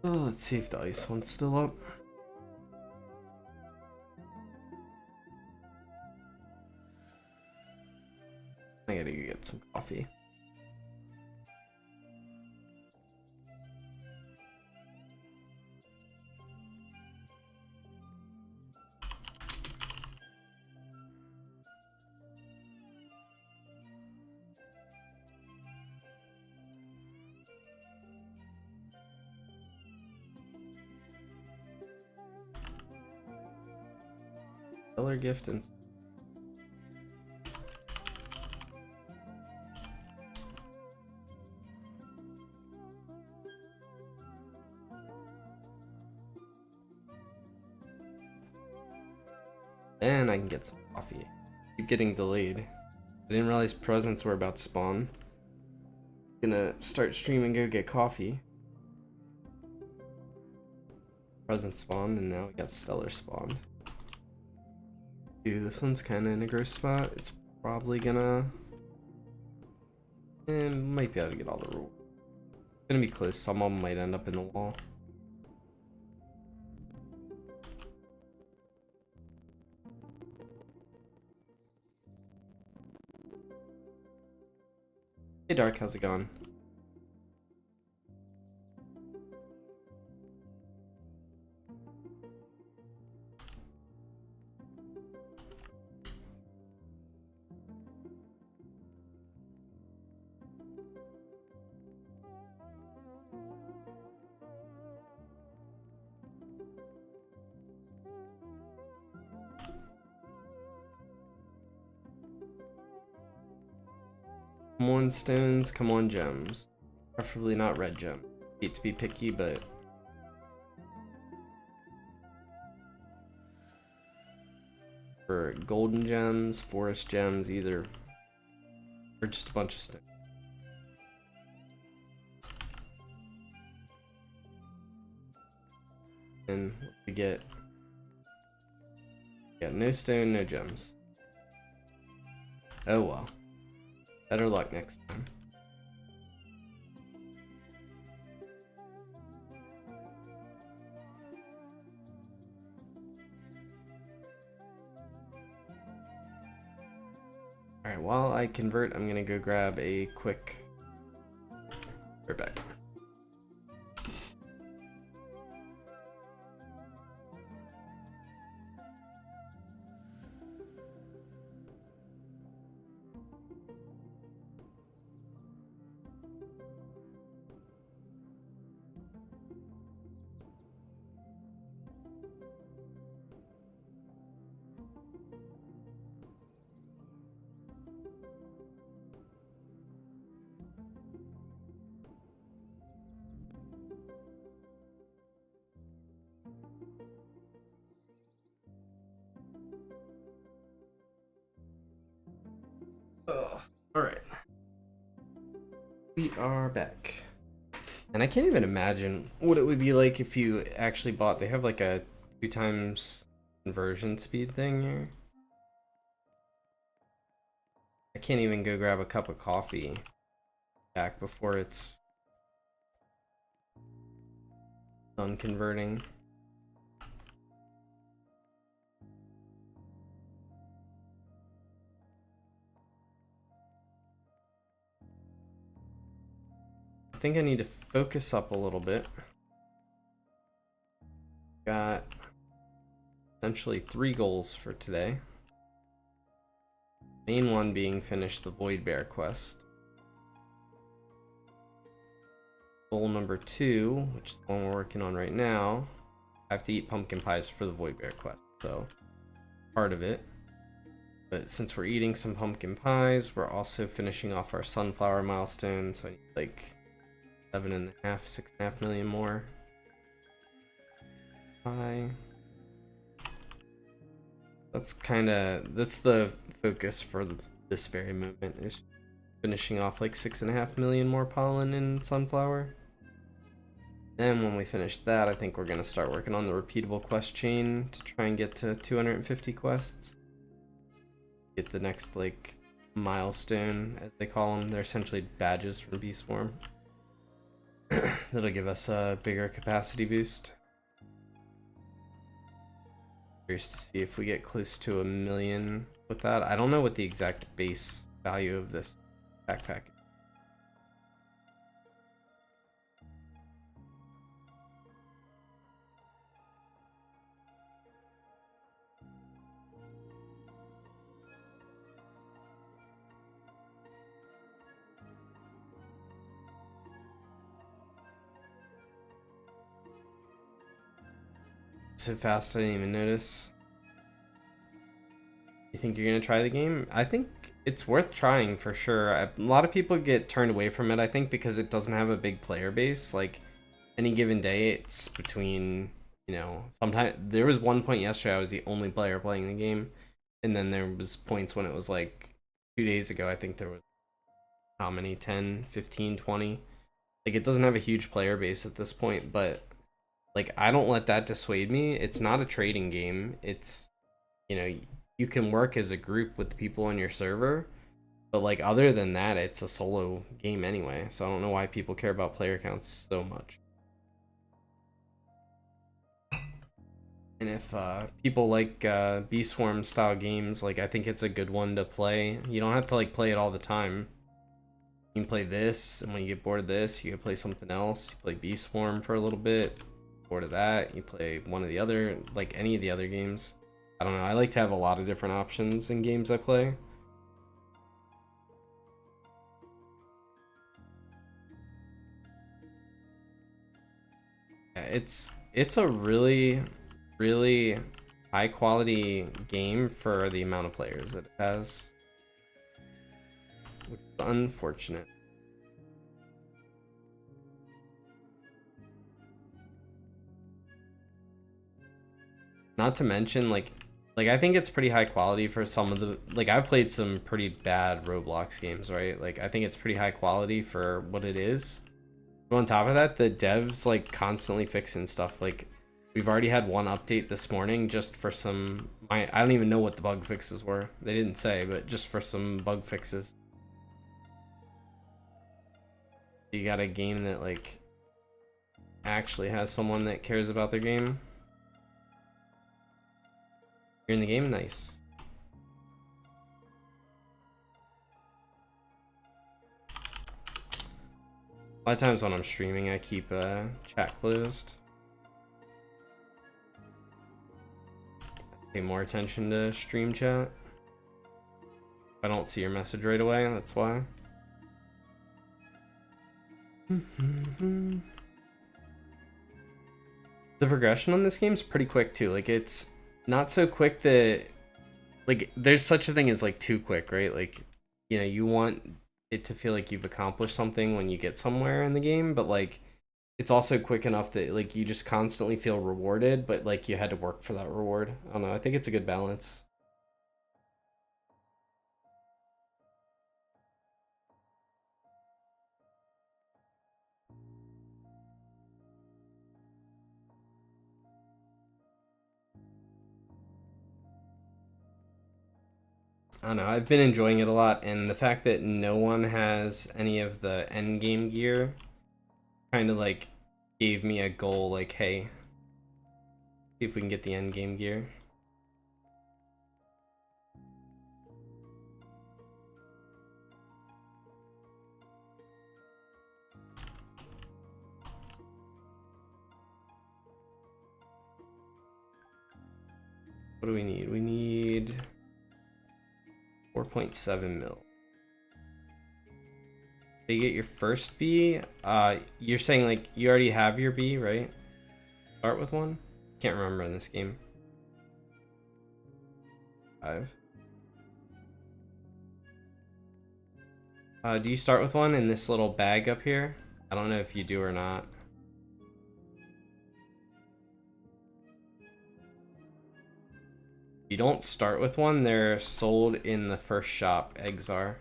Oh, let's see if the ice one's still up. I gotta go get some coffee. Stellar gift and I can get some coffee. Keep getting delayed. I didn't realize presents were about to spawn. Gonna start streaming, go get coffee. Present spawned, and now we got Stellar spawned. Dude, this one's kind of in a gross spot. It's probably gonna... might be able to get all the rewards. It's gonna be close. Some of them might end up in the wall. Hey Dark, how's it going? Come on stones, come on gems. Preferably not red gem. Hate to be picky, but... for golden gems, forest gems, either. Or just a bunch of stones. And what we get? Yeah, no stone, no gems. Oh well. Better luck next time. Alright, while I convert, I'm gonna go grab a quick... Right back. Alright. We are back. And I can't even imagine what it would be like if you actually bought... They have like a 2 times conversion speed thing here. I can't even go grab a cup of coffee back before it's done converting. I think I need to focus up a little bit. Got essentially 3 goals for today. Main one being finish the Void Bear quest. Goal number 2, which is the one we're working on right now, I have to eat pumpkin pies for the Void Bear quest, so part of it. But since we're eating some pumpkin pies, we're also finishing off our sunflower milestone, so I need like 7.5, 6.5 million more. Pie. That's the focus for this very moment, is finishing off like 6.5 million more pollen in sunflower. Then when we finish that, I think we're gonna start working on the repeatable quest chain to try and get to 250 quests. Get the next like milestone, as they call them. They're essentially badges from Bee Swarm. That'll give us a bigger capacity boost. Curious to see if we get close to 1,000,000 with that. I don't know what the exact base value of this backpack is. So fast I didn't even notice. You think you're gonna try the game? I think it's worth trying for sure. A lot of people get turned away from it, I think, because it doesn't have a big player base. Like, any given day, it's between, you know, sometimes there was one point yesterday I was the only player playing the game, and then there was points when it was like 2 days ago, I think there was how many, 10, 15, 20. Like, it doesn't have a huge player base at this point, but like, I don't let that dissuade me. It's not a trading game. It's, you know, you can work as a group with the people on your server, but like, other than that, it's a solo game anyway. So I don't know why people care about player counts so much. And if people like Bee Swarm style games, like, I think it's a good one to play. You don't have to like play it all the time. You can play this, and when you get bored of this, you can play something else. You play Bee Swarm for a little bit. Bored of that, you play one of the other, like any of the other games. I don't know. I like to have a lot of different options in games I play. Yeah, it's a really high quality game for the amount of players that it has, which is unfortunate. Not to mention, like I think it's pretty high quality for some of the, like, I've played some pretty bad Roblox games, right? Like, I think it's pretty high quality for what it is. But on top of that, the devs like constantly fixing stuff. Like, we've already had one update this morning just for some, I don't even know what the bug fixes were. They didn't say, but just for some bug fixes. You got a game that like actually has someone that cares about their game. You're in the game? Nice. A lot of times when I'm streaming, I keep chat closed. Pay more attention to stream chat. If I don't see your message right away, that's why. The progression on this game is pretty quick too. Like, it's not so quick that, like, there's such a thing as like too quick, right? Like, you know, you want it to feel like you've accomplished something when you get somewhere in the game, but like, it's also quick enough that like you just constantly feel rewarded, but like you had to work for that reward. I don't know. I think it's a good balance. I don't know. I've been enjoying it a lot, and the fact that no one has any of the end game gear kind of like gave me a goal. Like, hey, see if we can get the end game gear. What do we need? We need 4.7 mil. Did you get your first B? You're saying like you already have your B, right? Start with one? Can't remember in this game. 5. Do you start with one in this little bag up here? I don't know if you do or not. If you don't start with one, they're sold in the first shop, eggs are.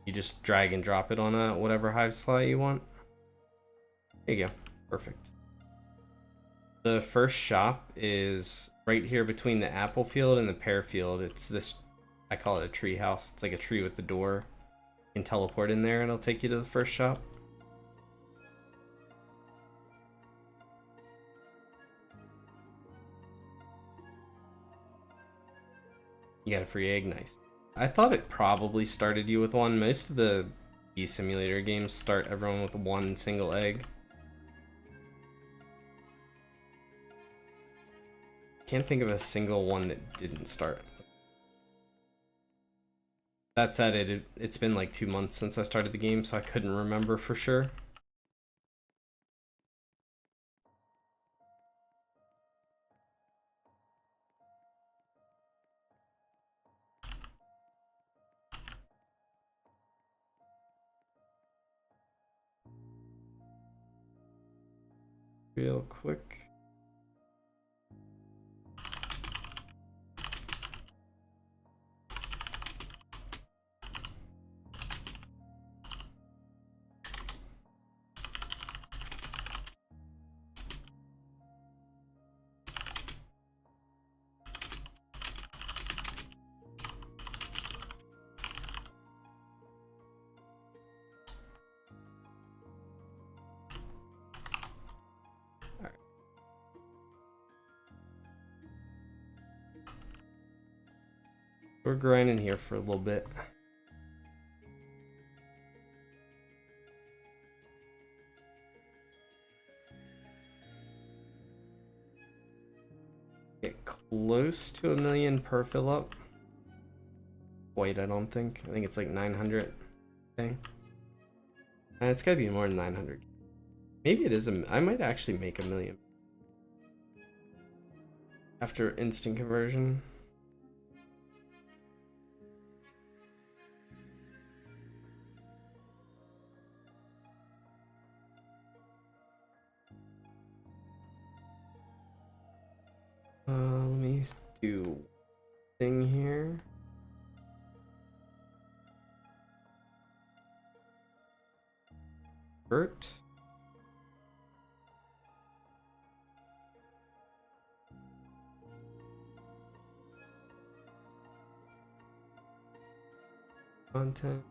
You just drag and drop it on a whatever hive slot you want. There you go. Perfect. The first shop is right here between the apple field and the pear field. It's this, I call it a tree house. It's like a tree with the door. You can teleport in there and it'll take you to the first shop. You got a free egg, nice. I thought it probably started you with one. Most of the Bee Simulator games start everyone with one single egg. Can't think of a single one that didn't start. That said, it's been like 2 months since I started the game, so I couldn't remember for sure. Real quick. We're grinding here for a little bit. Get close to 1 million per fill up. Wait, I don't think. I think it's like 900 thing. And it's gotta be more than 900. Maybe it is I might actually make 1 million. After instant conversion. Let me do thing here. Bert. Content.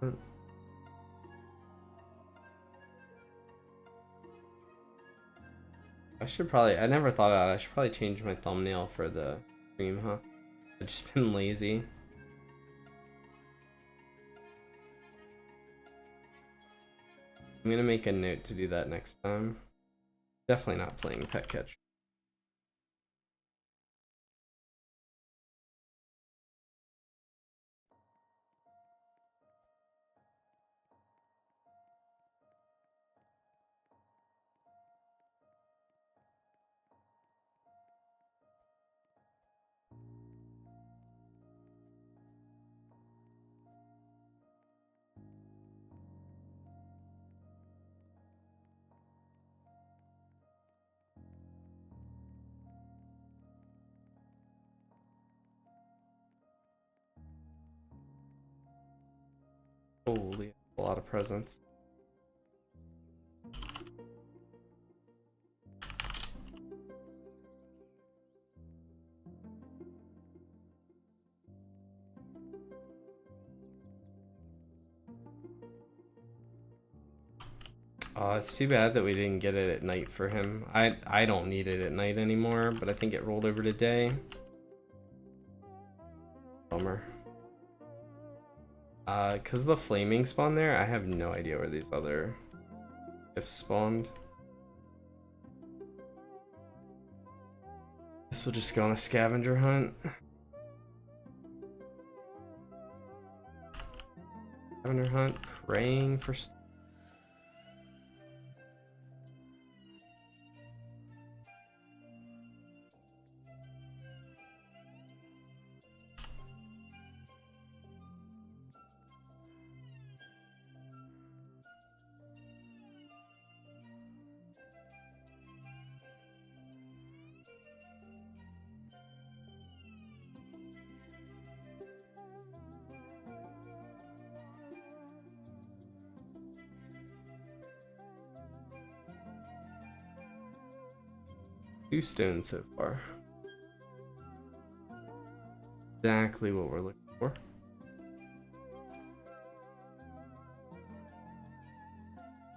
I never thought about it. I should probably change my thumbnail for the stream, huh? I've just been lazy. I'm gonna make a note to do that next time. Definitely not playing Pet Catch. Holy, a lot of presents. Oh, it's too bad that we didn't get it at night for him. I don't need it at night anymore, but I think it rolled over to day. Bummer. Cause the flaming spawn there, I have no idea where these other ifs spawned. This will just go on a scavenger hunt. Scavenger hunt, praying for. 2 stones so far. Exactly what we're looking for.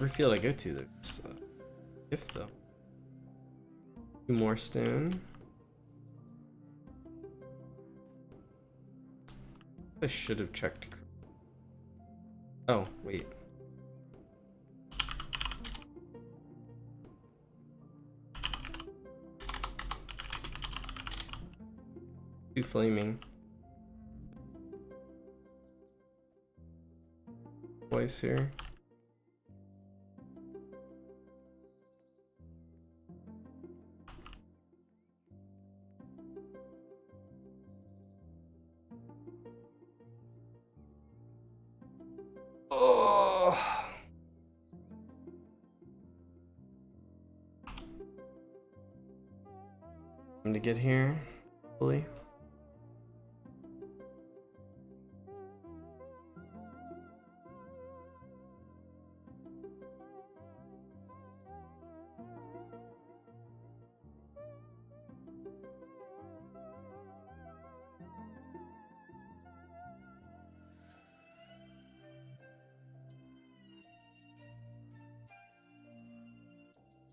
Every field I go to, there's a gift though. 2 more stone. I should have checked. Oh, wait. Two flaming. Twice here. Oh. Time to get here, hopefully.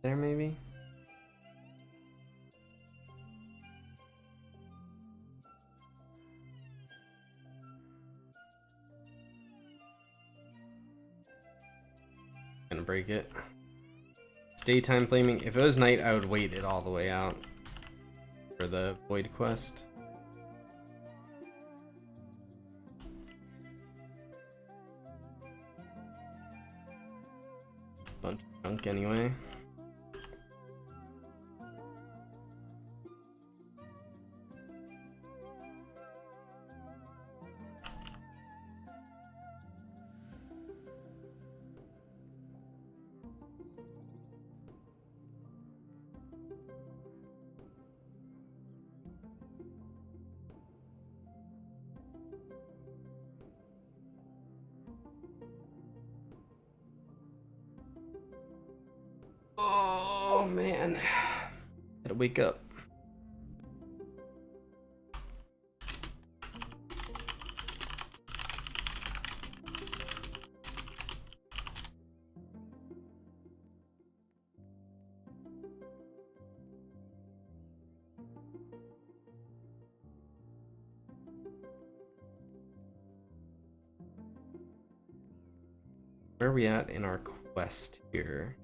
There, maybe? Gonna break it. It's daytime flaming. If it was night, I would wait it all the way out for the void quest. Bunch of junk anyway. Oh man, gotta wake up. Where are we at in our quest here?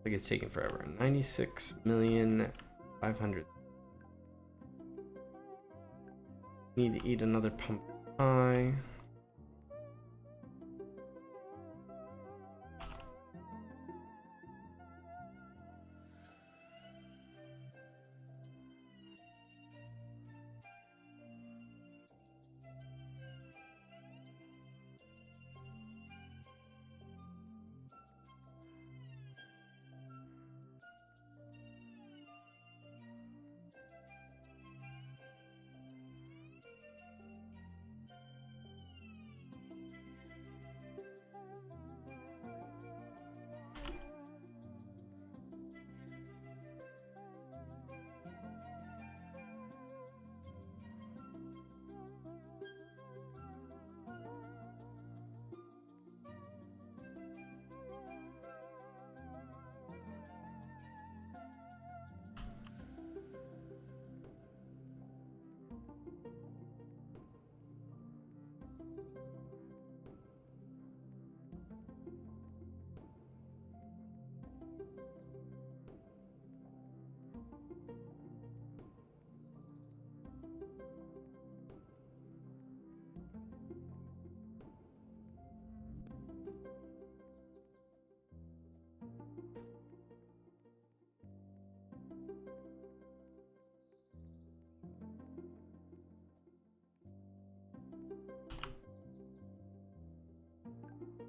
Like it's taking forever. 96,500,000. Need to eat another pumpkin pie.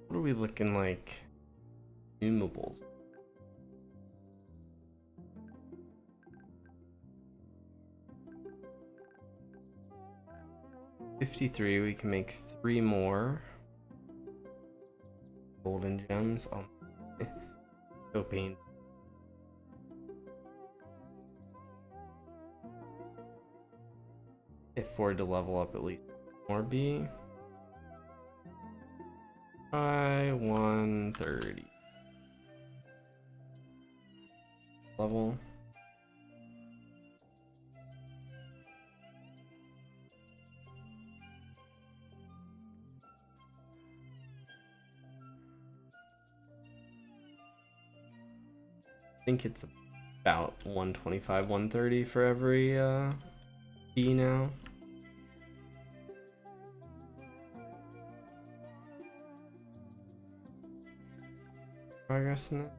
What are we looking like? Consumables. $53. We can make 3 more golden gems on So pain. Afford to level up at least more B. Try 130. Level. I think it's about 125, 130 for every B now. Progress in it.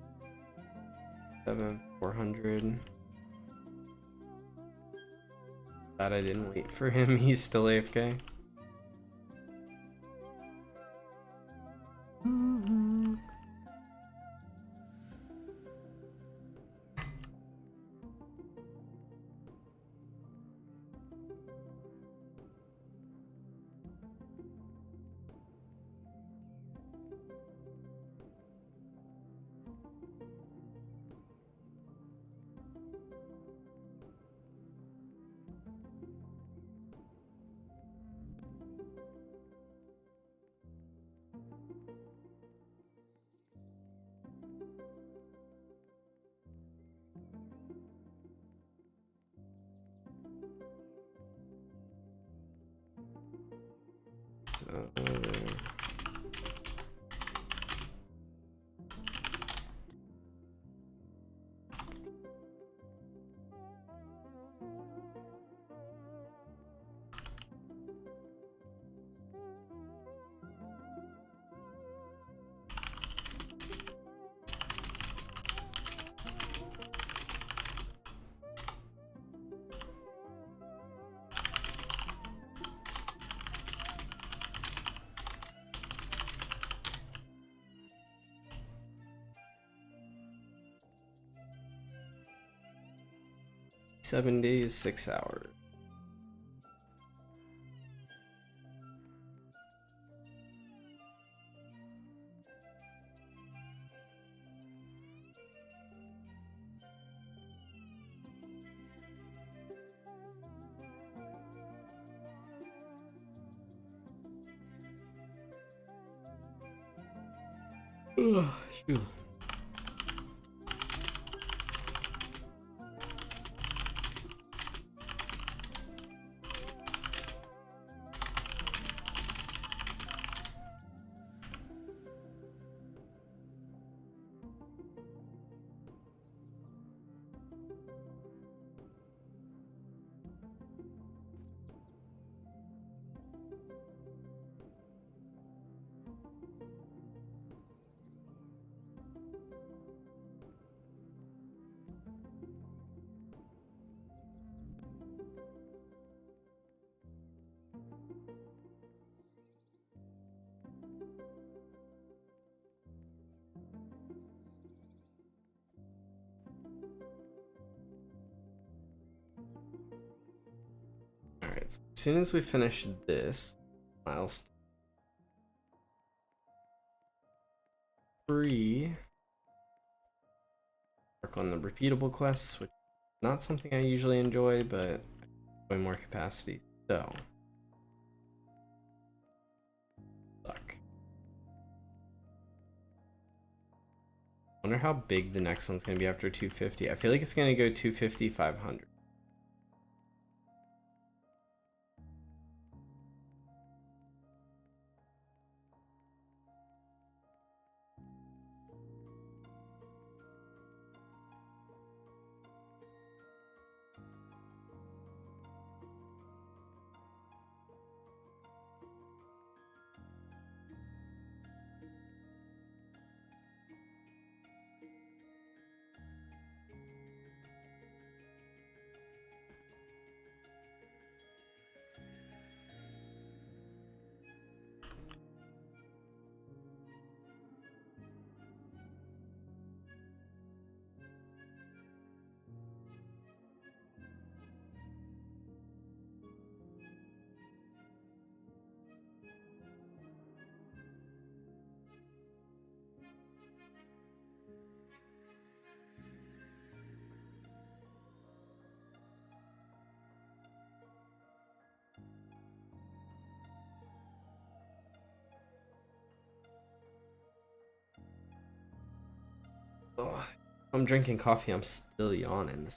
400. Glad I didn't wait for him. He's still AFK. So, 7 days, 6 hours. Ugh, shoot. Alright, so as soon as we finish this milestone, work on the repeatable quests, which is not something I usually enjoy, but I enjoy more capacity. So, suck. Wonder how big the next one's gonna be after 250. I feel like it's gonna go 250, 500. Ugh. I'm drinking coffee, I'm still yawning.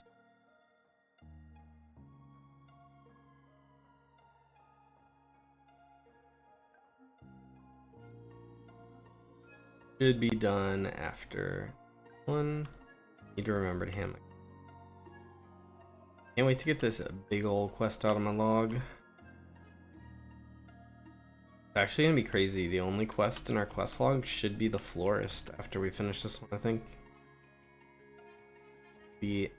Should be done after one. Need to remember to hand my. Can't wait to get this big old quest out of my log. It's actually gonna be crazy. The only quest in our quest log should be the florist after we finish this one, I think. Be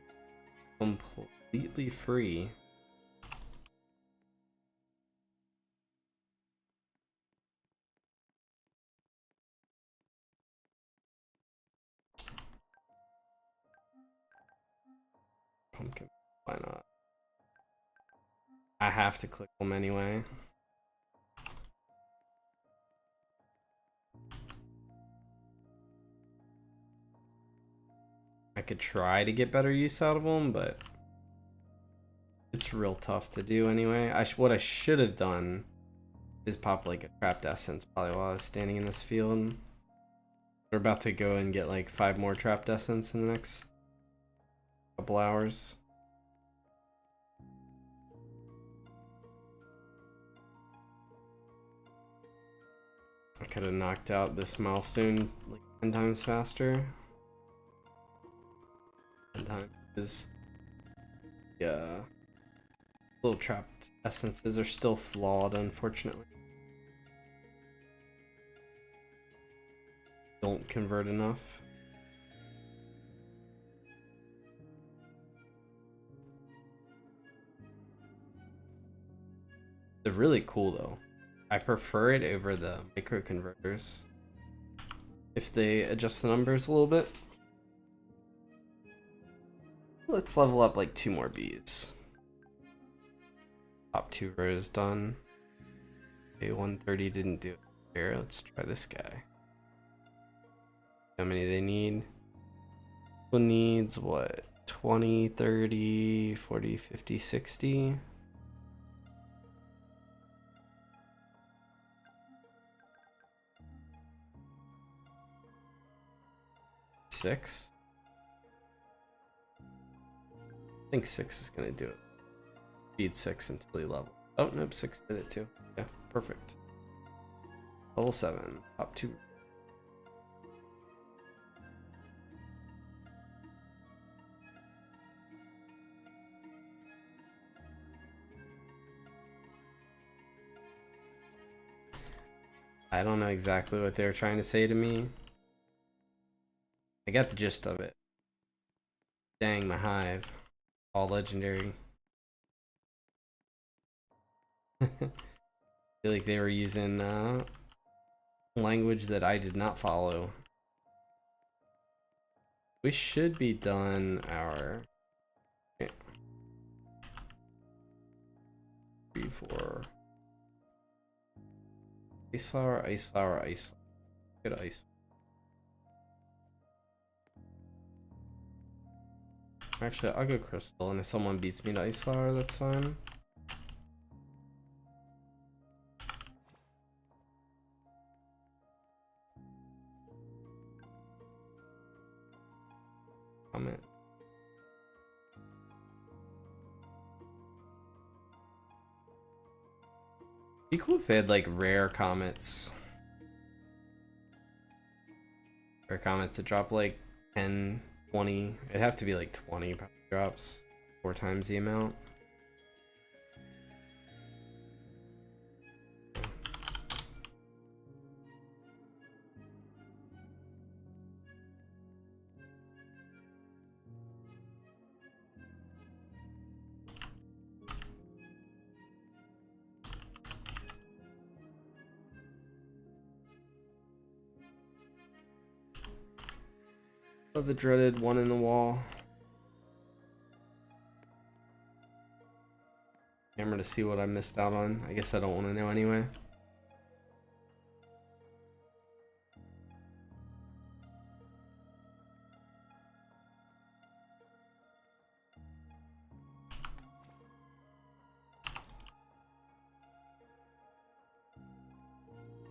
completely free. Pumpkin, why not? I have to click them anyway. I could try to get better use out of them, but it's real tough to do anyway. What I should have done is pop like a trapped essence probably while I was standing in this field. We're about to go and get like 5 more trapped essence in the next couple hours. I could have knocked out this milestone like 10 times faster. 10 times is, yeah. Little trapped essences are still flawed, unfortunately. Don't convert enough. They're really cool though. I prefer it over the micro converters if they adjust the numbers a little bit. Let's level up like 2 more bees. Top 2 rows done. Okay, 130 didn't do it. Here, let's try this guy. How many they need? One needs what? 20, 30, 40, 50, 60. 6. I think 6 is gonna do it. Feed 6 until he level. Oh nope, 6 did it too. Yeah, perfect. Level 7, top 2. I don't know exactly what they were trying to say to me. I got the gist of it. Dang, my hive. All legendary. I feel like they were using language that I did not follow. We should be done our 3, 4. Ice flower, ice flower, ice flower. Good ice. Actually, I'll go crystal, and if someone beats me to ice flower, that's fine. Comment. Be cool if they had like rare comets. Rare comets that drop like 10, 20. It'd have to be like 20 probably drops. 4 times the amount. Oh, the dreaded one in the wall. Camera to see what I missed out on. I guess I don't want to know anyway.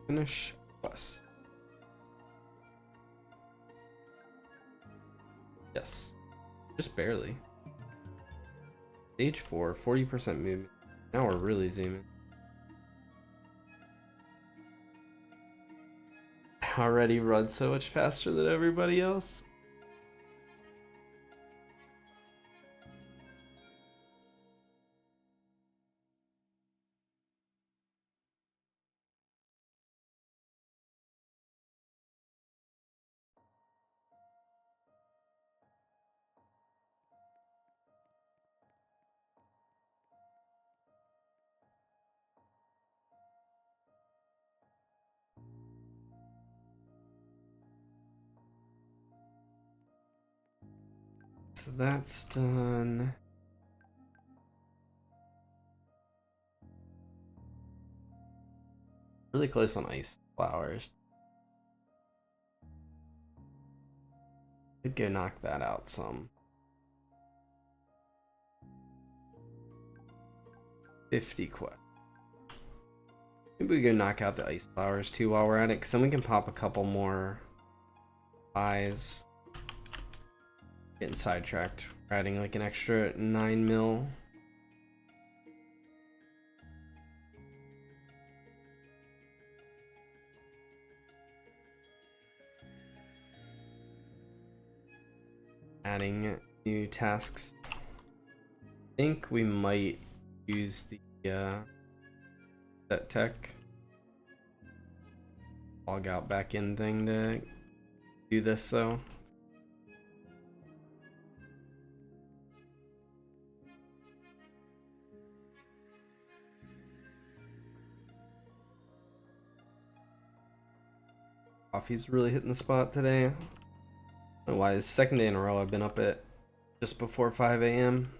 Finish quest. Yes. Just barely. Stage 4, 40% movement. Now we're really zooming. Already run so much faster than everybody else. So that's done. Really close on ice flowers. Could go knock that out some. 50 quest. Maybe we go knock out the ice flowers too while we're at it, because then we can pop a couple more eyes. Getting sidetracked. We're adding like an extra 9 mil. Adding new tasks. I think we might use the set tech log out back in thing to do this though. Coffee's really hitting the spot today. I don't know why, it's the second day in a row I've been up at just before 5 a.m.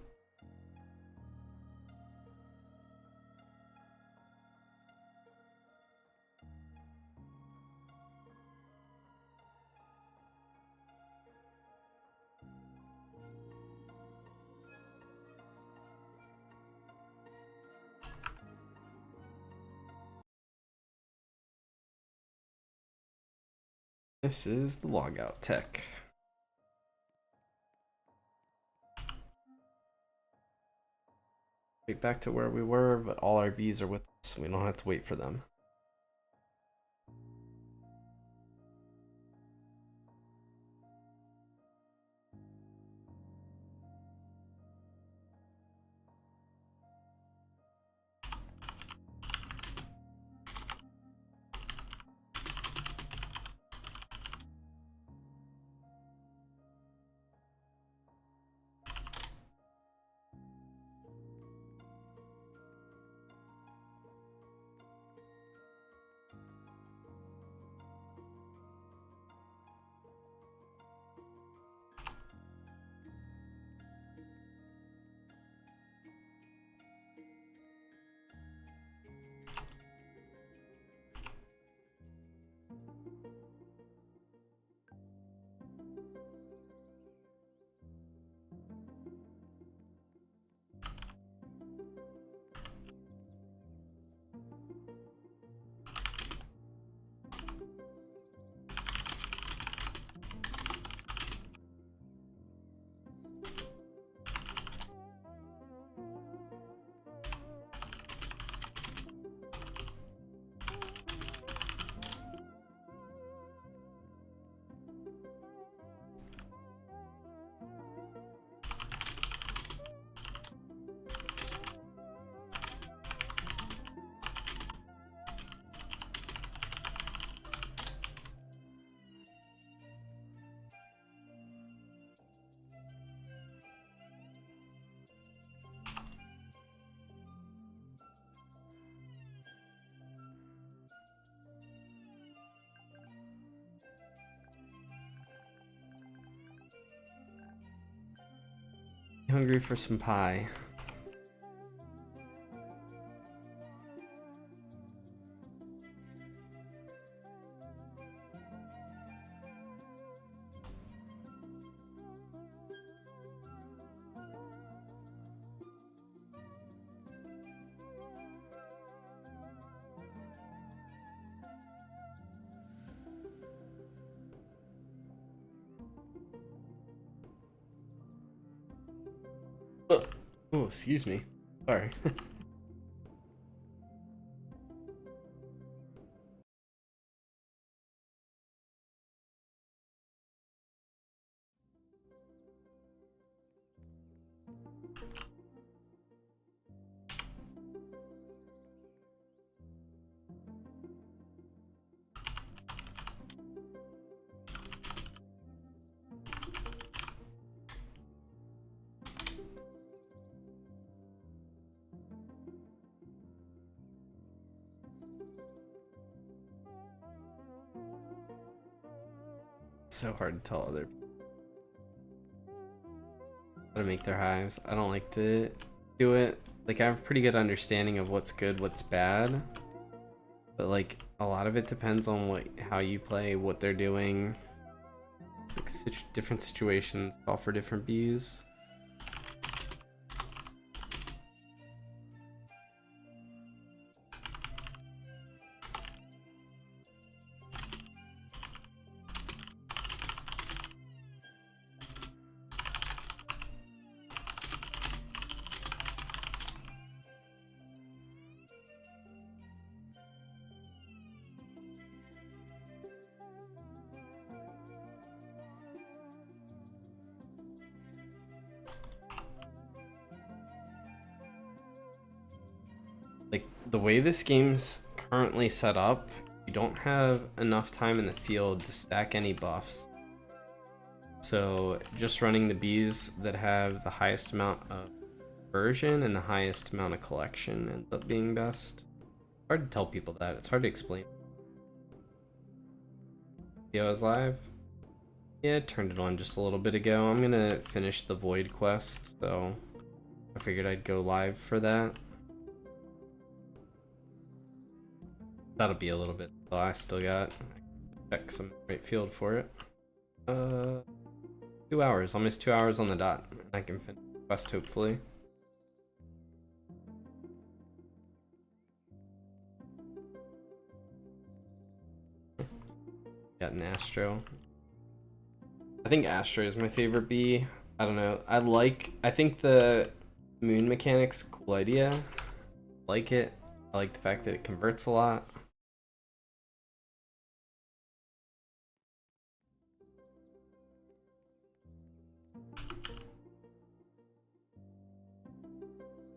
This is the logout tech. Right back to where we were, but all our V's are with us. We don't have to wait for them. Hungry for some pie. Oh, excuse me. Sorry. It's so hard to tell other people how to make their hives. I don't like to do it. Like, I have a pretty good understanding of what's good, what's bad. But like, a lot of it depends on how you play, what they're doing. Like, different situations call for different bees. Like, the way this game's currently set up, you don't have enough time in the field to stack any buffs. So just running the bees that have the highest amount of version and the highest amount of collection ends up being best. Hard to tell people that. It's hard to explain. See, I was live? Yeah, I turned it on just a little bit ago. I'm gonna finish the Void quest, so I figured I'd go live for that. That'll be a little bit. So I still got check some right field for it. 2 hours, almost 2 hours on the dot. I can finish the quest hopefully. Got an Astro. I think Astro is my favorite bee. I don't know. I think the moon mechanic's a cool idea. I like it. I like the fact that it converts a lot.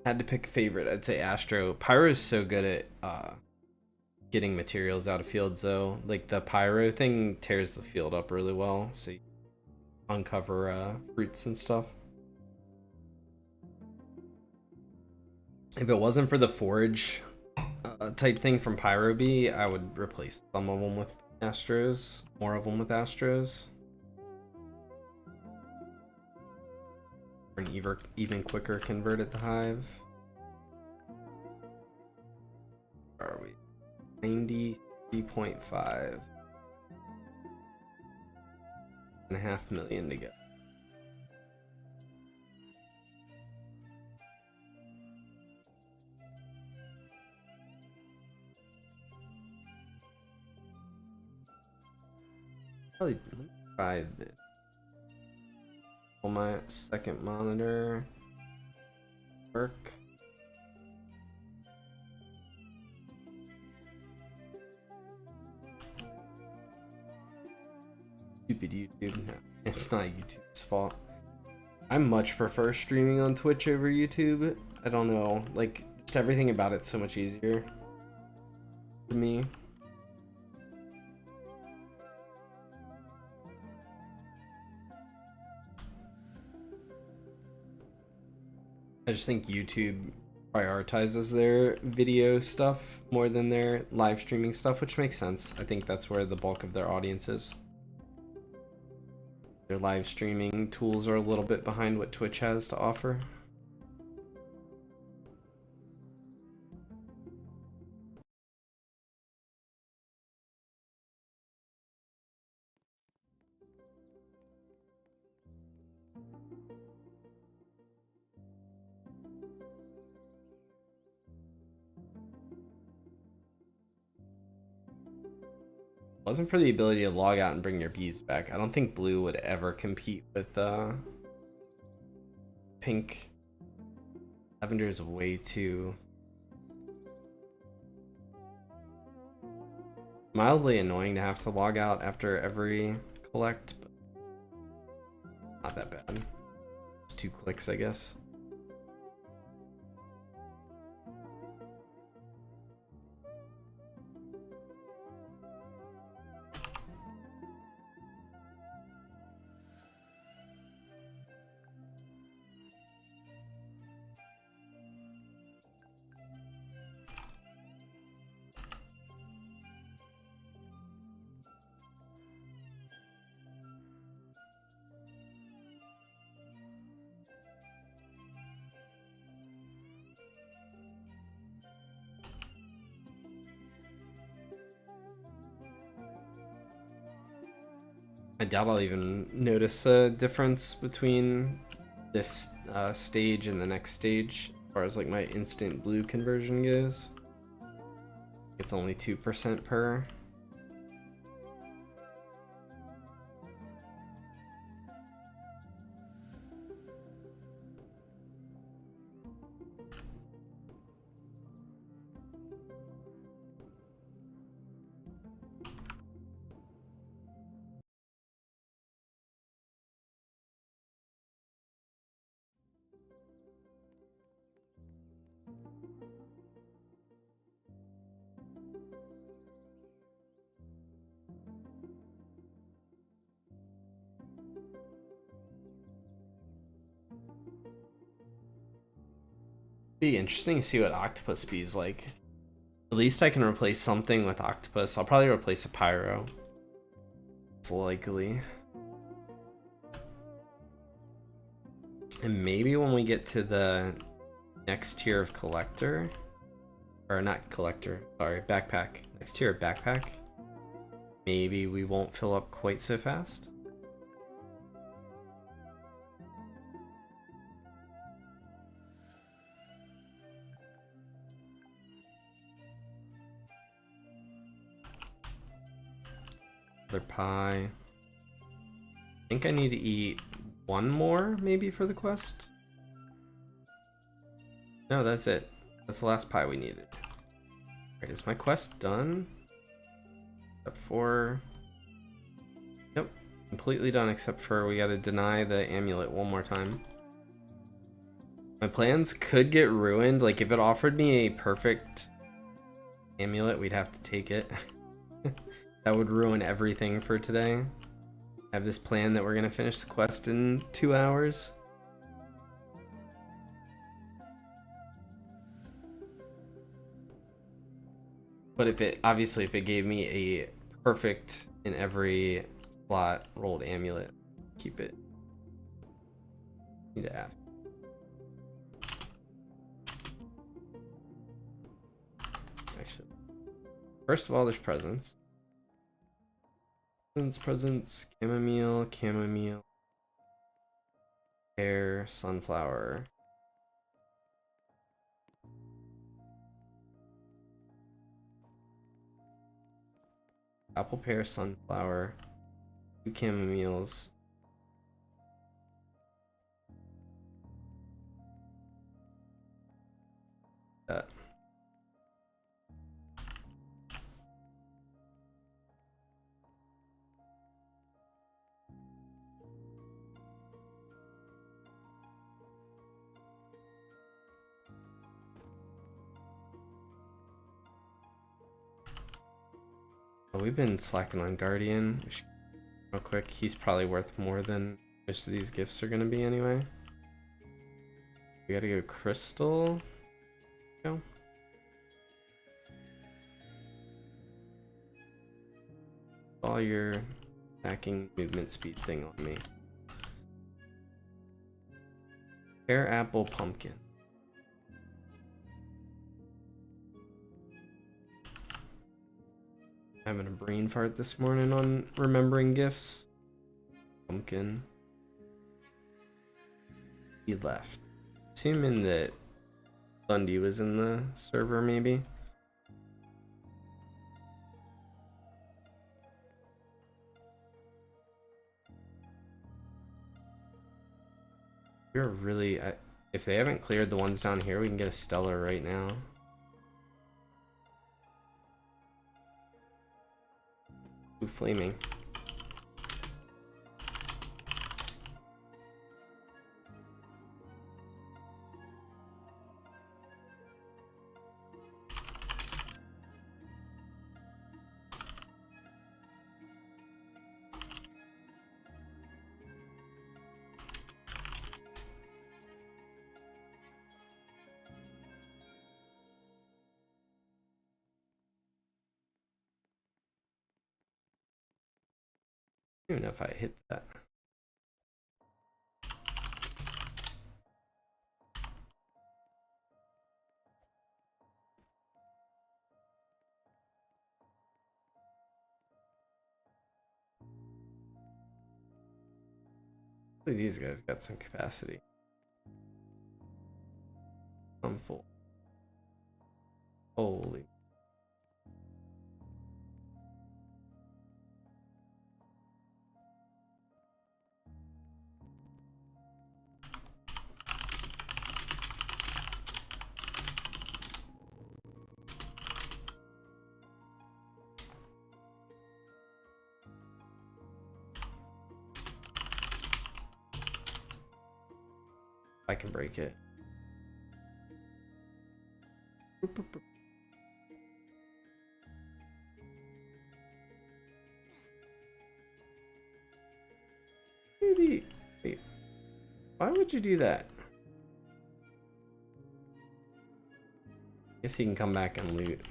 Had to pick a favorite, I'd say Astro. Pyro is so good at getting materials out of fields though. Like the Pyro thing tears the field up really well, so you uncover fruits and stuff. If it wasn't for the forage type thing from Pyro Bee, I would replace some of them with Astros, more of them with Astros. For an even quicker convert at the hive. Where are we? 93.5. And a half million to go. Probably let me try this. On my second monitor. Work. Stupid YouTube. No, it's not YouTube's fault. I much prefer streaming on Twitch over YouTube. I don't know, like, just everything about it's so much easier to me. I just think YouTube prioritizes their video stuff more than their live streaming stuff, which makes sense. I think that's where the bulk of their audience is. Their live streaming tools are a little bit behind what Twitch has to offer. Wasn't for the ability to log out and bring your bees back, I don't think blue would ever compete with pink. Lavender is way too mildly annoying to have to log out after every collect, but not that bad. It's 2 clicks, I guess. I doubt I'll even notice a difference between this stage and the next stage as far as like my instant blue conversion goes. It's only 2% per. Be interesting to see what octopus speed is like. At least I can replace something with octopus. I'll probably replace a pyro. It's likely. And maybe when we get to the next tier of collector, or not collector, sorry, backpack. Next tier of backpack, maybe we won't fill up quite so fast. Another pie. I think I need to eat one more maybe for the quest. No, that's it. That's the last pie we needed. Alright, is my quest done? Except for... Yep, completely done except for we gotta deny the amulet one more time. My plans could get ruined. Like, if it offered me a perfect amulet, we'd have to take it. That would ruin everything for today. I have this plan that we're gonna finish the quest in 2 hours. But if it, obviously, if it gave me a perfect in every slot rolled amulet, keep it. Need to ask. Actually, first of all, there's presents. Presents, chamomile, pear, sunflower. Apple, pear, sunflower, 2 chamomiles. That. We've been slacking on Guardian. Real quick, he's probably worth more than most of these gifts are gonna be anyway. We gotta go Crystal. Go. All your attacking movement speed thing on me. Pear, apple, pumpkin. Having a brain fart this morning on remembering gifts. Pumpkin. He left. Assuming that Bundy was in the server, maybe. You're really... If they haven't cleared the ones down here, we can get a stellar right now. Ooh, flaming. I don't even know if I hit that. Hopefully these guys got some capacity. I'm full. Holy. I can break it. Wait, why would you do that? Guess he can come back and loot.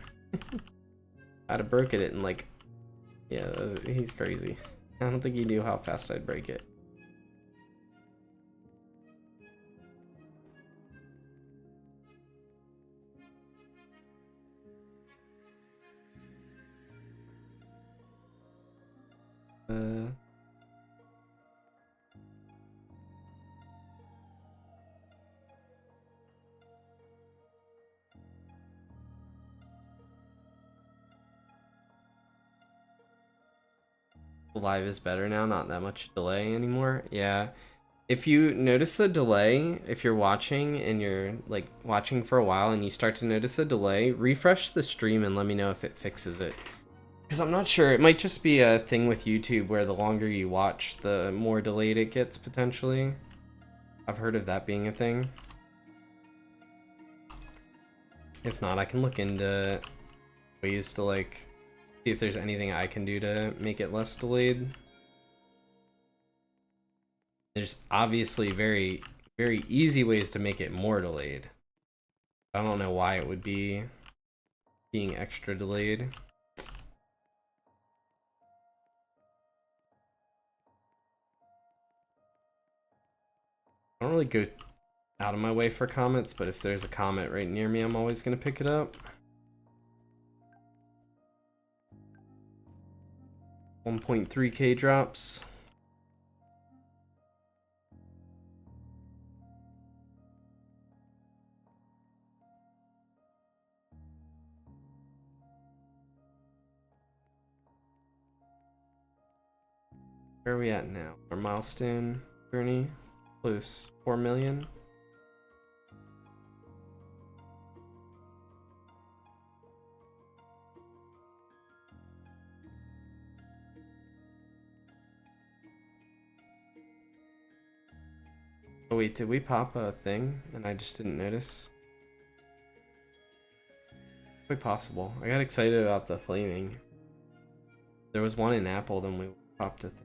I'd have broken it in like, yeah, he's crazy. I don't think he knew how fast I'd break it. Live is better now, not that much delay anymore. Yeah. If you notice the delay, if you're watching and you're like watching for a while and you start to notice a delay, refresh the stream and let me know if it fixes it. Because I'm not sure. It might just be a thing with YouTube where the longer you watch, the more delayed it gets potentially. I've heard of that being a thing. If not, I can look into ways to like see if there's anything I can do to make it less delayed. There's obviously very, very easy ways to make it more delayed. I don't know why it would be being extra delayed. I don't really go out of my way for comments, but if there's a comment right near me, I'm always going to pick it up. 1.3k drops. Where are we at now? Our milestone journey? Close. 4 million? Oh wait, did we pop a thing and I just didn't notice? Quite possible. I got excited about the flaming. There was one in Apple, then we popped a thing.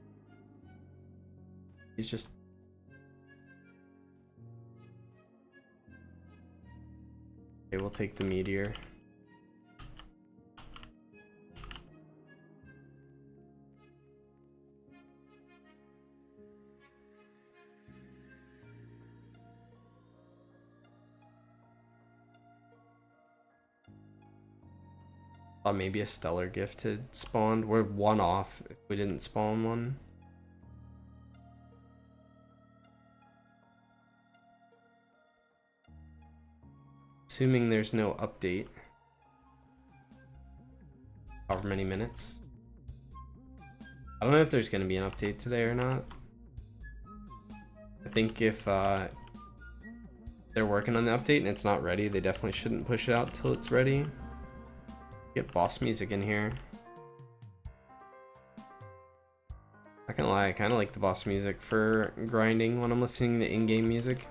He's just... Okay, we'll take the meteor. Maybe a stellar gift had spawned. We're one off if we didn't spawn one. Assuming there's no update. However many minutes. I don't know if there's going to be an update today or not. I think if they're working on the update and it's not ready, they definitely shouldn't push it out till it's ready. Get boss music in here. Not gonna lie, I kind of like the boss music for grinding when I'm listening to in-game music.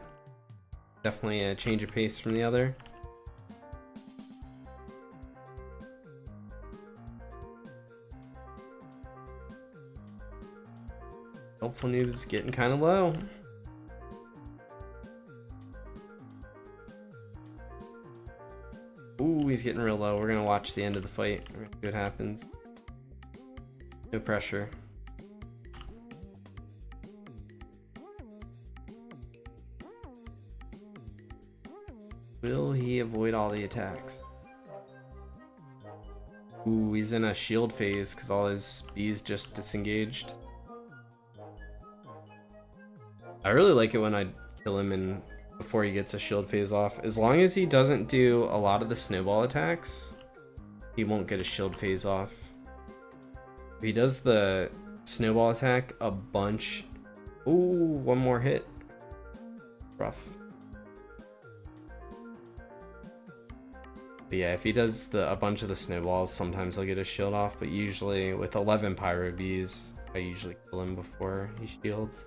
Definitely a change of pace from the other. Helpful Noob's getting kind of low. Ooh, he's getting real low. We're gonna watch the end of the fight. We're gonna see what happens. No pressure. Will he avoid all the attacks? Ooh, he's in a shield phase because all his B's just disengaged. I really like it when I kill him and before he gets a shield phase off. As long as he doesn't do a lot of the snowball attacks, he won't get a shield phase off. If he does the snowball attack a bunch... Ooh, one more hit. Rough. But yeah, if he does a bunch of the snowballs, sometimes he'll get a shield off, but usually with 11 Pyro Bees, I usually kill him before he shields.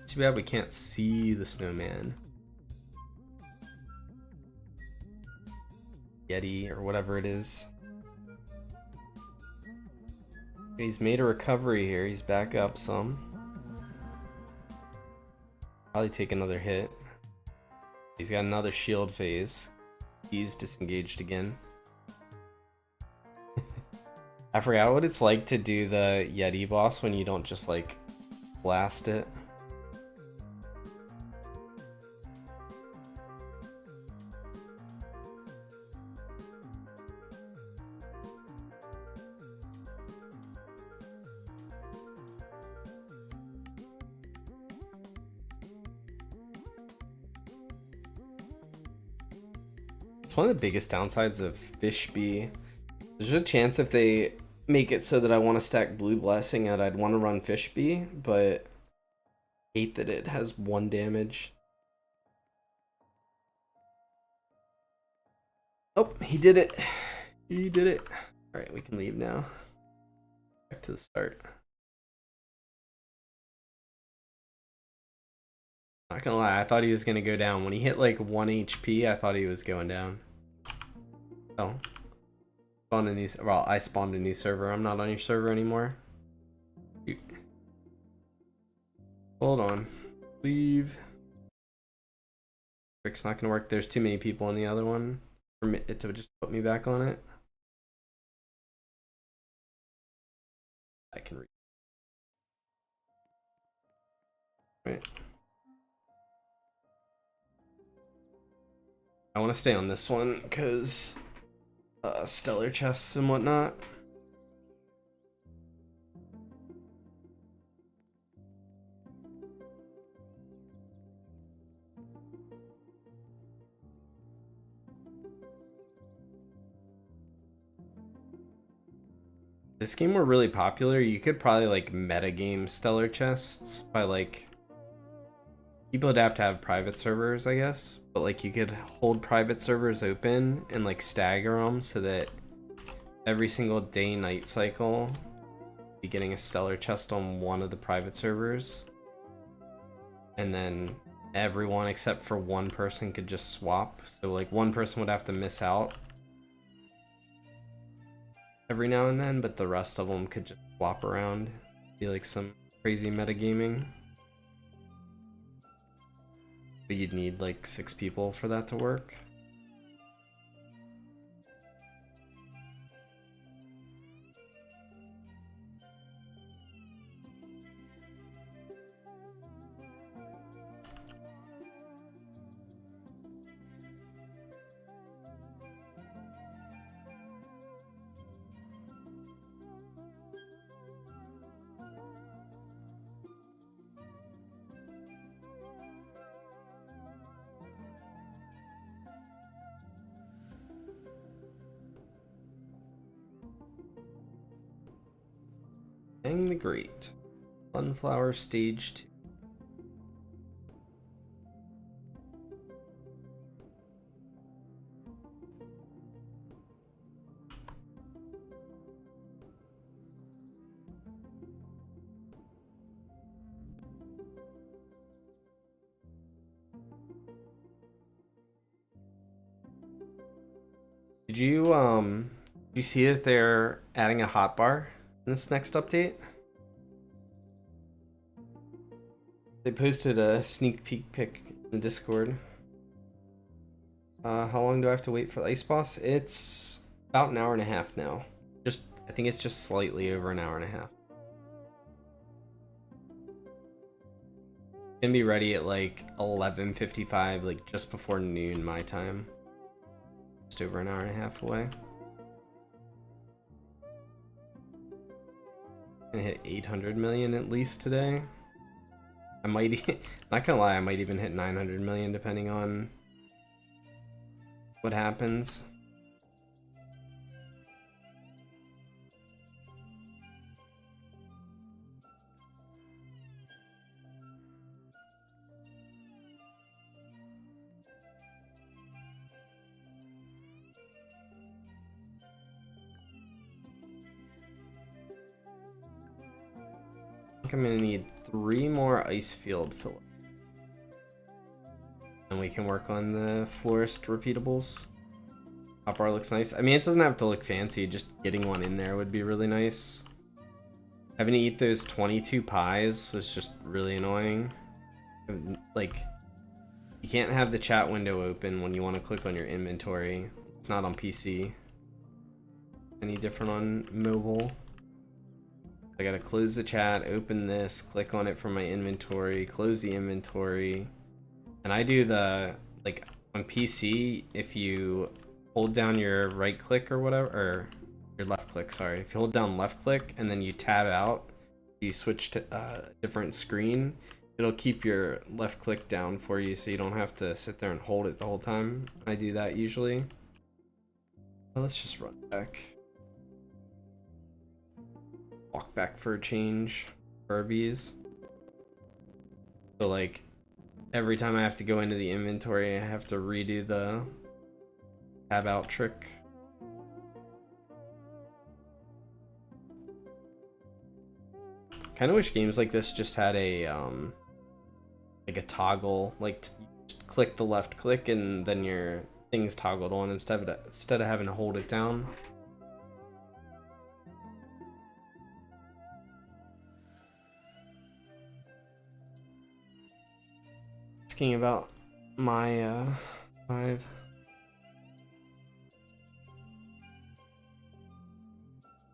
Too bad we can't see the snowman. Yeti, or whatever it is. He's made a recovery here, he's back up some. Probably take another hit. He's got another shield phase. He's disengaged again. I forgot what it's like to do the Yeti boss when you don't just like blast it. It's one of the biggest downsides of Fishbee. There's a chance if they make it so that I want to stack Blue Blessing that I'd want to run Fishbee, but I hate that it has 1 damage. Oh, he did it. He did it. Alright, we can leave now. Back to the start. Not gonna lie, I thought he was gonna go down. When he hit like 1 HP, I thought he was going down. Oh. Spawned a new, well, I spawned a new server. I'm not on your server anymore. Shoot. Hold on. Leave. Trick's not gonna work. There's too many people in the other one for it to just put me back on it. I can read. Right. I want to stay on this one because stellar chests and whatnot. This game were really popular, you could probably like metagame stellar chests by like people would have to have private servers, I guess, but like you could hold private servers open and like stagger them so that every single day-night cycle be getting a stellar chest on one of the private servers, and then everyone except for one person could just swap. So like one person would have to miss out every now and then, but the rest of them could just swap around. Be like some crazy metagaming. But you'd need like 6 people for that to work. Dang the Great. Sunflower Stage 2. Did you see that they're adding a hotbar in this next update? They posted a sneak peek pic in the Discord. How long do I have to wait for the ice boss? It's about an hour and a half now. I think it's just slightly over an hour and a half. Gonna be ready at like 11:55, like just before noon my time. Just over an hour and a half away. Gonna hit 800 million at least today. I might, not gonna lie, I might even hit 900 million depending on what happens. I think I'm gonna need 3 more ice field fill-up. And we can work on the florist repeatables. Hotbar looks nice. I mean, it doesn't have to look fancy, just getting one in there would be really nice. Having to eat those 22 pies was just really annoying. Like, you can't have the chat window open when you want to click on your inventory. It's not on PC. Any different on mobile? I gotta close the chat, open this, click on it from my inventory, close the inventory. And I do the, like, on PC, if you hold down your right click or whatever, or your left click, sorry. If you hold down left click and then you tab out, you switch to a different screen, it'll keep your left click down for you so you don't have to sit there and hold it the whole time. I do that usually. Well, let's just run back. Walk back for a change. Furbies. So like every time I have to go into the inventory, I have to redo the tab out trick. Kind of wish games like this just had a like a toggle, like just click the left click and then your thing's toggled on instead of having to hold it down. Asking about my hive.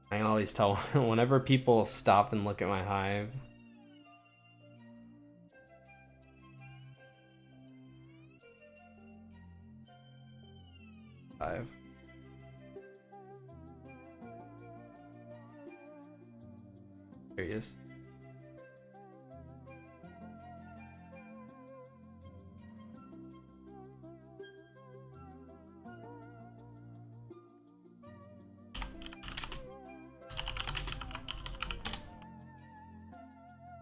I can always tell whenever people stop and look at my hive. Hive. There he is.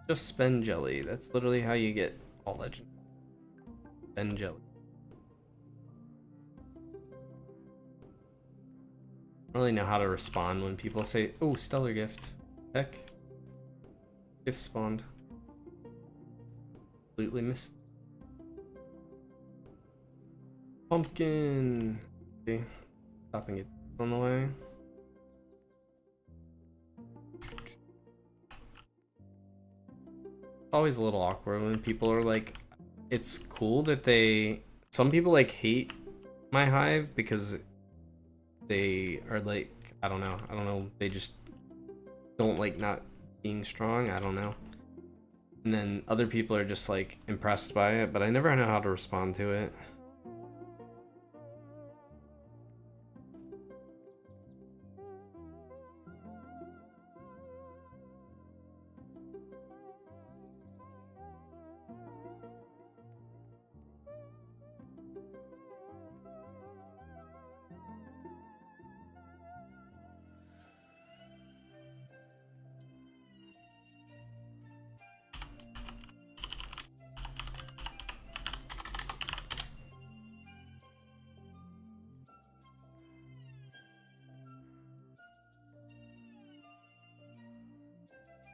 Just spend jelly. That's literally how you get all legend. Spend jelly. I don't really know how to respond when people say, "Oh, stellar gift." Heck. Gift spawned. Completely missed. Pumpkin. Okay. Stopping it on the way. Always a little awkward when people are like, it's cool that some people like hate my hive because they are like, I don't know, they just don't like not being strong, I don't know. And then other people are just like impressed by it, but I never know how to respond to it.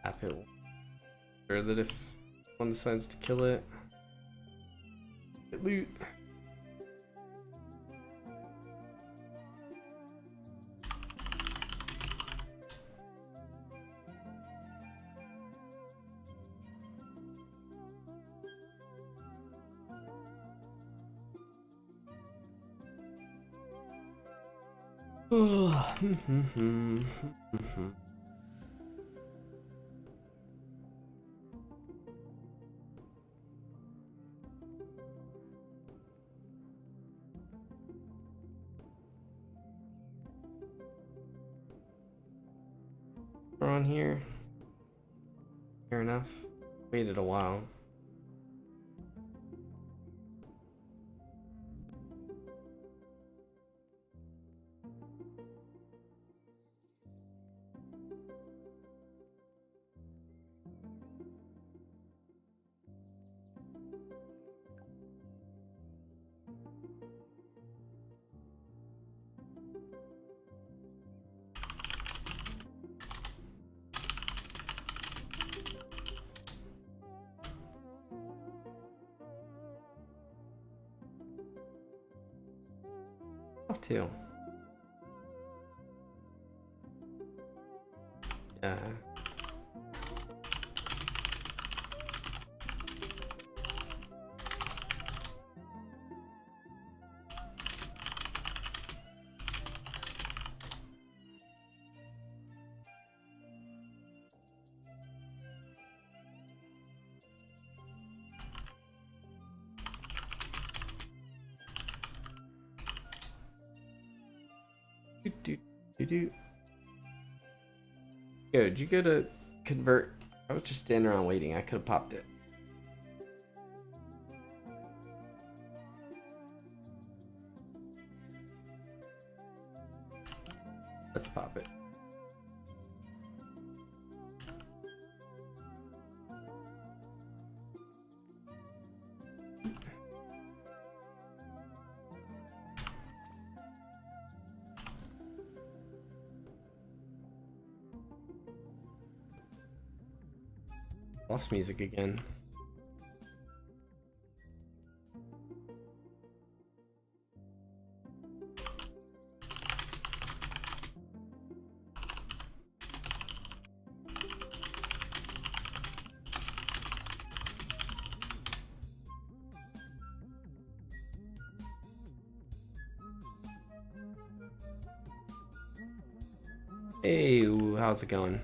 tap it. Sure that if one decides to kill it, get loot. We're on here. Fair enough. Waited a while. Have to. Yeah. Do. Yo, did you go to convert? I was just standing around waiting. I could have popped it. Let's pop it. Boss music again. Hey, how's it going?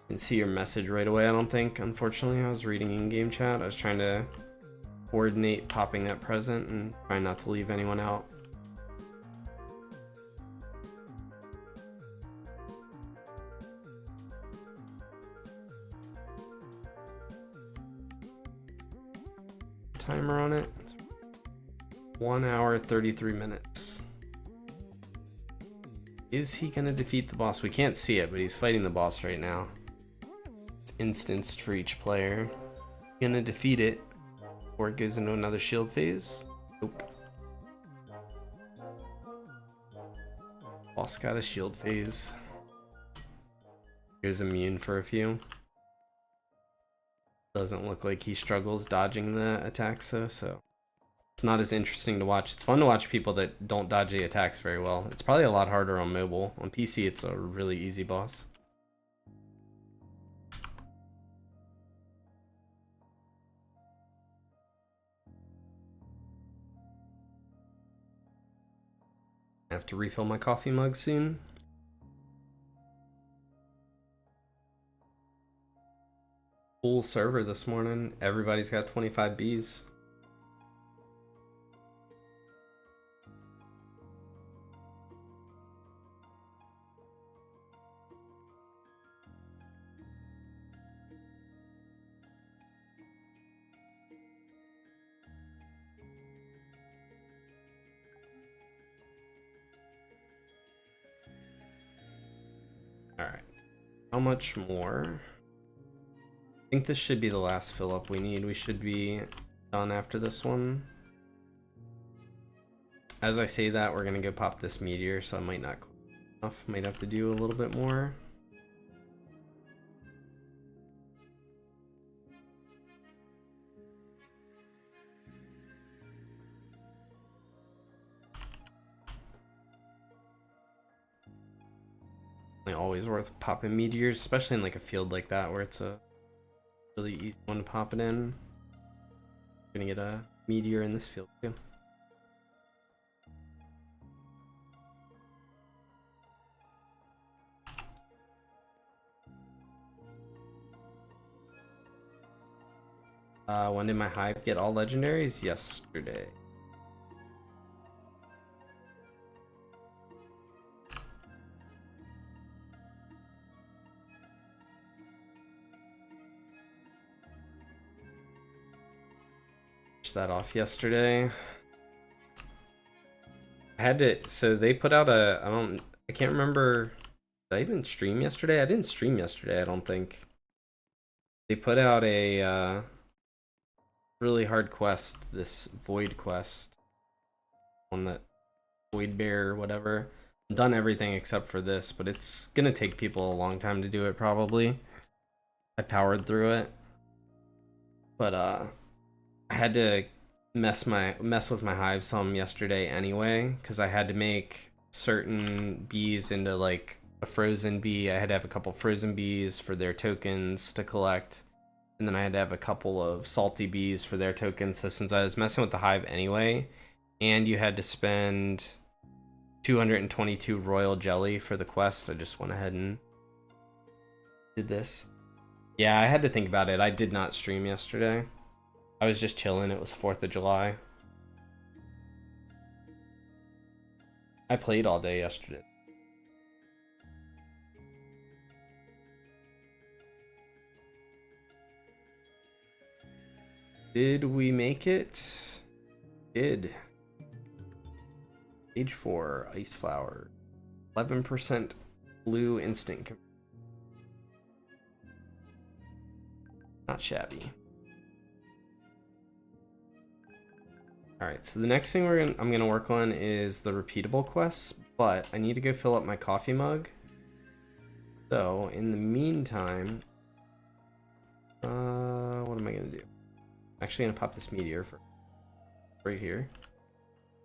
Didn't see your message right away, I don't think. Unfortunately, I was reading in-game chat. I was trying to coordinate popping that present and trying not to leave anyone out. Timer on it. 1 hour 33 minutes. Is he gonna defeat the boss? We can't see it, but he's fighting the boss right now. It's instanced for each player. Gonna defeat it, or it goes into another shield phase. Nope. Boss got a shield phase. Goes immune for a few. Doesn't look like he struggles dodging the attacks though, so it's not as interesting to watch. It's fun to watch people that don't dodge the attacks very well. It's probably a lot harder on mobile. On PC, it's a really easy boss. I have to refill my coffee mug soon. Full server this morning. Everybody's got 25 Bs. All right. How much more? think this should be the last fill up we need. We should be done after this one. As I say that, we're gonna go pop this meteor, so I might not quite enough. Might have to do a little bit more. Always worth popping meteors, especially in like a field like that where it's a really easy one to pop it in. We're gonna get a meteor in this field too. When did my hive get all legendaries? Yesterday. That off yesterday. I had to, so they put out a, I can't remember, did I even stream yesterday? I didn't stream yesterday, I don't think. They put out a really hard quest, this void quest, on that void bear or whatever. I've done everything except for this, but it's gonna take people a long time to do it probably. I powered through it, but I had to mess with my hive some yesterday anyway, because I had to make certain bees into like a frozen bee. I had to have a couple frozen bees for their tokens to collect, and then I had to have a couple of salty bees for their tokens. So since I was messing with the hive anyway, and you had to spend 222 royal jelly for the quest, I just went ahead and did this. Yeah, I had to think about it. I did not stream yesterday. I was just chilling. It was 4th of July. I played all day yesterday. Did we make it? Did. Stage 4, Ice Flower. 11% blue instant. Not shabby. Alright, so the next thing I'm gonna work on is the repeatable quests, but I need to go fill up my coffee mug. So, in the meantime, what am I gonna do? I'm actually gonna pop this meteor for right here.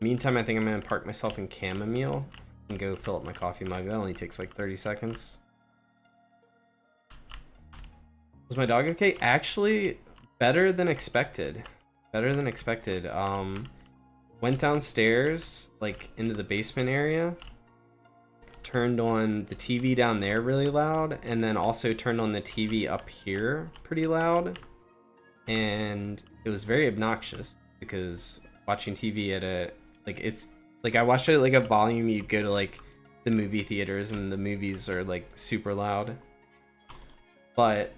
Meantime, I think I'm gonna park myself in chamomile and go fill up my coffee mug. That only takes like 30 seconds. Was my dog okay? Actually, better than expected. Better than expected. Went downstairs, like into the basement area, turned on the TV down there really loud, and then also turned on the TV up here pretty loud. And it was very obnoxious because watching TV at a, like, it's like I watched it at like a volume you'd go to like the movie theaters, and the movies are like super loud. But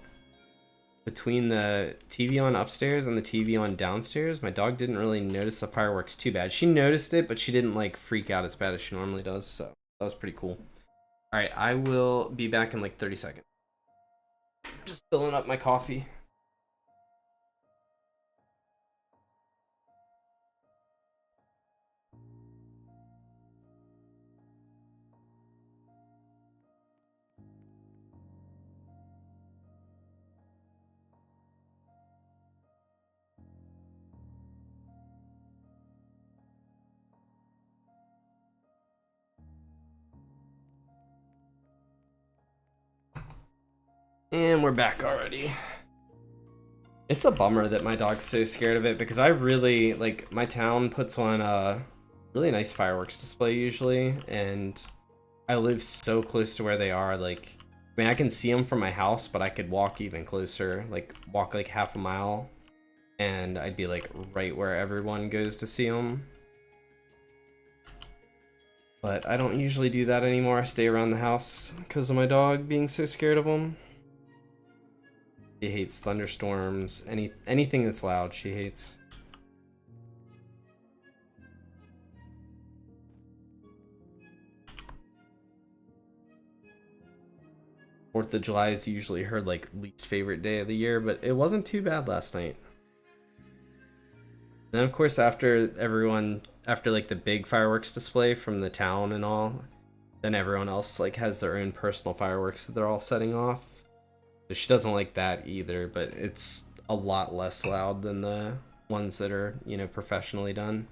between the TV on upstairs and the TV on downstairs, my dog didn't really notice the fireworks too bad. She noticed it, but she didn't like freak out as bad as she normally does, so that was pretty cool. Alright, I will be back in like 30 seconds. Just filling up my coffee. And we're back already. It's a bummer that my dog's so scared of it, because I really, like, my town puts on a really nice fireworks display usually, and I live so close to where they are. Like, I mean, I can see them from my house, but I could walk even closer, like walk like half a mile, and I'd be like right where everyone goes to see them. But I don't usually do that anymore. I stay around the house because of my dog being so scared of them. She hates thunderstorms, anything that's loud, she hates. 4th of July is usually her like least favorite day of the year, but it wasn't too bad last night. Then of course after like the big fireworks display from the town and all, then everyone else like has their own personal fireworks that they're all setting off. So she doesn't like that either, but it's a lot less loud than the ones that are, you know, professionally done.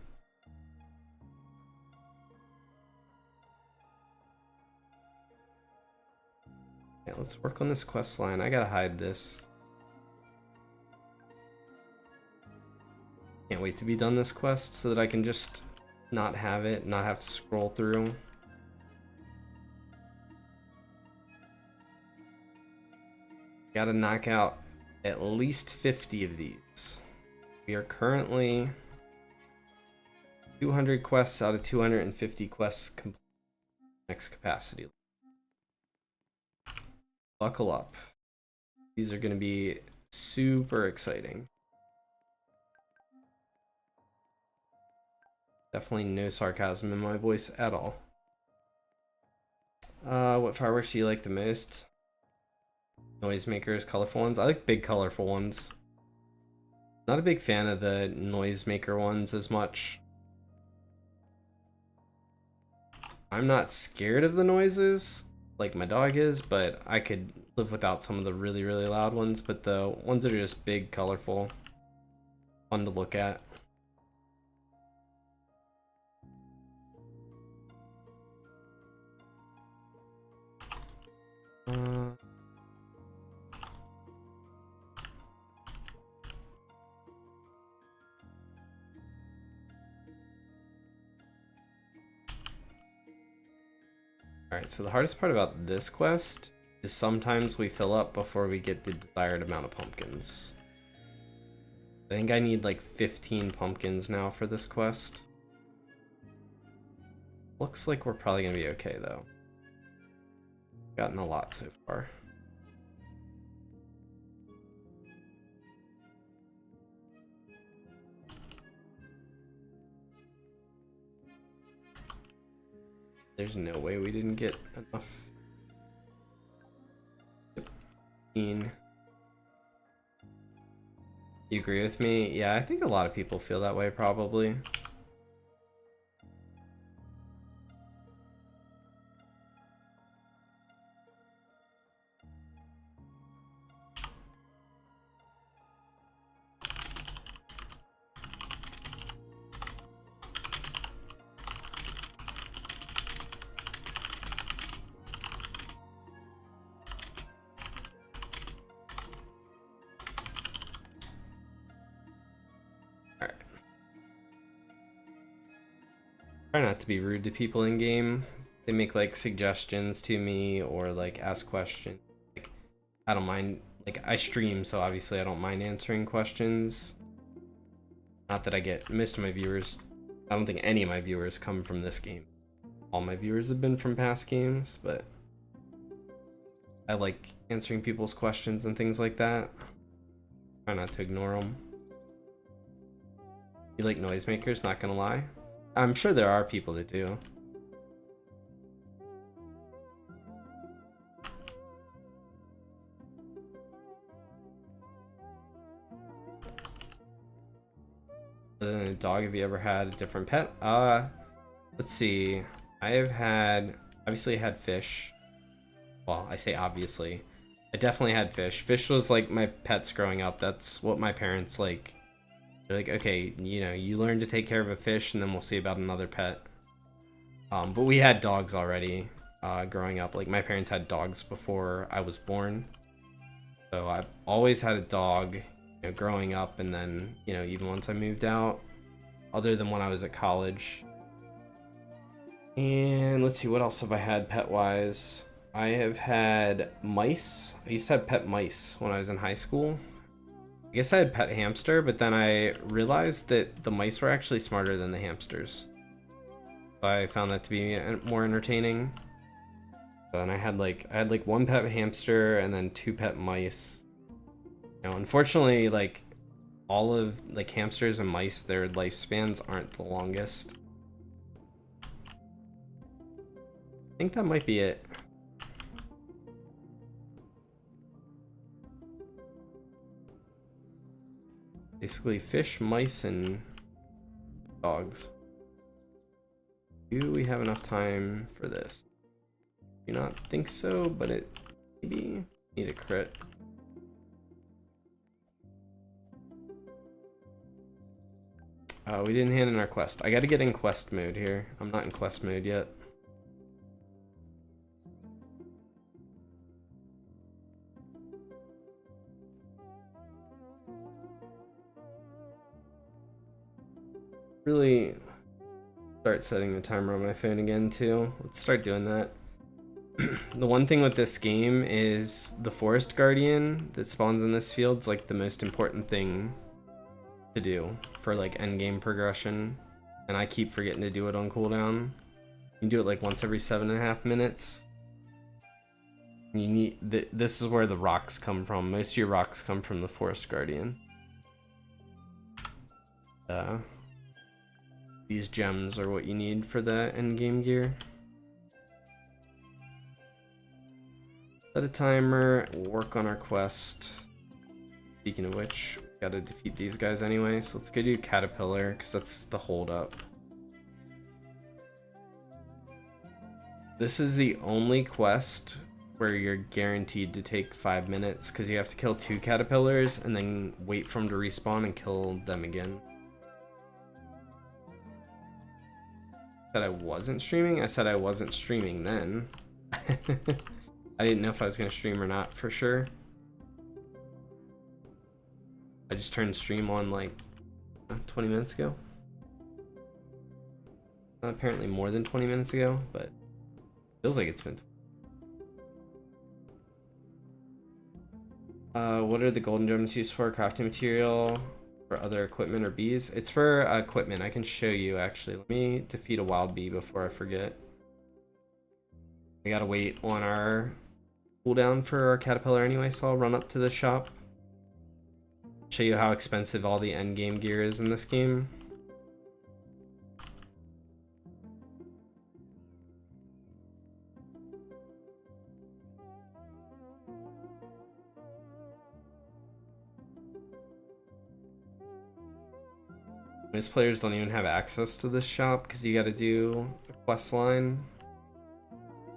Yeah, let's work on this quest line. I gotta hide this. Can't wait to be done this quest so that I can just not have it, not have to scroll through. Gotta knock out at least 50 of these. We are currently 200 quests out of 250 quests complete. Next capacity. Buckle up. These are gonna be super exciting. Definitely no sarcasm in my voice at all. What fireworks do you like the most? Noisemakers, colorful ones. I like big colorful ones. Not a big fan of the noisemaker ones as much. I'm not scared of the noises like my dog is, but I could live without some of the really, really loud ones. But the ones that are just big, colorful, fun to look at. Alright, so the hardest part about this quest is sometimes we fill up before we get the desired amount of pumpkins. I think I need like 15 pumpkins now for this quest. Looks like we're probably gonna be okay though. Gotten a lot so far. There's no way we didn't get enough. 15. You agree with me? Yeah, I think a lot of people feel that way probably. Try not to be rude to people in game. They make like suggestions to me or like ask questions. Like, I don't mind. Like I stream, so obviously I don't mind answering questions. Not that I get most of my viewers. I don't think any of my viewers come from this game. All my viewers have been from past games, but I like answering people's questions and things like that. Try not to ignore them. You like noisemakers? Not gonna lie. I'm sure there are people that do. Dog, have you ever had a different pet? Let's see. I have had, obviously had fish. Well, I say obviously. I definitely had fish. Fish was like my pets growing up. That's what my parents like. They're like, okay, you know, you learn to take care of a fish and then we'll see about another pet. But we had dogs already growing up. Like my parents had dogs before I was born. So I've always had a dog, you know, growing up, and then, you know, even once I moved out, other than when I was at college. And let's see, what else have I had pet-wise? I have had mice. I used to have pet mice when I was in high school. I guess I had pet hamster, but then I realized that the mice were actually smarter than the hamsters. So I found that to be more entertaining. So, and I had like one pet hamster and then 2 pet mice. You know, unfortunately, like all of like hamsters and mice, their lifespans aren't the longest. I think that might be it. Basically fish, mice, and dogs. Do we have enough time for this? Do not think so, but it maybe need a crit. We didn't hand in our quest. I gotta get in quest mode here. I'm not in quest mode yet. Really start setting the timer on my phone again too. Let's start doing that. The one thing with this game is the forest guardian that spawns in this field is like the most important thing to do for like end game progression, and I keep forgetting to do it on cooldown. You can do it like once every 7.5 minutes. You need this is where the rocks come from. Most of your rocks come from the forest guardian. These gems are what you need for the end game gear. Set a timer, work on our quest. Speaking of which, we gotta defeat these guys anyway, so let's go do Caterpillar, because that's the hold up. This is the only quest where you're guaranteed to take 5 minutes, because you have to kill 2 caterpillars and then wait for them to respawn and kill them again. Said I wasn't streaming? I said I wasn't streaming then. I didn't know if I was going to stream or not for sure. I just turned stream on like 20 minutes ago. Apparently more than 20 minutes ago, but feels like it's been. What are the golden gems used for? Crafting material, for other equipment, or bees? It's for equipment. I can show you actually. Let me defeat a wild bee before I forget. We gotta wait on our cooldown for our caterpillar anyway, so I'll run up to the shop. Show you how expensive all the end game gear is in this game. Most players don't even have access to this shop because you got to do a quest line.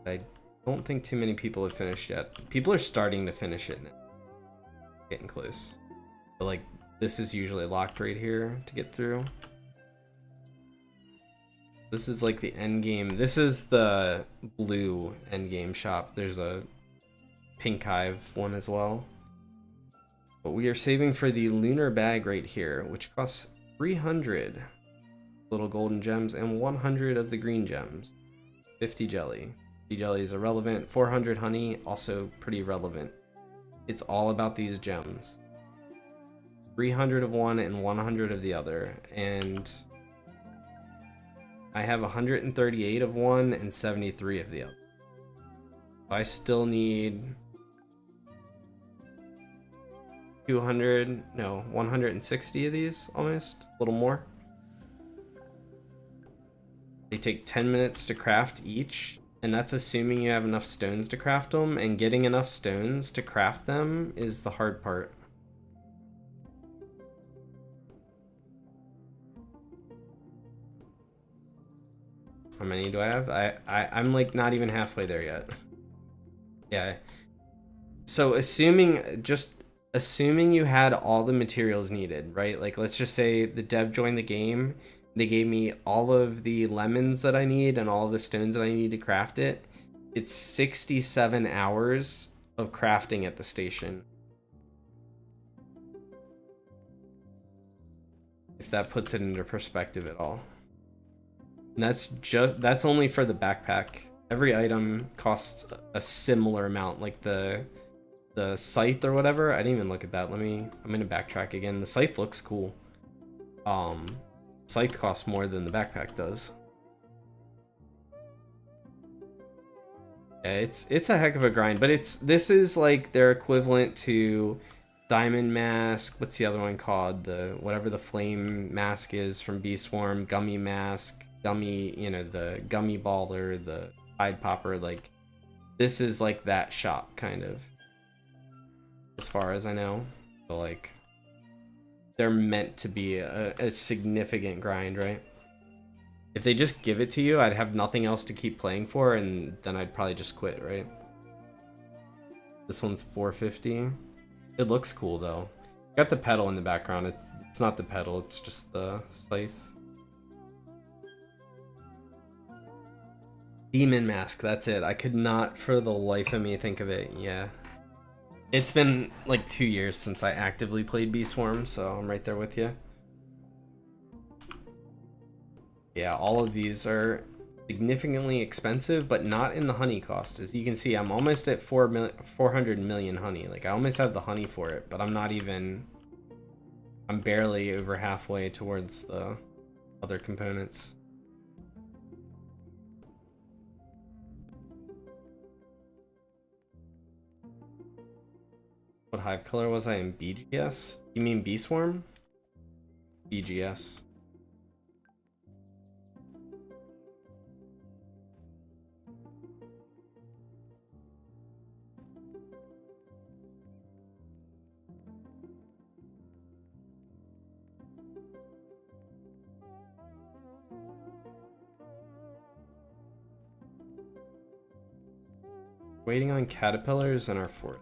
I don't think too many people have finished yet. People are starting to finish it now. Getting close. But like, this is usually locked right here to get through. This is like the end game. This is the blue end game shop. There's a pink hive one as well. But we are saving for the lunar bag right here, which costs 300 little golden gems and 100 of the green gems. 50 jelly. 50 jelly is irrelevant. 400 honey, also pretty relevant. It's all about these gems. 300 of one and 100 of the other. And I have 138 of one and 73 of the other. I still need 160 of these, almost, a little more. They take 10 minutes to craft each, and that's assuming you have enough stones to craft them, and getting enough stones to craft them is the hard part. How many do I have? I'm like not even halfway there yet. Yeah. So assuming you had all the materials needed, right? Like, let's just say the dev joined the game. They gave me all of the lemons that I need and all the stones that I need to craft it. It's 67 hours of crafting at the station. If that puts it into perspective at all. And that's only for the backpack. Every item costs a similar amount, like the scythe or whatever. I didn't even look at that. I'm gonna backtrack again. The scythe looks cool. Scythe costs more than the backpack does. Yeah, it's a heck of a grind, but this is like their equivalent to Diamond Mask. What's the other one called? Whatever the flame mask is from Bee Swarm, Gummy Mask, Gummy, the Gummy Baller, the Tide Popper. Like, this is like that shop kind of, as far as I know. So like, they're meant to be a significant grind, right? If they just give it to you, I'd have nothing else to keep playing for, and then I'd probably just quit, right? This one's 450. It looks cool though. Got the pedal in the background. It's not the pedal, it's just the scythe. Demon Mask, that's it. I could not for the life of me think of it. Yeah. It's been like 2 years since I actively played Bee Swarm, so I'm right there with you. Yeah, all of these are significantly expensive, but not in the honey cost. As you can see, I'm almost at 400 million honey. Like, I almost have the honey for it, but I'm not even... I'm barely over halfway towards the other components. What hive color was I in BGS? You mean Bee Swarm? BGS. Waiting on caterpillars in our fort.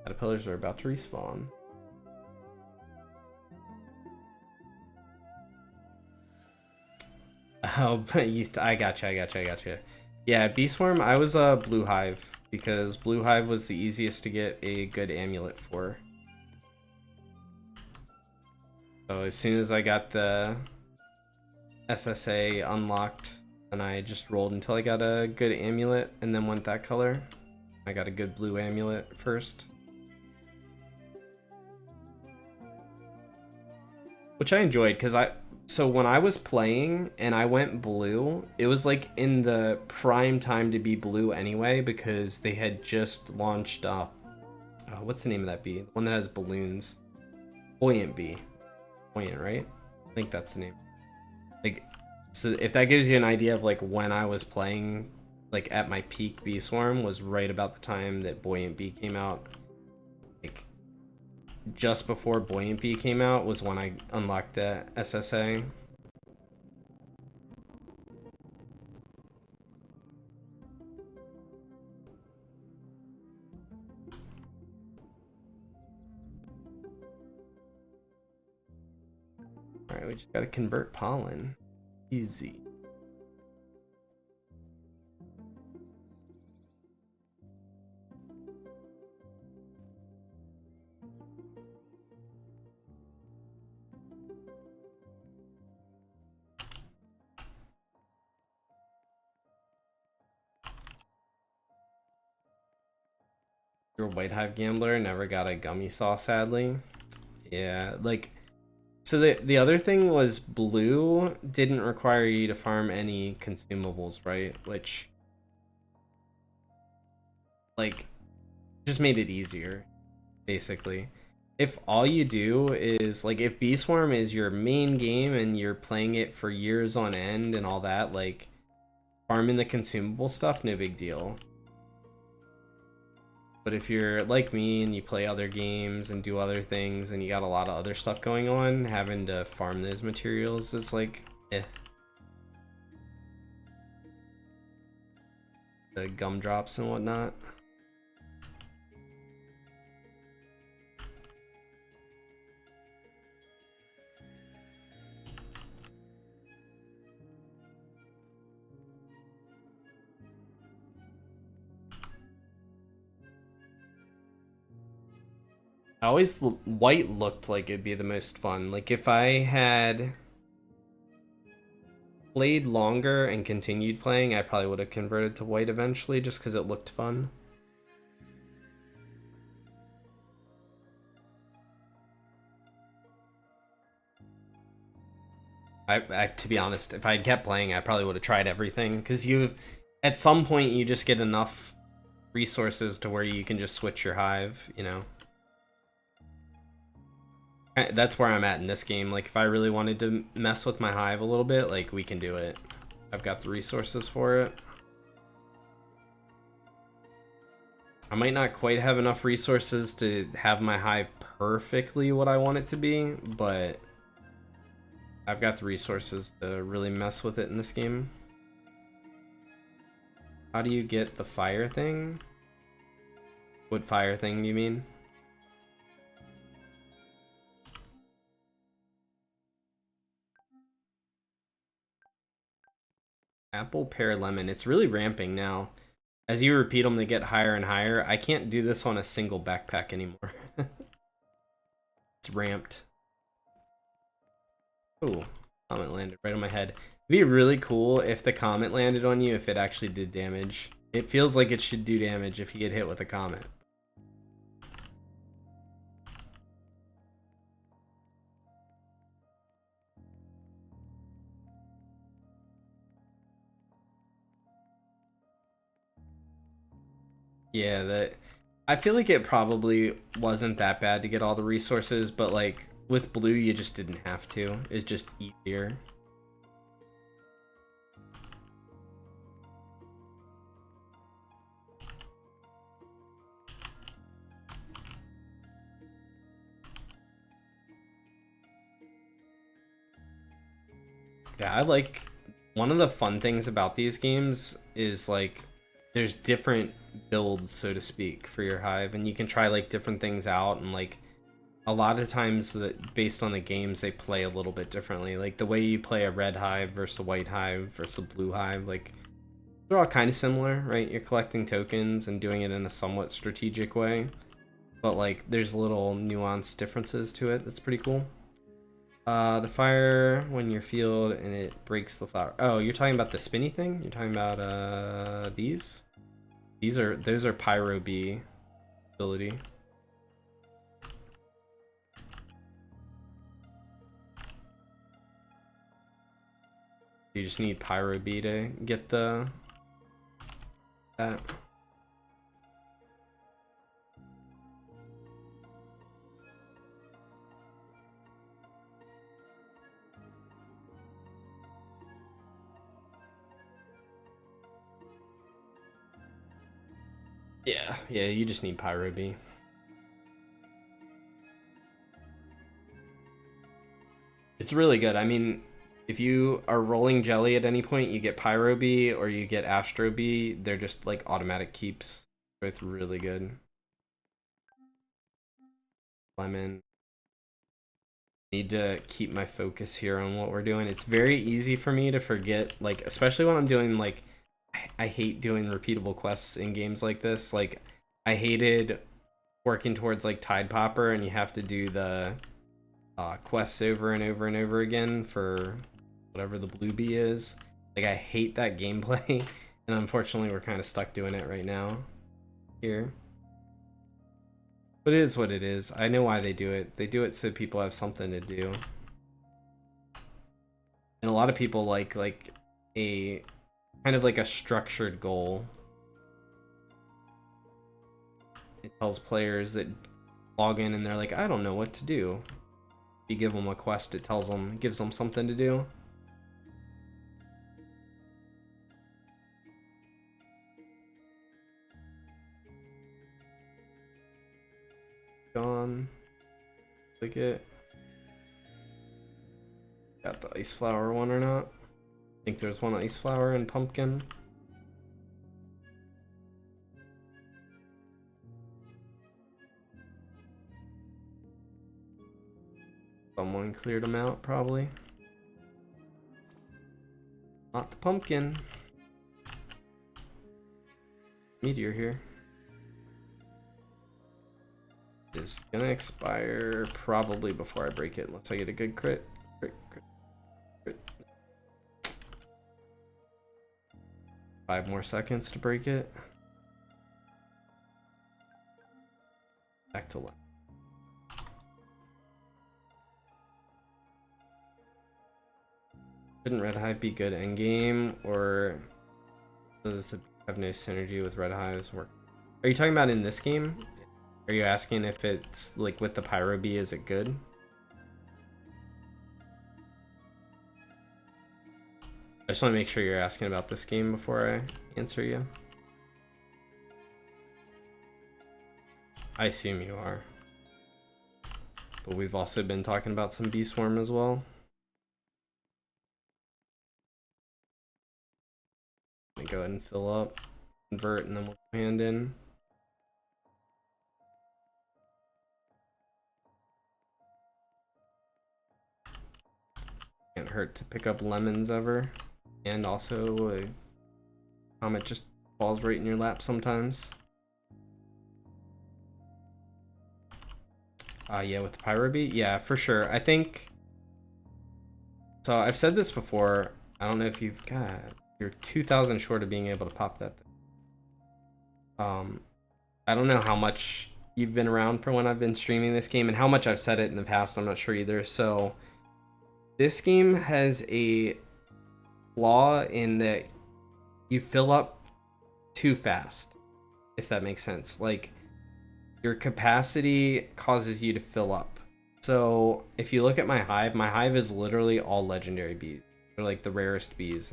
Caterpillars are about to respawn. Oh, I gotcha. Yeah, Bee Swarm, I was a Blue Hive, because Blue Hive was the easiest to get a good amulet for. So as soon as I got the SSA unlocked, and I just rolled until I got a good amulet, and then went that color. I got a good blue amulet first. Which I enjoyed, because so when I was playing and I went blue, it was like in the prime time to be blue anyway, because they had just launched what's the name of that bee? The one that has balloons. Buoyant bee. Buoyant, right? I think that's the name. Like, so if that gives you an idea of like when I was playing, like at my peak, Bee Swarm was right about the time that Buoyant Bee came out. Like, just before Buoyant Bee came out was when I unlocked the SSA. Alright, we just gotta convert pollen. Easy. You're a White Hive gambler, never got a gummy saw, sadly. Yeah, like, so the other thing was blue didn't require you to farm any consumables, right? Which, like, just made it easier, basically. If all you do is, like, if Bee Swarm is your main game and you're playing it for years on end and all that, like, farming the consumable stuff, no big deal. But if you're like me and you play other games and do other things and you got a lot of other stuff going on, having to farm those materials is like, eh. The gumdrops and whatnot. White looked like it'd be the most fun. Like, if I had played longer and continued playing, I probably would have converted to white eventually, just because it looked fun. To be honest, if I'd kept playing, I probably would have tried everything, because at some point you just get enough resources to where you can just switch your hive, you know. That's where I'm at in this game. Like, if I really wanted to mess with my hive a little bit, like, we can do it. I've got the resources for it. I might not quite have enough resources to have my hive perfectly what I want it to be, but I've got the resources to really mess with it in this game. How do you get the fire thing? What fire thing do you mean? Apple, pear, lemon. It's really ramping now. As you repeat them, they get higher and higher. I can't do this on a single backpack anymore. It's ramped. Oh, comet landed right on my head. It'd be really cool if the comet landed on you if it actually did damage. It feels like it should do damage if you get hit with a comet. Yeah, that I feel like it probably wasn't that bad to get all the resources, but like with blue you just didn't have to. It's just easier. Yeah, I like one of the fun things about these games is like there's different builds, so to speak, for your hive, and you can try like different things out, and like a lot of times that based on the games they play a little bit differently. Like the way you play a red hive versus a white hive versus a blue hive, like they're all kind of similar, right? You're collecting tokens and doing it in a somewhat strategic way, but like there's little nuanced differences to it. That's pretty cool. The fire when you're field and it breaks the flower. Oh, you're talking about the spinny thing? You're talking about these? Those are Pyro Bee ability. You just need Pyro Bee to get that. Yeah, you just need Pyro Bee. It's really good. I mean, if you are rolling jelly at any point, you get Pyro Bee or you get Astro Bee. They're just like automatic keeps. Both really good. Lemon. Need to keep my focus here on what we're doing. It's very easy for me to forget, like, especially when I'm doing like I hate doing repeatable quests in games like this. Like I hated working towards like Tide Popper and you have to do the quests over and over and over again for whatever the blue bee is. Like I hate that gameplay and unfortunately we're kind of stuck doing it right now here. But it is what it is. I know why they do it. They do it so people have something to do. And a lot of people like a kind of like a structured goal. It tells players that log in and they're like, I don't know what to do. If you give them a quest, it gives them something to do. Gone. Click it. Got the ice flower one or not? I think there's one ice flower and pumpkin. Someone cleared them out, probably. Not the pumpkin. Meteor here. Is gonna expire probably before I break it, unless I get a good crit. Crit. 5 more seconds to break it. Back to left. Shouldn't Red Hive be good endgame, or does it have no synergy with Red Hive's work? Are you talking about in this game? Are you asking if it's like with the Pyro Bee, is it good? I just want to make sure you're asking about this game before I answer you. I assume you are. But we've also been talking about some bee swarm as well. Let me go ahead and fill up, convert, and then we'll hand in. Can't hurt to pick up lemons ever. And also, a comet just falls right in your lap sometimes. Yeah, with the Pyro Bee? Yeah, for sure. I think... So, I've said this before. I don't know if you've... God, you're 2,000 short of being able to pop that thing. I don't know how much you've been around for when I've been streaming this game and how much I've said it in the past. I'm not sure either. So, this game has a flaw in that you fill up too fast, if that makes sense. Like, your capacity causes you to fill up. So if you look at my hive is literally all legendary bees. They're like the rarest bees.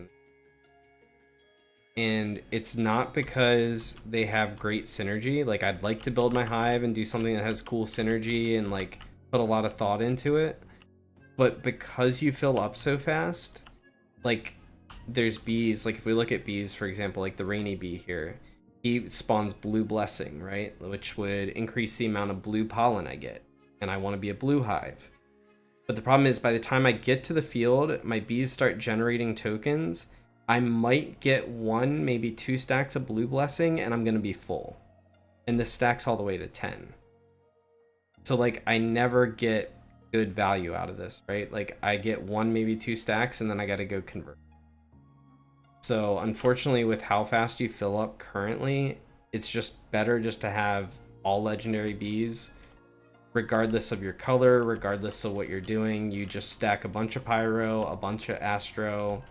And it's not because they have great synergy. Like, I'd like to build my hive and do something that has cool synergy and like put a lot of thought into it. But because you fill up so fast, like, there's bees, like if we look at bees, for example, like the rainy bee here, he spawns blue blessing, right? Which would increase the amount of blue pollen I get. And I want to be a blue hive. But the problem is, by the time I get to the field, my bees start generating tokens. I might get 1, maybe 2 stacks of blue blessing, and I'm going to be full. And this stacks all the way to 10. So, like, I never get good value out of this, right? Like, I get 1, maybe 2 stacks, and then I got to go convert. So unfortunately, with how fast you fill up currently, it's just better just to have all legendary bees, regardless of your color, regardless of what you're doing. You just stack a bunch of Pyro, a bunch of Astro.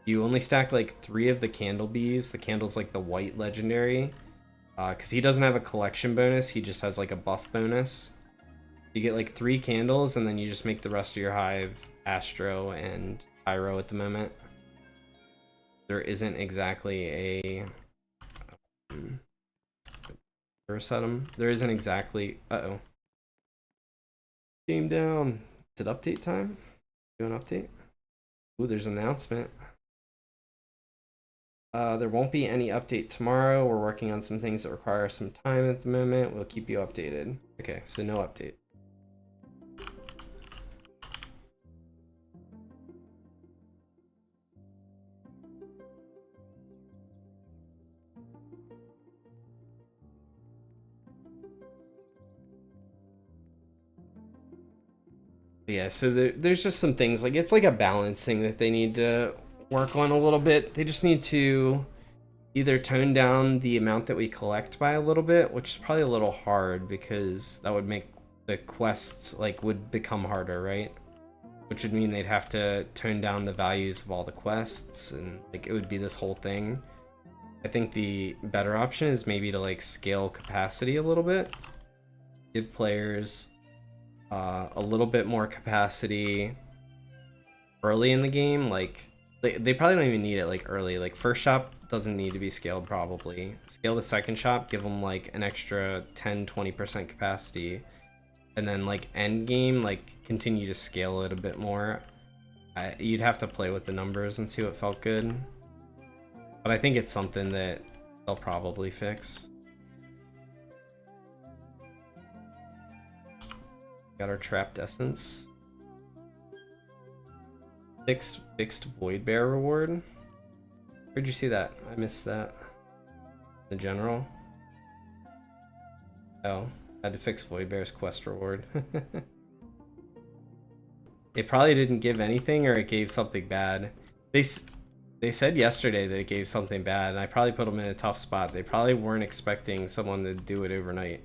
You only stack like 3 of the Candle bees. The Candle's like the white legendary, because he doesn't have a collection bonus. He just has like a buff bonus. You get like 3 candles, and then you just make the rest of your hive Astro and Pyro at the moment. There isn't exactly a there isn't exactly game down. Is it update time? Do an update? Ooh, there's an announcement. There won't be any update tomorrow. We're working on some things that require some time at the moment. We'll keep you updated. Okay, so no update. Yeah, so there's just some things, like, it's like a balancing that they need to work on a little bit. They just need to either tone down the amount that we collect by a little bit, which is probably a little hard because that would make the quests, like, would become harder, right? Which would mean they'd have to tone down the values of all the quests, and like it would be this whole thing. I think the better option is maybe to like scale capacity a little bit, give players a little bit more capacity early in the game. Like they probably don't even need it like early. Like first shop doesn't need to be scaled probably. Scale the second shop, give them like an extra 10-20% capacity, and then like end game, like continue to scale it a bit more. You'd have to play with the numbers and see what felt good, but I think it's something that they'll probably fix. Got our trapped essence. Fixed void bear reward. Where'd you see that? I missed that. The general. Oh, had to fix void bear's quest reward. It probably didn't give anything, or it gave something bad. They said yesterday that it gave something bad, and I probably put them in a tough spot. They probably weren't expecting someone to do it overnight.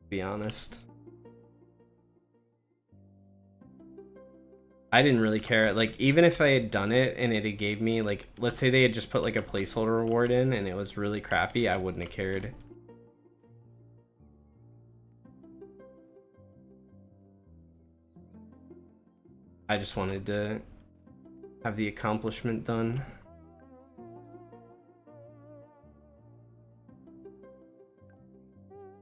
Be honest, I didn't really care. Like, even if I had done it and it gave me, like, let's say they had just put like a placeholder reward in and it was really crappy, I wouldn't have cared. I just wanted to have the accomplishment done.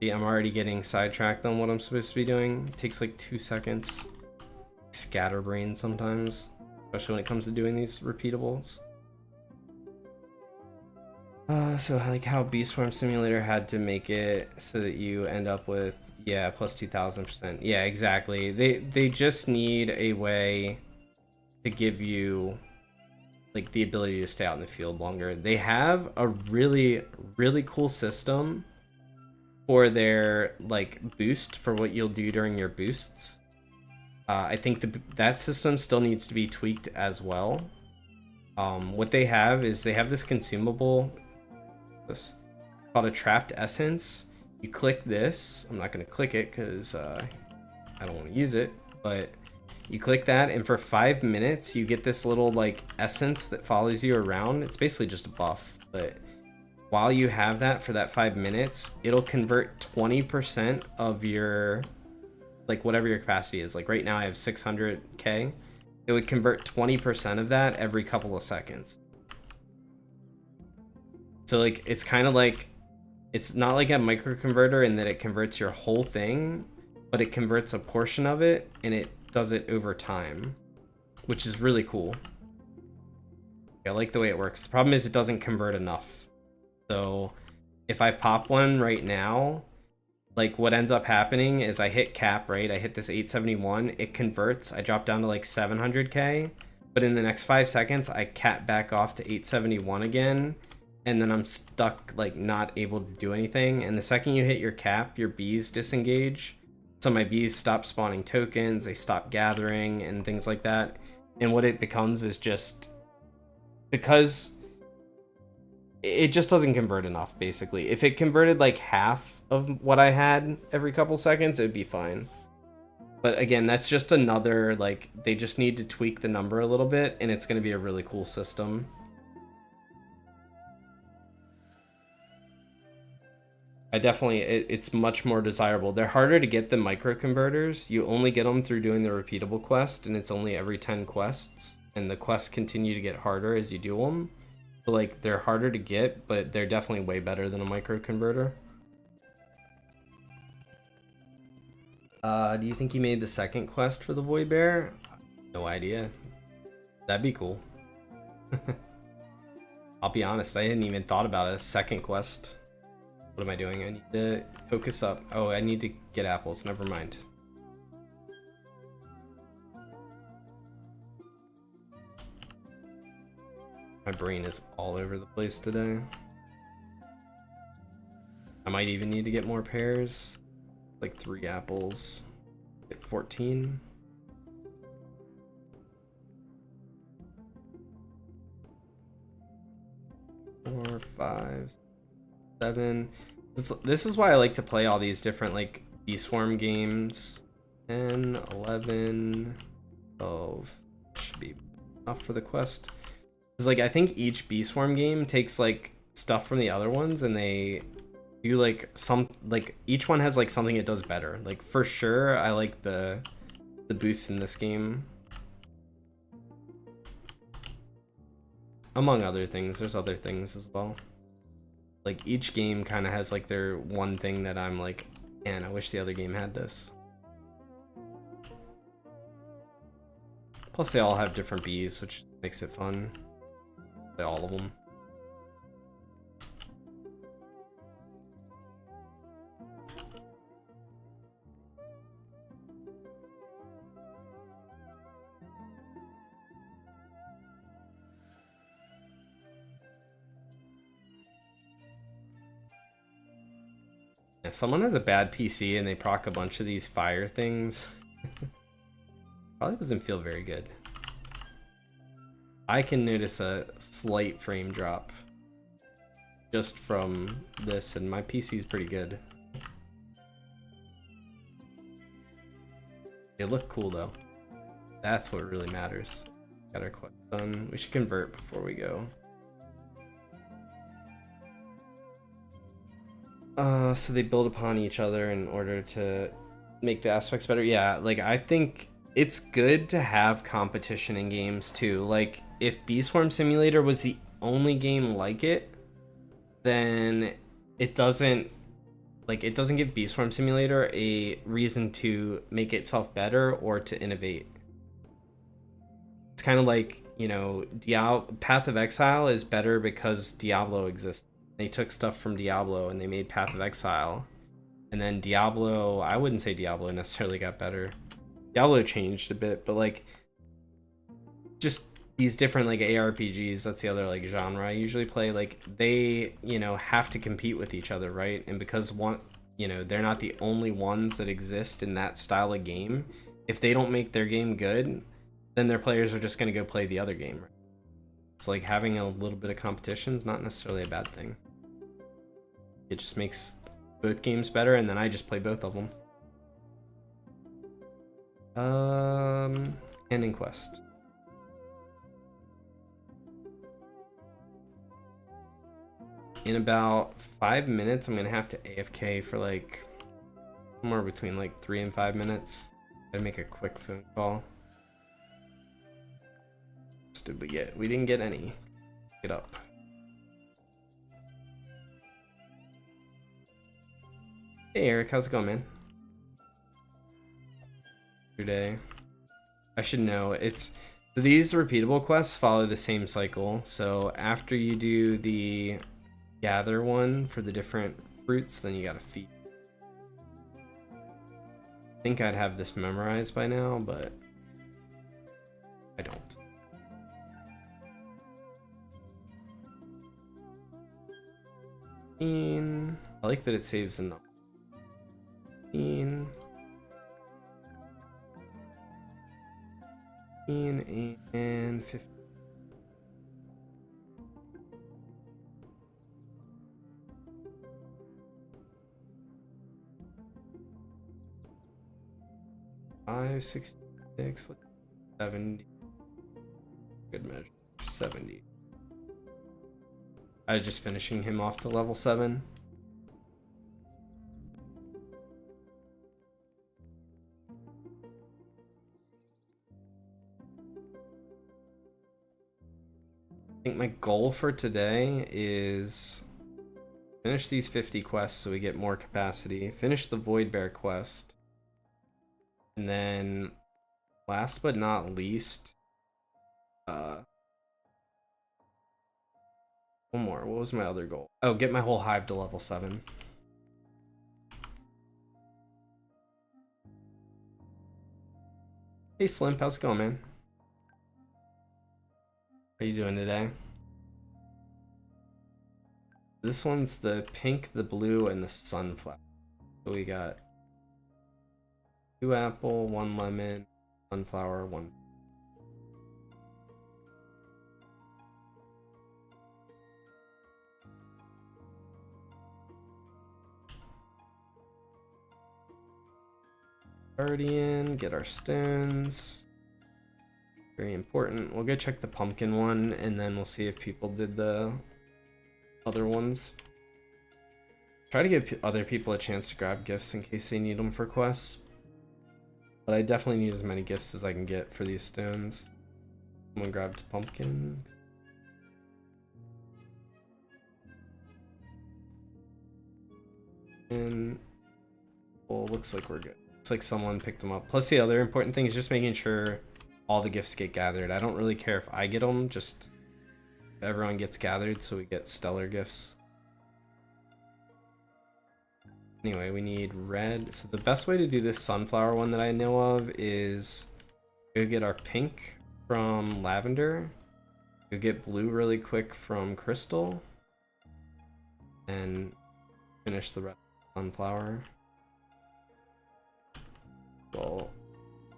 See, I'm already getting sidetracked on what I'm supposed to be doing. It takes like 2 seconds. Scatterbrain sometimes, especially when it comes to doing these repeatables. So like how Beast Swarm Simulator had to make it so that you end up with, yeah, plus 2000%. Yeah, exactly. They just need a way to give you like the ability to stay out in the field longer. They have a really cool system for their like boost for what you'll do during your boosts. I think that system still needs to be tweaked as well. What they have is they have this consumable, this called a trapped essence. You click this. I'm not going to click it because I don't want to use it, but you click that, and for 5 minutes you get this little like essence that follows you around. It's basically just a buff, but while you have that for that 5 minutes, it'll convert 20% of your like whatever your capacity is. Like right now I have 600k. It would convert 20% of that every couple of seconds. So like it's kind of like, it's not like a microconverter in that it converts your whole thing, but it converts a portion of it, and it does it over time, which is really cool. I like the way it works. The problem is it doesn't convert enough. So if I pop one right now, like what ends up happening is I hit cap, right? I hit this 871, it converts, I drop down to like 700k, but in the next 5 seconds I cap back off to 871 again, and then I'm stuck, like not able to do anything. And the second you hit your cap, your bees disengage. So my bees stop spawning tokens, they stop gathering and things like that. And what it becomes is just, because it just doesn't convert enough, basically. If it converted like half of what I had every couple seconds, it'd be fine. But again, that's just another, like, they just need to tweak the number a little bit, and it's going to be a really cool system. I definitely, it's much more desirable. They're harder to get than microconverters. You only get them through doing the repeatable quest, and it's only every 10 quests. And the quests continue to get harder as you do them. So, like, they're harder to get, but they're definitely way better than a microconverter. Do you think you made the second quest for the Void Bear? No idea. That'd be cool. I'll be honest, I hadn't even thought about a second quest. What am I doing? I need to focus up. Oh, I need to get apples. Never mind. My brain is all over the place today. I might even need to get more pears. Like 3 apples. Get 14. Four, 5, 7. This is why I like to play all these different like Bee Swarm games. 10, 11, 12. Should be enough for the quest. Because like I think each Bee Swarm game takes like stuff from the other ones, and they do like some, like each one has like something it does better. Like for sure I like the boosts in this game. Among other things, there's other things as well. Like each game kind of has like their one thing that I'm like, man, I wish the other game had this. Plus they all have different bees, which makes it fun. Play all of them. If someone has a bad PC and they proc a bunch of these fire things, probably doesn't feel very good. I can notice a slight frame drop just from this, and my PC is pretty good. They look cool though. That's what really matters. Got our quest done. We should convert before we go. So they build upon each other in order to make the aspects better. Yeah, like I think it's good to have competition in games too. Like if Bee Swarm Simulator was the only game like it, then it doesn't it doesn't give Bee Swarm Simulator a reason to make itself better or to innovate. It's kind of like, you know, Path of Exile is better because Diablo exists. They took stuff from Diablo and they made Path of Exile. And then Diablo, I wouldn't say Diablo necessarily got better. Diablo changed a bit, but like just these different like ARPGs, that's the other like genre I usually play, like they, you know, have to compete with each other, right? And because one, you know, they're not the only ones that exist in that style of game, if they don't make their game good, then their players are just going to go play the other game. Right? It's like having a little bit of competition is not necessarily a bad thing. It just makes both games better, and then I just play both of them. Ending quest. In about 5 minutes, I'm gonna have to AFK for like somewhere between like 3 and 5 minutes. Gotta make a quick phone call. What did we get? We didn't get any. Get up. Hey Eric, how's it going, man? Today. I should know. It's these repeatable quests follow the same cycle. So after you do the gather one for the different fruits, then you gotta feed. I think I'd have this memorized by now, but I don't. I like that it saves the number. And 15. Five, 66, 70. Good measure. 70. I was just finishing him off to level 7. I think my goal for today is finish these 50 quests so we get more capacity. Finish the Void Bear quest. And then last but not least, one more. What was my other goal? Oh, get my whole hive to level 7. Hey Slimp, how's it going, man? How you doing today? This one's the pink, the blue, and the sunflower. So we got 2 apple, 1 lemon, sunflower, 1. Guardian, get our stones. Very important. We'll go check the pumpkin one, and then we'll see if people did the other ones. Try to give other people a chance to grab gifts in case they need them for quests. But I definitely need as many gifts as I can get for these stones. Someone grabbed pumpkin. And well, looks like we're good. Looks like someone picked them up. Plus the other important thing is just making sure all the gifts get gathered. I don't really care if I get them, just everyone gets gathered so we get stellar gifts. Anyway, we need red. So the best way to do this sunflower one that I know of is go get our pink from lavender, go get blue really quick from crystal, and finish the red sunflower. Well,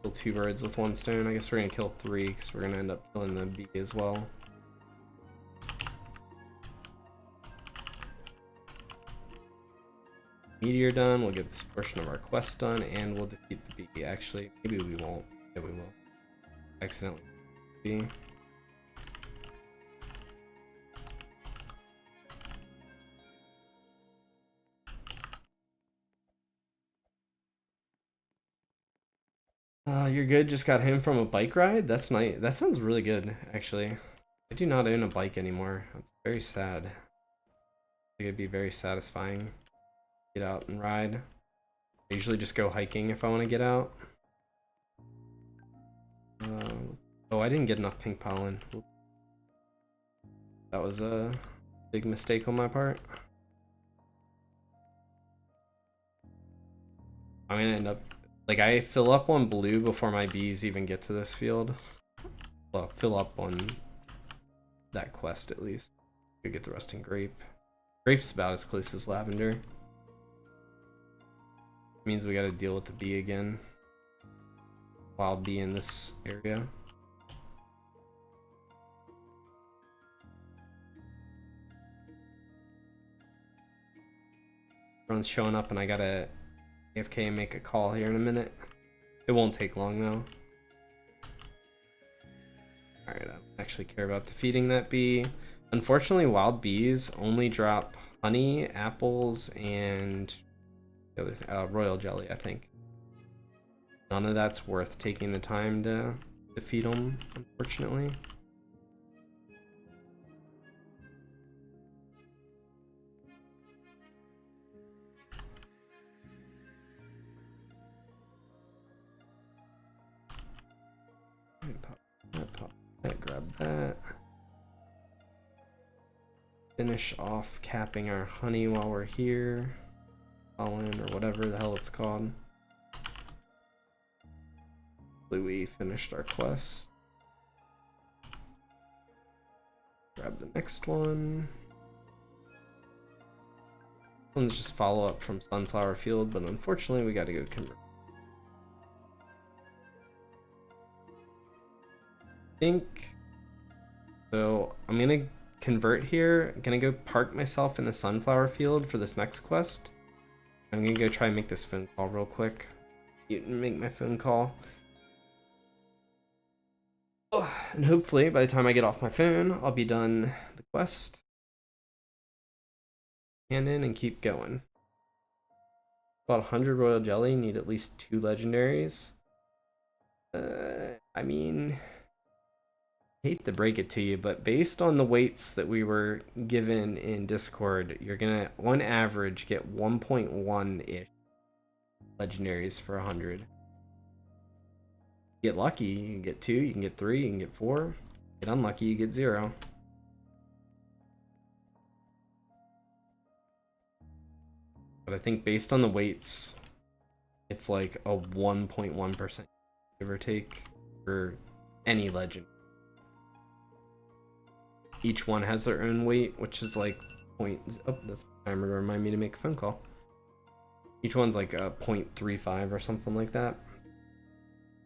kill 2 birds with 1 stone. I guess we're gonna kill 3 because we're gonna end up killing the bee as well. Meteor done, we'll get this portion of our quest done, and we'll defeat the bee. Actually, maybe we won't. Yeah, we will. Accidentally. Bee. You're good. Just got home from a bike ride. That's nice. That sounds really good, actually. I do not own a bike anymore. That's very sad. I think it'd be very satisfying. Get out and ride. I usually just go hiking if I want to get out. Oh, I didn't get enough pink pollen. That was a big mistake on my part. I'm gonna end up, like, I fill up on blue before my bees even get to this field. Well, fill up on that quest at least. Could get the rusting grape. Grape's about as close as lavender. Means we gotta deal with the bee again. Wild bee in this area. Everyone's showing up and I gotta AFK and make a call here in a minute. It won't take long though. Alright, I don't actually care about defeating that bee. Unfortunately, wild bees only drop honey, apples, and the other thing, royal jelly, I think. None of that's worth taking the time to defeat them, unfortunately. Pop that, grab that. Finish off capping our honey while we're here. Pollen or whatever the hell it's called. We finished our quest. Grab the next one. This one's just follow up from Sunflower Field, but unfortunately we gotta go convert. So I'm gonna convert here. I'm gonna go park myself in the Sunflower Field for this next quest. I'm gonna go try and make this phone call real quick. You make my phone call. Oh, and hopefully by the time I get off my phone, I'll be done the quest. Hand in and keep going. About 100 royal jelly, need at least 2 legendaries. I mean, hate to break it to you, but based on the weights that we were given in Discord, you're gonna, on average, get 1.1-ish legendaries for 100. Get lucky, you can get 2, you can get 3, you can get 4. Get unlucky, you get 0. But I think based on the weights, it's like a 1.1% give or take for any legend. Each one has their own weight, which is like point. Oh, that's a timer to remind me to make a phone call. Each one's like a 0.35 or something like that.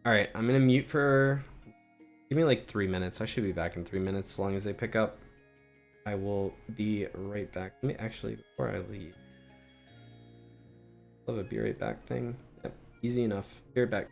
All right, I'm gonna mute for. Give me like 3 minutes. I should be back in 3 minutes as long as they pick up. I will be right back. Let me actually, before I leave, love a be right back thing. Yep, easy enough. Be right back.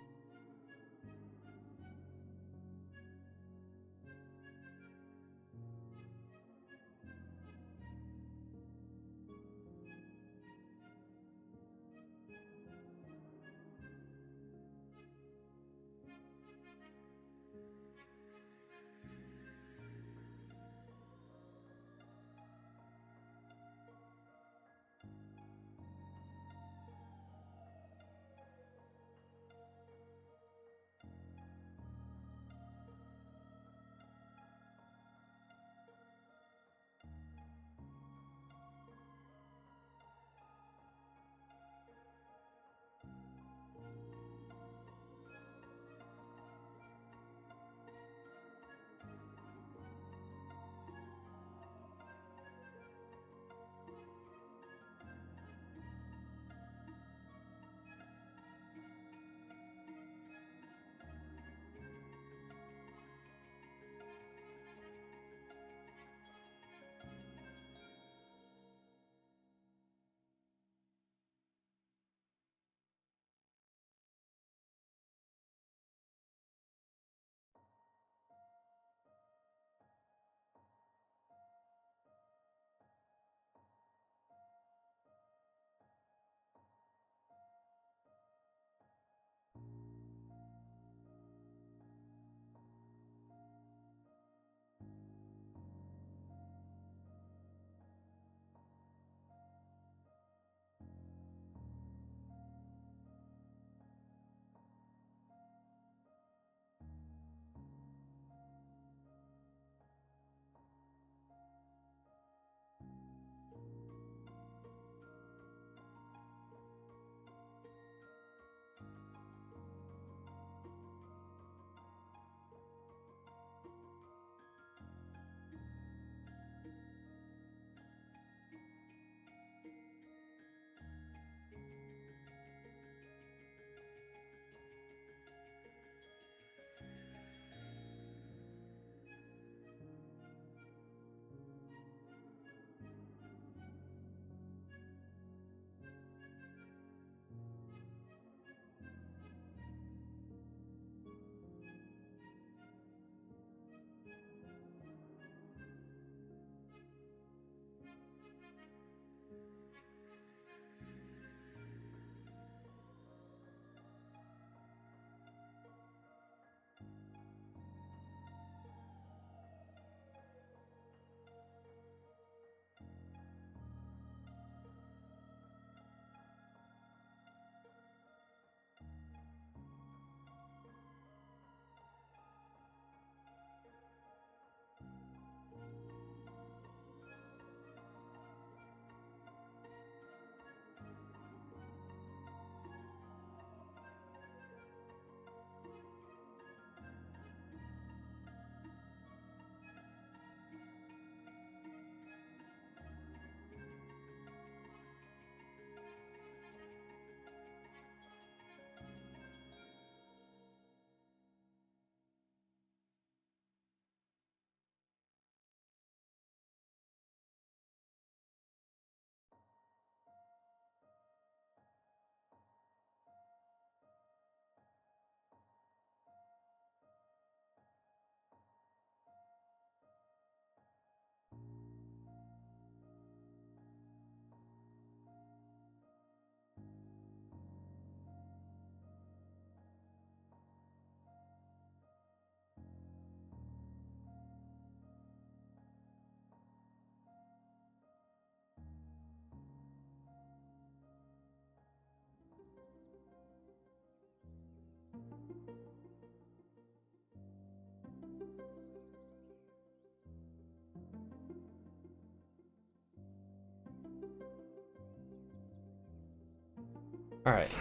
Alright.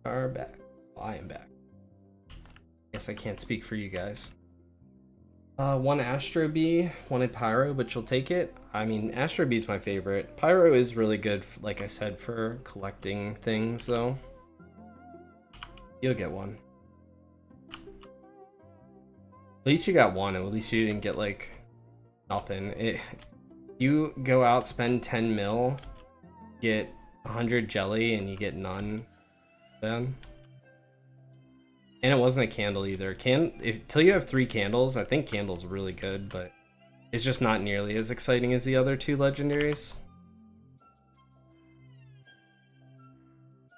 Are back. Well, I am back. Guess I can't speak for you guys. One Astro Bee, wanted Pyro, but you'll take it. I mean, Astro Bee's my favorite. Pyro is really good, like I said, for collecting things, though. You'll get one. At least you got one. At least you didn't get, like, nothing. You go out, spend 10 mil, get 100 jelly, and you get none. Then. And it wasn't a candle either. Till you have 3 candles, I think candle's really good, but it's just not nearly as exciting as the other 2 legendaries. I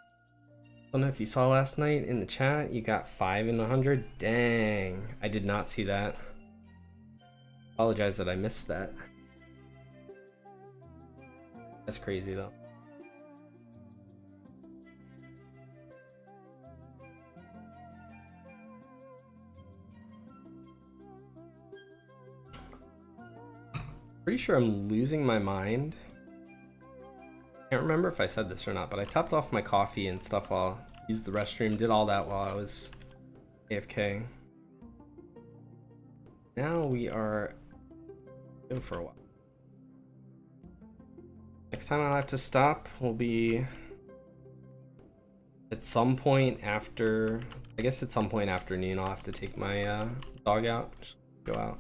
don't know if you saw last night in the chat, you got 5 in 100. Dang, I did not see that. Apologize that I missed that. That's crazy though. Pretty sure I'm losing my mind. Can't remember if I said this or not, but I topped off my coffee and stuff while I used the restroom, did all that while I was AFK. Now we are go for a while. Next time I'll have to stop will be at some point after, I guess at some point after noon I'll have to take my dog out, just go out.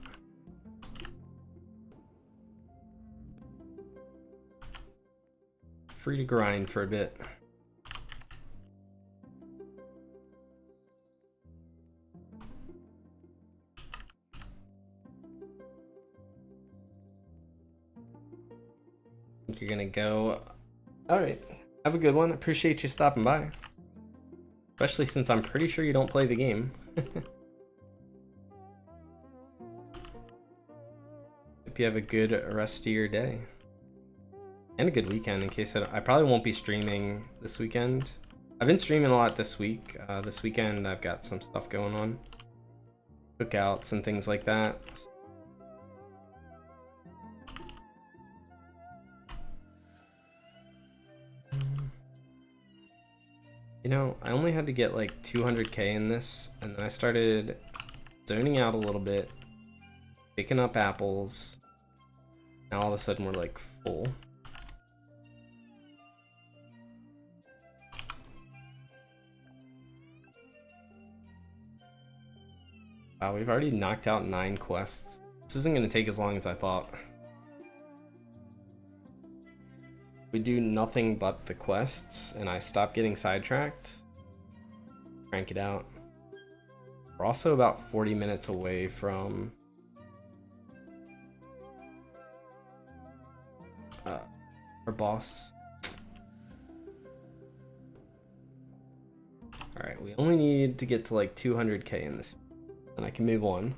Free to grind for a bit. I think you're gonna go. Alright, have a good one. Appreciate you stopping by. Especially since I'm pretty sure you don't play the game. Hope you have a good rest of your day. And a good weekend in case I probably won't be streaming this weekend. I've been streaming a lot this week. This weekend I've got some stuff going on. Cookouts and things like that. You know, I only had to get like 200k in this, and then I started zoning out a little bit, picking up apples. Now all of a sudden we're like full. Wow, we've already knocked out 9 quests. This isn't going to take as long as I thought. We do nothing but the quests, and I stop getting sidetracked. Crank it out. We're also about 40 minutes away from our boss. Alright, we only need to get to like 200k in this, and I can move on.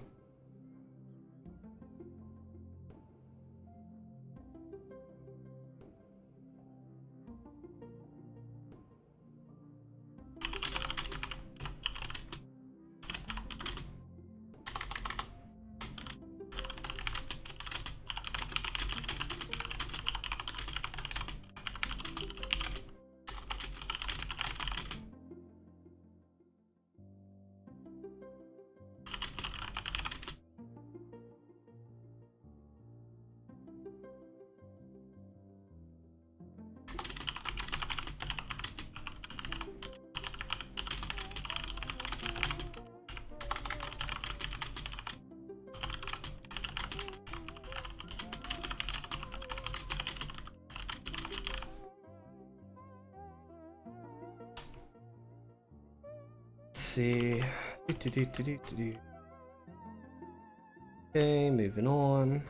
See. Okay, moving on.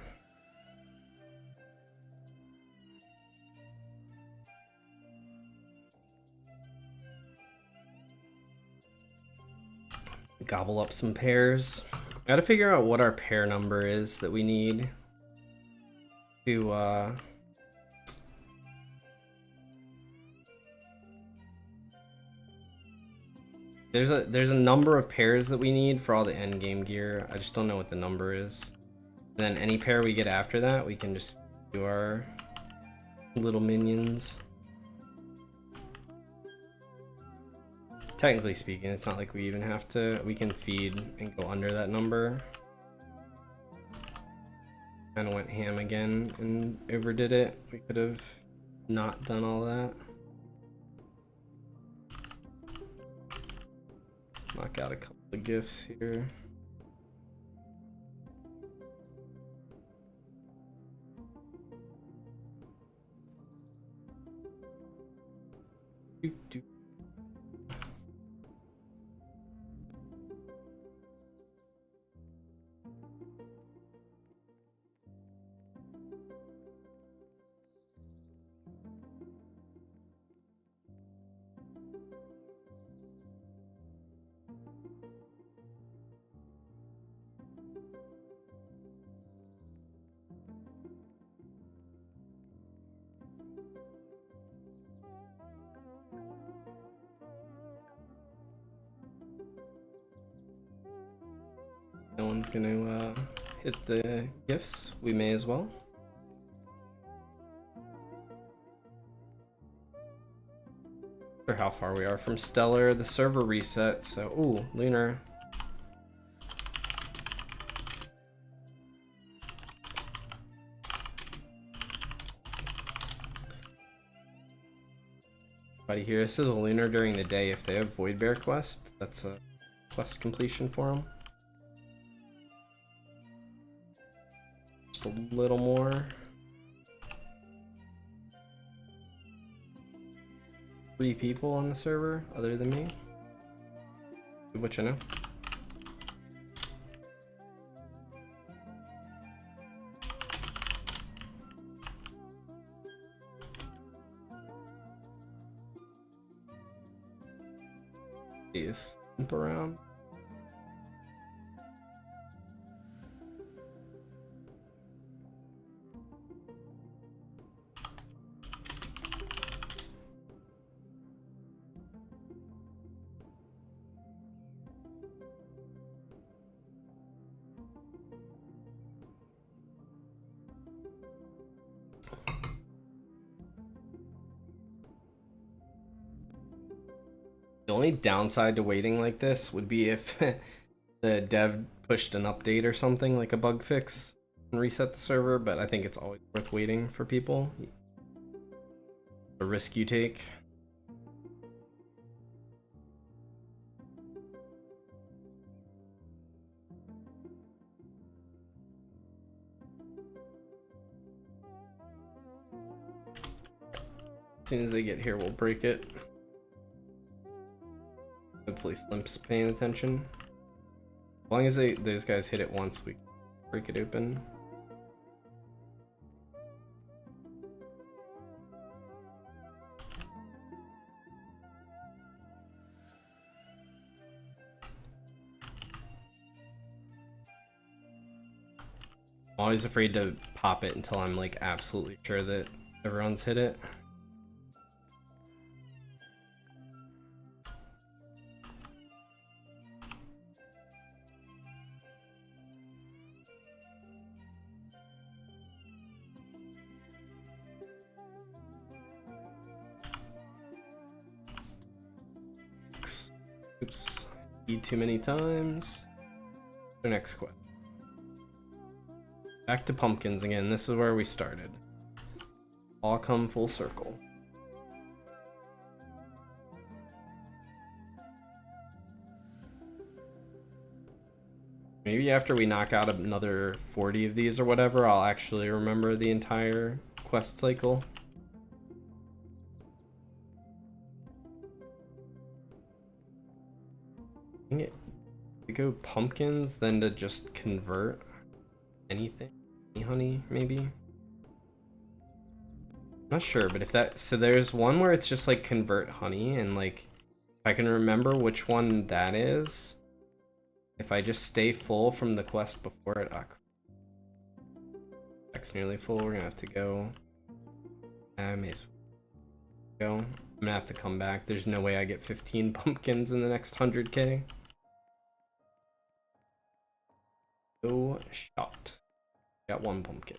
Gobble up some pears. Gotta figure out what our pear number is that we need to There's a number of pairs that we need for all the end game gear. I just don't know what the number is. And then any pair we get after that, we can just do our little minions. Technically speaking, it's not like we even have to, we can feed and go under that number. Kind of went ham again and overdid it. We could have not done all that. Let's knock out a couple of gifts here. Do. No one's gonna hit the gifts. We may as well. For how far we are from Stellar, the server reset. So, ooh, Lunar. Buddy here, this is a Lunar during the day. If they have Void Bear quest, that's a quest completion for them. A little more. 3 people on the server other than me, which I know. These slump around. The only downside to waiting like this would be if the dev pushed an update or something, like a bug fix, and reset the server, but I think it's always worth waiting for people. A risk you take. As soon as they get here, we'll break it. Hopefully Slimp's paying attention. As long as those guys hit it once, we can break it open. I'm always afraid to pop it until I'm like absolutely sure that everyone's hit it. Oops. Eat too many times. The next quest. Back to pumpkins again. This is where we started. All come full circle. Maybe after we knock out another 40 of these or whatever, I'll actually remember the entire quest cycle. Dang it. To go pumpkins, then to just convert anything. Honey, maybe? I'm not sure, but if that... So there's one where it's just like convert honey, and like, if I can remember which one that is, if I just stay full from the quest before it... Deck's nearly full, we're gonna have to go. I may as well go. I'm gonna have to come back. There's no way I get 15 pumpkins in the next 100k. No shot. Got 1 pumpkin.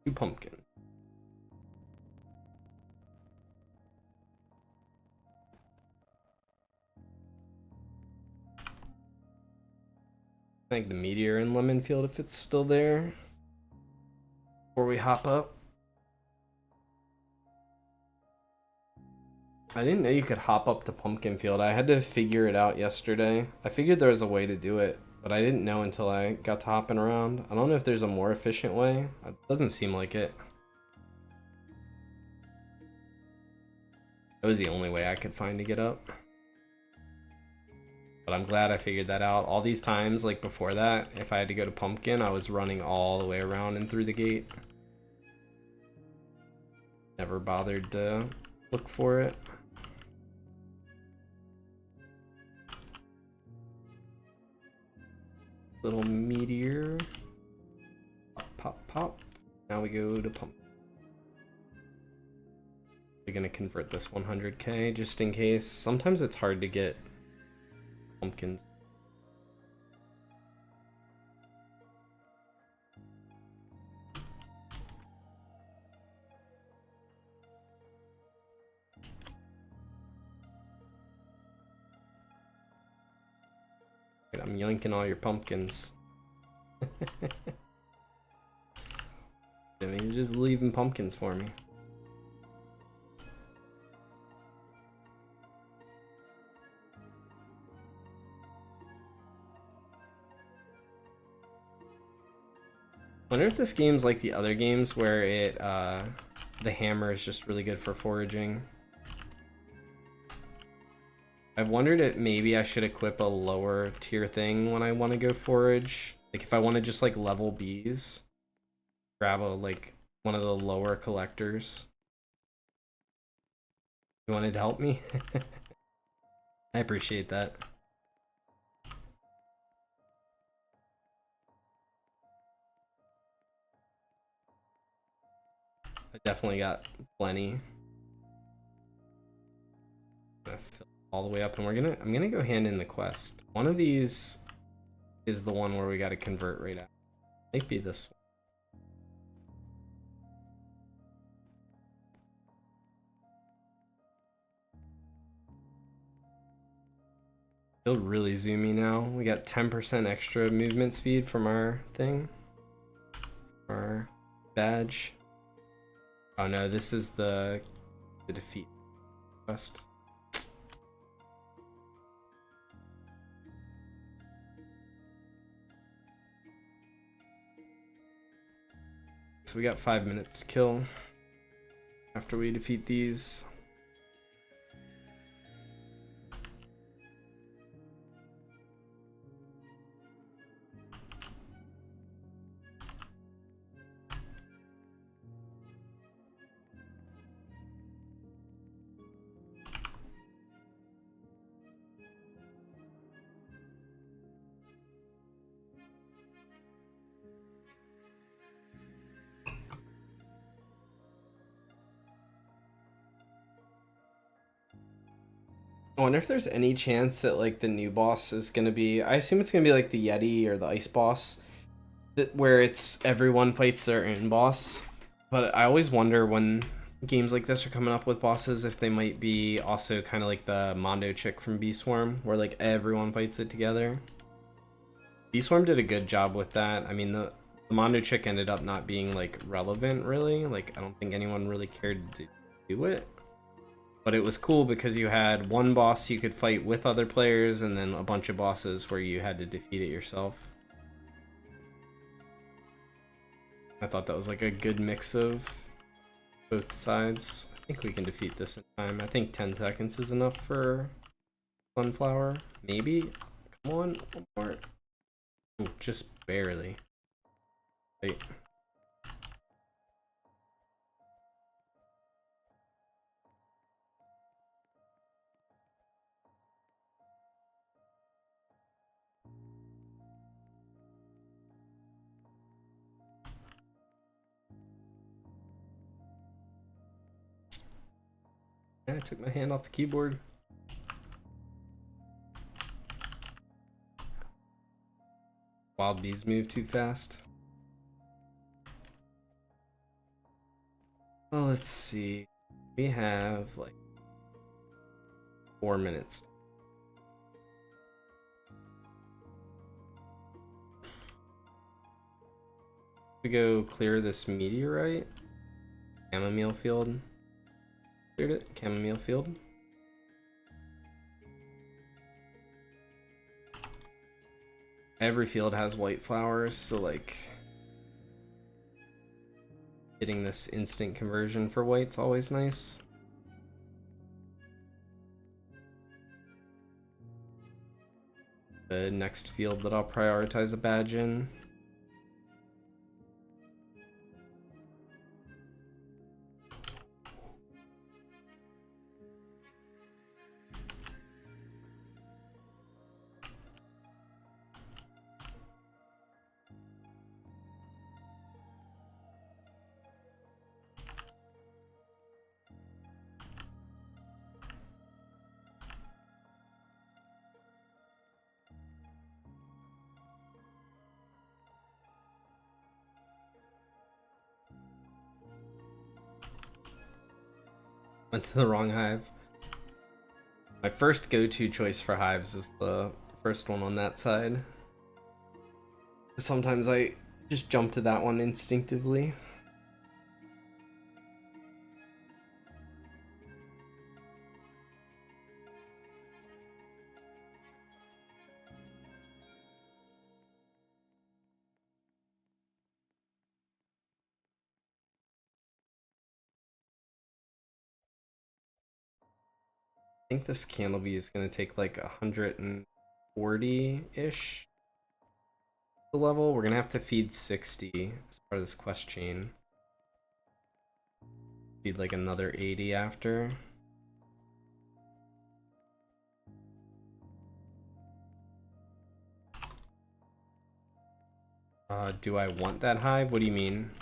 Two pumpkins. Like the meteor in Lemon Field if it's still there. Before we hop up. I didn't know you could hop up to Pumpkin Field. I had to figure it out yesterday. I figured there was a way to do it, but I didn't know until I got to hopping around. I don't know if there's a more efficient way. It doesn't seem like it. That was the only way I could find to get up. But I'm glad I figured that out. All these times, like before that, if I had to go to Pumpkin, I was running all the way around and through the gate. Never bothered to look for it. Little meteor. Pop, pop, pop. Now we go to Pumpkin. We're gonna convert this 100k just in case. Sometimes it's hard to get pumpkins. I'm yanking all your pumpkins. I mean, you're just leaving pumpkins for me. Wonder if this game's like the other games where it the hammer is just really good for foraging. I've wondered if maybe I should equip a lower tier thing when I want to go forage. Like if I want to just like level bees, grab a like one of the lower collectors. You wanted to help me? I appreciate that. I definitely got plenty. Gonna fill all the way up, and I'm gonna go hand in the quest. One of these is the one where we got to convert right out. Might be this one. Feel really zoomy now. We got 10% extra movement speed from our thing. Our badge. Oh no, this is the defeat quest. So we got 5 minutes to kill after we defeat these. I wonder if there's any chance that like the new boss is gonna be. I assume it's gonna be like the Yeti or the Ice boss, where it's everyone fights their own boss. But I always wonder when games like this are coming up with bosses if they might be also kind of like the Mondo chick from Bee Swarm, where like everyone fights it together. Bee Swarm did a good job with that. I mean, the Mondo chick ended up not being like relevant really. Like I don't think anyone really cared to do it. But it was cool because you had one boss you could fight with other players and then a bunch of bosses where you had to defeat it yourself. I thought that was like a good mix of both sides. I think we can defeat this in time. I think 10 seconds is enough for Sunflower. Maybe? Come on, one more. Ooh, just barely. Wait. Yeah, I took my hand off the keyboard. Wild bees move too fast. Well, let's see. We have like 4 minutes. We go clear this meteorite. Chamomile field. Cleared it. Chamomile field. Every field has white flowers, so like getting this instant conversion for white's always nice. The next field that I'll prioritize a badge in. Went to the wrong hive. My first go-to choice for hives is the first one on that side. Sometimes I just jump to that one instinctively. I think this candle bee is going to take like 140-ish the level. We're going to have to feed 60 as part of this quest chain. Feed like another 80 after. Do I want that hive? What do you mean?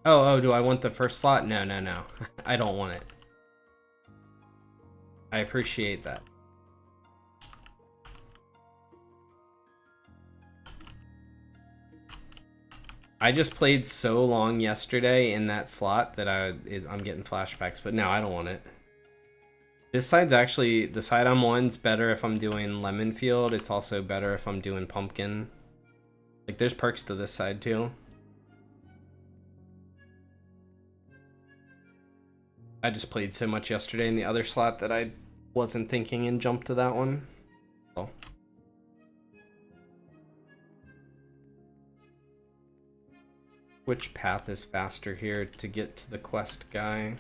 Oh, do I want the first slot? No. I don't want it. I appreciate that. I just played so long yesterday in that slot that I'm getting flashbacks, but no, I don't want it. This side's actually, the side I'm on's better if I'm doing lemon field. It's also better if I'm doing pumpkin. Like, there's perks to this side too. I just played so much yesterday in the other slot that I wasn't thinking and jumped to that one. So. Which path is faster here to get to the quest guy? I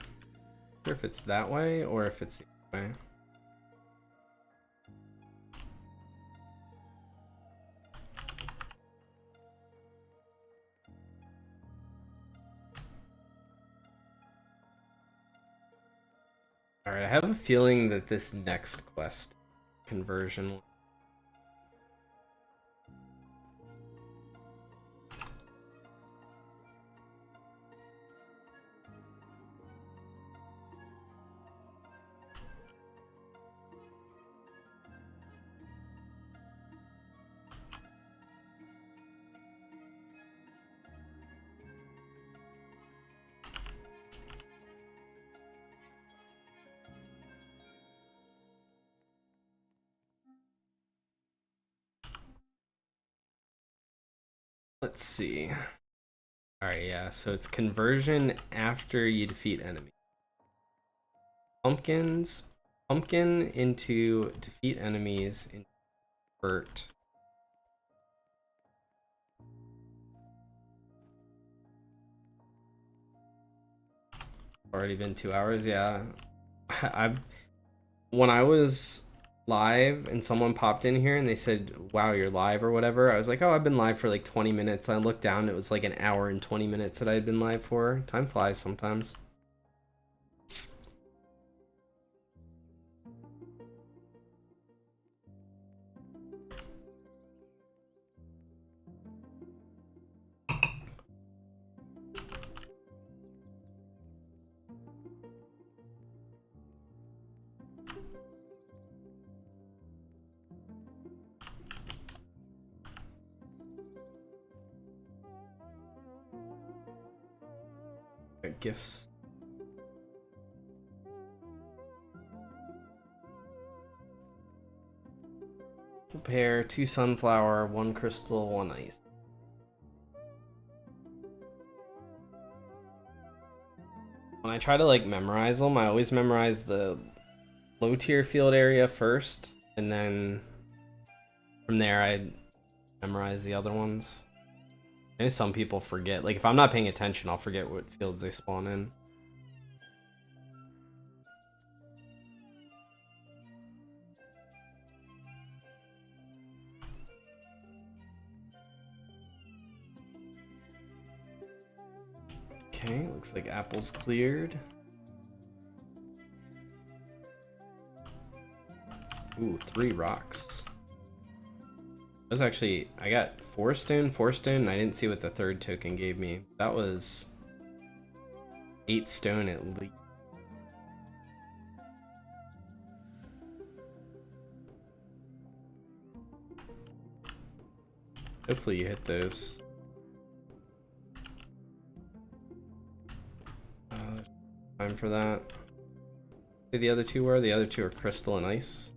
wonder if it's that way or if it's the other way. Alright, I have a feeling that this next quest conversion. Let's see. Alright, yeah, so it's conversion after you defeat enemies. Pumpkin into defeat enemies in convert. Already been 2 hours, yeah. When I was live and someone popped in here and they said, wow, you're live or whatever, I was like, oh, I've been live for like 20 minutes. I looked down, it was like an hour and 20 minutes that I had been live for. Time flies sometimes. Gifts. Pear, 2 sunflower, 1 crystal, 1 ice. When I try to like memorize them, I always memorize the low tier field area first, and then from there I memorize the other ones. I know some people forget. Like if I'm not paying attention, I'll forget what fields they spawn in. Okay, looks like apple's cleared. Ooh, 3 rocks. That was actually, I got 4 stone, and I didn't see what the third token gave me. That was 8 stone at least. Hopefully you hit those. Time for that. See the other 2 were? The other 2 are crystal and ice.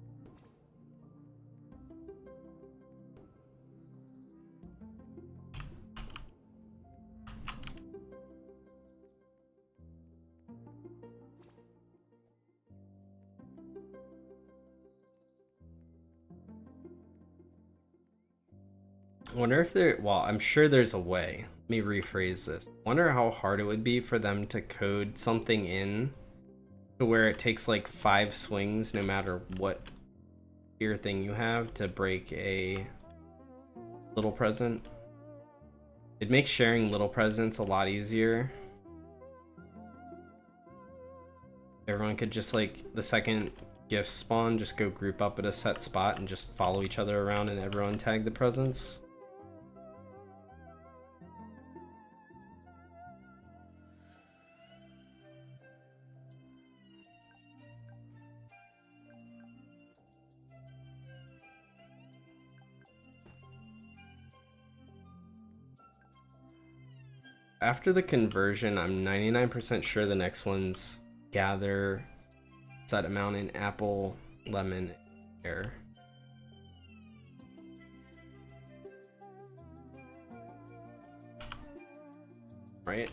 Wonder if there, well, I'm sure there's a way. Let me rephrase this. Wonder how hard it would be for them to code something in to where it takes like 5 swings, no matter what tier thing you have, to break a little present. It makes sharing little presents a lot easier. Everyone could just like, the second gift spawn, just go group up at a set spot and just follow each other around and everyone tag the presents. After the conversion, I'm 99% sure the next one's gather set amount in apple, lemon, pear. Right?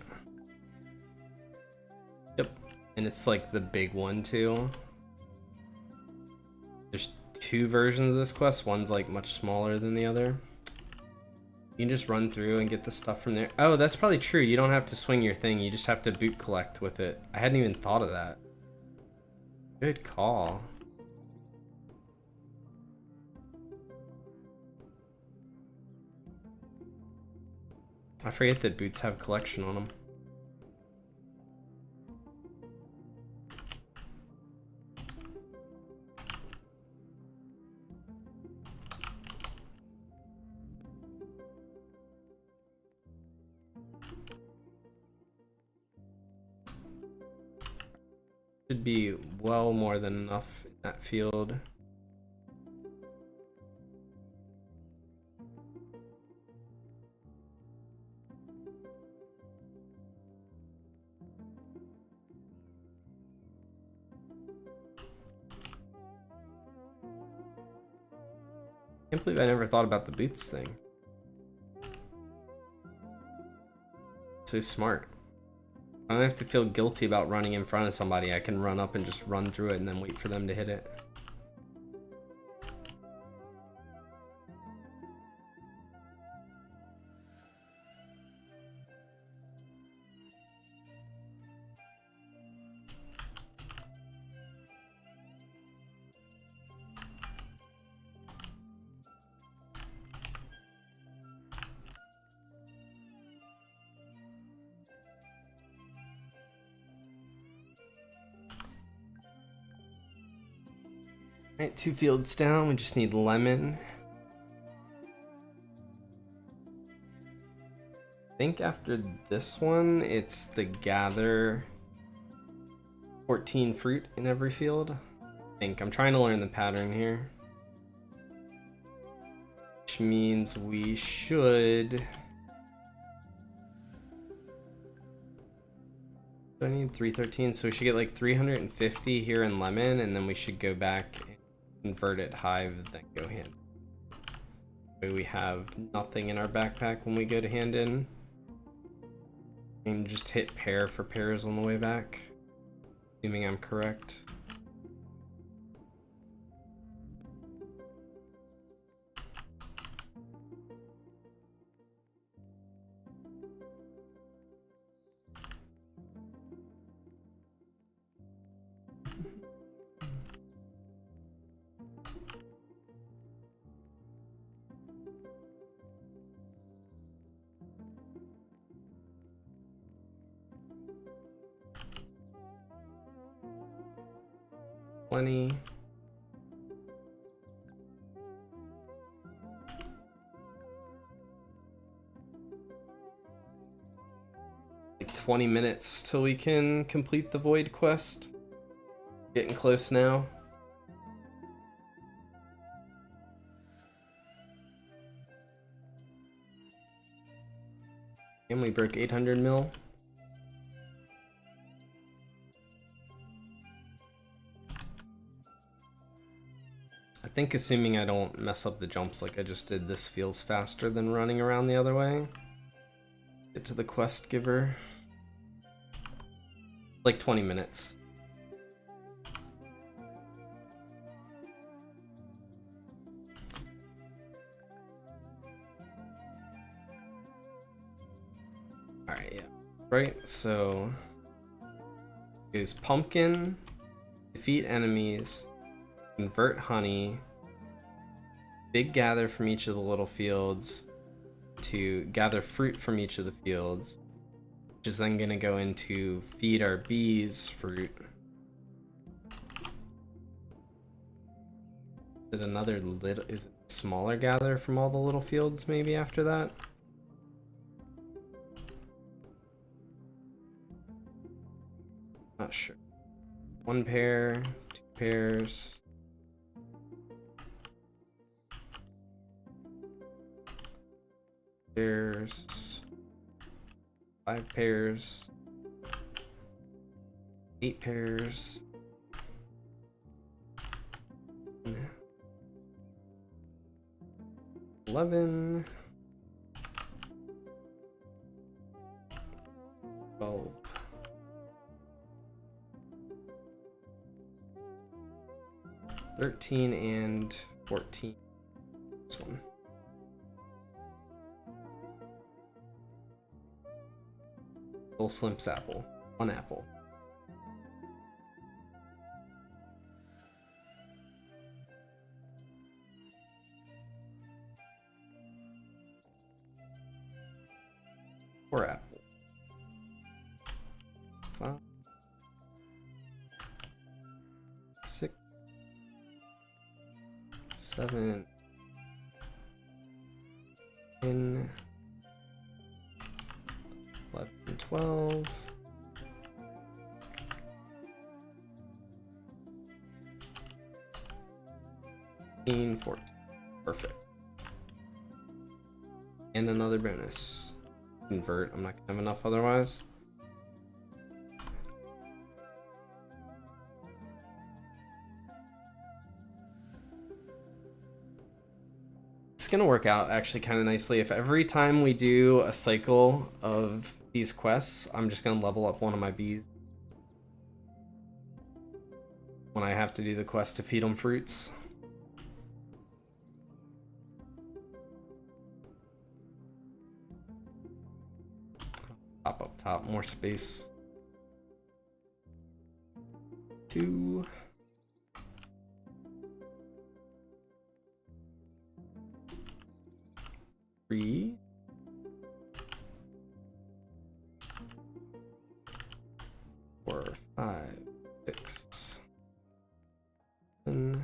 Yep. And it's like the big one too. There's 2 versions of this quest. One's like much smaller than the other. You can just run through and get the stuff from there. Oh, that's probably true. You don't have to swing your thing. You just have to boot collect with it. I hadn't even thought of that. Good call. I forget that boots have collection on them. Should be well more than enough in that field. Can't believe I never thought about the boots thing. So smart. I don't have to feel guilty about running in front of somebody. I can run up and just run through it and then wait for them to hit it. Alright, 2 fields down, we just need lemon. I think after this one, it's the gather 14 fruit in every field. I think. I'm trying to learn the pattern here. Which means we should... I need 313, so we should get like 350 here in lemon, and then we should go back and convert it hive, then go hand. We have nothing in our backpack when we go to hand in. And just hit pair for pairs on the way back. Assuming I'm correct. Plenty. Like 20 minutes till we can complete the void quest. Getting close now. And we broke 800 mil. I think assuming I don't mess up the jumps like I just did, this feels faster than running around the other way. Get to the quest giver. Like 20 minutes. Alright, yeah. Right, so use pumpkin, defeat enemies, convert honey, big gather from each of the little fields to gather fruit from each of the fields, which is then going to go into feed our bees fruit. Is it another little, is it smaller gather from all the little fields maybe after that? Not sure. 1 pair, 2 pairs. Pairs. 5 pairs. 8 pairs. 11. 12. 13 and 14. This one. Soul Slimp's apple. 1 apple. Four apple. 5. 6. 7. 10. 11, 12. 14. Perfect. And another bonus. Convert. I'm not gonna have enough otherwise. It's gonna work out actually kind of nicely if every time we do a cycle of these quests, I'm just gonna level up one of my bees when I have to do the quest to feed them fruits. Up top, more space. 2. 3. 4, 5, 6, 7,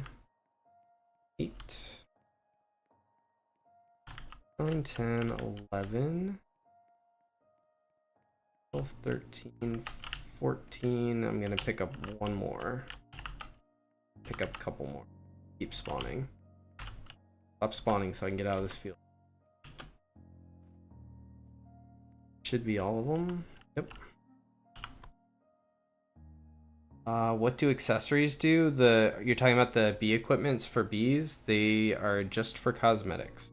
8, 9, 10, 11, 12, 13, 14. I'm gonna pick up one more. Pick up a couple more. Keep spawning. Stop spawning so I can get out of this field. Should be all of them. Yep. What do accessories do? You're talking about the bee equipments for bees? They are just for cosmetics.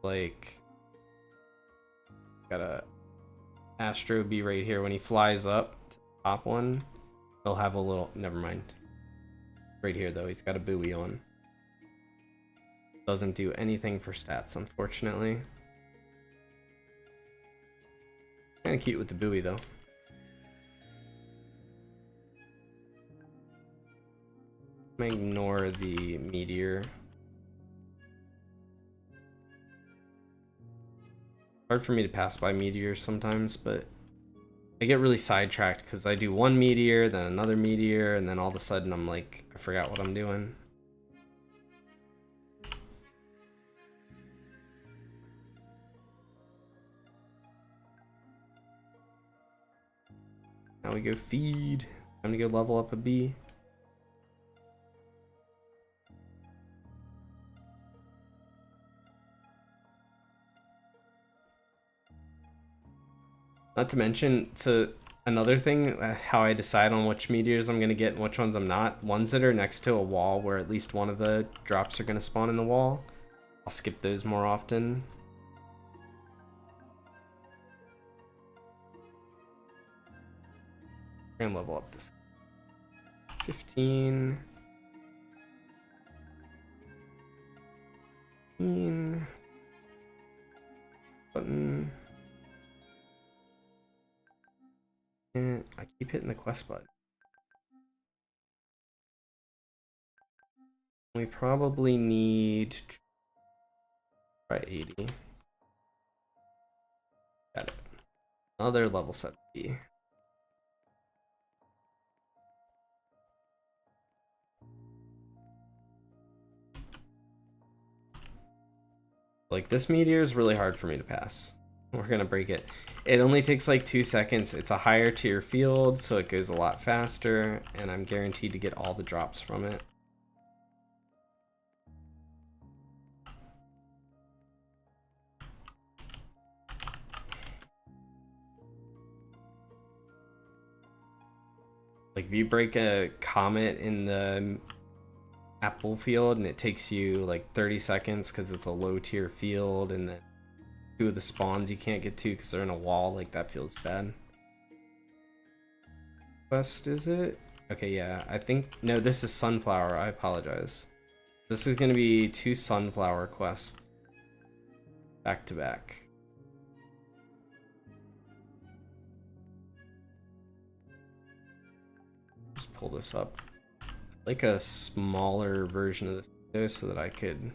like got a Astro Bee right here. When he flies up to the top one, he'll have a little, never mind. Right here though, he's got a buoy on. Doesn't do anything for stats, unfortunately. Kind of cute with the buoy though. I'm gonna ignore the meteor. Hard for me to pass by meteors sometimes, but I get really sidetracked because I do one meteor, then another meteor, and then all of a sudden I'm like, I forgot what I'm doing. Now we go feed. Time to go level up a bee. Not to mention, so another thing, how I decide on which meteors I'm gonna get and which ones I'm not. Ones that are next to a wall where at least one of the drops are gonna spawn in the wall, I'll skip those more often. We're gonna level up this 15. 15. Button. And I keep hitting the quest button. We probably need try 80. Got it. Another level 70. Like, this meteor is really hard for me to pass. We're gonna break it. It only takes like 2 seconds. It's a higher tier field, so it goes a lot faster, and I'm guaranteed to get all the drops from it. Like, if you break a comet in the apple field and it takes you like 30 seconds because it's a low tier field, and then 2 of the spawns you can't get to because they're in a wall, like, that feels bad. Quest, is it? Okay, yeah, I think, no, this is sunflower. I apologize. This is gonna be 2 sunflower quests back to back. Just pull this up. Like a smaller version of this video so that I could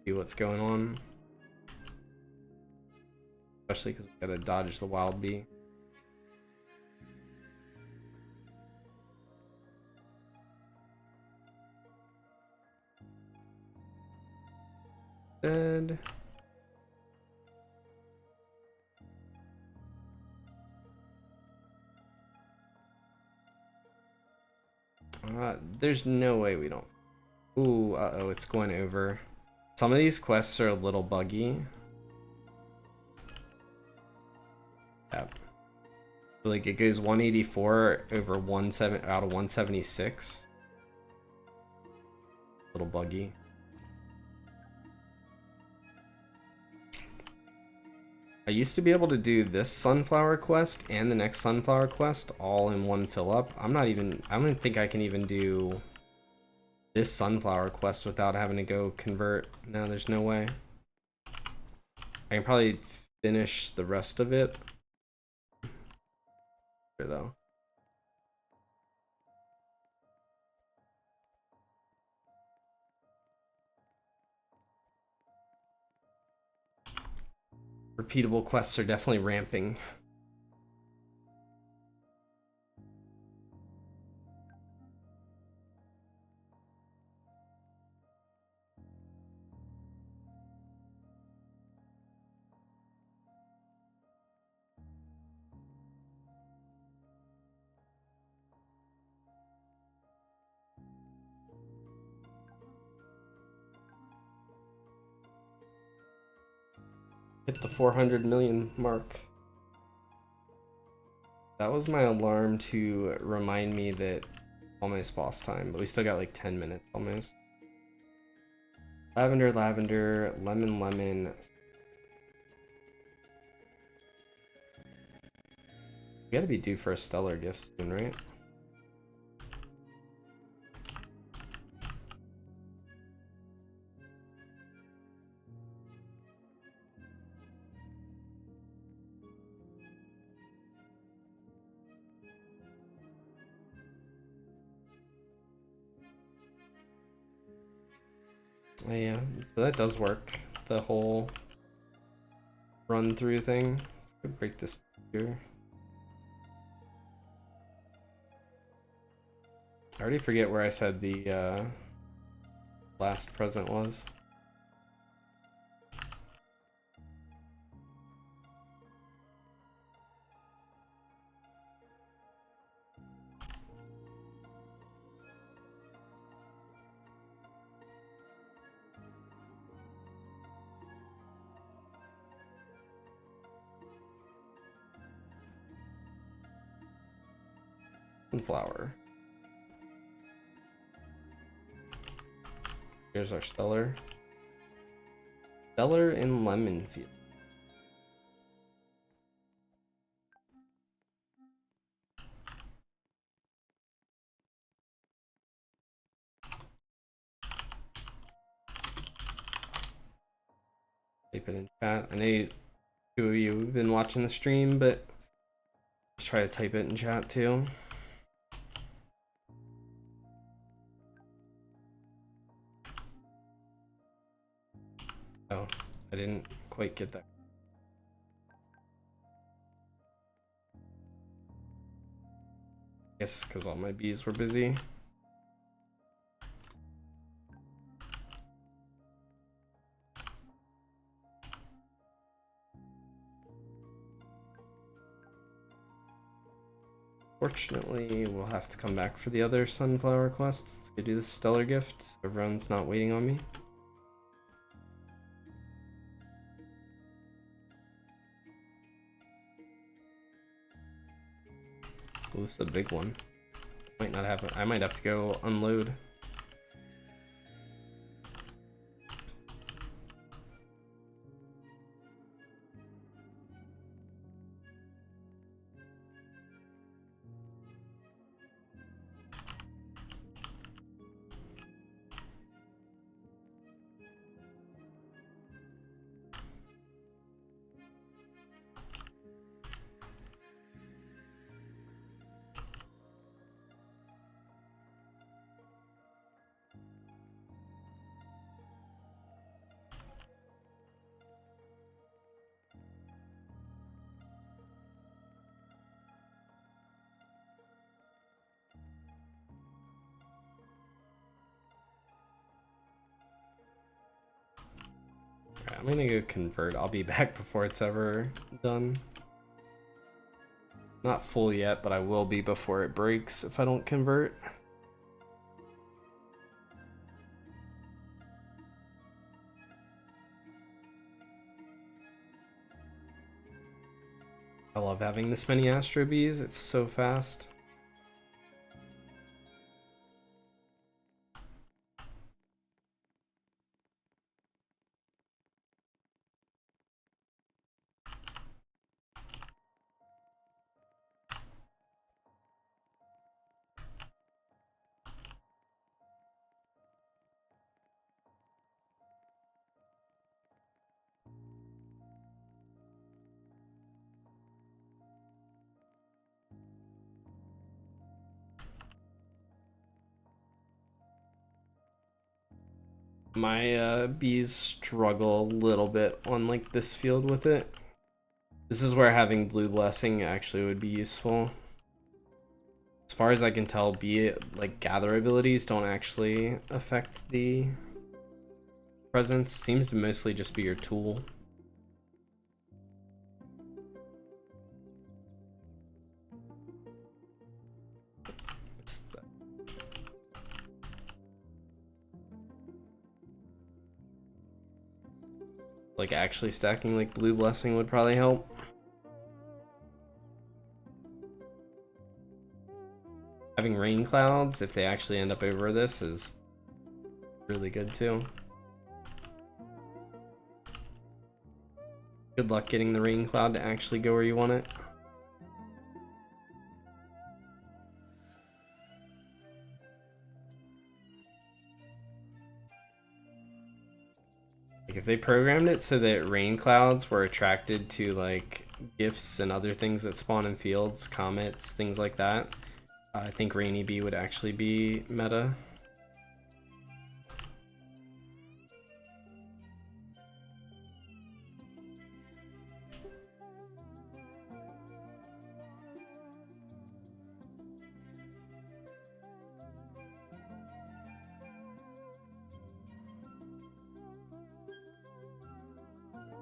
see what's going on. Especially because we gotta dodge the wild bee. Dead. There's no way we don't. Ooh, uh-oh, it's going over. Some of these quests are a little buggy. Yep. So, like, it goes 184 over 17 out of 176. A little buggy. I used to be able to do this sunflower quest and the next sunflower quest all in one fill up. I don't even think I can even do this sunflower quest without having to go convert. No, there's no way. I can probably finish the rest of it. Here, though. Repeatable quests are definitely ramping. Hit the 400 million mark. That was my alarm to remind me that almost boss time, but we still got like 10 minutes almost. Lavender, lavender, lemon, lemon. We gotta be due for a stellar gift soon, right? Oh, yeah, so that does work. The whole run through thing. Let's go break this here. I already forget where I said the last present was. Flower. Here's our stellar. Stellar in lemon field. Type it in chat. I know two of you have been watching the stream, but let's try to type it in chat too. Oh, I didn't quite get that. I guess because all my bees were busy. Fortunately, we'll have to come back for the other sunflower quest. Let's go do the stellar gift so everyone's not waiting on me. Oh, this is a big one. Might not have it. I might have to go unload. I'm gonna go convert. I'll be back before it's ever done. Not full yet, but I will be before it breaks if I don't convert. I love having this many Astro Bees. It's so fast. My bees struggle a little bit on like this field with it. This is where having Blue Blessing actually would be useful. As far as I can tell, bee like gather abilities don't actually affect the presence. Seems to mostly just be your tool. Like actually stacking like Blue Blessing would probably help. Having rain clouds, if they actually end up over this, is really good too. Good luck getting the rain cloud to actually go where you want it. Like if they programmed it so that rain clouds were attracted to like gifts and other things that spawn in fields, comets, things like that, I think Rainy Bee would actually be meta.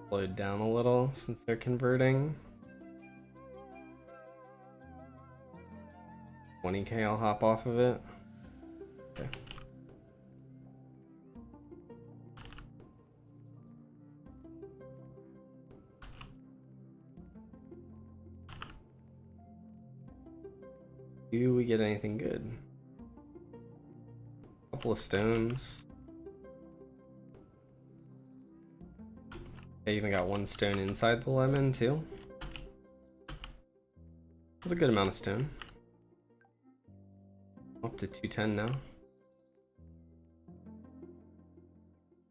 Slowed down a little since they're converting. 20k, I'll hop off of it. Okay. Do we get anything good? Couple of stones. I even got one stone inside the lemon too. That's a good amount of stone. Up to 210 now.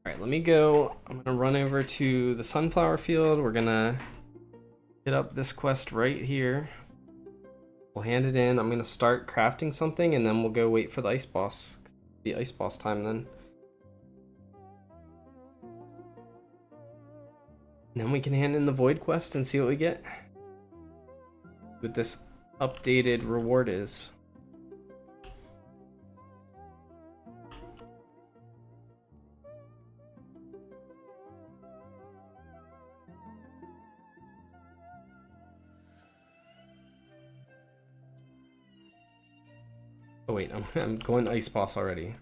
Alright, let me go. I'm gonna run over to the sunflower field. We're gonna hit up this quest right here. We'll hand it in. I'm gonna start crafting something and then we'll go wait for the ice boss. The ice boss time then. And then we can hand in the void quest and see what we get. What this updated reward is. Oh wait, I'm going ice boss already.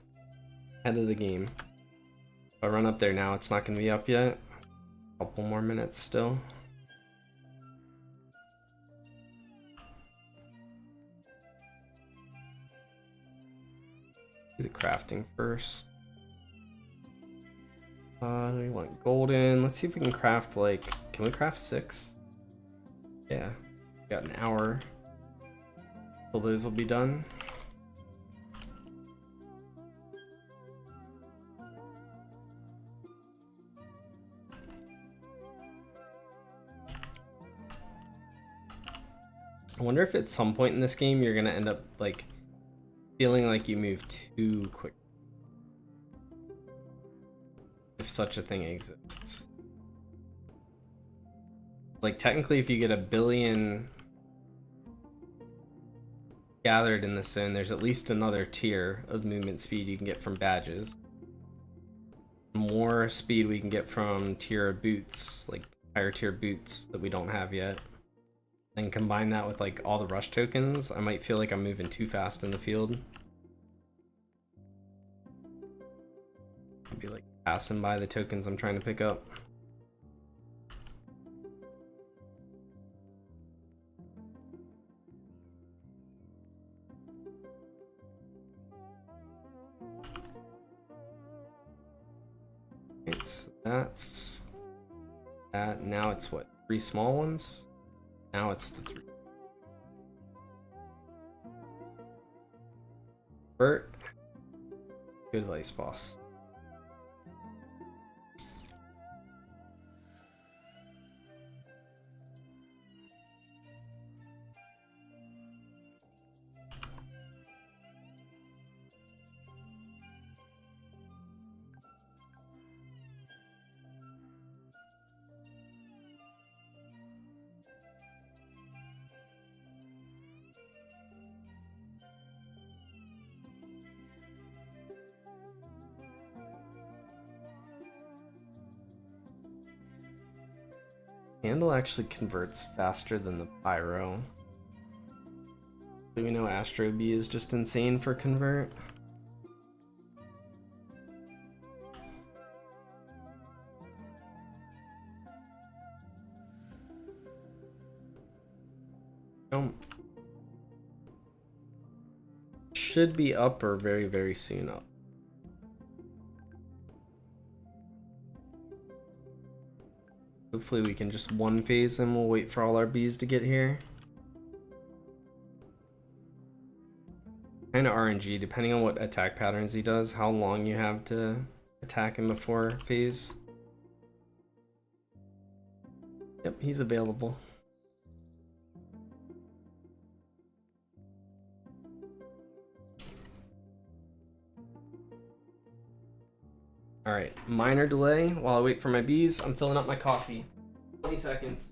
Head of the game. If I run up there now, it's not going to be up yet. Couple more minutes still. Do the crafting first. We want golden. Let's see if we can craft like, can we craft 6? Yeah, we got an hour. So those will be done. I wonder if at some point in this game you're gonna end up like feeling like you move too quick. If such a thing exists. Like technically if you get 1 billion gathered in this zone, there's at least another tier of movement speed you can get from badges. More speed we can get from tier of boots, like higher tier boots that we don't have yet. And combine that with like all the rush tokens, I might feel like I'm moving too fast in the field. I'd be like passing by the tokens I'm trying to pick up. That's that. Now it's what, 3 small ones? Now it's the 3. Bert. Good ice boss. Candle actually converts faster than the pyro. Do we know Astro Bee is just insane for convert? Should be up or very, very soon up. Hopefully we can just one phase and we'll wait for all our bees to get here. Kind of RNG, depending on what attack patterns he does, how long you have to attack him before phase. Yep, he's available. Alright, minor delay while I wait for my bees. I'm filling up my coffee. 20 seconds.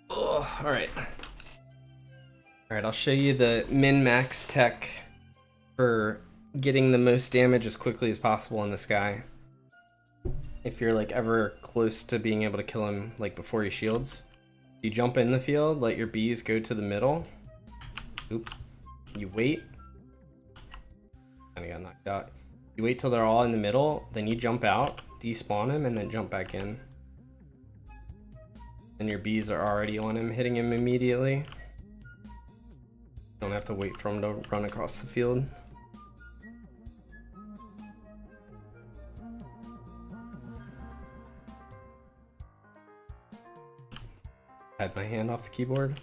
Oh, alright. Alright, I'll show you the min-max tech for getting the most damage as quickly as possible on this guy. If you're like ever close to being able to kill him like before he shields. You jump in the field, let your bees go to the middle. Oop. You wait. Kinda got knocked out. You wait till they're all in the middle, then you jump out, despawn him, and then jump back in. And your bees are already on him, hitting him immediately. Don't have to wait for him to run across the field. Had my hand off the keyboard.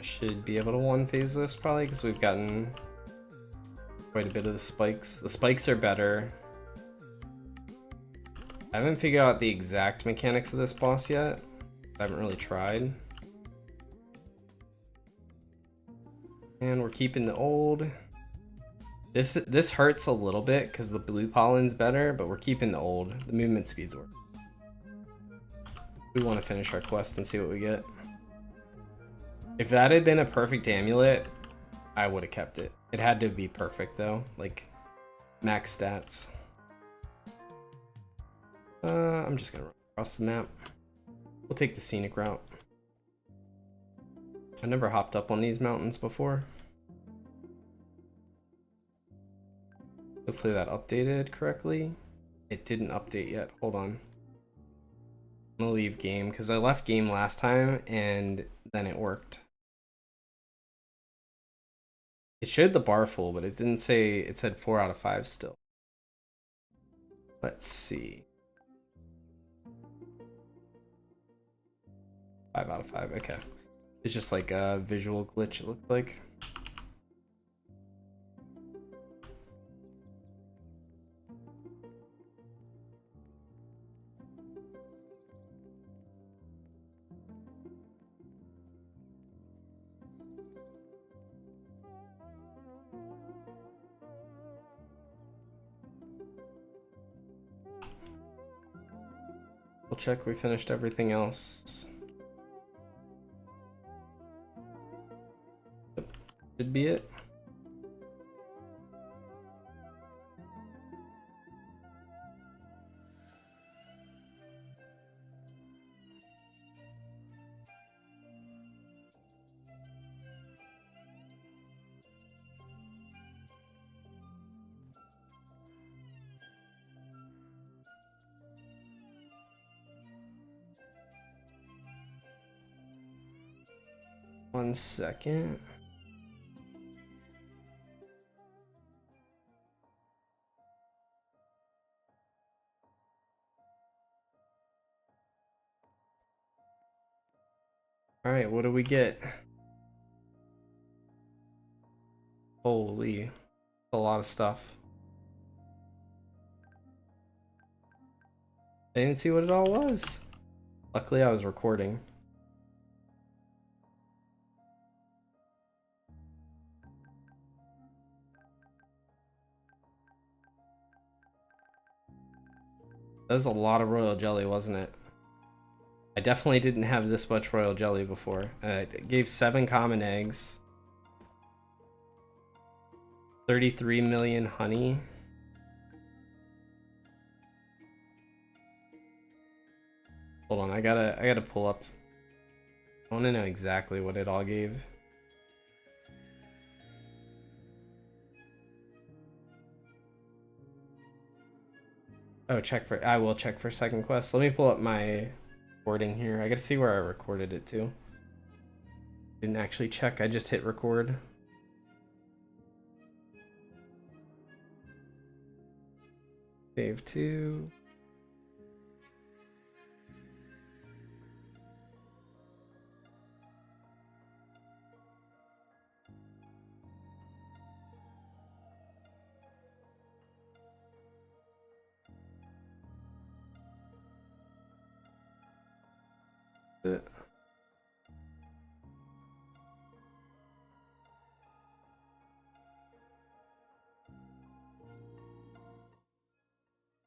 Should be able to one phase this probably because we've gotten quite a bit of the spikes. The spikes are better. I haven't figured out the exact mechanics of this boss yet. I haven't really tried. And we're keeping the old. This hurts a little bit because the blue pollen's better, but we're keeping the old. The movement speeds work. We want to finish our quest and see what we get. If that had been a perfect amulet, I would have kept it. It had to be perfect though, like max stats. I'm just gonna run across the map. We'll take the scenic route. I never hopped up on these mountains before. Hopefully that updated correctly. It didn't update yet. Hold on. I'm gonna leave game because I left game last time and then it worked. It showed the bar full, but it didn't say, it said 4 out of 5 still. Let's see. 5 out of 5, okay. It's just like a visual glitch, it looked like. We'll check we finished everything else. Yep, should be it. One second. All right, what do we get? Holy, that's a lot of stuff. I didn't see what it all was. Luckily, I was recording. That was a lot of royal jelly, wasn't it? I definitely didn't have this much royal jelly before. It gave 7 common eggs, 33 million honey. Hold on, I gotta pull up. I want to know exactly what it all gave. Oh, I will check for second quest. Let me pull up my recording here. I gotta see where I recorded it to. Didn't actually check, I just hit record. Save to.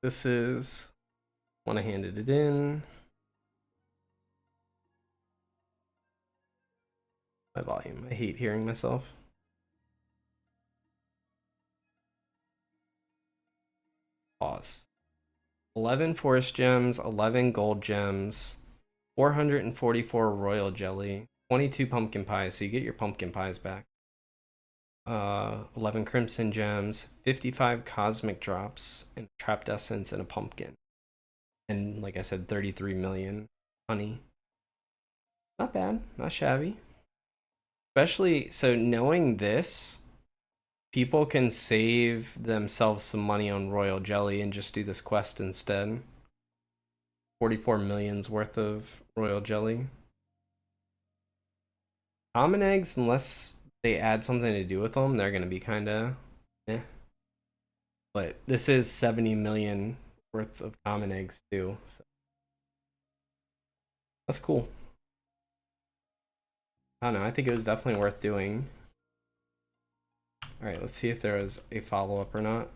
This is when I handed it in. My volume. I hate hearing myself. Pause. 11 forest gems, 11 gold gems, 444 royal jelly, 22 pumpkin pies, so you get your pumpkin pies back. 11 crimson gems, 55 cosmic drops, and trapped essence and a pumpkin. And like I said, 33 million honey. Not bad, not shabby. Especially, so knowing this, people can save themselves some money on royal jelly and just do this quest instead. 44 million's worth of royal jelly. Common eggs, unless they add something to do with them, they're gonna be kind of eh. But this is 70 million worth of common eggs too, so that's cool. I don't know, I think it was definitely worth doing. All right, let's see if there was a follow-up or not.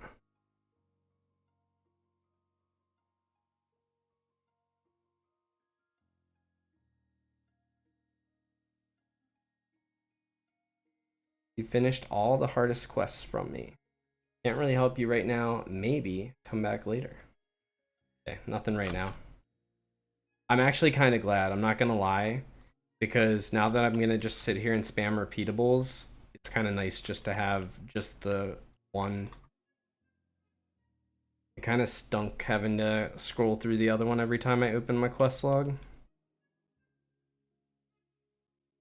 You finished all the hardest quests from me. Can't really help you right now. Maybe come back later. Okay, nothing right now. I'm actually kind of glad, I'm not gonna lie, because now that I'm gonna just sit here and spam repeatables, it's kind of nice just to have just the one. It kind of stunk having to scroll through the other one every time I open my quest log.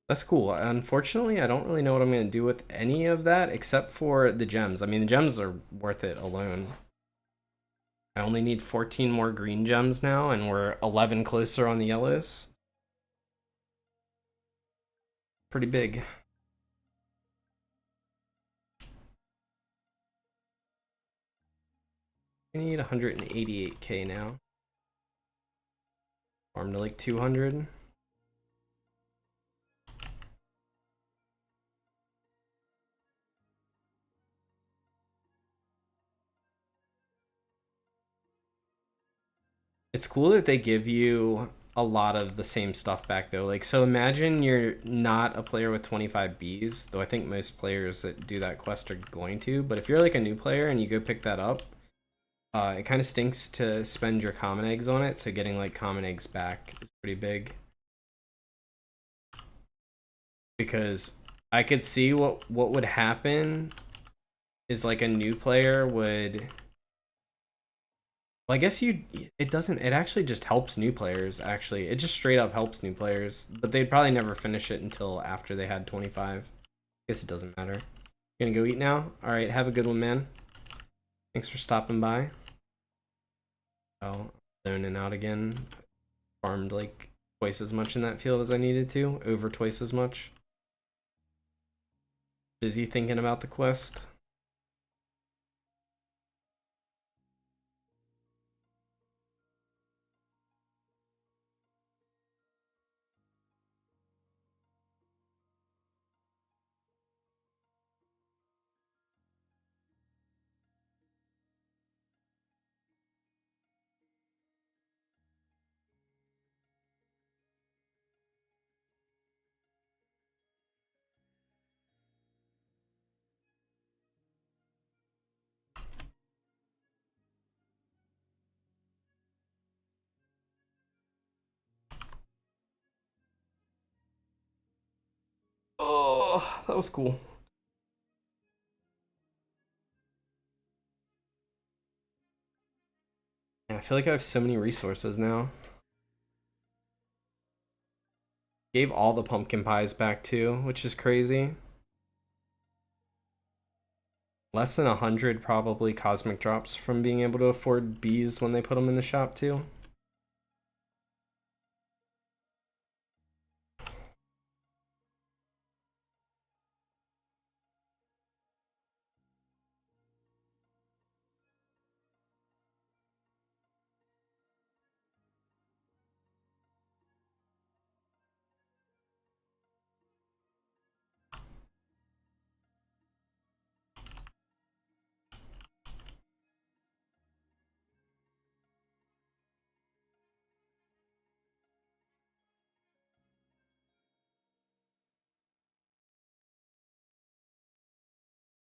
That's cool. Unfortunately, I don't really know what I'm going to do with any of that except for the gems. I mean, the gems are worth it alone. I only need 14 more green gems now, and we're 11 closer on the yellows. Pretty big. I need 188k now. Farm to like 200. It's cool that they give you a lot of the same stuff back though. Like, so imagine you're not a player with 25 Bs, though I think most players that do that quest are going to, but if you're like a new player and you go pick that up, it kind of stinks to spend your common eggs on it, so getting like common eggs back is pretty big. Because I could see what would happen is like a new player would, well, I guess it doesn't, it actually just helps new players, actually. It just straight up helps new players, but they'd probably never finish it until after they had 25. Guess it doesn't matter. Gonna go eat now? Alright, have a good one, man. Thanks for stopping by. Oh, zoning out again. Farmed like twice as much in that field as I needed to, over twice as much. Busy thinking about the quest. Oh, that was cool. Man, I feel like I have so many resources now. Gave all the pumpkin pies back too, which is crazy. Less than 100 probably cosmic drops from being able to afford bees when they put them in the shop too.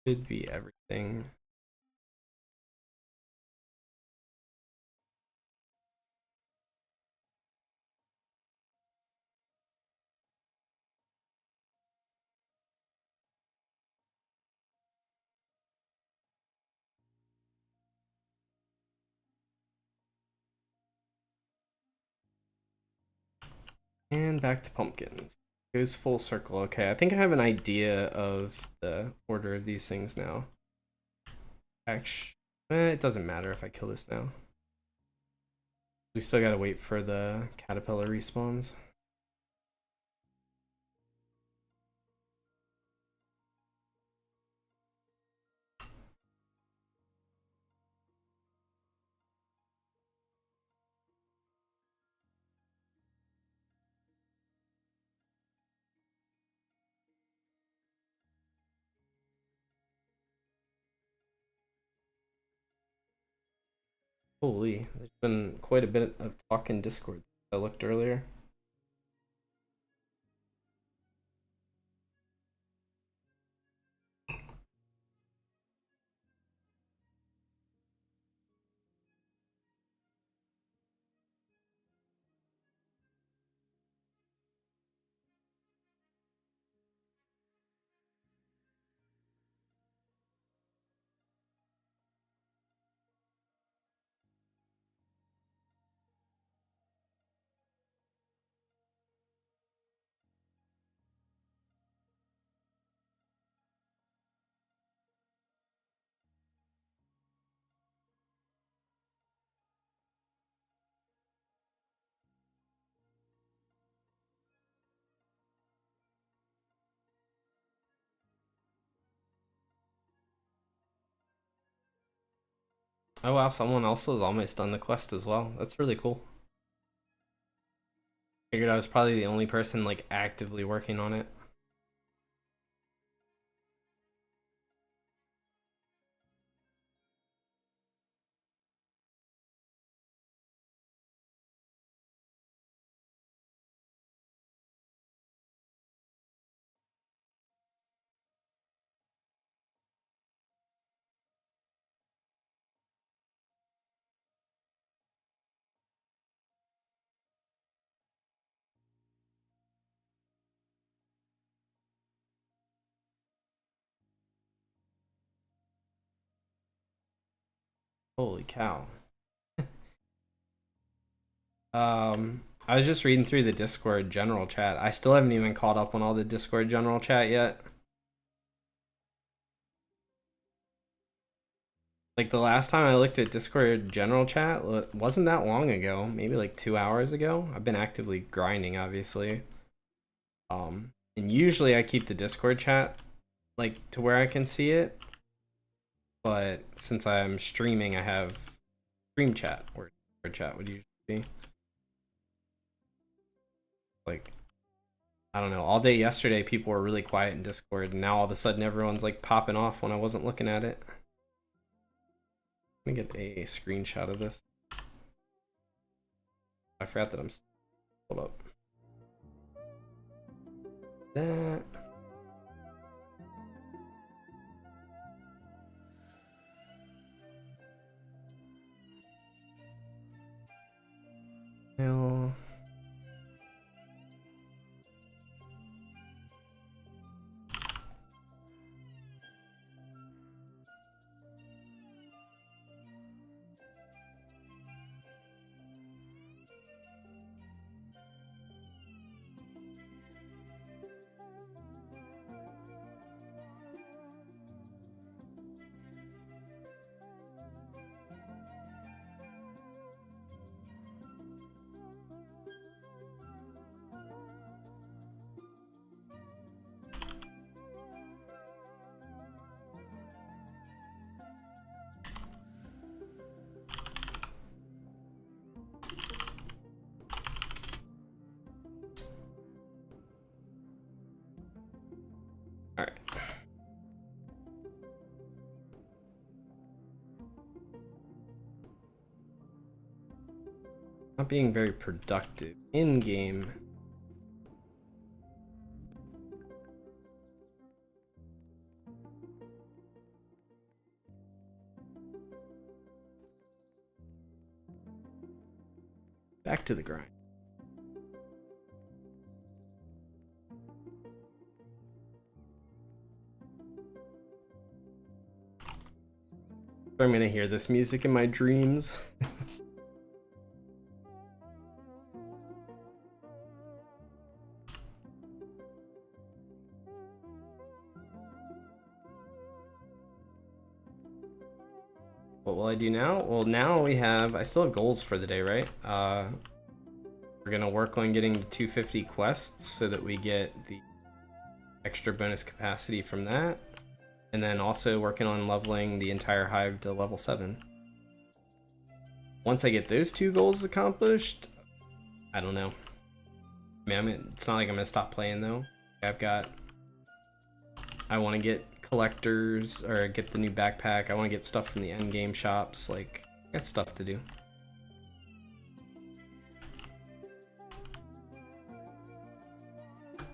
Could be everything. And back to pumpkins. Goes full circle. Okay, I think I have an idea of the order of these things now. Actually, it doesn't matter if I kill this now. We still gotta wait for the caterpillar respawns. Holy, there's been quite a bit of talk in Discord. I looked earlier. Oh wow, someone else has almost done the quest as well. That's really cool. Figured I was probably the only person like actively working on it. Holy cow. I was just reading through the Discord general chat. I still haven't even caught up on all the Discord general chat yet. Like the last time I looked at Discord general chat wasn't that long ago, maybe like 2 hours ago. I've been actively grinding, obviously. And usually I keep the Discord chat like to where I can see it, but since I'm streaming, I have stream chat where Discord chat would usually be. Like I don't know, all day yesterday people were really quiet in Discord, and now all of a sudden everyone's like popping off when I wasn't looking at it. Let me get a screenshot of this. I forgot that I'm. Hold up. That. Well. Not being very productive in game. Back to the grind. I'm gonna hear this music in my dreams. What will I do now? Well, now I still have goals for the day, right? We're gonna work on getting 250 quests so that we get the extra bonus capacity from that. And then also working on leveling the entire hive to level 7. Once I get those 2 goals accomplished, I don't know. I mean, it's not like I'm gonna stop playing though. I want to get collectors, or get the new backpack. I want to get stuff from the end game shops. Like, I got stuff to do.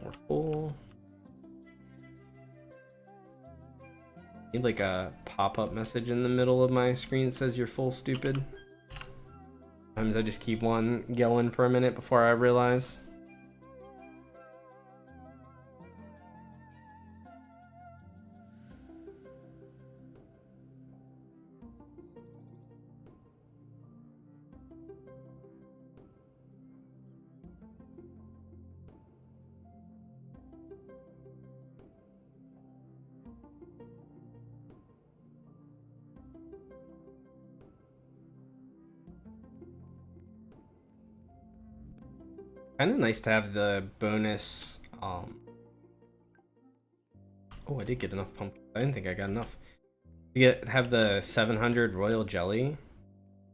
We're full. Need like a pop-up message in the middle of my screen that says you're full, stupid. Sometimes I just keep one going for a minute before I realize. Kind of nice to have the bonus. Oh, I did get enough pumpkin. I didn't think I got enough. To have the 700 royal jelly.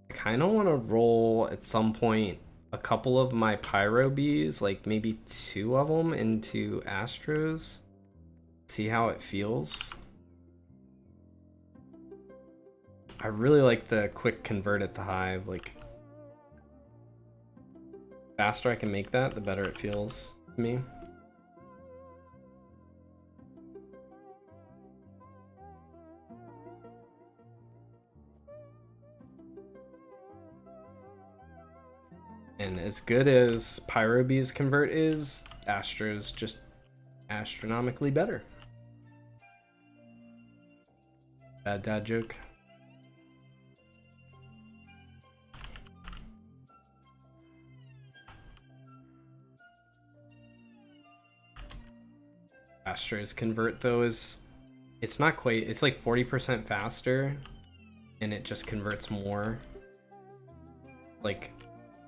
I kind of want to roll at some point a couple of my pyro bees, like maybe 2 of them, into Astros. See how it feels. I really like the quick convert at the hive. Like, faster I can make that, the better it feels to me. And as good as Pyro Bees convert is, Astro's just astronomically better. Bad dad joke. Astro's convert though is, it's not quite, it's like 40% faster, and it just converts more, like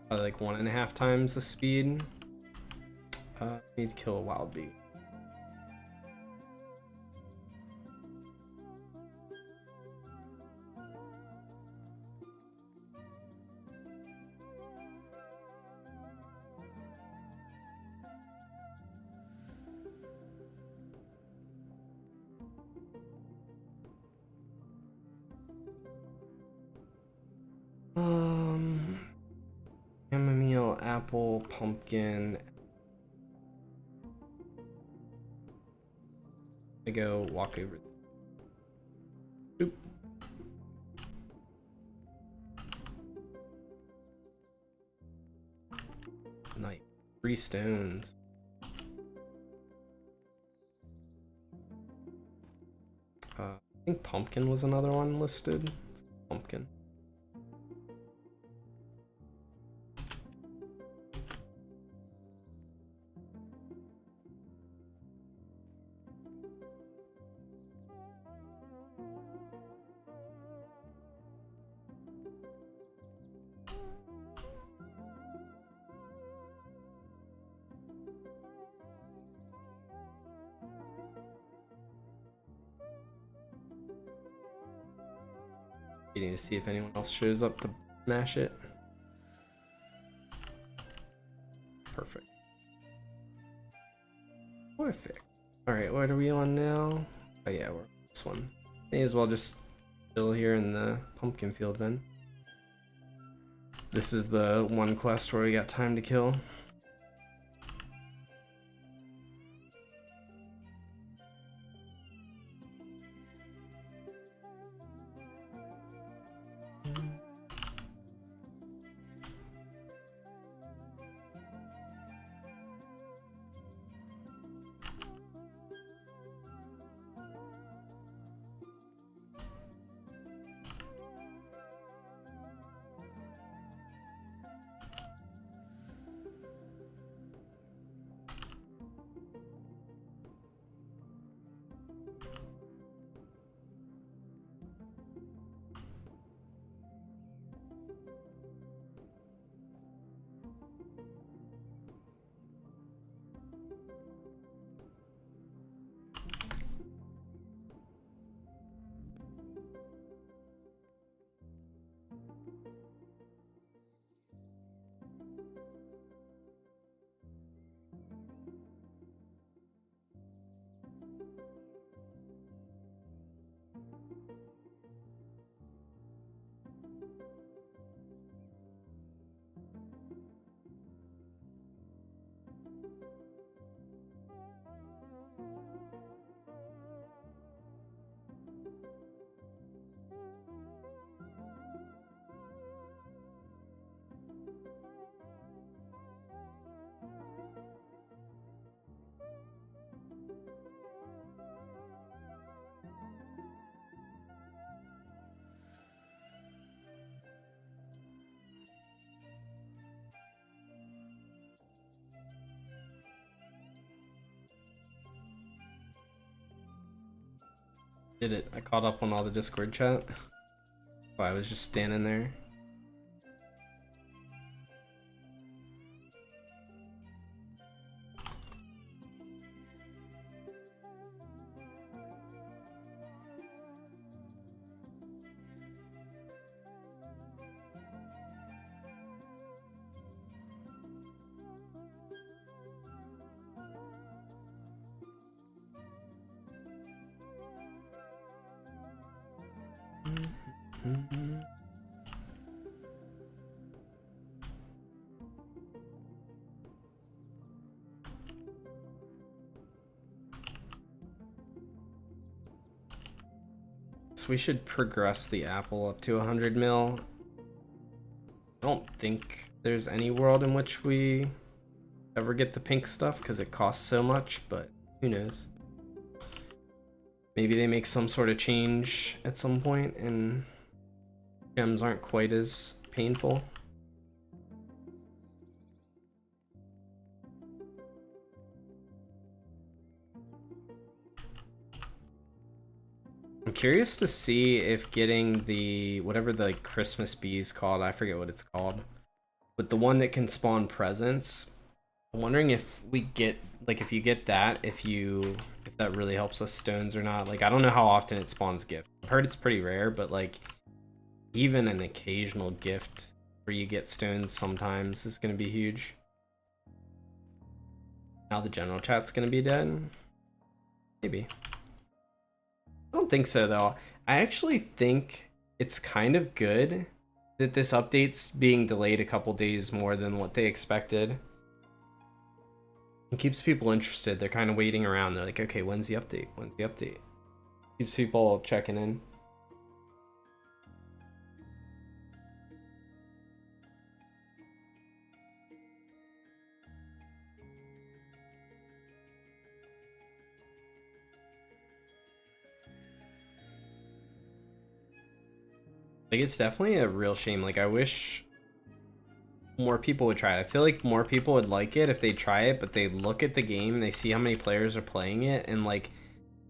1.5 times the speed. Need to kill a wild bee. Chamomile, apple, pumpkin. I go walk over. Oop. Nice. 3 stones. I think pumpkin was another one listed. It's pumpkin. Waiting to see if anyone else shows up to smash it. Perfect. Perfect. Alright, what are we on now? Oh yeah, we're on this one. May as well just chill here in the pumpkin field then. This is the one quest where we got time to kill. Did it. I caught up on all the Discord chat. I was just standing there. We should progress the apple up to 100 mil. I don't think there's any world in which we ever get the pink stuff because it costs so much, but who knows? Maybe they make some sort of change at some point and gems aren't quite as painful. I'm curious to see if getting the whatever the Christmas bee is called, I forget what it's called, but the one that can spawn presents. I'm wondering if we get if you get that, if that really helps us stones or not. Like I don't know how often it spawns gifts. I've heard it's pretty rare, but like even an occasional gift where you get stones sometimes is gonna be huge. Now the general chat's gonna be dead. Maybe. I don't think so though. I actually think it's kind of good that this update's being delayed a couple days more than what they expected. It keeps people interested. They're kind of waiting around. They're like, okay, when's the update? When's the update? Keeps people checking in. Like, it's definitely a real shame. Like, I wish more people would try it. I feel like more people would like it if they try it, but they look at the game and they see how many players are playing it, and like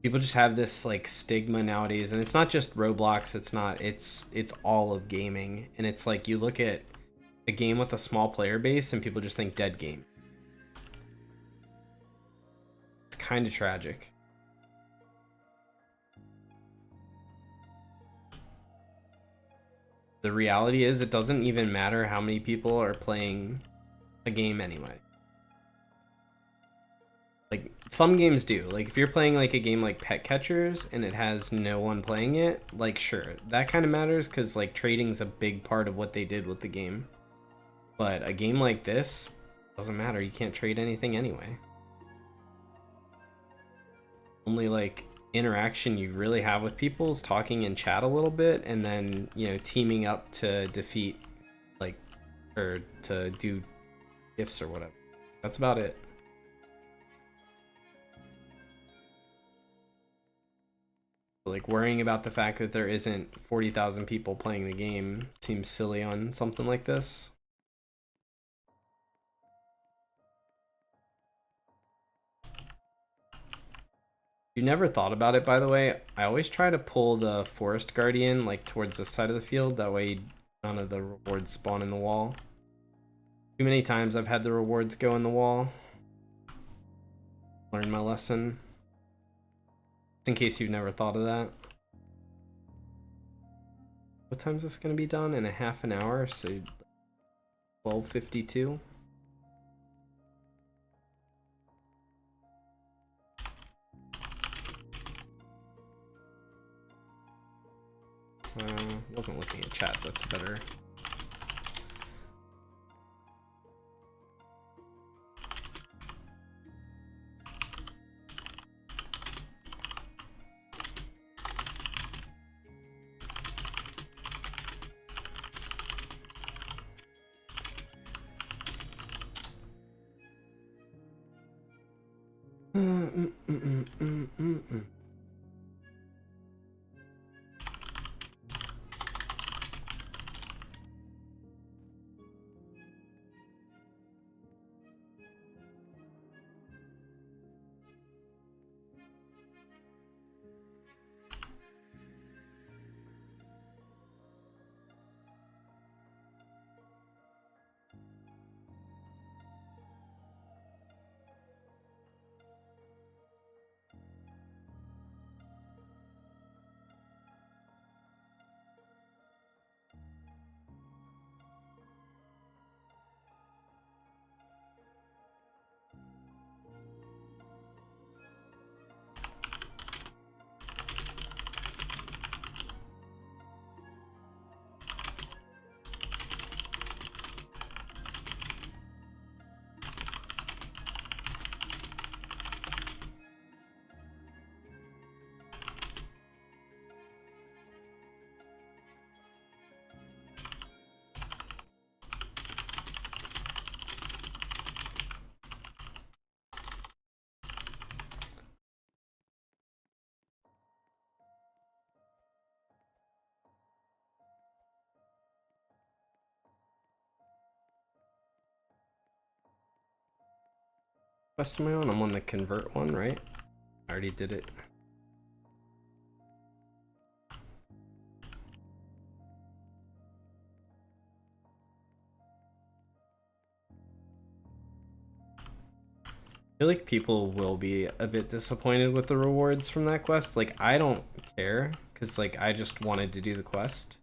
people just have this like stigma nowadays, and it's not just Roblox, it's all of gaming, and it's like you look at a game with a small player base and people just think dead game. It's kind of tragic. The reality is it doesn't even matter how many people are playing a game anyway. Like some games do. Like if you're playing like a game like Pet Catchers and it has no one playing it, like sure, that kind of matters because like trading's a big part of what they did with the game. But a game like this doesn't matter. You can't trade anything anyway. Only like interaction you really have with people is talking in chat a little bit, and then, you know, teaming up to defeat, like, or to do gifts or whatever. That's about it. Like, worrying about the fact that there isn't 40,000 people playing the game seems silly on something like this. You never thought about it, by the way. I always try to pull the Forest Guardian like towards this side of the field. That way none of the rewards spawn in the wall. Too many times I've had the rewards go in the wall. Learn my lesson. Just in case you've never thought of that. What time is this going to be done? In a half an hour, so 12:52. Wasn't looking at chat, that's better. Quest am I on? I'm on the convert one, right? I already did it. I feel like people will be a bit disappointed with the rewards from that quest. Like, I don't care, because like I just wanted to do the quest.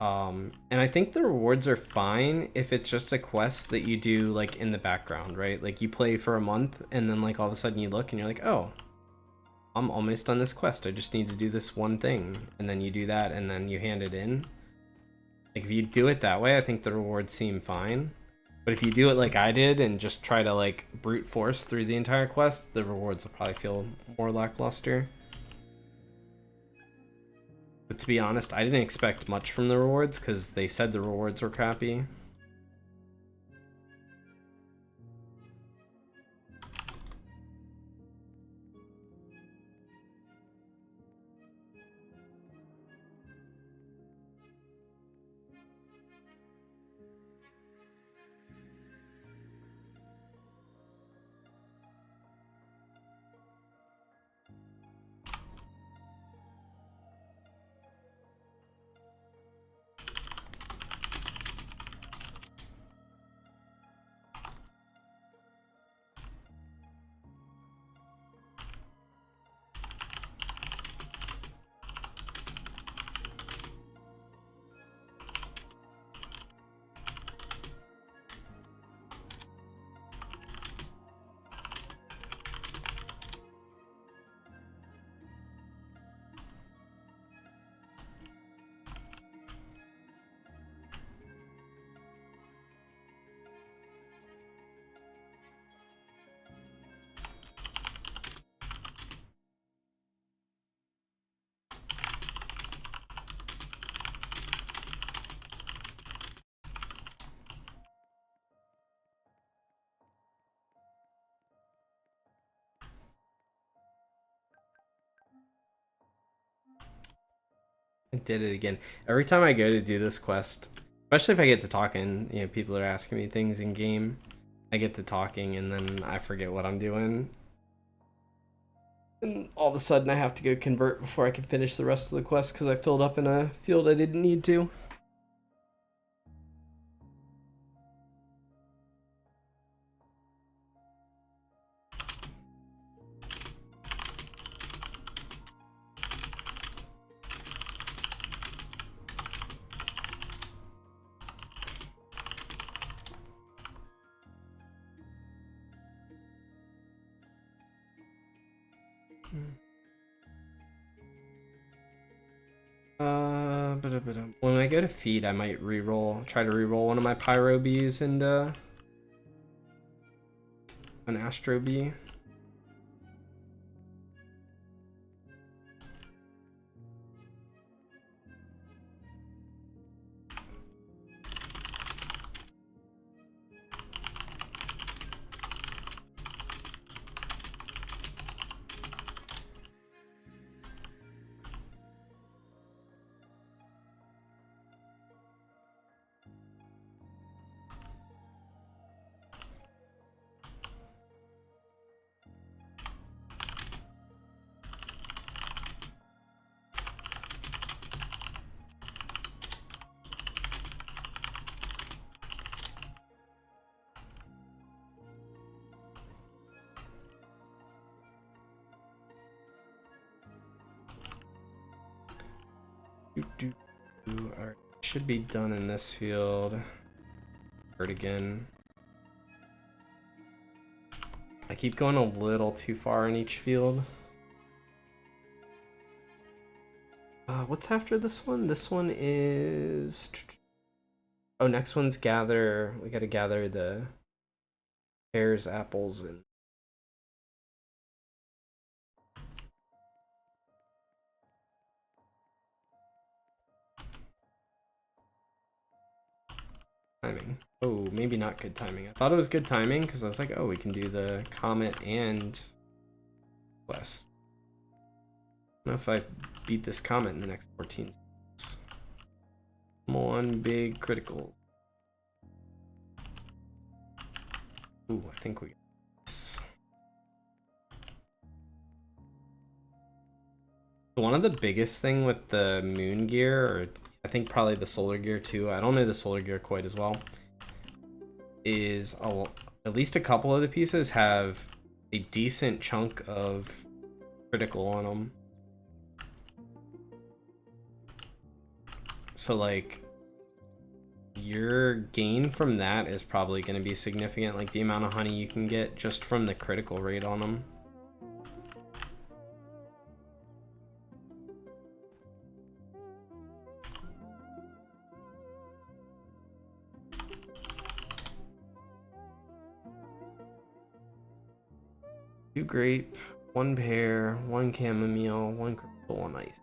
And I think the rewards are fine if it's just a quest that you do like in the background, right? Like you play for a month and then like all of a sudden you look and you're like, oh, I'm almost done this quest. I just need to do this one thing. And then you do that and then you hand it in. Like if you do it that way, I think the rewards seem fine. But if you do it like I did and just try to like brute force through the entire quest, the rewards will probably feel more lackluster. But to be honest, I didn't expect much from the rewards because they said the rewards were crappy. I did it again. Every time I go to do this quest, especially if I get to talking, you know, people are asking me things in game. I get to talking and then I forget what I'm doing. And all of a sudden I have to go convert before I can finish the rest of the quest because I filled up in a field I didn't need to. When I go to feed, I might try to reroll one of my Pyro Bees and an Astro Bee. Alright, should be done in this field. Hurt again. I keep going a little too far in each field. What's after this one? This one is... Oh, next one's gather. We gotta gather the pears, apples, and... timing. Oh, maybe not good timing. I thought it was good timing because I was like, oh, we can do the comet and quest. I don't know if I beat this comet in the next 14 seconds. Come on, big critical. Ooh, I think we got this. One of the biggest thing with the moon gear, or I think probably the solar gear too, I don't know the solar gear quite as well, is at least a couple of the pieces have a decent chunk of critical on them. So like your gain from that is probably going to be significant, like the amount of honey you can get just from the critical rate on them. Two grape, one pear, one chamomile, one crystal, one ice.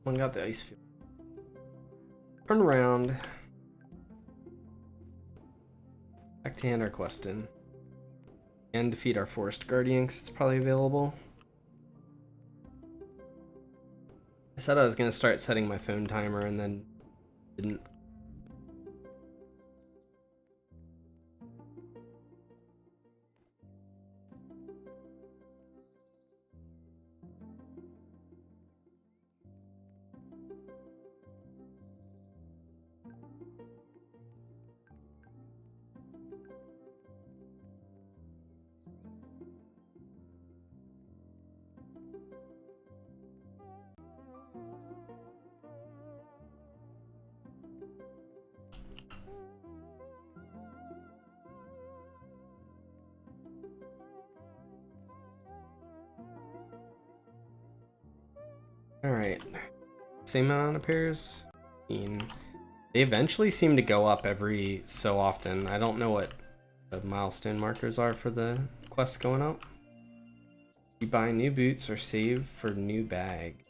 One got the ice field. Turn around. Back to hand our quest in. And defeat our forest guardian because it's probably available. I said I was going to start setting my phone timer and then didn't. Alright. Same amount of pairs. 15. They eventually seem to go up every so often. I don't know what the milestone markers are for the quests going up. You buy new boots or save for new bag.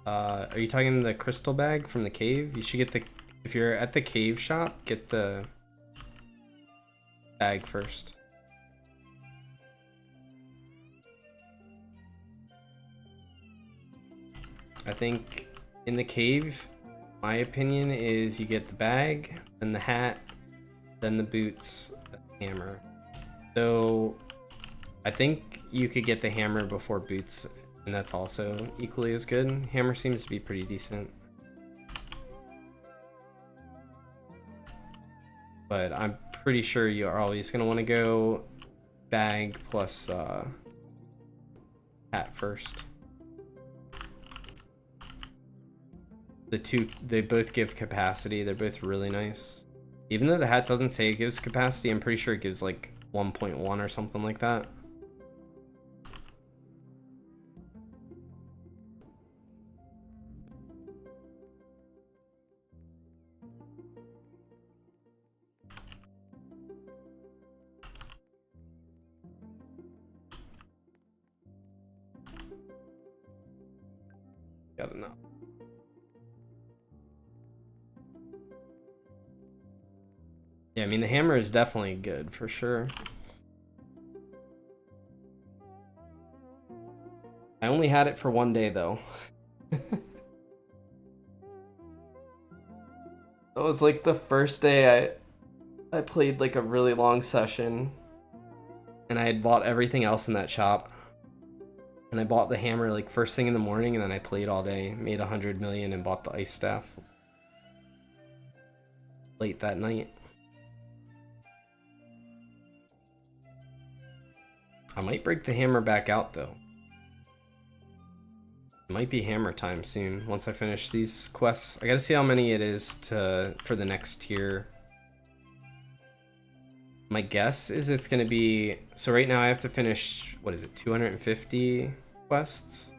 Are you talking the crystal bag from the cave? You should get the... If you're at the cave shop, get the bag first. I think in the cave, my opinion is you get the bag, then the hat, then the boots, the hammer. So I think you could get the hammer before boots, and that's also equally as good. Hammer seems to be pretty decent. But I'm pretty sure you are always going to want to go bag plus hat first. The two, they both give capacity. They're both really nice. Even though the hat doesn't say it gives capacity, I'm pretty sure it gives like 1.1 or something like that. Got enough. Yeah, I mean, the hammer is definitely good for sure. I only had it for one day though. That was like the first day I played like a really long session, and I had bought everything else in that shop. And I bought the hammer like first thing in the morning, and then I played all day, made 100 million, and bought the ice staff late that night. I might break the hammer back out though. It might be hammer time soon once I finish these quests. I gotta see how many it is for the next tier. My guess is it's gonna be, so right now I have to finish, what is it, 250 quests?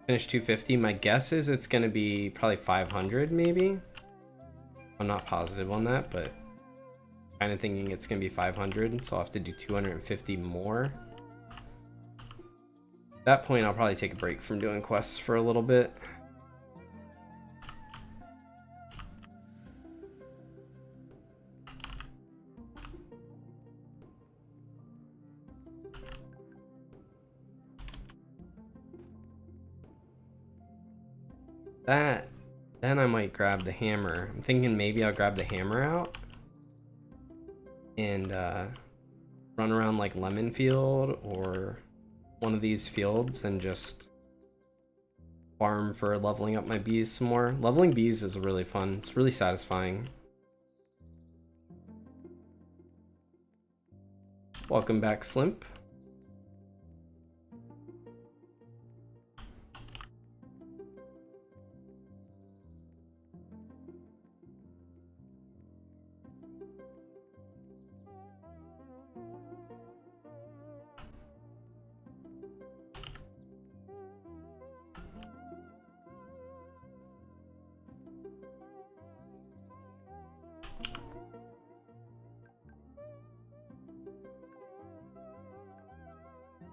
Finish 250. My guess is it's gonna be probably 500 maybe. I'm not positive on that, but kind of thinking it's gonna be 500, so I'll have to do 250 more. At that point, I'll probably take a break from doing quests for a little bit. Then I might grab the hammer. I'm thinking maybe I'll grab the hammer out and run around like Lemon Field or one of these fields and just farm for leveling up my bees some more. Leveling bees is really fun. It's really satisfying. Welcome back, Slimp.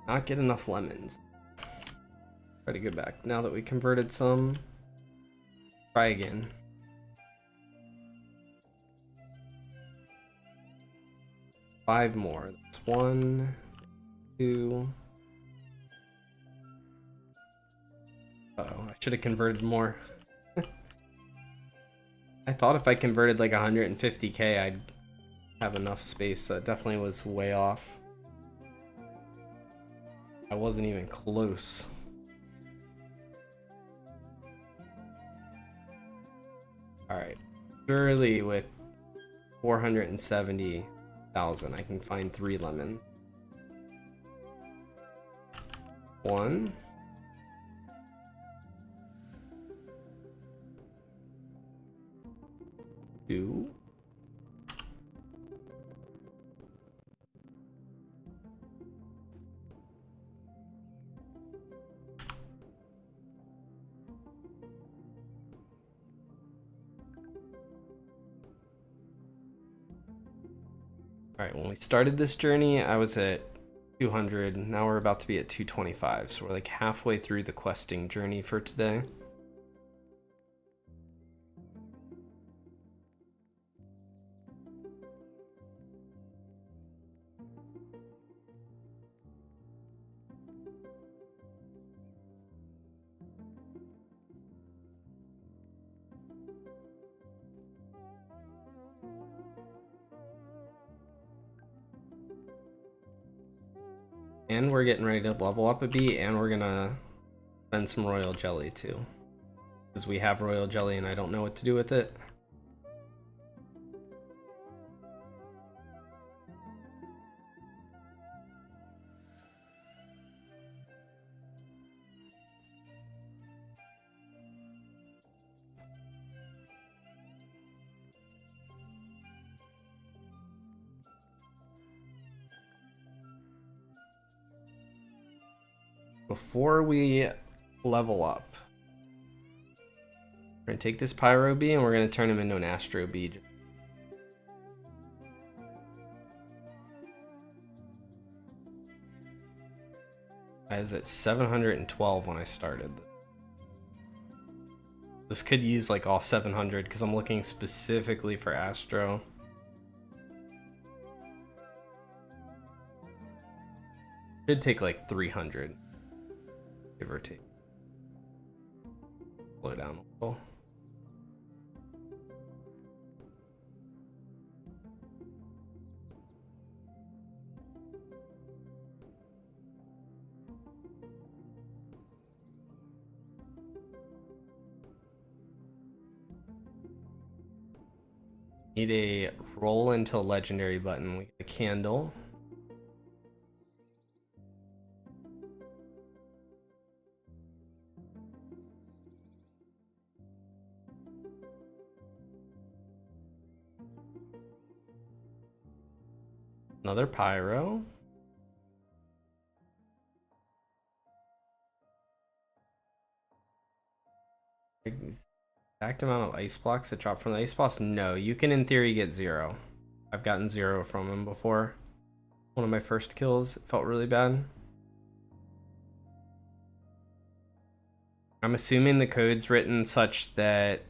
Not get enough lemons. Try to go back. Now that we converted some, try again. Five more. That's 1, 2. Uh-oh, I should have converted more. I thought if I converted like 150k, I'd have enough space. That definitely was way off. I wasn't even close. Alright. Surely with 470,000, I can find 3 lemons. 1. 2. Alright, when we started this journey, I was at 200. Now we're about to be at 225. So we're like halfway through the questing journey for today. And we're getting ready to level up a bit, and we're gonna spend some royal jelly too. Because we have royal jelly and I don't know what to do with it. Before we level up, we're gonna take this Pyro Bee and we're gonna turn him into an Astro Bee. I was at 712 when I started. This could use like all 700 because I'm looking specifically for Astro. Should take like 300, give or take. Slow down a little. Need a roll until legendary button. We get a candle. Another Pyro. Exact amount of ice blocks that drop from the ice boss? No, you can in theory get 0. I've gotten 0 from him before. One of my first kills, it felt really bad. I'm assuming the code's written such that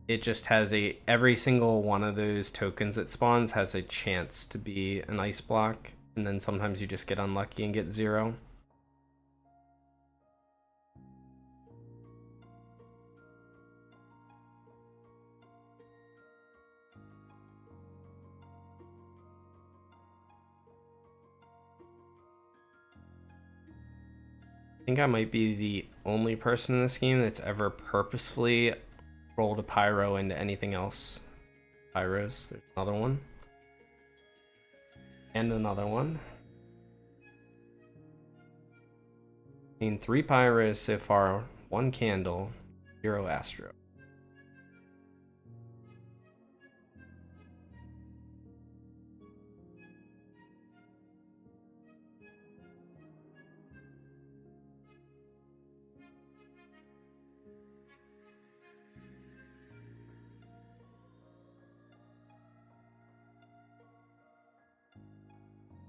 it just has every single one of those tokens that spawns has a chance to be an ice block, and then sometimes you just get unlucky and get 0. I think I might be the only person in this game that's ever purposefully rolled a Pyro into anything else. Pyros, there's another one. And another one. Seen 3 Pyros so far, 1 candle, 0 Astro.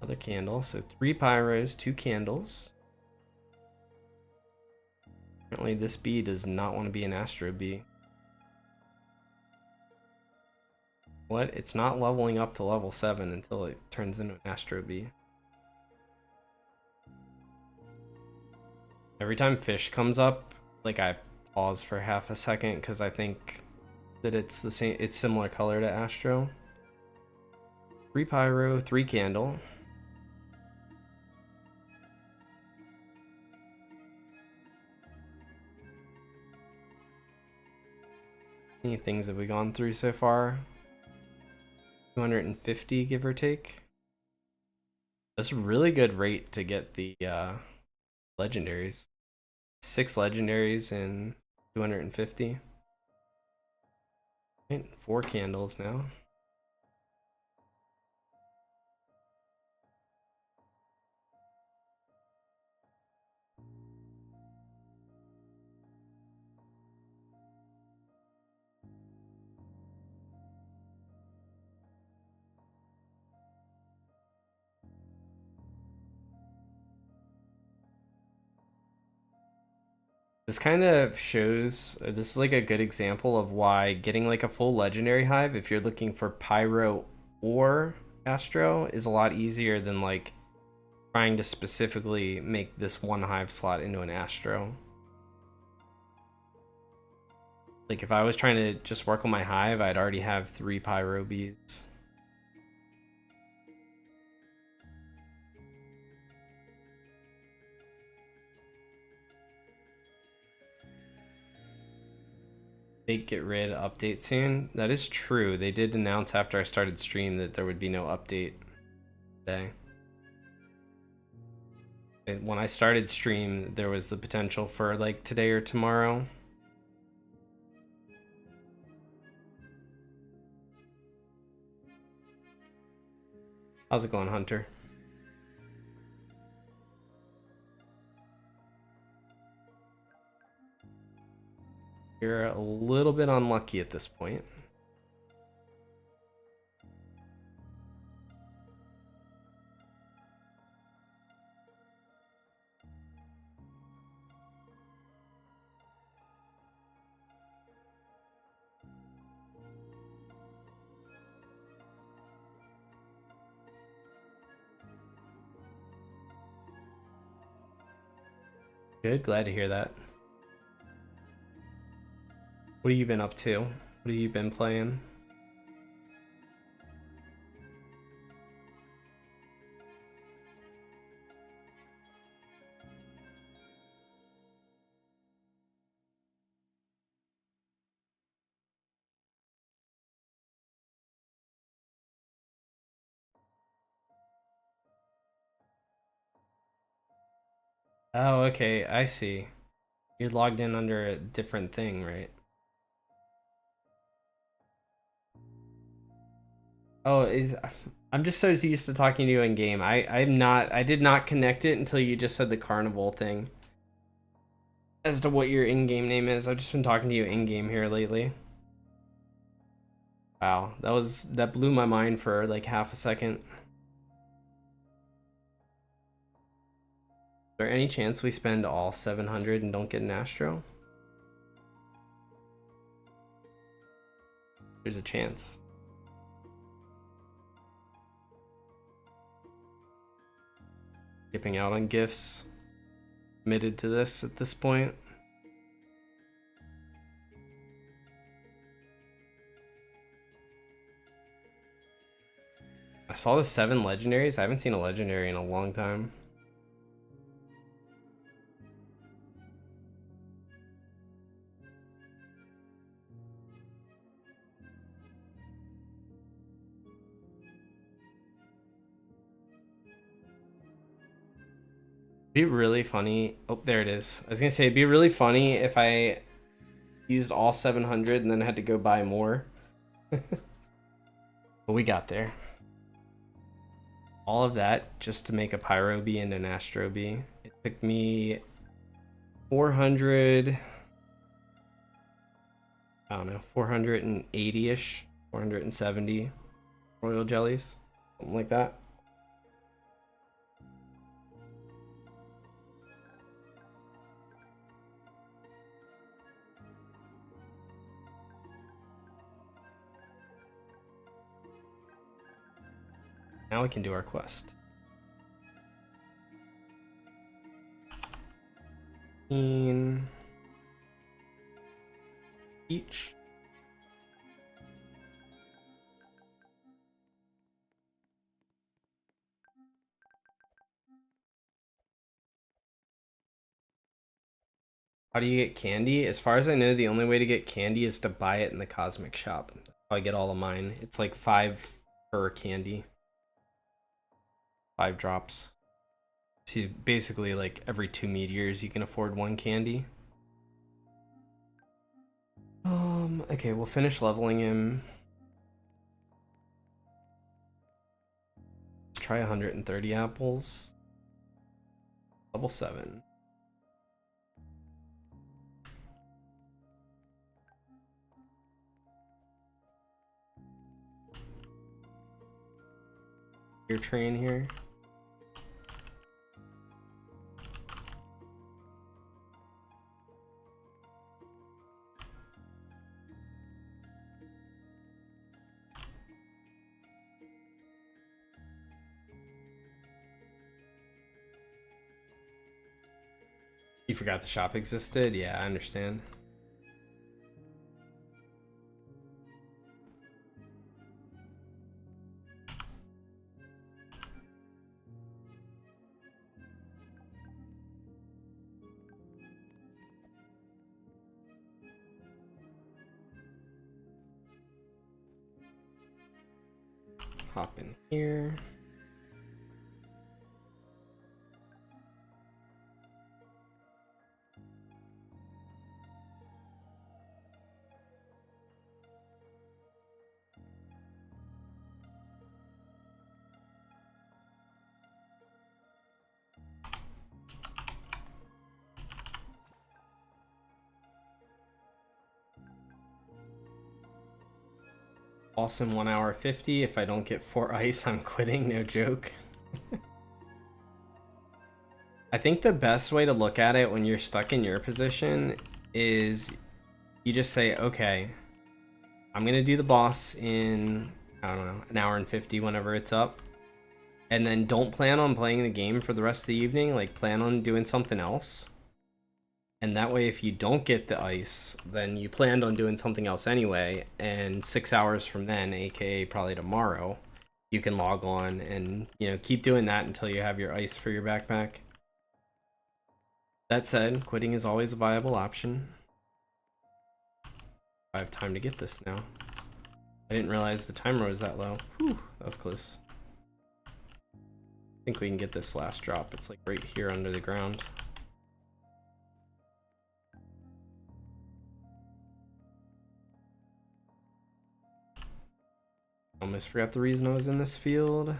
Another candle, so 3 Pyros, 2 candles. Apparently this bee does not want to be an Astro Bee. What? It's not leveling up to level 7 until it turns into an Astro Bee. Every time fish comes up, like I pause for half a second because I think that it's the same, it's similar color to Astro. 3 Pyro, 3 candle. How many things have we gone through so far? 250, give or take. That's a really good rate to get the legendaries. 6 legendaries and 250. Right, 4 candles now. This kind of shows, this is like a good example of why getting like a full legendary hive, if you're looking for pyro or astro, is a lot easier than like trying to specifically make this one hive slot into an astro. Like if I was trying to just work on my hive, I'd already have 3 pyro bees. Big get rid update soon. That is true. They did announce after I started stream that there would be no update today. And when I started stream, there was the potential for like today or tomorrow. How's it going, Hunter? You're a little bit unlucky at this point. Good, glad to hear that. What have you been up to? What have you been playing? Oh, okay, I see. You're logged in under a different thing, right? Oh, I'm just so used to talking to you in game. I did not connect it until you just said the carnival thing. As to what your in-game name is. I've just been talking to you in-game here lately. Wow, that blew my mind for like half a second. Is there any chance we spend all 700 and don't get an Astro? There's a chance. Skipping out on gifts. Committed to this at this point. I saw the 7 legendaries. I haven't seen a legendary in a long time. Be really funny. Oh, there it is. I was gonna say it'd be really funny if I used all 700 and then had to go buy more. But we got there. All of that just to make a pyro bee and an astro bee. It took me 400. I don't know, 480-ish, 470 royal jellies, something like that. Now we can do our quest. Each. How do you get candy? As far as I know, the only way to get candy is to buy it in the cosmic shop. That's how I get all of mine. It's like 5 per candy. 5 drops. So basically like every 2 meteors you can afford 1 candy. Okay, we'll finish leveling him. Let's try 130 apples. Level 7. Your train here. You forgot the shop existed? Yeah, I understand. Hop in here. Awesome 1 hour 50. If I don't get 4 ice, I'm quitting, no joke. I think the best way to look at it when you're stuck in your position is you just say, okay, I'm gonna do the boss in, I don't know, 1 hour and 50 whenever it's up. And then don't plan on playing the game for the rest of the evening, like plan on doing something else. And that way, if you don't get the ice, then you planned on doing something else anyway. And 6 hours from then, aka probably tomorrow, you can log on and, you know, keep doing that until you have your ice for your backpack. That said, quitting is always a viable option. I have time to get this now. I didn't realize the timer was that low. Whew, that was close. I think we can get this last drop. It's like right here under the ground. Almost forgot the reason I was in this field.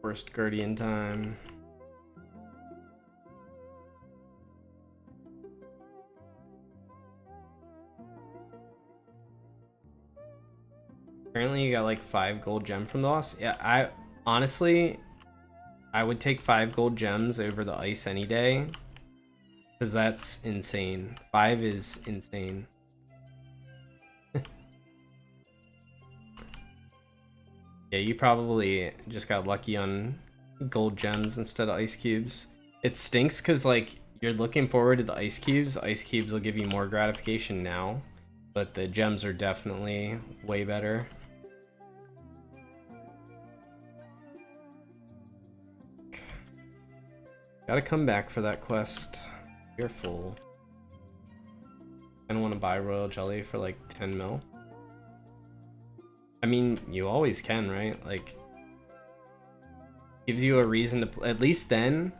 First Guardian time. Apparently you got like 5 gold gem from the boss. Yeah, I honestly would take 5 gold gems over the ice any day. Because that's insane. 5 is insane. Yeah, you probably just got lucky on gold gems instead of ice cubes. It stinks because, like, you're looking forward to the ice cubes. Ice cubes will give you more gratification now, but the gems are definitely way better. Gotta come back for that quest. You're full. I don't want to buy royal jelly for like 10 mil. I mean, you always can, right? Like, gives you a reason to, at least then,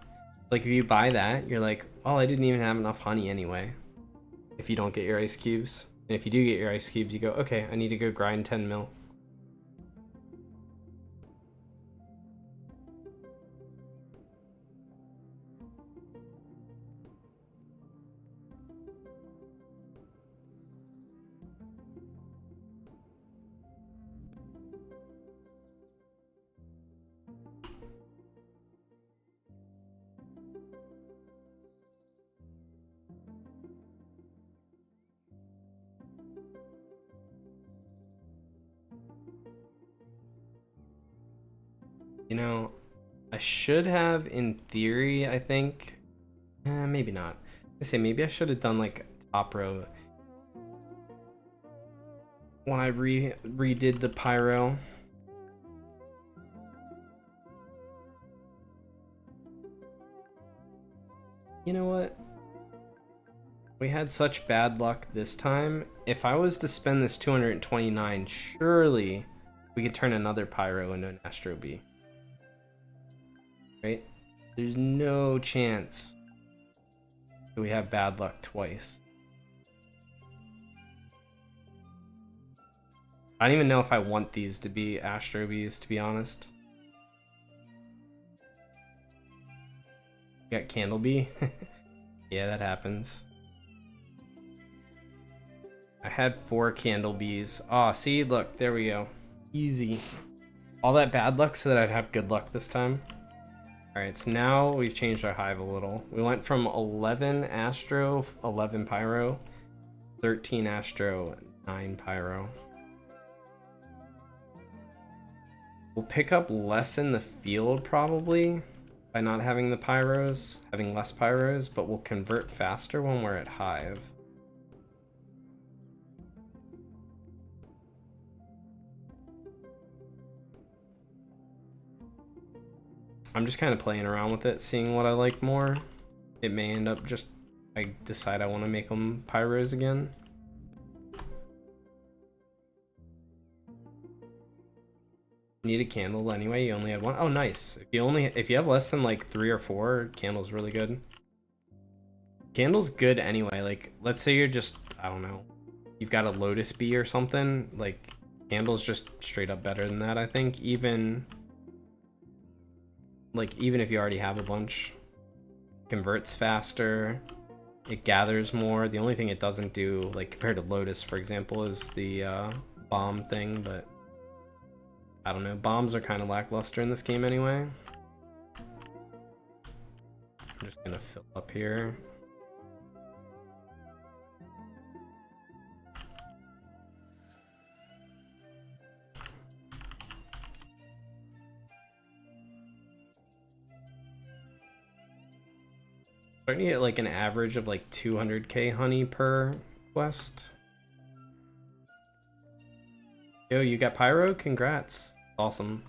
like if you buy that, you're like, oh, I didn't even have enough honey anyway. If you don't get your ice cubes. And if you do get your ice cubes, you go, okay, I need to go grind 10 mil. You know, I should have, in theory, I think. Maybe not. I say maybe I should have done like top row when I redid the pyro. You know what? We had such bad luck this time. If I was to spend this 229, surely we could turn another pyro into an Astro Bee. Right? There's no chance that we have bad luck twice. I don't even know if I want these to be Astro Bees, to be honest. We got Candle Bee. Yeah, that happens. I had 4 candle bees. Aw, see, look, there we go. Easy. All that bad luck so that I'd have good luck this time. Alright, so now we've changed our hive a little. We went from 11 Astro, 11 Pyro, 13 Astro, 9 Pyro. We'll pick up less in the field probably by not having the Pyros, having less Pyros, but we'll convert faster when we're at hive. I'm just kind of playing around with it, seeing what I like more. It may end up just, I decide I want to make them Pyros again. Need a candle anyway, you only had 1. Oh, nice. If you have less than like 3 or 4, candle's really good. Candle's good anyway, like, let's say you're just, I don't know, you've got a Lotus Bee or something, like, candle's just straight up better than that, I think, even if you already have a bunch. Converts faster, it gathers more. The only thing it doesn't do, like compared to Lotus, for example, is the bomb thing, but I don't know. Bombs are kind of lackluster in this game anyway. I'm just gonna fill up here. Starting to get like an average of like 200k honey per quest. Yo, you got Pyro? Congrats. Awesome.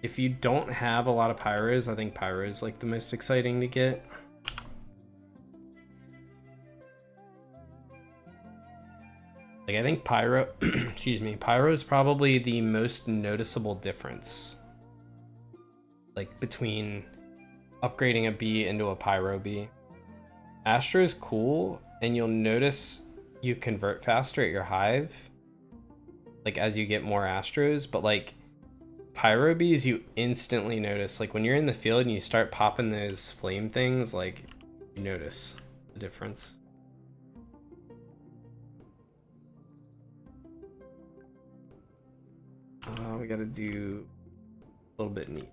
If you don't have a lot of Pyros, I think Pyro is like the most exciting to get. Like I think Pyro, excuse me, Pyro is probably the most noticeable difference. Like between upgrading a bee into a Pyro bee. Astro is cool, and you'll notice you convert faster at your hive, like as you get more Astros, but like Pyro bees you instantly notice, like when you're in the field and you start popping those flame things, like you notice the difference. We gotta do a little bit neat.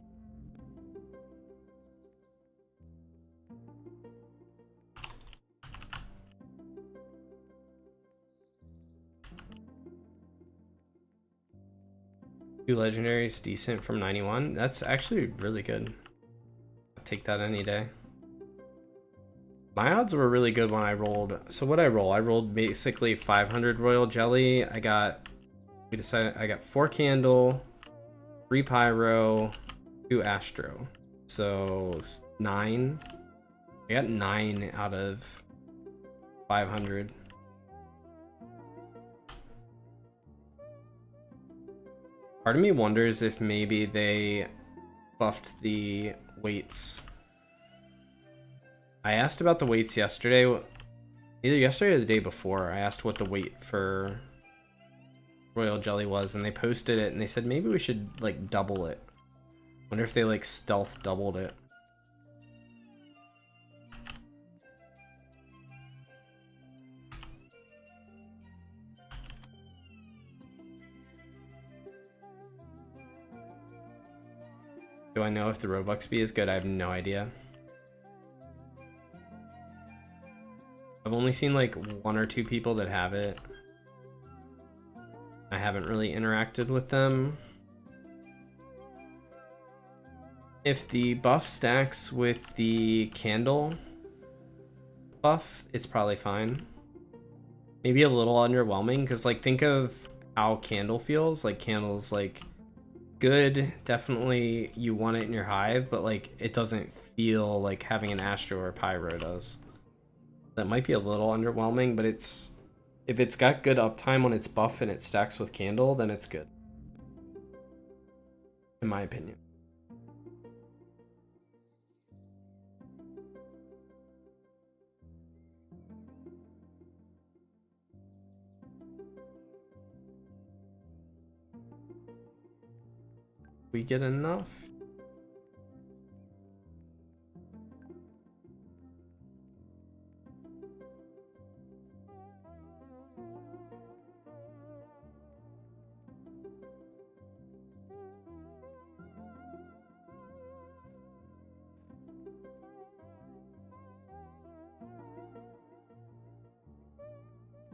Two legendaries, decent from 91. That's actually really good. I'll take that any day. My odds were really good when I rolled. So what I roll? I rolled basically 500 royal jelly. I got 4 candle, 3 pyro, 2 astro. So 9. I got 9 out of 500. Part of me wonders if maybe they buffed the weights. I asked about the weights yesterday, either yesterday or the day before. I asked what the weight for royal jelly was, and they posted it, and they said maybe we should like double it. Wonder if they like stealth doubled it. Do I know if the Robux bee is good? I have no idea. I've only seen like 1 or 2 people that have it. I haven't really interacted with them. If the buff stacks with the candle buff, it's probably fine. Maybe a little underwhelming, because like think of how candle feels. Like candle's like good, definitely you want it in your hive, but like it doesn't feel like having an astro or pyro does. That might be a little underwhelming, but it's, if it's got good uptime on its buff and it stacks with candle, then it's good, in my opinion. We get enough.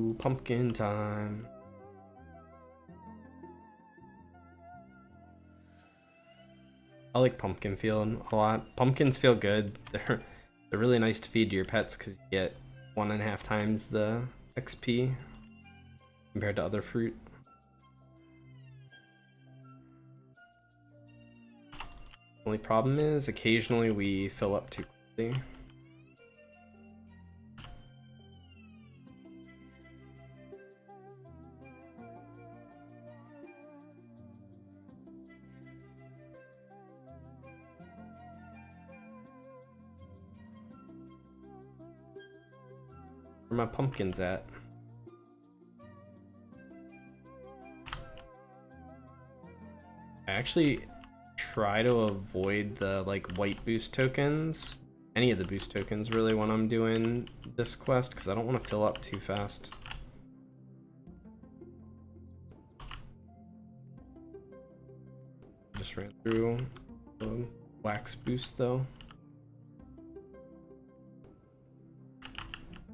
Ooh, pumpkin time. I like pumpkin feeling a lot. Pumpkins feel good. They're really nice to feed to your pets because you get 1.5 times the XP compared to other fruit. Only problem is occasionally we fill up too quickly. Where my pumpkins at? I actually try to avoid the like white boost tokens, any of the boost tokens really, when I'm doing this quest because I don't want to fill up too fast. Just ran through the wax boost though.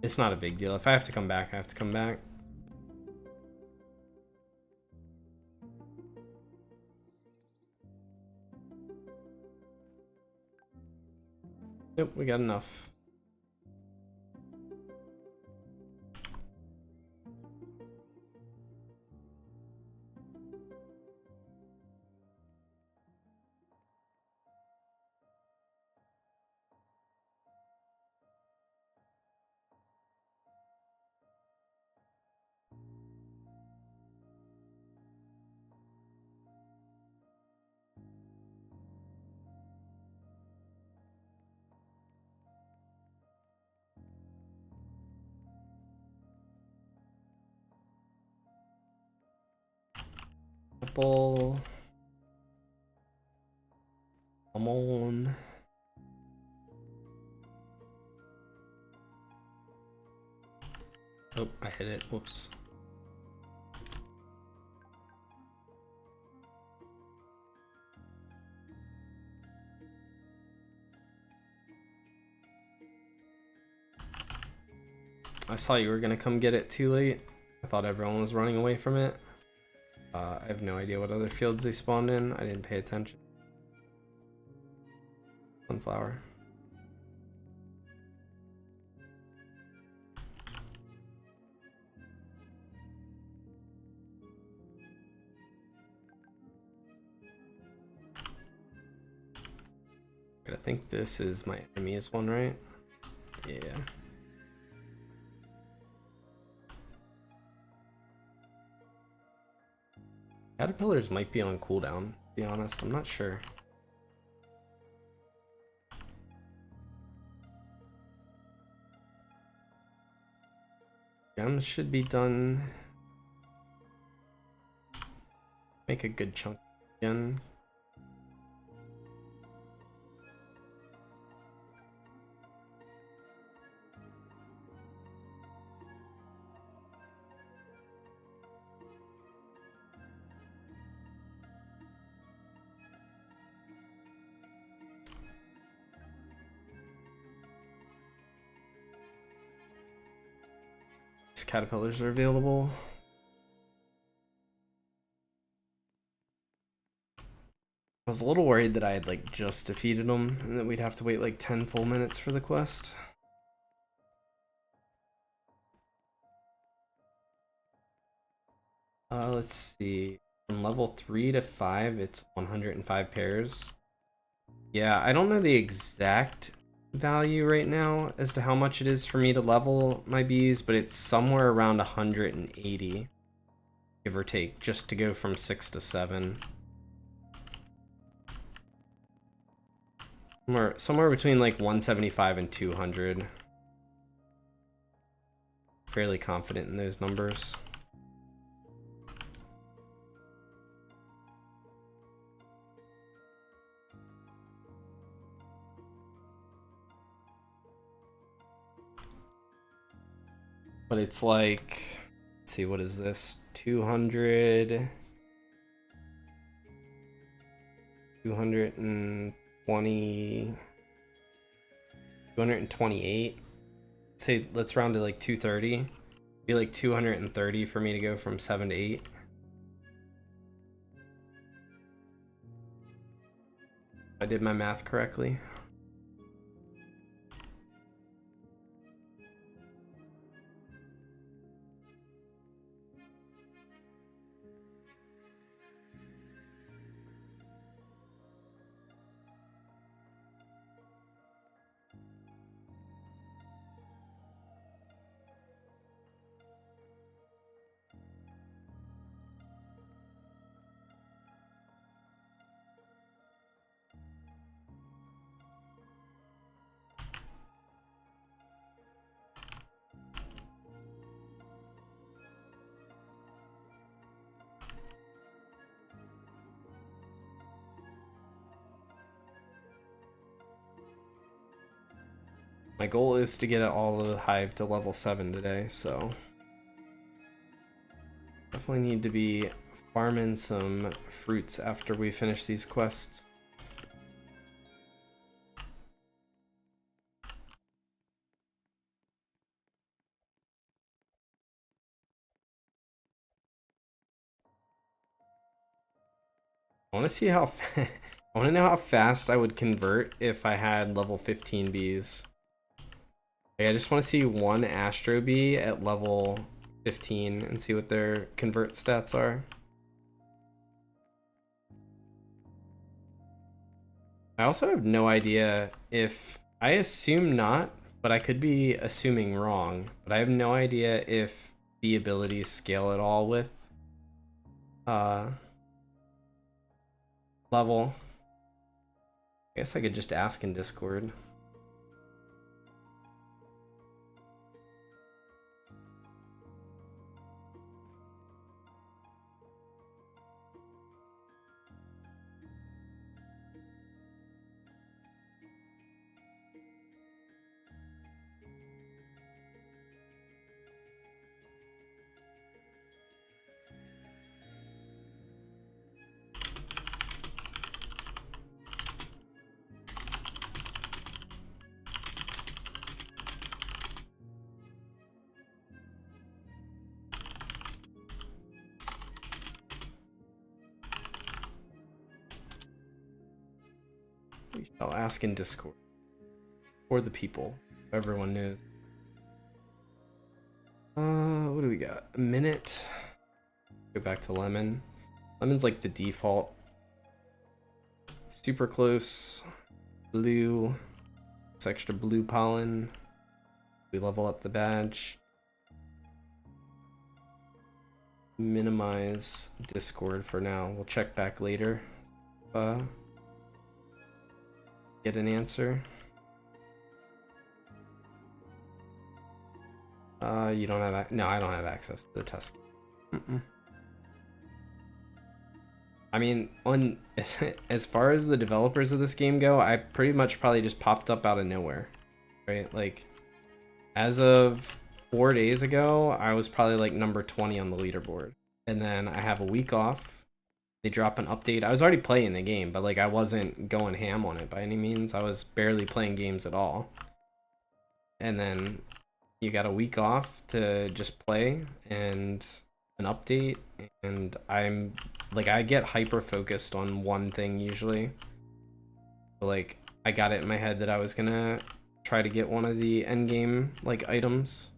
It's not a big deal. If I have to come back, I have to come back. Yep, we got enough. Apple. Come on. Oh, I hit it. Whoops. I saw you were gonna come get it too late. I thought everyone was running away from it. I have no idea what other fields they spawned in. I didn't pay attention. Sunflower. I think this is my enemy's one, right? Yeah. Caterpillars might be on cooldown, to be honest. I'm not sure. Gems should be done. Make a good chunk again. Caterpillars are available. I was a little worried that I had like just defeated them and that we'd have to wait like 10 full minutes for the quest. Let's see. From level 3 to 5, it's 105 pairs. Yeah, I don't know the exact value right now as to how much it is for me to level my bees, but it's somewhere around 180, give or take, just to go from 6 to 7. Somewhere between like 175 and 200. Fairly confident in those numbers. But it's like, let's see, what is this? 200, 220, 228. Say, let's round to like 230. Be Be like 230 for me to go from 7 to 8. If I did my math correctly. My goal is to get all of the hive to level 7 today, so definitely need to be farming some fruits after we finish these quests. I want to see how I want to know how fast I would convert if I had level 15 bees. Like, I just want to see one Astro Bee at level 15 and see what their convert stats are. I also have no idea if, I assume not, but I could be assuming wrong, but I have no idea if bee abilities scale at all with level. I guess I could just ask in Discord. We shall ask in Discord. For the people. Everyone knows. What do we got? A minute. Go back to Lemon. Lemon's like the default. Super close. Blue. It's extra blue pollen. We level up the badge. Minimize Discord for now. We'll check back later. Get an answer. You don't have no, I don't have access to the Tusk. I mean, on as far as the developers of this game go, I pretty much probably just popped up out of nowhere, right? Like, as of 4 days ago, I was probably like number 20 on the leaderboard, and then I have a week off. They drop an update. I was already playing the game, but like I wasn't going ham on it by any means. I was barely playing games at all. And then you got a week off to just play and an update, and I'm like, I get hyper focused on one thing usually. So like I got it in my head that I was gonna try to get one of the end game like items,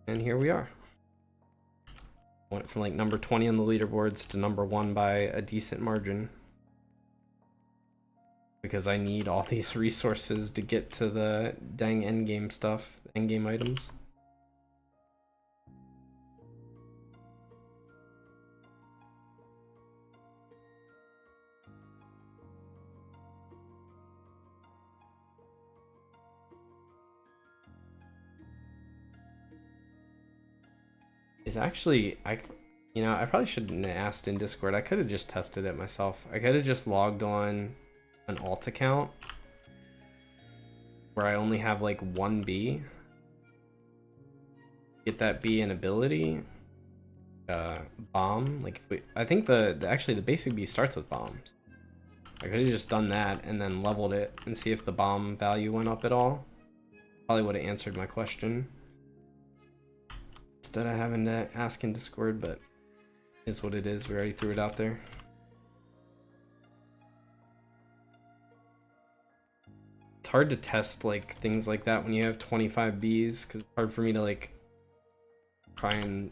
and here we are. Went from like number 20 on the leaderboards to number 1 by a decent margin. Because I need all these resources to get to the dang endgame stuff, endgame items. It's actually, I probably shouldn't have asked in Discord. I could have just tested it myself. I could have just logged on an alt account where I only have like one bee. Get that bee an ability. Bomb. Like, I think actually the basic bee starts with bombs. I could have just done that and then leveled it and see if the bomb value went up at all. Probably would have answered my question. instead of having to ask in Discord, but is what it is. We already threw it out there. It's hard to test like things like that when you have 25 Bs, because it's hard for me to like try and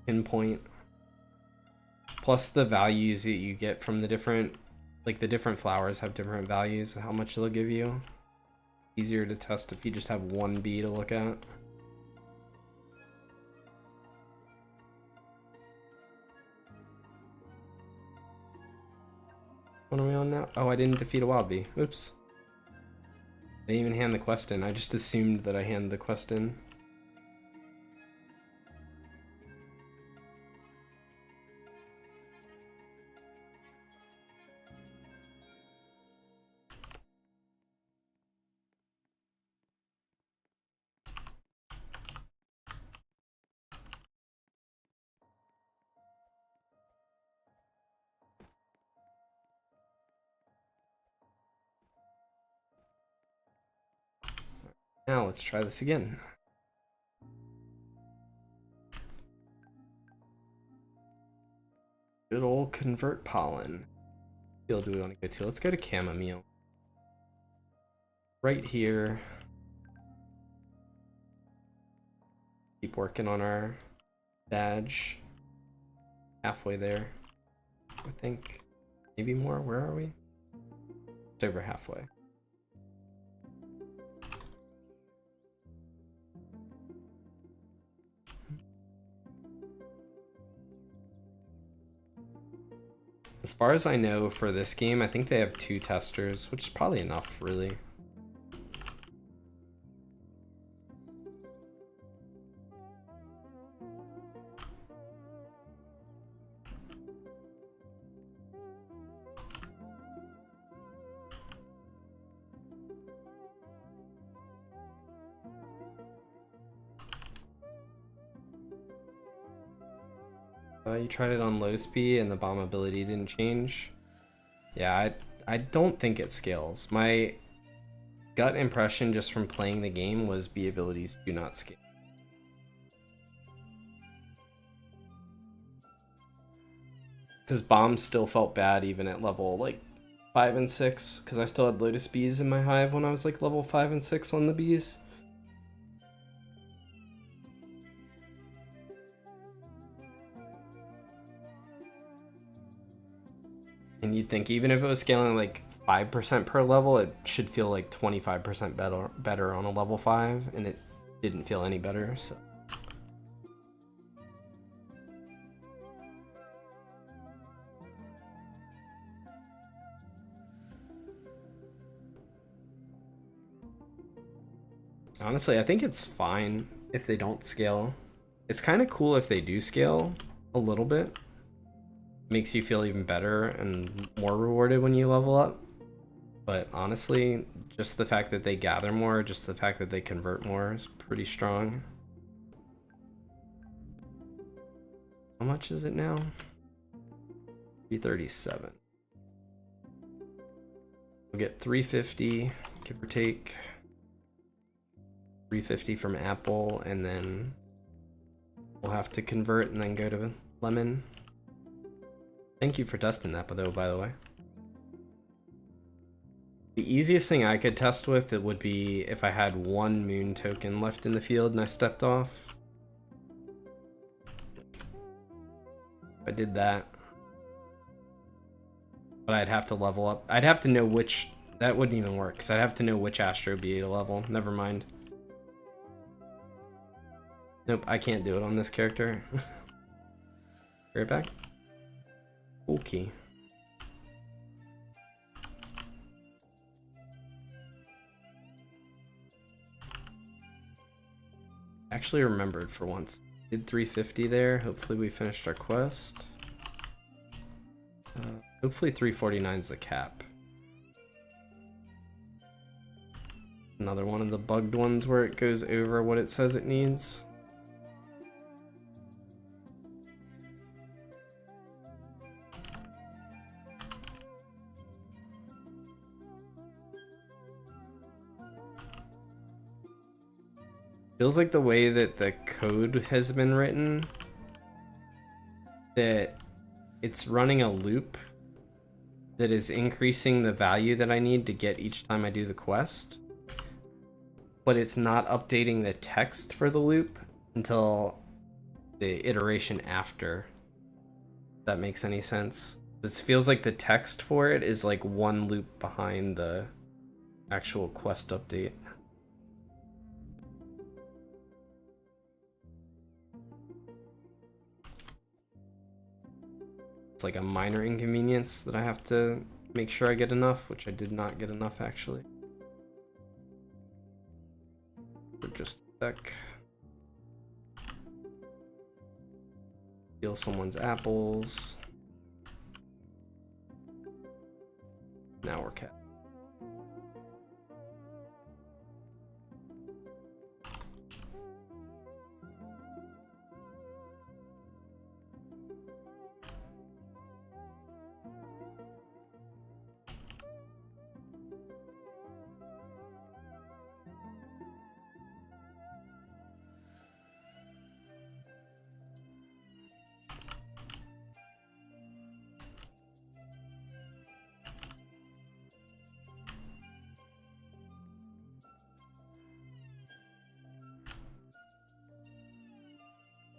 pinpoint. Plus the values that you get from the different, like the different flowers have different values, how much they'll give you. Easier to test if you just have one bee to look at. What are we on now? Oh, I didn't defeat a wild bee. Oops. I didn't even hand the quest in. I just assumed that I handed the quest in. Now let's try this again. Good old convert pollen. What field do we want to go to? Let's go to chamomile. Right here. Keep working on our badge. Halfway there, I think. Maybe more. Where are we? It's over halfway. As far as I know for this game, I think they have 2 testers, which is probably enough, really. You tried it on Lotus Bee and the bomb ability didn't change. Yeah, I don't think it scales. My gut impression just from playing the game was bee abilities do not scale. Because bombs still felt bad even at level like 5 and 6, because I still had Lotus Bees in my hive when I was like level 5 and 6 on the bees. And you'd think even if it was scaling like 5% per level, it should feel like 25% better on a level 5, and it didn't feel any better, so. Honestly, I think it's fine if they don't scale. It's kind of cool if they do scale a little bit. Makes you feel even better and more rewarded when you level up. But honestly, just the fact that they gather more, just the fact that they convert more is pretty strong. How much is it now? 337. We'll get 350, give or take. 350 from apple, and then we'll have to convert and then go to lemon. Thank you for testing that, by the way. The easiest thing I could test with it would be if I had 1 moon token left in the field and I stepped off. If I did that. But I'd have to level up. I'd have to know which... That wouldn't even work, because I'd have to know which Astro Bee to level. Never mind. Nope, I can't do it on this character. Right back. Okay. Actually remembered for once. Did 350 there. Hopefully we finished our quest. Hopefully 349 is the cap. Another one of the bugged ones where it goes over what it says it needs. Feels like the way that the code has been written, that it's running a loop that is increasing the value that I need to get each time I do the quest, but it's not updating the text for the loop until the iteration after. If that makes any sense. This feels like the text for it is like one loop behind the actual quest update. It's like a minor inconvenience that I have to make sure I get enough, which I did not get enough actually. For just a sec. Steal someone's apples. Now we're capped.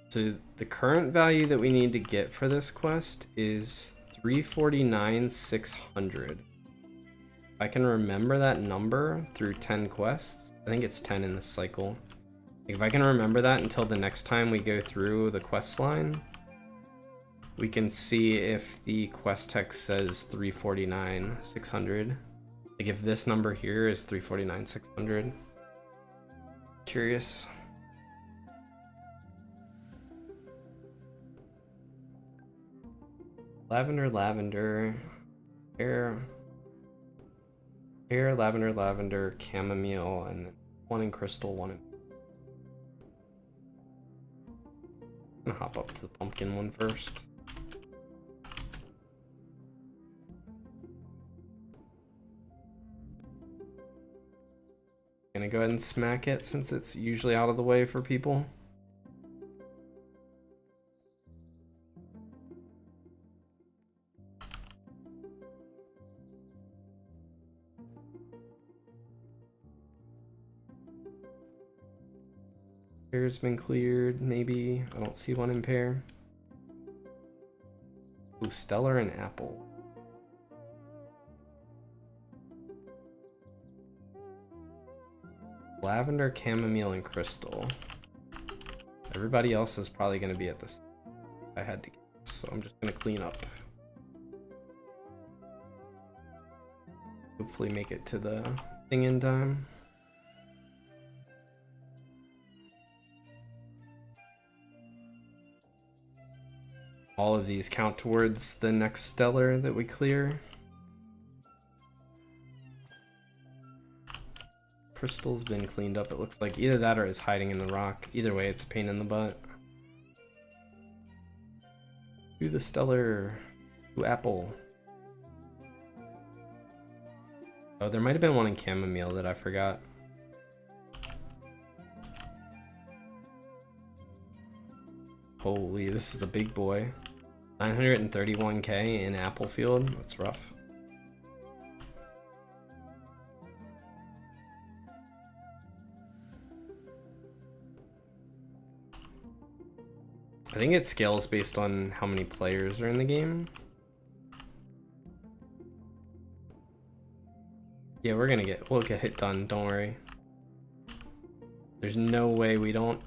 So the current value that we need to get for this quest is 349,600. If I can remember that number through 10 quests, I think it's 10 in this cycle. If I can remember that until the next time we go through the quest line, we can see if the quest text says 349,600. Like if this number here is 349,600. Curious. Lavender, hair, lavender, chamomile, and then one in crystal, one in... I'm gonna hop up to the pumpkin one first. Gonna go ahead and smack it since it's usually out of the way for people. Pair's been cleared, maybe. I don't see one in pair. Ooh, stellar and apple. Lavender, chamomile, and crystal. Everybody else is probably going to be at this. I had to guess, so I'm just going to clean up. Hopefully make it to the thing in time. All of these count towards the next stellar that we clear. Crystal's been cleaned up, it looks like. Either that or it's hiding in the rock. Either way, it's a pain in the butt. Do the stellar. Ooh, apple. Oh, there might have been one in chamomile that I forgot. Holy, this is a big boy. 931k in Applefield. That's rough. I think it scales based on how many players are in the game. Yeah, we'll get it done, don't worry. There's no way we don't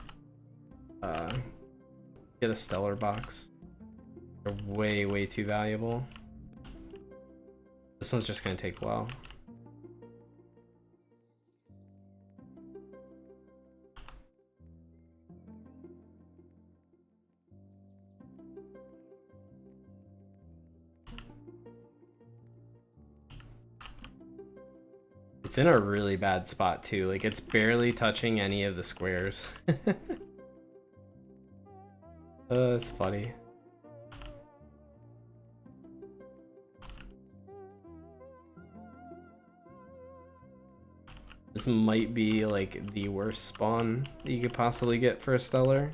get a stellar box. They're way too valuable. This one's just gonna take a while. It's in a really bad spot too. Like it's barely touching any of the squares. It's funny. This might be like the worst spawn that you could possibly get for a stellar.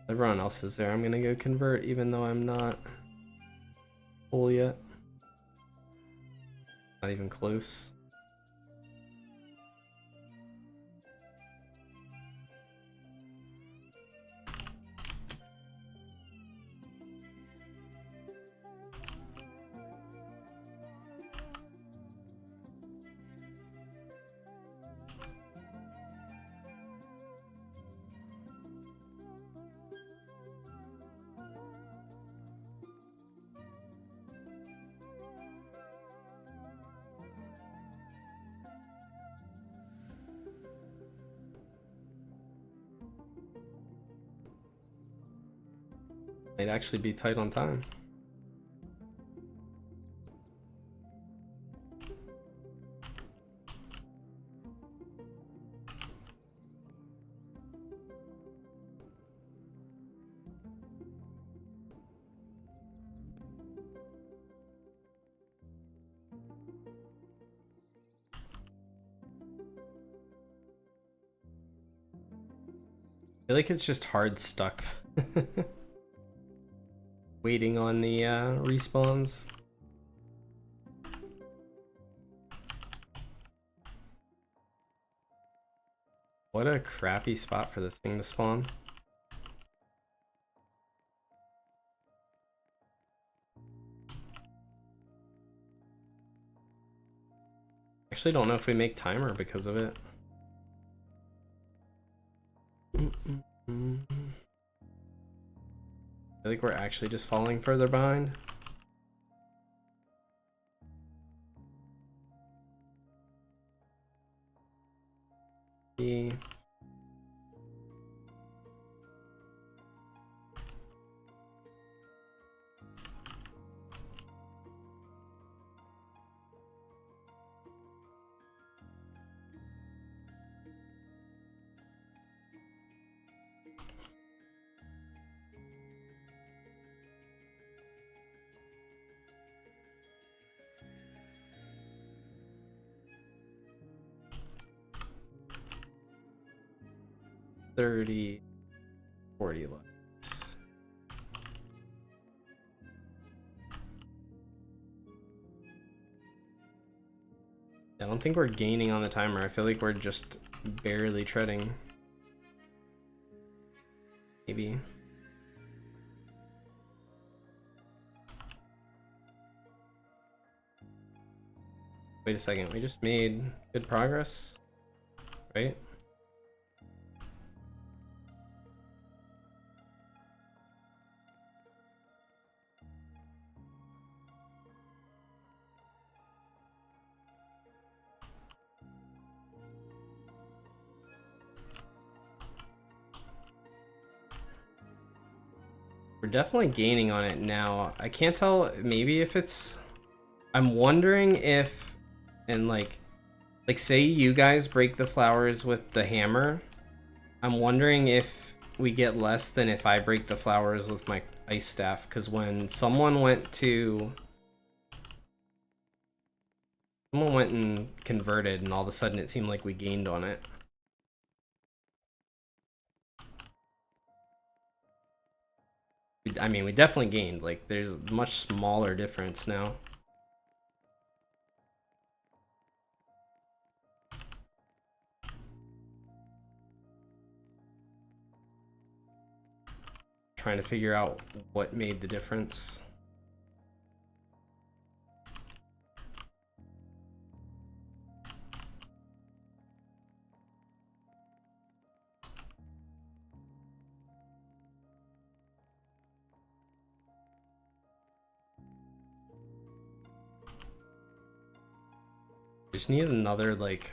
Everyone else is there. I'm gonna go convert even though I'm not full yet. Not even close. Might actually be tight on time. I feel like it's just hard stuck. Waiting on the respawns. What a crappy spot for this thing to spawn. Actually don't know if we make timer because of it. I feel like we're actually just falling further behind. Yeah. $30, $40 left. I don't think we're gaining on the timer. I feel like we're just barely treading. Maybe. Wait a second, we just made good progress, right? We're definitely gaining on it now. I can't tell, maybe if it's... I'm wondering if, and like say you guys break the flowers with the hammer, I'm wondering if we get less than if I break the flowers with my ice staff, because when someone went and converted and all of a sudden it seemed like we gained on it. I mean, we definitely gained. Like, there's a much smaller difference now. Trying to figure out what made the difference. Just need another like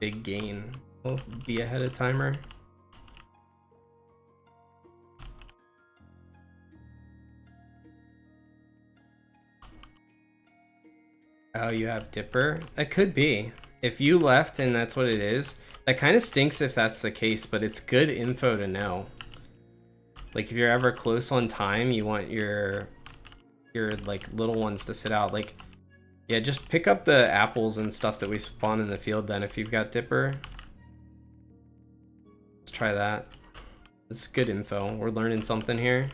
big gain. We'll be ahead of timer. Oh, you have Dipper? It could be. if you left and that's what it is, that kind of stinks if that's the case, but it's good info to know. Like if you're ever close on time, you want your like little ones to sit out. Like, yeah, just pick up the apples and stuff that we spawn in the field then if you've got Dipper. Let's try that. It's good info. We're learning something here.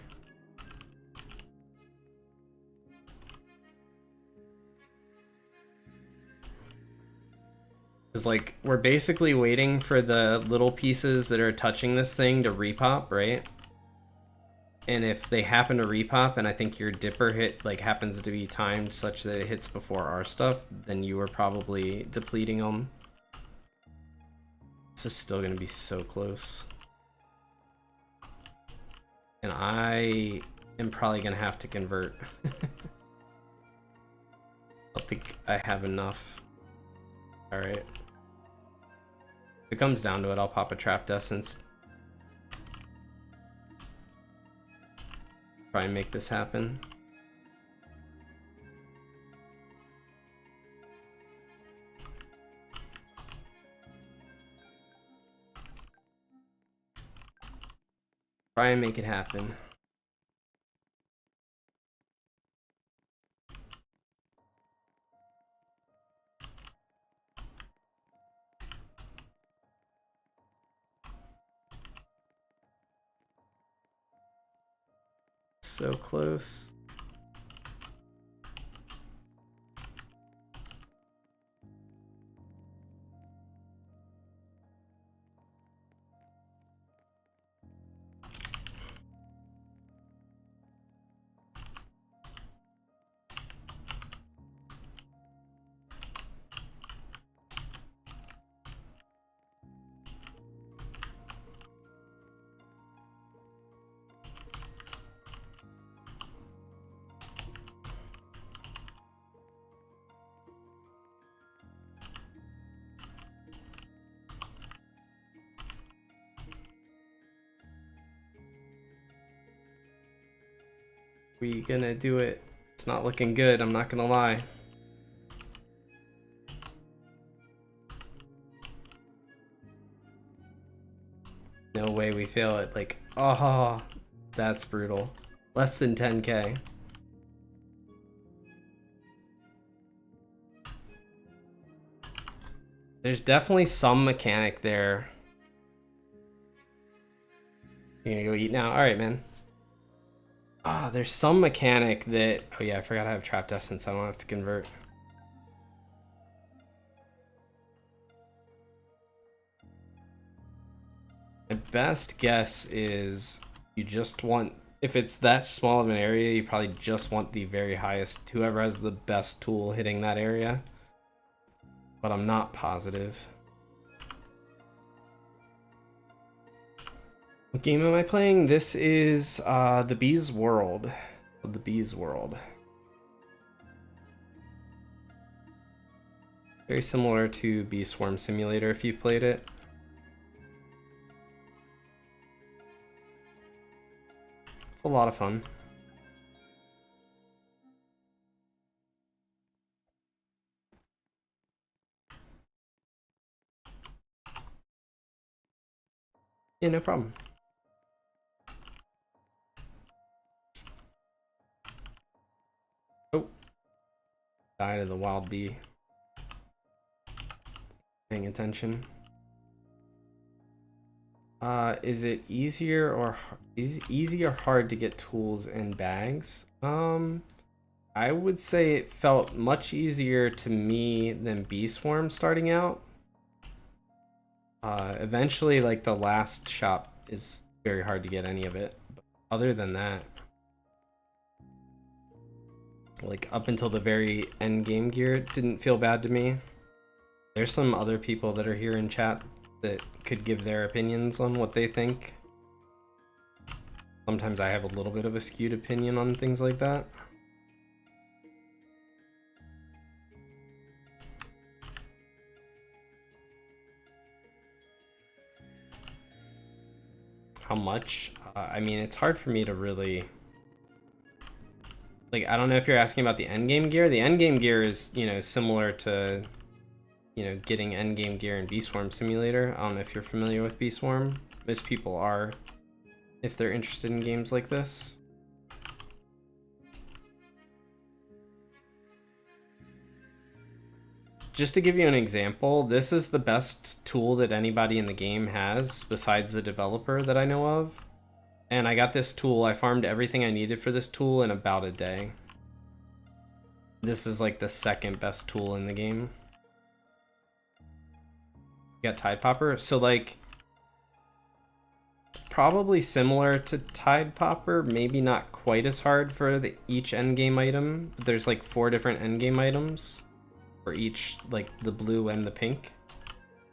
Because, like, we're basically waiting for the little pieces that are touching this thing to repop, right? And if they happen to repop, and I think your Dipper hit, like, happens to be timed such that it hits before our stuff, then you were probably depleting them. This is still going to be so close. And I am probably going to have to convert. I don't think I have enough. Alright. If it comes down to it, I'll pop a Trapped Essence. Try and make this happen. Try and make it happen. So close. We gonna do it. It's not looking good, I'm not gonna lie. No way we fail it. Like, oh, that's brutal. Less than 10k. There's definitely some mechanic there. You're gonna go eat now? Alright, man. Ah, there's some mechanic that... Oh yeah, I forgot I have Trapped Essence. I don't have to convert. My best guess is you just want... If it's that small of an area, you probably just want the very highest... Whoever has the best tool hitting that area. But I'm not positive. What game am I playing? This is The Bees World. The Bees World. Very similar to Bee Swarm Simulator if you've played it. It's a lot of fun. Yeah, no problem. Oh. Died of the wild bee. Paying attention. Is it easier or hard to get tools and bags? I would say it felt much easier to me than Bee Swarm starting out. Eventually, like, the last shop is very hard to get any of it. But other than that, like, up until the very end game gear, it didn't feel bad to me. There's some other people that are here in chat that could give their opinions on what they think. Sometimes I have a little bit of a skewed opinion on things like that. How much? I mean, it's hard for me to really... Like, I don't know if you're asking about the endgame gear. The endgame gear is, you know, similar to, you know, getting endgame gear in Bee Swarm Simulator. I don't know if you're familiar with Bee Swarm. Most people are, if they're interested in games like this. Just to give you an example, this is the best tool that anybody in the game has besides the developer that I know of. And I got this tool, I farmed everything I needed for this tool in about a day. This is like the second best tool in the game. You got Tide Popper, so like probably similar to Tide Popper, maybe not quite as hard for each endgame item. But there's like 4 different endgame items for each, like the blue and the pink,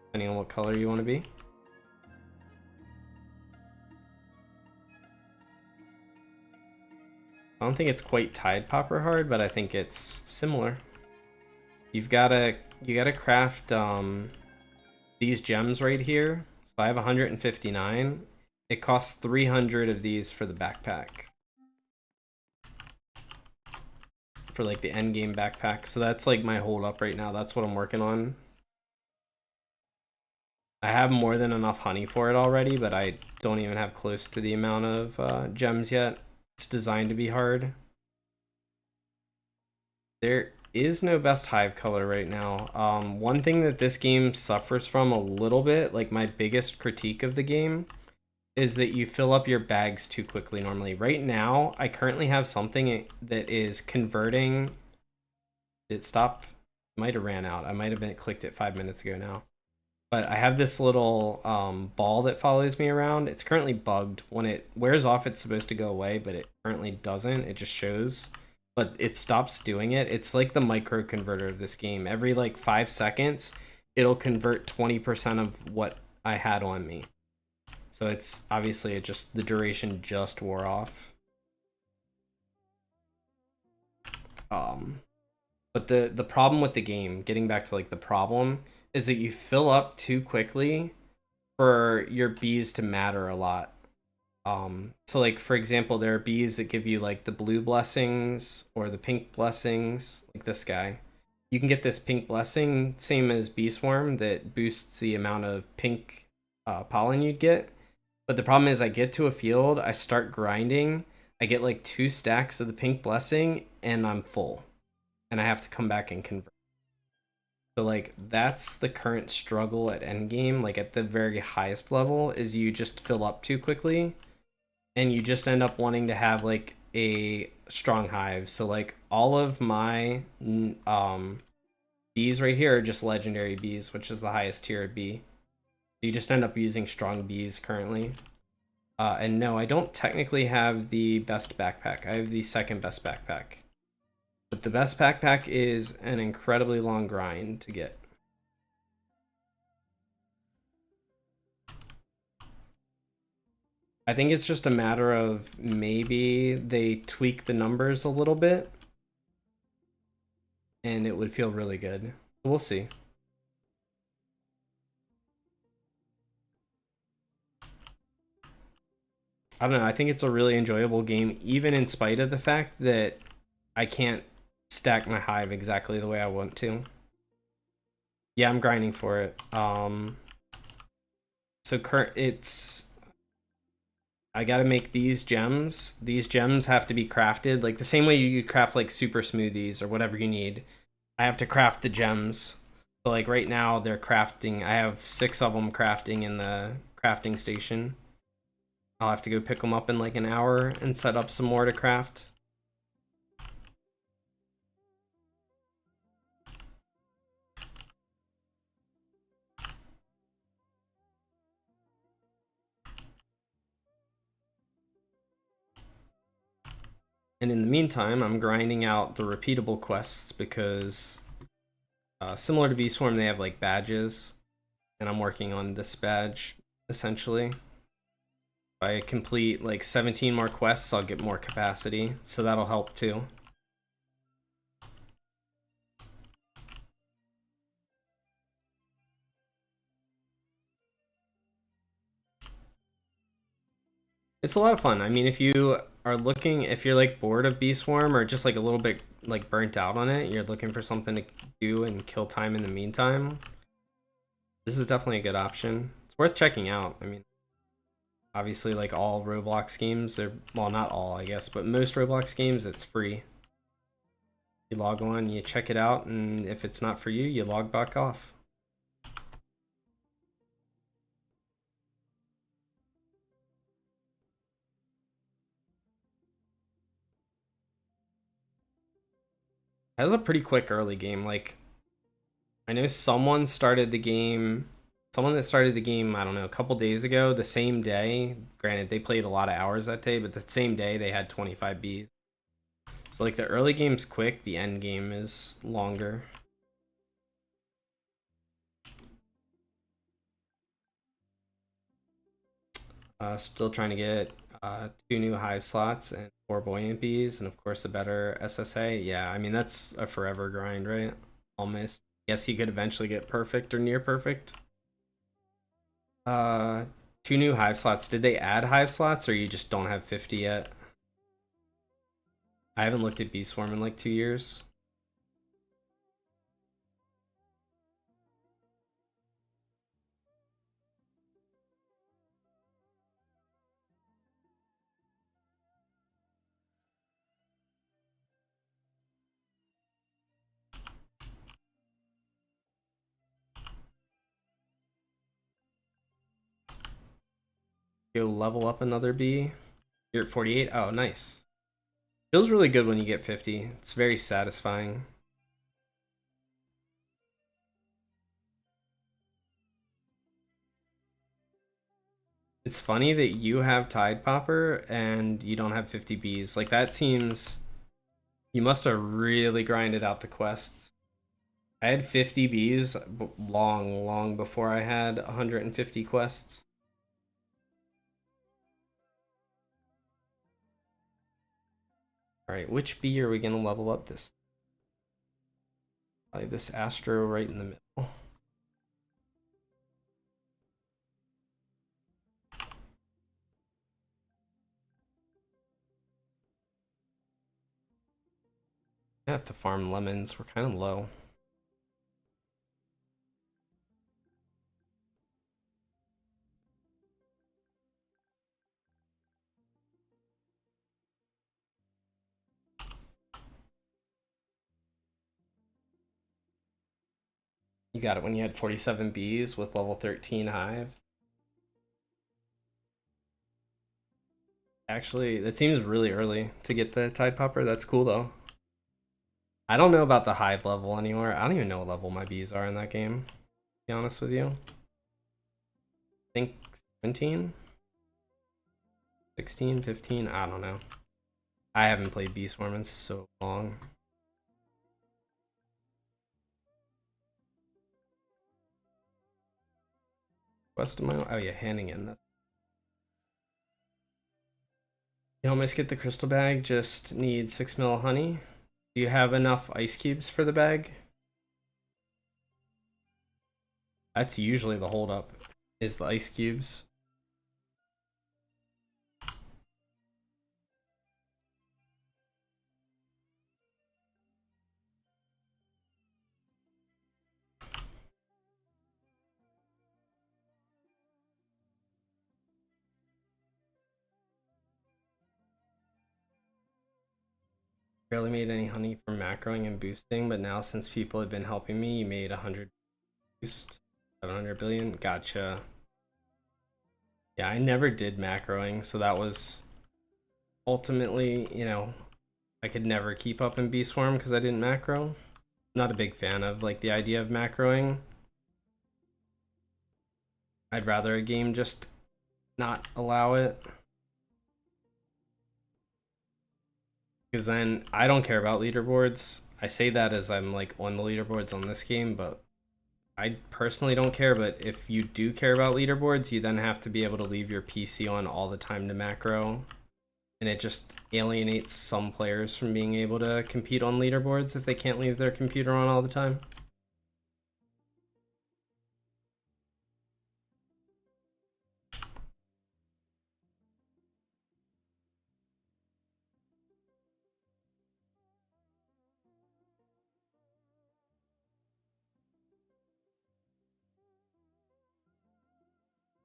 depending on what color you want to be. I don't think it's quite Tide Popper hard, but I think it's similar. You gotta craft these gems right here. So I have 159. It costs 300 of these for the backpack. For like the end game backpack. So that's like my hold up right now. That's what I'm working on. I have more than enough honey for it already, but I don't even have close to the amount of gems yet. It's designed to be hard. There is no best hive color right now. One thing that this game suffers from a little bit, like my biggest critique of the game, is that you fill up your bags too quickly normally. Right now, I currently have something that is converting. Did it stop? Might have ran out. I might have been clicked it 5 minutes ago now. But I have this little ball that follows me around. It's currently bugged. When it wears off, it's supposed to go away, but it currently doesn't. It just shows. But it stops doing it. It's like the micro converter of this game. Every like 5 seconds, it'll convert 20% of what I had on me. So it's obviously the duration just wore off. But the problem with the game, getting back to like the problem, is that you fill up too quickly for your bees to matter a lot. So like for example, there are bees that give you like the blue blessings or the pink blessings, like this guy. You can get this pink blessing, same as Bee Swarm, that boosts the amount of pink pollen you'd get. But the problem is I get to a field, I start grinding, I get like 2 stacks of the pink blessing, and I'm full. And I have to come back and convert. So like that's the current struggle at endgame, like at the very highest level, is you just fill up too quickly and you just end up wanting to have like a strong hive. So like all of my bees right here are just legendary bees, which is the highest tier of bee. You just end up using strong bees currently. And no, I don't technically have the best backpack. I have the second best backpack. But the best backpack is an incredibly long grind to get. I think it's just a matter of maybe they tweak the numbers a little bit and it would feel really good. We'll see. I don't know. I think it's a really enjoyable game, even in spite of the fact that I can't stack my hive exactly the way I want to. Yeah, I'm grinding for it. I gotta make these gems. These gems have to be crafted like the same way you craft like super smoothies or whatever you need. I have to craft the gems. So like right now they're crafting. I have 6 of them crafting in the crafting station. I'll have to go pick them up in like an hour and set up some more to craft. And in the meantime, I'm grinding out the repeatable quests because similar to Bee Swarm, they have like badges, and I'm working on this badge essentially. If I complete like 17 more quests, I'll get more capacity, so that'll help too. It's a lot of fun. I mean, if you are looking, if you're like bored of Bee Swarm or just like a little bit like burnt out on it, you're looking for something to do and kill time in the meantime, This is definitely a good option. It's worth checking out. I mean, obviously, like all Roblox games, they're, well, not all, I guess, but most Roblox games, it's free. You log on, you check it out, and if it's not for you, you log back off. It has a pretty quick early game. Like, I know someone started the game, someone that started the game, I don't know, a couple days ago, the same day. Granted, they played a lot of hours that day, but the same day they had 25 Bs. So, like, the early game's quick, the end game is longer. Still trying to get 2 new hive slots and 4 buoyant bees, and of course a better SSA. Yeah, I mean that's a forever grind, right? Almost. Yes, you could eventually get perfect or near perfect. Uh, 2 new hive slots. Did they add hive slots, or you just don't have 50 yet? I haven't looked at Bee Swarm in like 2 years. Go level up another bee. You're at 48. Oh, nice. Feels really good when you get 50. It's very satisfying. It's funny that you have Tide Popper and you don't have 50 bees. Like, that seems... You must have really grinded out the quests. I had 50 bees long, long before I had 150 quests. Alright, which bee are we going to level up this? Probably this Astro right in the middle. I have to farm lemons. We're kind of low. You got it when you had 47 bees with level 13 hive. Actually, that seems really early to get the Tide Popper. That's cool though. I don't know about the hive level anymore. I don't even know what level my bees are in that game, to be honest with you. I think 17? 16, 15? I don't know. I haven't played Bee Swarm in so long. Quest of my... Oh yeah, Hannigan. You almost get the crystal bag, just need 6 mil honey. Do you have enough ice cubes for the bag? That's usually the holdup, is the ice cubes. Barely made any honey from macroing and boosting, but now since people have been helping me, you made 100 boost, 700 billion. Gotcha. Yeah, I never did macroing, so that was ultimately, you know, I could never keep up in Bee Swarm because I didn't macro. Not a big fan of like the idea of macroing. I'd rather a game just not allow it. Because then I don't care about leaderboards. I say that as I'm like on the leaderboards on this game, but I personally don't care. But if you do care about leaderboards, you then have to be able to leave your PC on all the time to macro. And it just alienates some players from being able to compete on leaderboards if they can't leave their computer on all the time.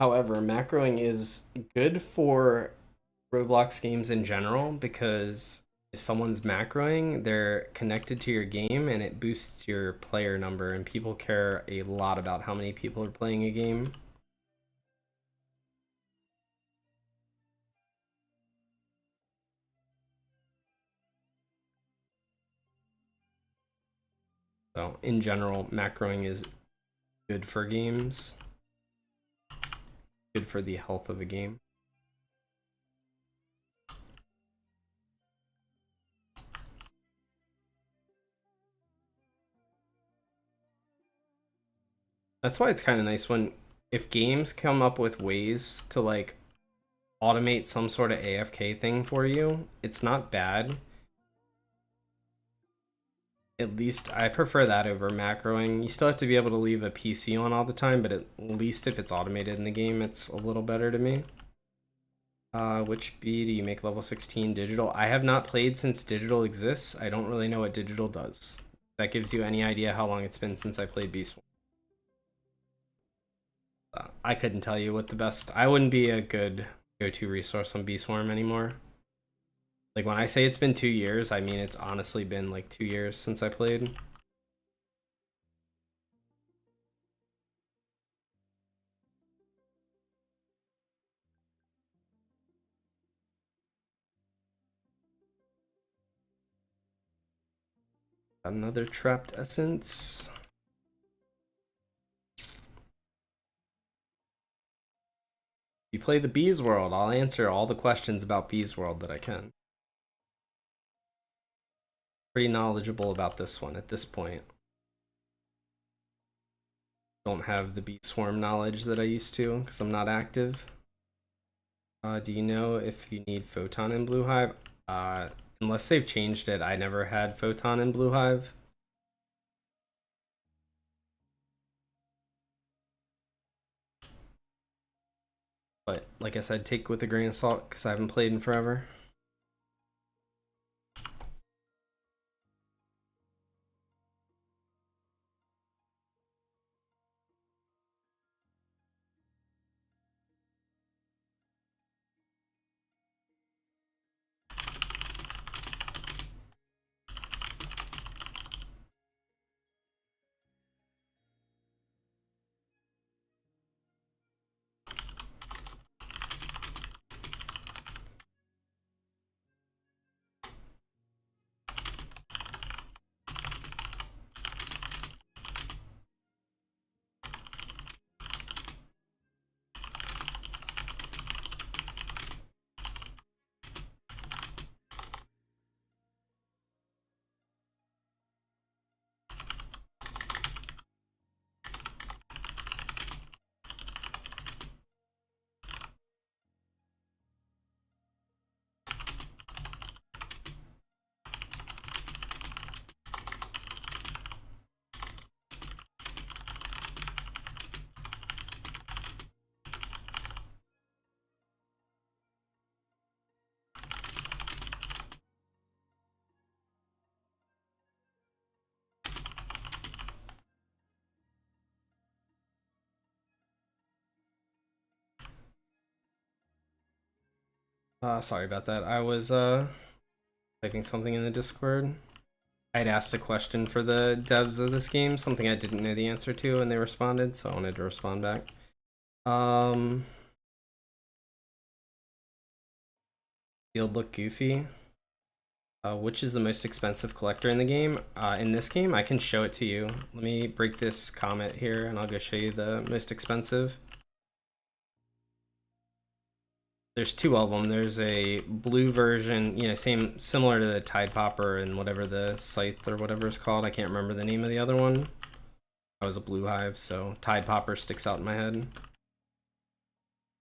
However, macroing is good for Roblox games in general because if someone's macroing, they're connected to your game and it boosts your player number, and people care a lot about how many people are playing a game. So, in general, macroing is good for games, good for the health of a game. That's why it's kind of nice when if games come up with ways to like automate some sort of AFK thing for you, it's not bad. At least I prefer that over macroing. You still have to be able to leave a PC on all the time, but at least if it's automated in the game, it's a little better to me. Which B do you make level 16 digital? I have not played since digital exists. I don't really know what digital does. That gives you any idea how long it's been since I played Beast. I couldn't tell you what the best. I wouldn't be a good go-to resource on Beeswarm anymore. Like when I say it's been 2 years, I mean it's honestly been like 2 years since I played. Another trapped essence. You play the Bees World, I'll answer all the questions about Bees World that I can. Pretty knowledgeable about this one at this point. Don't have the Bee Swarm knowledge that I used to because I'm not active. Do you know if you need Photon in Blue Hive? Unless they've changed it, I never had Photon in Blue Hive. But like I said, take with a grain of salt because I haven't played in forever. Sorry about that. I was typing something in the Discord. I'd asked a question for the devs of this game, something I didn't know the answer to, and they responded, so I wanted to respond back. Field look goofy. Which is the most expensive collector in the game? In this game, I can show it to you. Let me break this comment here, and I'll go show you the most expensive. There's two of them. There's a blue version, you know, similar to the Tide Popper and whatever the Scythe or whatever it's called. I can't remember the name of the other one. I was a Blue Hive, so Tide Popper sticks out in my head.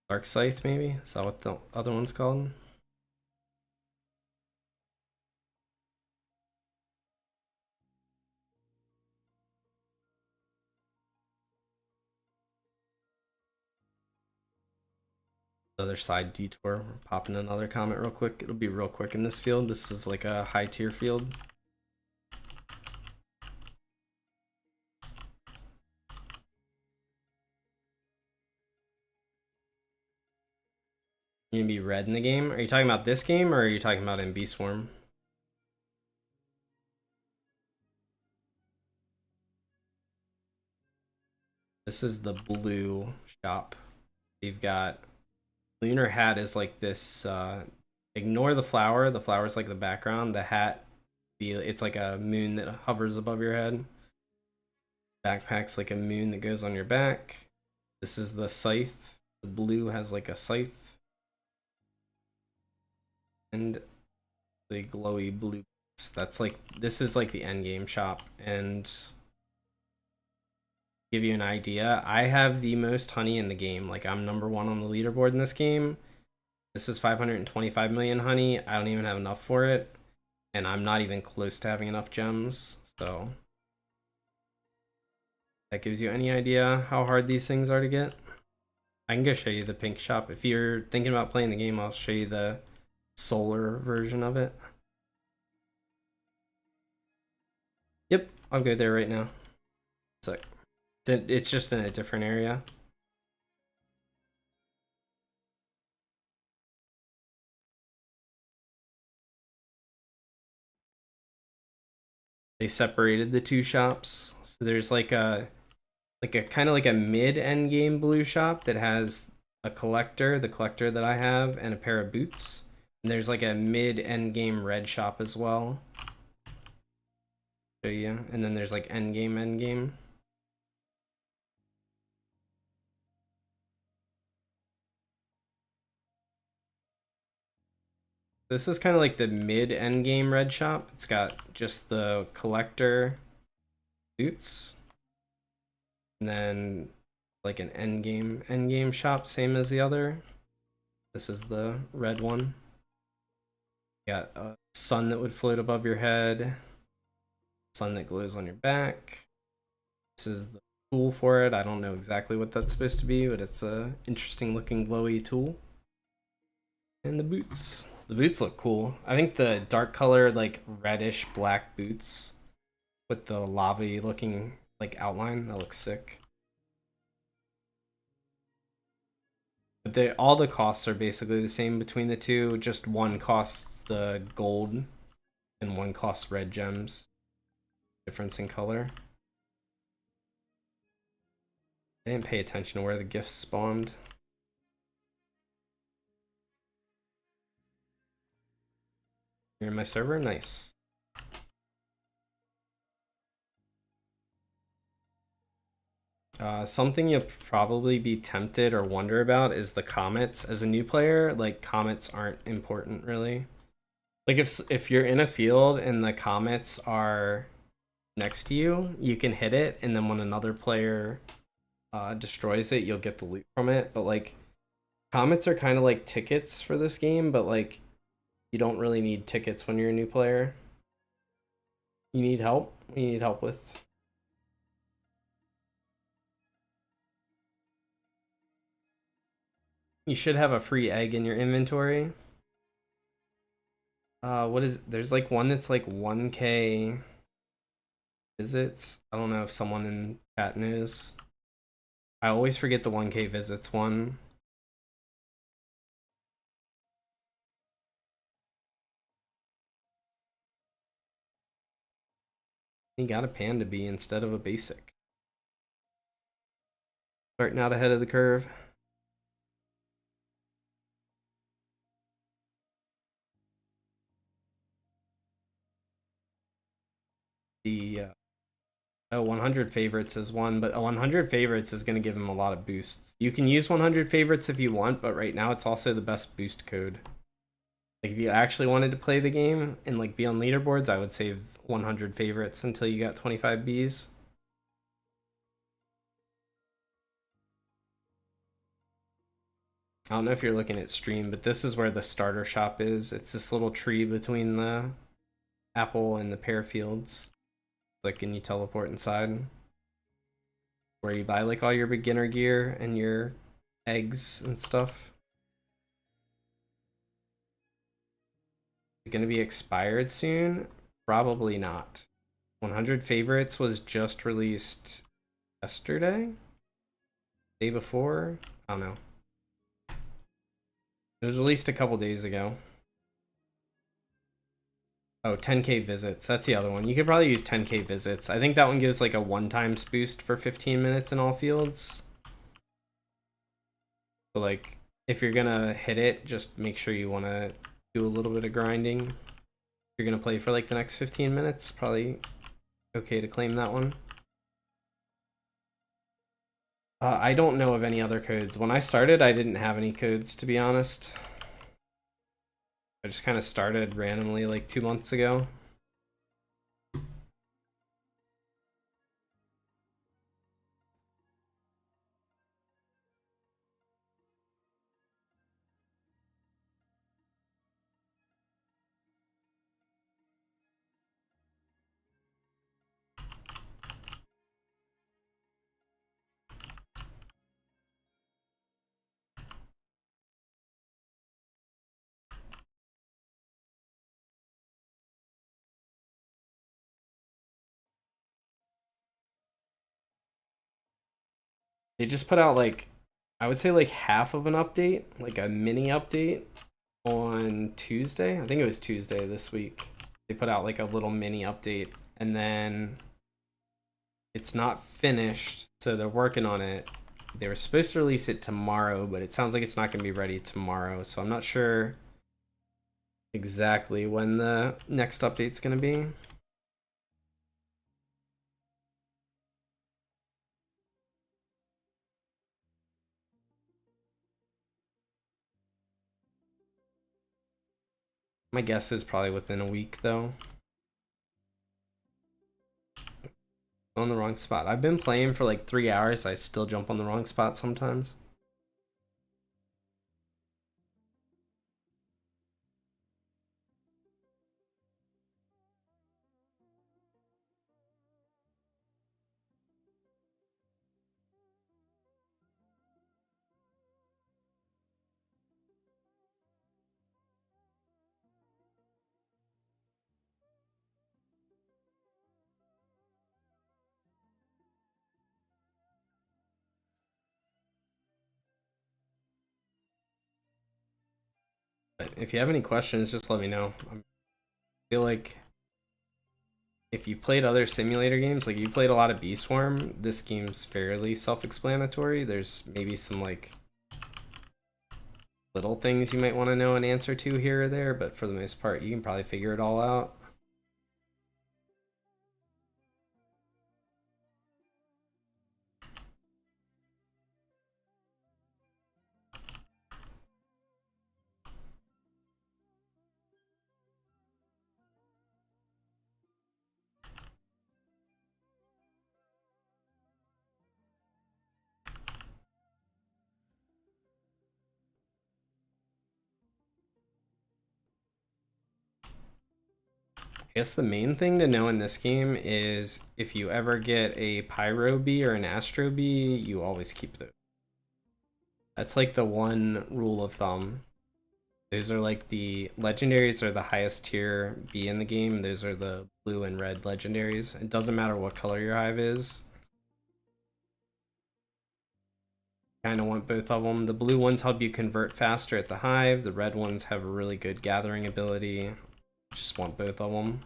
Dark Scythe, maybe? Is that what the other one's called? Other side detour. We're popping another comment real quick. It'll be real quick in this field. This is like a high tier field. You gonna be red in the game? Are you talking about this game, or are you talking about in Beast Swarm? This is the blue shop. You've got Lunar Hat is like this. Ignore the flower. The flower's like the background. The hat, it's like a moon that hovers above your head. Backpack's like a moon that goes on your back. This is the scythe. The blue has like a scythe. And the glowy blue. That's like, this is like the end game shop. And give you an idea, I have the most honey in the game. Like, I'm #1 on the leaderboard in this game. This is 525 million honey. I don't even have enough for it. And I'm not even close to having enough gems. So that gives you any idea how hard these things are to get. I can go show you the pink shop. If you're thinking about playing the game, I'll show you the solar version of it. Yep, I'll go there right now. It's just in a different area. They separated the two shops. So there's like a kind of like a mid end game blue shop that has a collector, the collector that I have, and a pair of boots. And there's like a mid end game red shop as well. Show you. And then there's like end game. This is kind of like the mid end game red shop. It's got just the collector boots. And then like an end game shop, same as the other. This is the red one. You got a sun that would float above your head, sun that glows on your back. This is the tool for it. I don't know exactly what that's supposed to be, but it's a interesting looking glowy tool. And the boots. The boots look cool. I think the dark color, like reddish black boots with the lava looking like outline, that looks sick. But all the costs are basically the same between the two. Just one costs the gold and one costs red gems. Difference in color. I didn't pay attention to where the gifts spawned. You're in my server? Nice. Something you'll probably be tempted or wonder about is the comets. As a new player, like, comets aren't important really. Like, if you're in a field and the comets are next to you, you can hit it, and then when another player destroys it, you'll get the loot from it. But like, comets are kind of like tickets for this game, but like, you don't really need tickets when you're a new player. You need help? What do you need help with? You should have a free egg in your inventory. What is, there's like one that's like 1k visits. I don't know if someone in chat knows. I always forget the 1k visits one. He got a panda bee instead of a basic. Starting out ahead of the curve. The 100 favorites is one, but 100 favorites is going to give him a lot of boosts. You can use 100 favorites if you want, but right now it's also the best boost code. Like, if you actually wanted to play the game and like be on leaderboards, I would save 100 favorites until you got 25 Bs. I don't know if you're looking at stream, but this is where the starter shop is. It's this little tree between the apple and the pear fields. Click and you teleport inside, where you buy like all your beginner gear and your eggs and stuff. Is it going to be expired soon? Probably not. 100 favorites was just released yesterday? Day before? I don't know. It was released a couple days ago. Oh, 10k visits. That's the other one. You could probably use 10k visits. I think that one gives like a one-time boost for 15 minutes in all fields. So like, if you're gonna hit it, just make sure you want to do a little bit of grinding. If you're gonna play for like the next 15 minutes, probably okay to claim that one. I don't know of any other codes. When I started, I didn't have any codes, to be honest. I just kind of started randomly like 2 months ago. They just put out like, I would say like half of an update, like a mini update on Tuesday. I think it was Tuesday this week. They put out like a little mini update, and then it's not finished, so they're working on it. They were supposed to release it tomorrow, but it sounds like it's not going to be ready tomorrow, so I'm not sure exactly when the next update's going to be. My guess is probably within a week, though. On the wrong spot. I've been playing for like 3 hours. I still jump on the wrong spot sometimes. But if you have any questions, just let me know. I feel like if you played other simulator games, like you played a lot of Bee Swarm, this game's fairly self-explanatory. There's maybe some like little things you might want to know an answer to here or there, but for the most part, you can probably figure it all out. I guess the main thing to know in this game is if you ever get a Pyro Bee or an Astro Bee, you always keep those. That's like the one rule of thumb. Those are like the legendaries are the highest tier bee in the game. Those are the blue and red legendaries. It doesn't matter what color your hive is. Kind of want both of them. The blue ones help you convert faster at the hive. The red ones have a really good gathering ability. Just want both of them.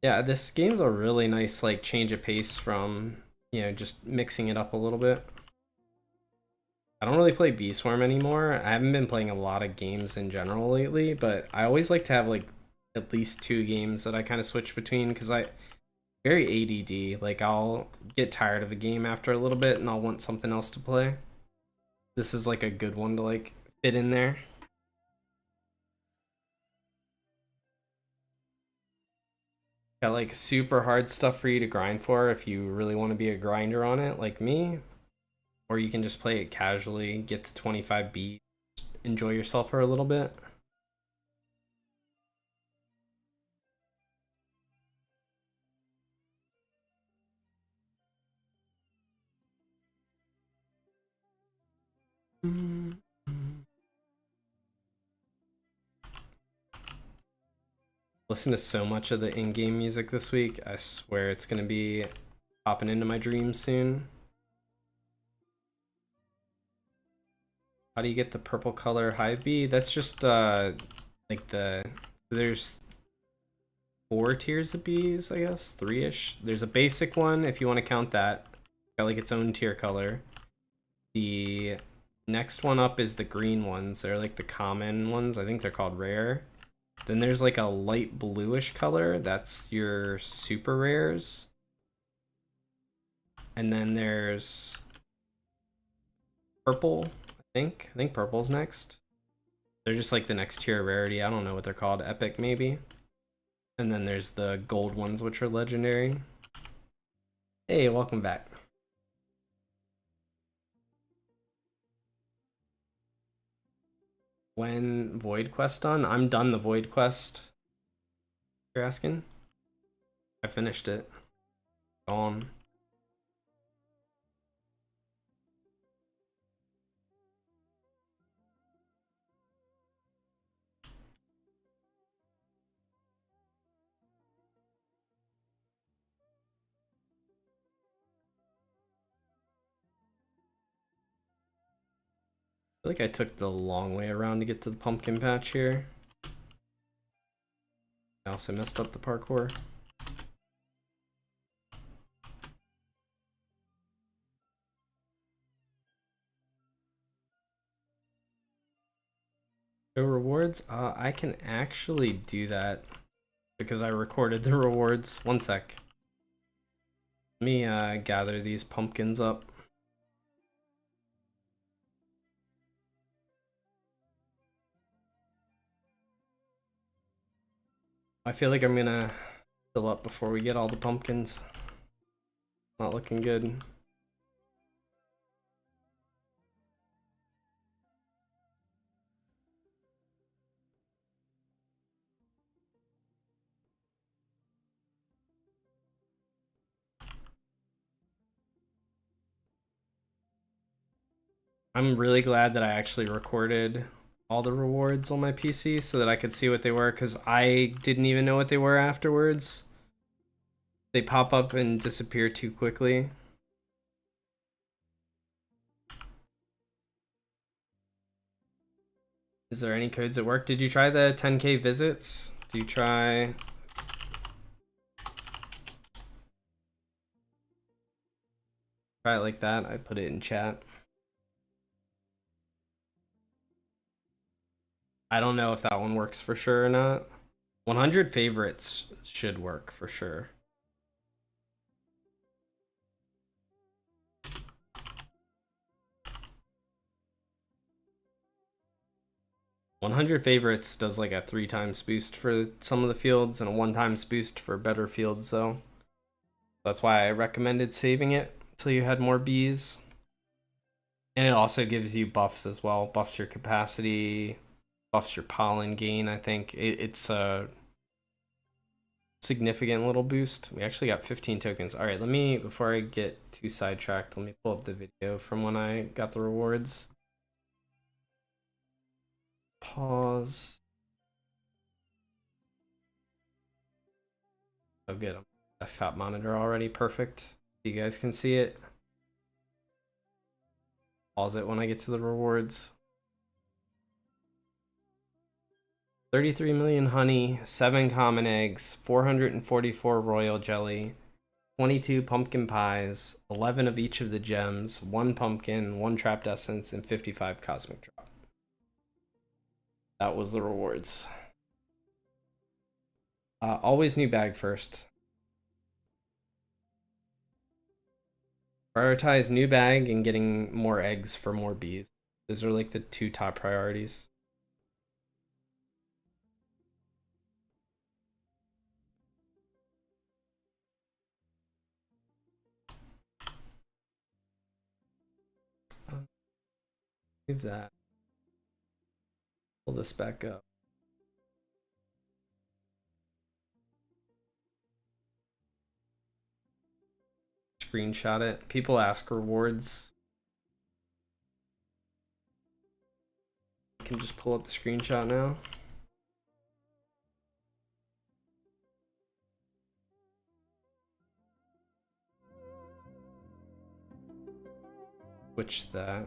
Yeah, this game's a really nice like change of pace from, just mixing it up a little bit. I don't really play Bee Swarm anymore. I haven't been playing a lot of games in general lately, but I always like to have like at least 2 games that I kind of switch between because I very ADD. Like I'll get tired of a game after a little bit and I'll want something else to play. This is like a good one to like fit in there. Got like super hard stuff for you to grind for if you really want to be a grinder on it like me, or you can just play it casually, get to 25 beats, enjoy yourself for a little bit. Listen to so much of the in-game music this week. I swear it's gonna be popping into my dreams soon. How do you get the purple color hive bee? That's just like there's 4 tiers of bees, I guess, 3-ish. There's a basic one if you want to count that. Got like its own tier color. The next one up is the green ones. They're like the common ones. I think they're called rare. Then there's like a light bluish color. That's your super rares. And then there's purple, I think. I think purple's next. They're just like the next tier of rarity. I don't know what they're called. Epic, maybe. And then there's the gold ones, which are legendary. Hey, welcome back. When Void Quest done? I'm done the Void Quest. You're asking? I finished it. Gone. I feel like I took the long way around to get to the pumpkin patch here. I also messed up the parkour. Show rewards? I can actually do that because I recorded the rewards. One sec. Let me gather these pumpkins up. I feel like I'm gonna fill up before we get all the pumpkins. Not looking good. I'm really glad that I actually recorded all the rewards on my PC so that I could see what they were, because I didn't even know what they were afterwards. They pop up and disappear too quickly. Is there any codes that work? Did you try the 10K visits? Do you try... Try it like that? I put it in chat. I don't know if that one works for sure or not. 100 favorites should work for sure. "100 favorites" does like a 3 times boost for some of the fields and a 1 times boost for better fields, though. That's why I recommended saving it until you had more bees. And it also gives you buffs as well. Buffs your capacity, buffs your pollen gain. I think it's a significant little boost. We actually got 15 tokens. All right, let me, before I get too sidetracked, let me pull up the video from when I got the rewards. Pause. Oh, good. I'm desktop monitor already. Perfect. You guys can see it. Pause it when I get to the rewards. 33 million honey, 7 common eggs, 444 royal jelly, 22 pumpkin pies, 11 of each of the gems, 1 pumpkin, 1 trapped essence, and 55 cosmic drop. That was the rewards. Always new bag first. Prioritize new bag and getting more eggs for more bees. Those are like the 2 top priorities. Leave that. Pull this back up. Screenshot it. People ask rewards. I can just pull up the screenshot now. switch that.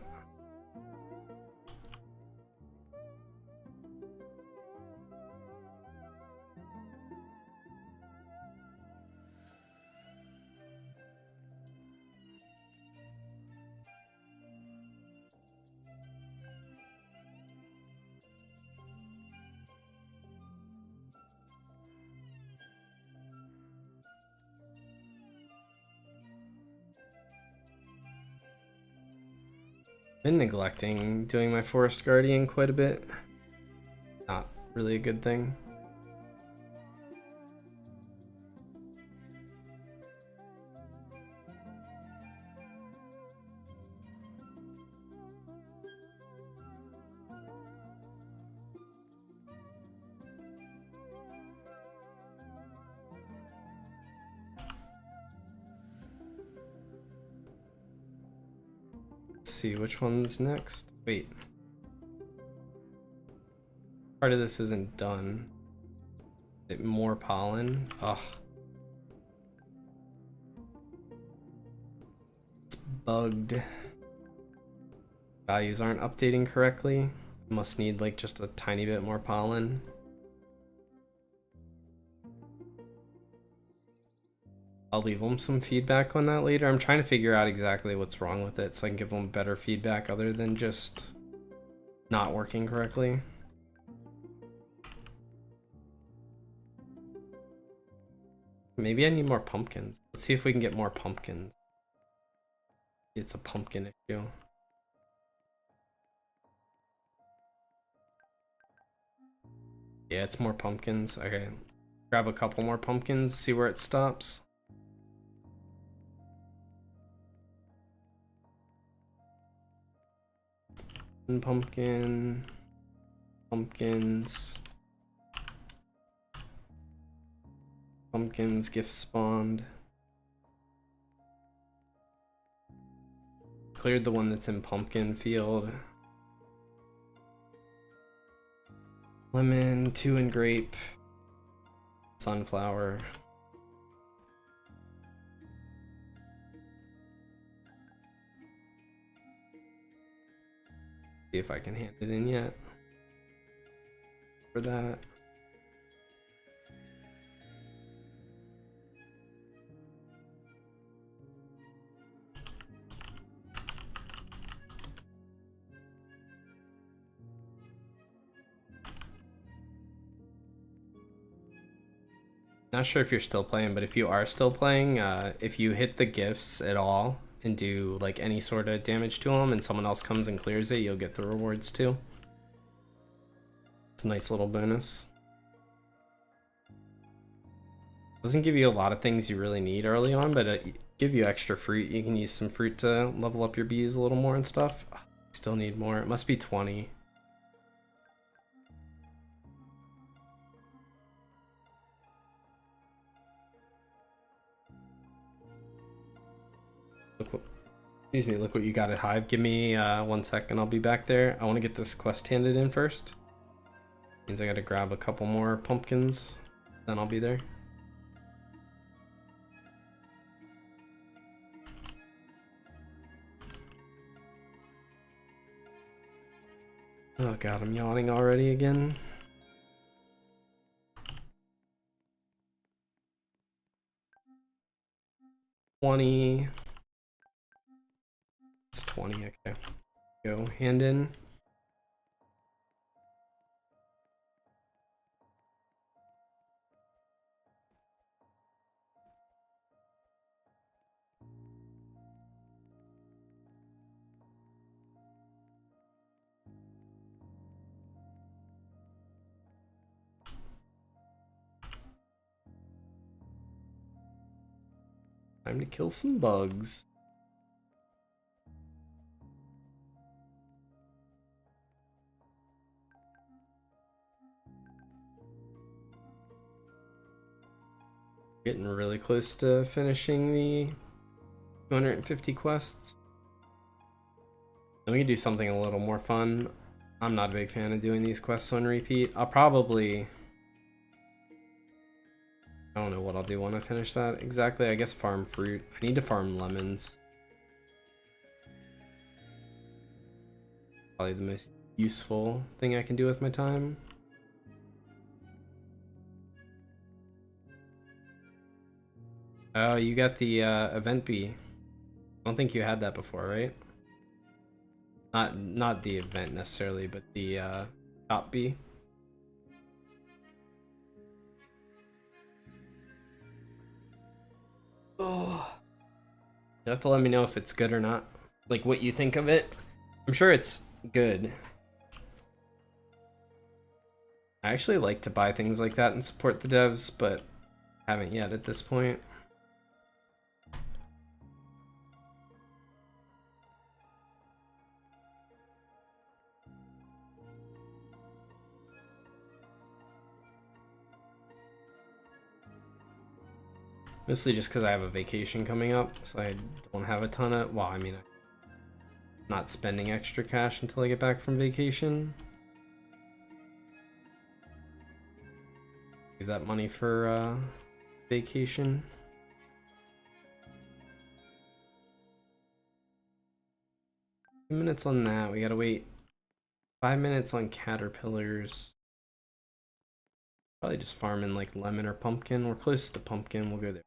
Been neglecting doing my Forest Guardian quite a bit. Not really a good thing. See which one's next. Wait. Part of this isn't done. Is it more pollen? Ugh. It's bugged. Values aren't updating correctly. Must need like just a tiny bit more pollen. I'll leave them some feedback on that later. I'm trying to figure out exactly what's wrong with it so I can give them better feedback other than just not working correctly. Maybe I need more pumpkins. Let's see if we can get more pumpkins. It's a pumpkin issue. Yeah, it's more pumpkins. Okay. Grab a couple more pumpkins, see where it stops. Pumpkin, pumpkins, pumpkins, gift spawned. Cleared the one that's in pumpkin field. Lemon, 2 in grape, sunflower. See if I can hand it in yet for that. Not sure if you're still playing, but if you are still playing, if you hit the gifts at all and do like any sort of damage to them and someone else comes and clears it, you'll get the rewards too. It's a nice little bonus. Doesn't give you a lot of things you really need early on, but it give you extra fruit. You can use some fruit to level up your bees a little more and stuff. Still need more. It must be 20. Excuse me, look what you got at Hive. Give me 1 second, I'll be back there. I want to get this quest handed in first. Means I gotta grab a couple more pumpkins, then I'll be there. Oh god, I'm yawning already again. $20. It's 20, okay. Go, hand in. Time to kill some bugs. Getting really close to finishing the 250 quests. And we can do something a little more fun. I'm not a big fan of doing these quests on repeat. I'll probably... I don't know what I'll do when I finish that exactly. I guess farm fruit. I need to farm lemons. probably the most useful thing I can do with my time. Oh, you got the event bee. I don't think you had that before, right? Not the event necessarily, but the top bee. Oh. You have to let me know if it's good or not. Like what you think of it. I'm sure it's good. I actually like to buy things like that and support the devs, but haven't yet at this point. Mostly just because I have a vacation coming up, so I don't have a ton of, well, I mean, I'm not spending extra cash until I get back from vacation. Save that money for vacation. Minutes on that. We gotta wait 5 minutes on caterpillars. Probably just farming like lemon or pumpkin. We're close to pumpkin. We'll go there.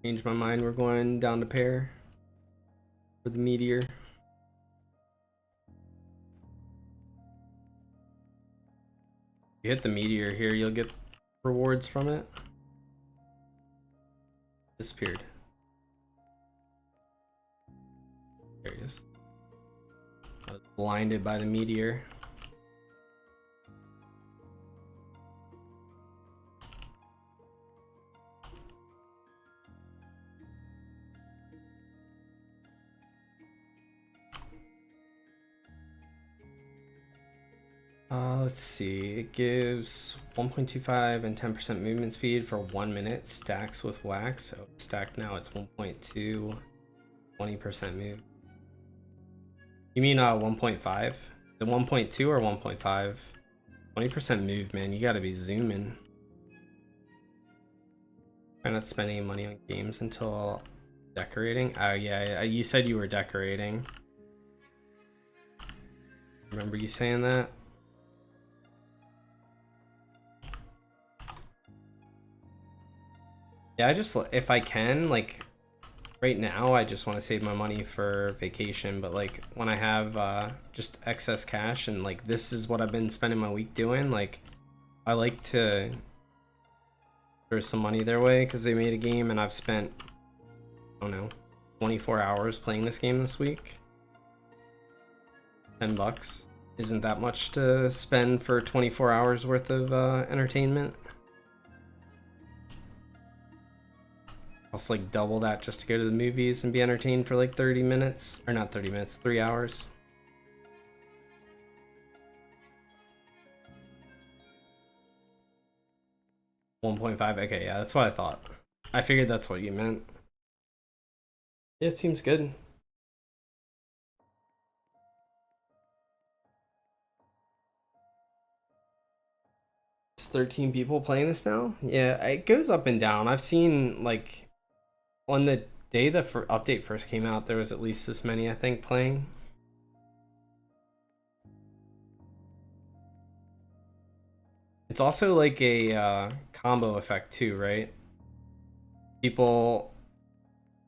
Change my mind. We're going down to pear for the meteor. You hit the meteor here, you'll get rewards from it. Disappeared. There he is. I was blinded by the meteor. Let's see. It gives 1.25 and 10% movement speed for 1 minute. Stacks with wax. So it's stacked now. It's 1.2, 20% move. You mean 1.5? The 1.2 or 1.5? 20% move, man. You gotta be zooming. I'm not spending money on games until decorating. Oh yeah, you said you were decorating. Remember you saying that? Yeah, I just, if I can, like, right now, I just want to save my money for vacation, but, like, when I have just excess cash and, like, this is what I've been spending my week doing, like, I like to throw some money their way because they made a game and I've spent, I don't know, 24 hours playing this game this week. $10 isn't that much to spend for 24 hours worth of entertainment. Also, like, double that just to go to the movies and be entertained for like 30 minutes. Or not 30 minutes, 3 hours. $1.5. Okay, yeah, that's what I thought. I figured that's what you meant. Yeah, it seems good. It's 13 people playing this now? Yeah, it goes up and down. I've seen, like, on the day the update first came out, there was at least this many, I think, playing. It's also like a combo effect too, right? People,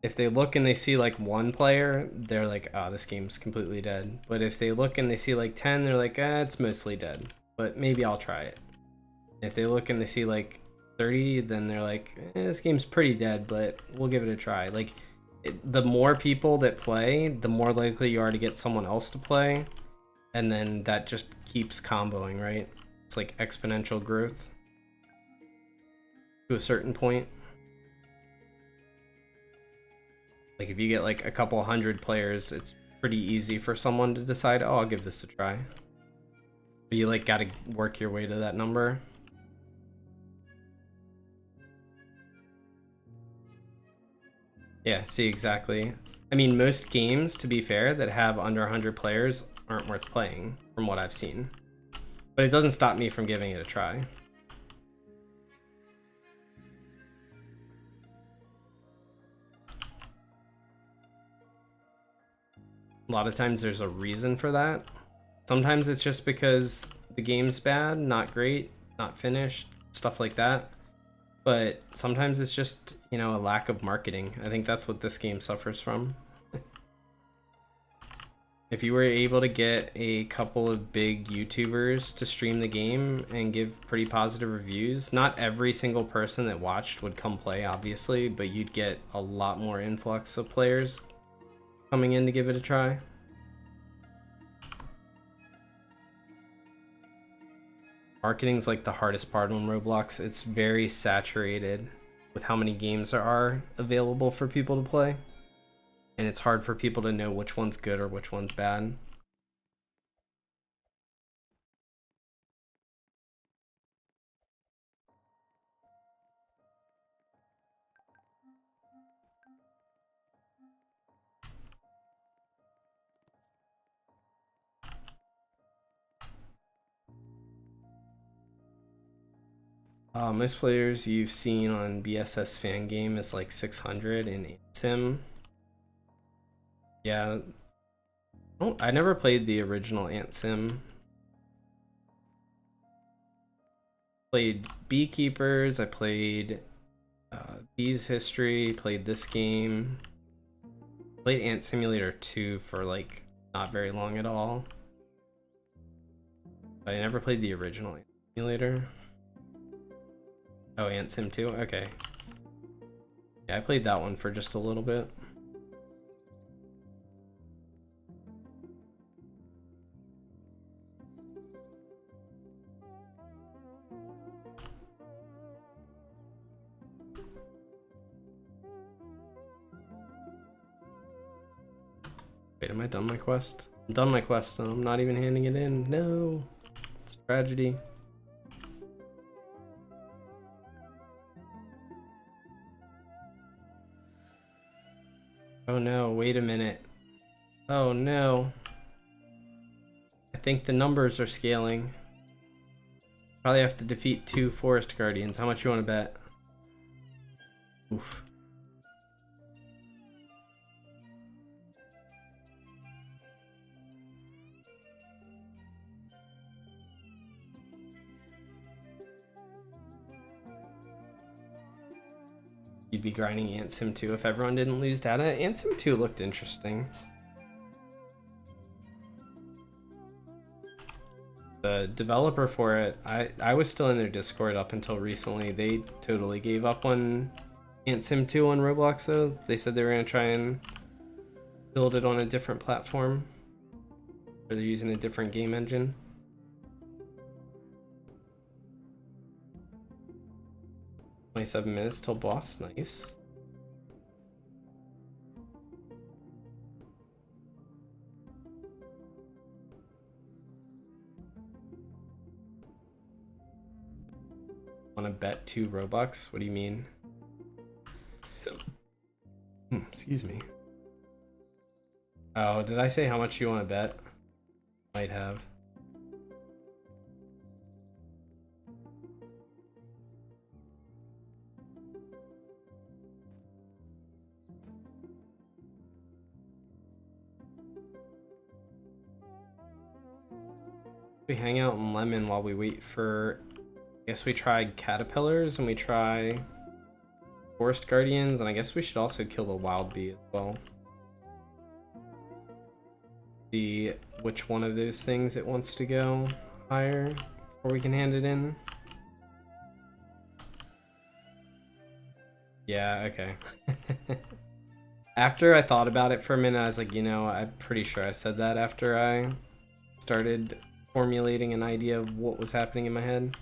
if they look and they see like one player, they're like, oh, this game's completely dead. But if they look and they see like 10, they're like, it's mostly dead, but maybe I'll try it. If they look and they see like 30, then they're like, this game's pretty dead, but we'll give it a try. Like, the more people that play, the more likely you are to get someone else to play, and then that just keeps comboing, right? It's like exponential growth to a certain point. Like, if you get like a couple hundred players, it's pretty easy for someone to decide, oh, I'll give this a try. But you like gotta work your way to that number. Yeah, see, exactly. I mean, most games, to be fair, that have under 100 players aren't worth playing from what I've seen. But it doesn't stop me from giving it a try. A lot of times there's a reason for that. Sometimes it's just because the game's bad, not great, not finished, stuff like that. But sometimes it's just, you know, a lack of marketing. I think that's what this game suffers from. If you were able to get a couple of big YouTubers to stream the game and give pretty positive reviews, not every single person that watched would come play, obviously, but you'd get a lot more influx of players coming in to give it a try. Marketing's like the hardest part on Roblox. It's very saturated with how many games there are available for people to play. And it's hard for people to know which one's good or which one's bad. Most players you've seen on BSS fan game is like 600 in Sim. Yeah. Oh, I never played the original Ant Sim. Played Beekeepers, I played Bees History, played this game. Played Ant Simulator 2 for like not very long at all. But I never played the original Ant Simulator. Oh, Ant Sim 2? Okay. Yeah, I played that one for just a little bit. Wait, am I done my quest? I'm done my quest and I'm not even handing it in. No. It's a tragedy. Oh no, wait a minute. Oh no. I think the numbers are scaling. Probably have to defeat 2 Forest Guardians. How much you want to bet? Oof. You'd be grinding Ant Sim 2 if everyone didn't lose data. Ant Sim 2 looked interesting. The developer for it, I was still in their Discord up until recently. They totally gave up on Ant Sim 2 on Roblox though. They said they were going to try and build it on a different platform. Or they're using a different game engine. $27 minutes till boss, nice. Want to bet 2 Robux? What do you mean? Excuse me. Oh, did I say how much you want to bet? Might have. We hang out in Lemon while we wait for... I guess we tried Caterpillars and we try Forest Guardians, and I guess we should also kill the Wild Bee as well. See which one of those things it wants to go higher before we can hand it in. Yeah, okay. After I thought about it for a minute, I was like, you know, I'm pretty sure I said that after I started formulating an idea of what was happening in my head.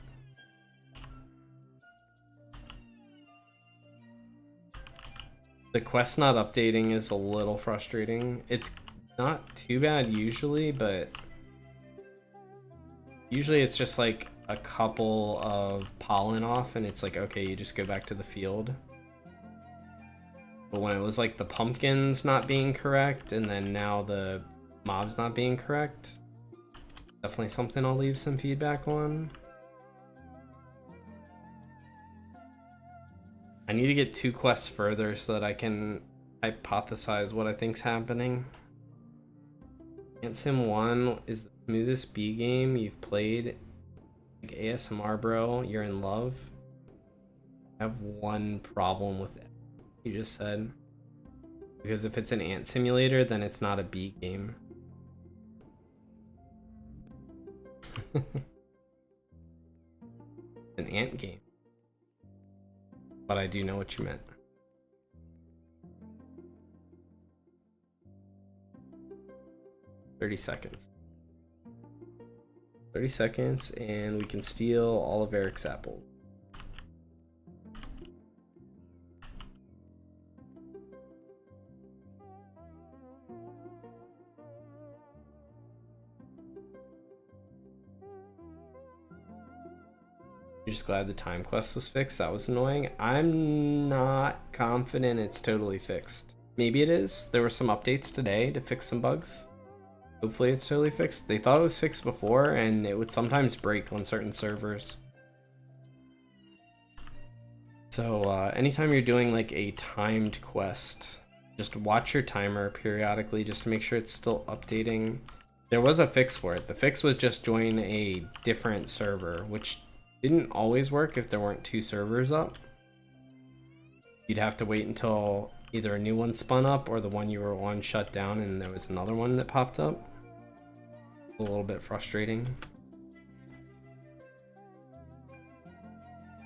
The quest not updating is a little frustrating. It's not too bad usually, but usually it's just like a couple of pollen off and it's like, okay, you just go back to the field. But when it was like the pumpkins not being correct and then now the mobs not being correct. Definitely something I'll leave some feedback on. I need to get 2 quests further so that I can hypothesize what I think's happening. Ant Sim 1 is the smoothest B game you've played. Like ASMR bro, you're in love. I have one problem with it you just said. Because if it's an ant simulator, then it's not a B game. An ant game. But I do know what you meant. $30 seconds. 30 seconds, and we can steal all of Eric's apples. You're just glad the time quest was fixed? That was annoying. I'm not confident it's totally fixed. Maybe it is. There were some updates today to fix some bugs. Hopefully it's totally fixed. They thought it was fixed before, and it would sometimes break on certain servers. So anytime you're doing like a timed quest, just watch your timer periodically just to make sure it's still updating. There was a fix for it. The fix was just join a different server, which didn't always work if there weren't 2 servers up. You'd have to wait until either a new one spun up or the one you were on shut down and there was another one that popped up. A little bit frustrating.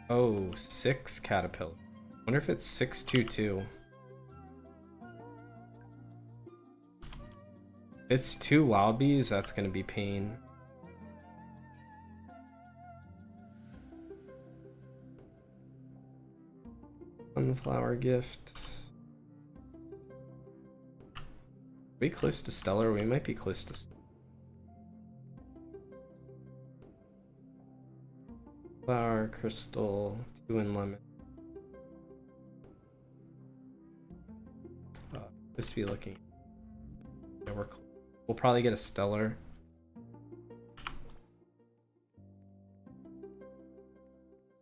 Oh, 6 caterpillar. Wonder if it's 622. If it's 2 wild bees, that's gonna be pain. Sunflower gift. Are we close to Stellar? We might be close to Flower, crystal, 2 in lemon. Just be looking. Yeah, we'll probably get a Stellar.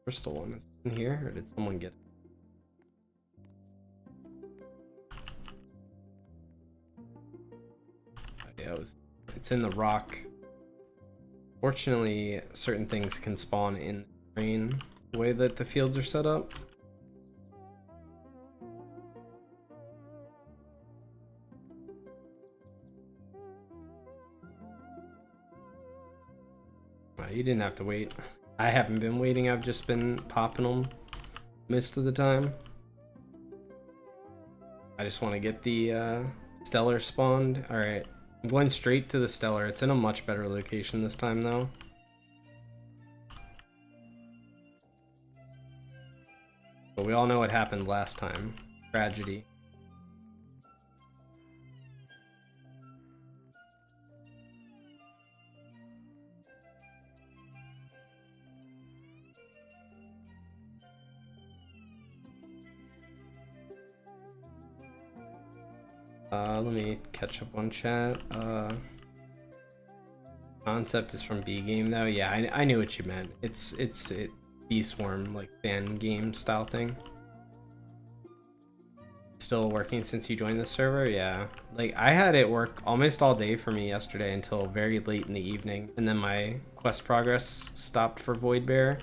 Crystal one is in here, or did someone get it? Yeah, it's in the rock. Fortunately, certain things can spawn in the terrain the way that the fields are set up. You didn't have to wait. I haven't been waiting, I've just been popping them most of the time. I just want to get the Stellar spawned. Alright. I'm going straight to the Stellar. It's in a much better location this time, though. But we all know what happened last time. Tragedy. Let me catch up on chat. Concept is from B game though. Yeah, I knew what you meant. It's B Swarm, like fan game style thing. Still working since you joined the server? Yeah. Like I had it work almost all day for me yesterday until very late in the evening, and then my quest progress stopped for Void Bear.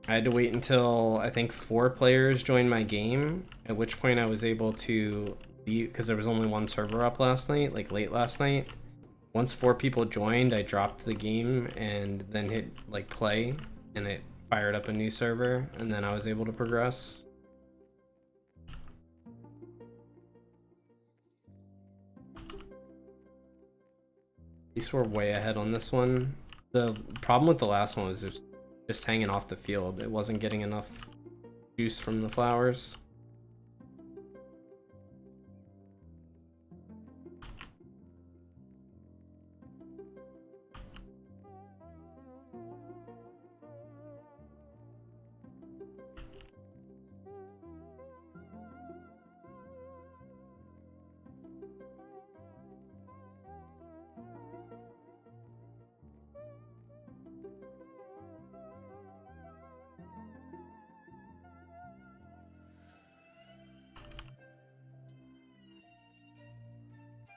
I had to wait until I think 4 players joined my game, at which point I was able to leave because there was only 1 server up last night, like late last night. Once 4 people joined, I dropped the game and then hit like play, and it fired up a new server, and then I was able to progress. At least we're way ahead on this one. The problem with the last one was just hanging off the field. It wasn't getting enough juice from the flowers.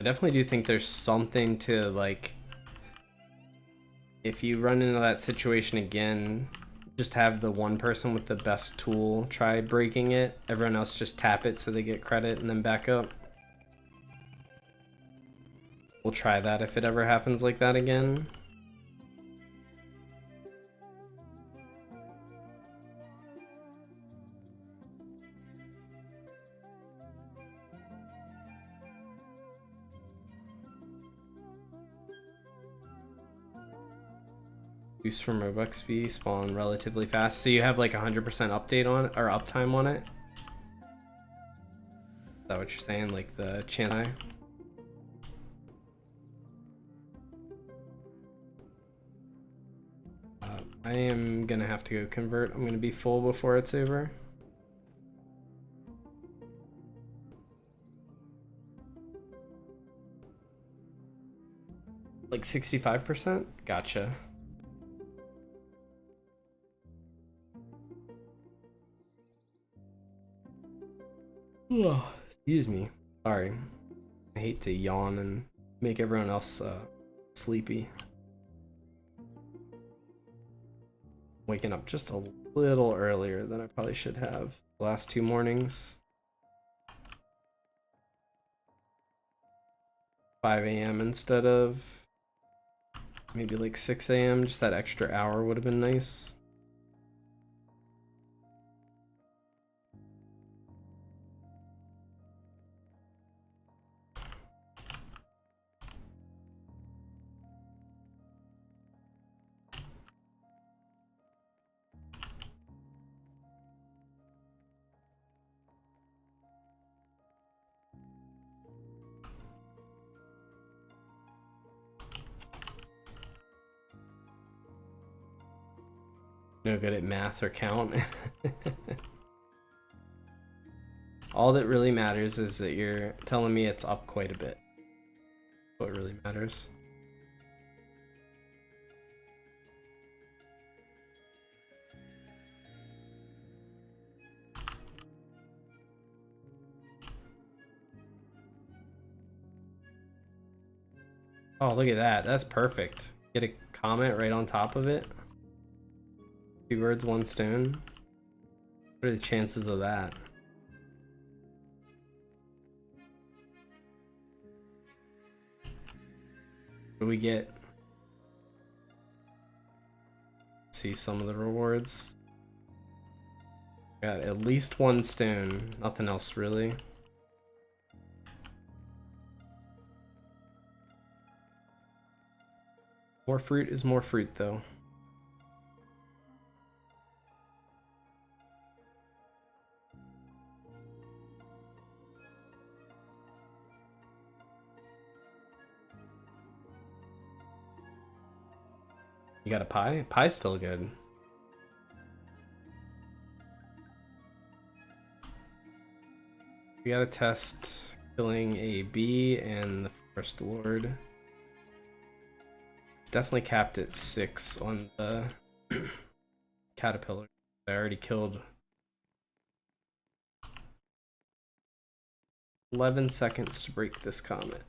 I definitely do think there's something to, like, if you run into that situation again, just have the one person with the best tool try breaking it. Everyone else just tap it so they get credit and then back up. We'll try that if it ever happens like that again. Boost from Robux XP, spawn relatively fast. So you have like 100% update on or uptime on it? Is that what you're saying? Like the chance? I am gonna have to go convert. I'm gonna be full before it's over. Like 65%? Gotcha. Excuse me. Sorry. I hate to yawn and make everyone else sleepy. Waking up just a little earlier than I probably should have the last 2 mornings. 5 a.m. instead of maybe like 6 a.m. Just that extra hour would have been nice. No good at math or count. All that really matters is that you're telling me it's up quite a bit. What really matters. Oh, look at that. That's perfect. Get a comment right on top of it. 2 birds, 1 stone. What are the chances of that? What do we get? Let's see some of the rewards. Got at least 1 stone. Nothing else really. More fruit is more fruit though. You got a pie? Pie's still good. We gotta test killing a bee and the Forest Lord. It's definitely capped at 6 on the caterpillar. I already killed 11 seconds to break this comet.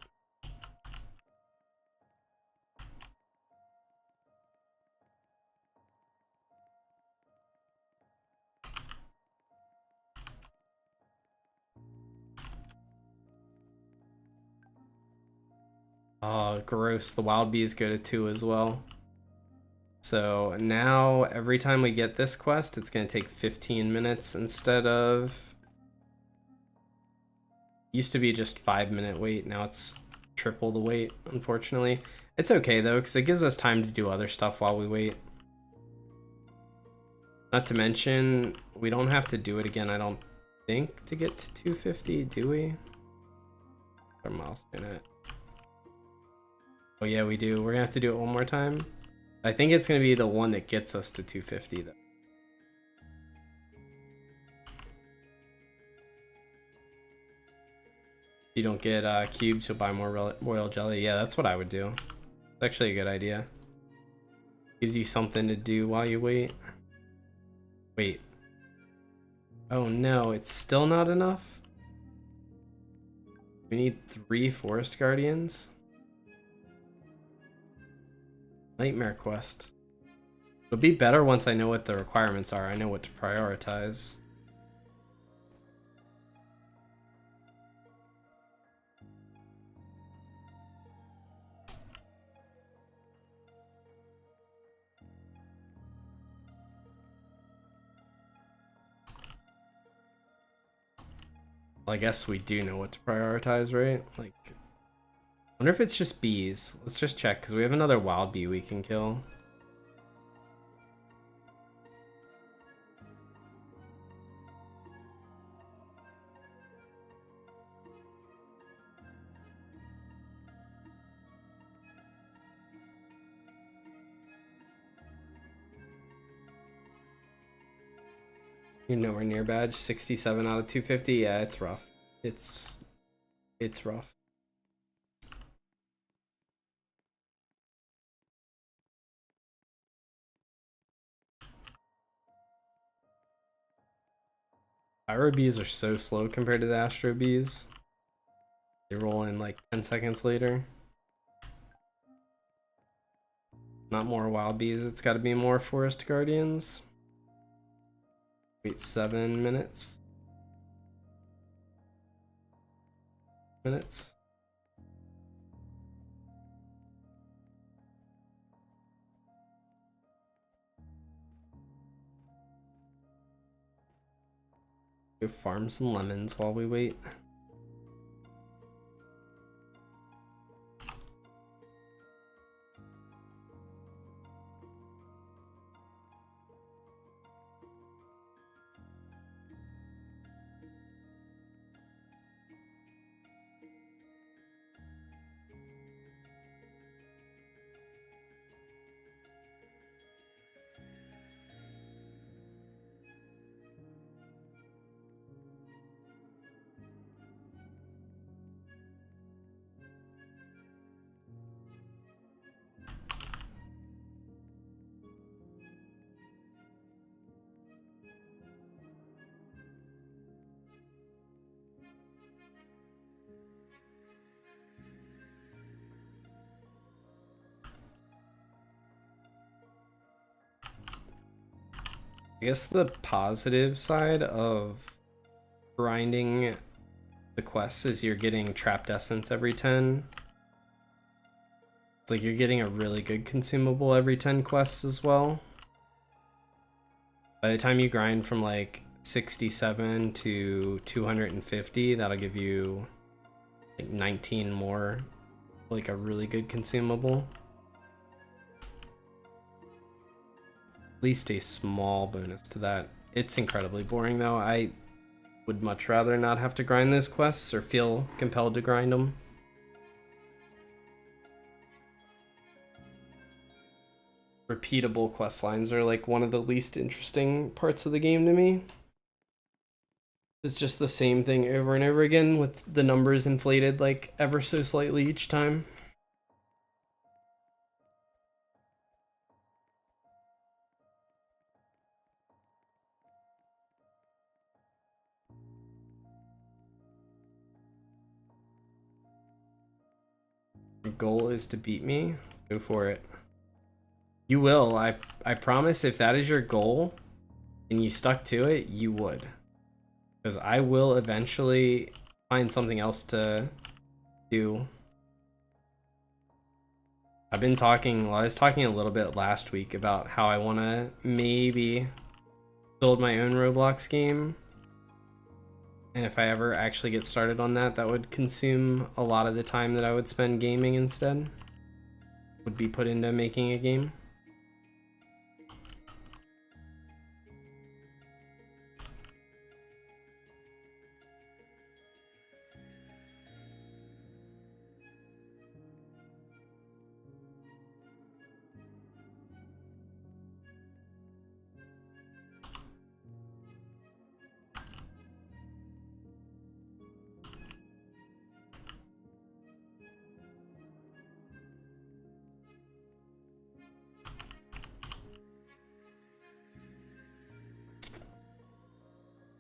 Oh, gross. The wild bees go to 2 as well. So now every time we get this quest, it's going to take 15 minutes instead of... Used to be just 5-minute wait. Now it's triple the wait, unfortunately. It's okay though, because it gives us time to do other stuff while we wait. Not to mention, we don't have to do it again, I don't think, to get to 250, do we? Our milestone at. Oh yeah, we do. We're gonna have to do it one more time. I think it's gonna be the one that gets us to 250 though. If you don't get cubes, you'll buy more royal jelly. Yeah, that's what I would do. It's actually a good idea. Gives you something to do while you wait. Wait. Oh no, it's still not enough? We need 3 Forest Guardians. Nightmare Quest. It'll be better once I know what the requirements are. I know what to prioritize. Well, I guess we do know what to prioritize, right? Like, I wonder if it's just bees. Let's just check, because we have another wild bee we can kill. You're nowhere near badge. 67 out of 250. Yeah, it's rough. It's rough. Pyro bees are so slow compared to the Astro bees. They roll in like 10 seconds later. Not more wild bees. It's got to be more Forest Guardians. Wait 7 minutes. Go farm some lemons while we wait. I guess the positive side of grinding the quests is you're getting trapped essence every 10. It's like you're getting a really good consumable every 10 quests as well. By the time you grind from like 67 to 250, that'll give you like 19 more, like a really good consumable. At least a small bonus to that. It's incredibly boring though. I would much rather not have to grind those quests or feel compelled to grind them. Repeatable quest lines are like one of the least interesting parts of the game to me. It's just the same thing over and over again with the numbers inflated like ever so slightly each time. Your goal is to beat me? Go for it. You will. I promise if that is your goal and you stuck to it, you would. Because I will eventually find something else to do. I was talking a little bit last week about how I want to maybe build my own Roblox game. And if I ever actually get started on that, that would consume a lot of the time that I would spend gaming instead. Would be put into making a game.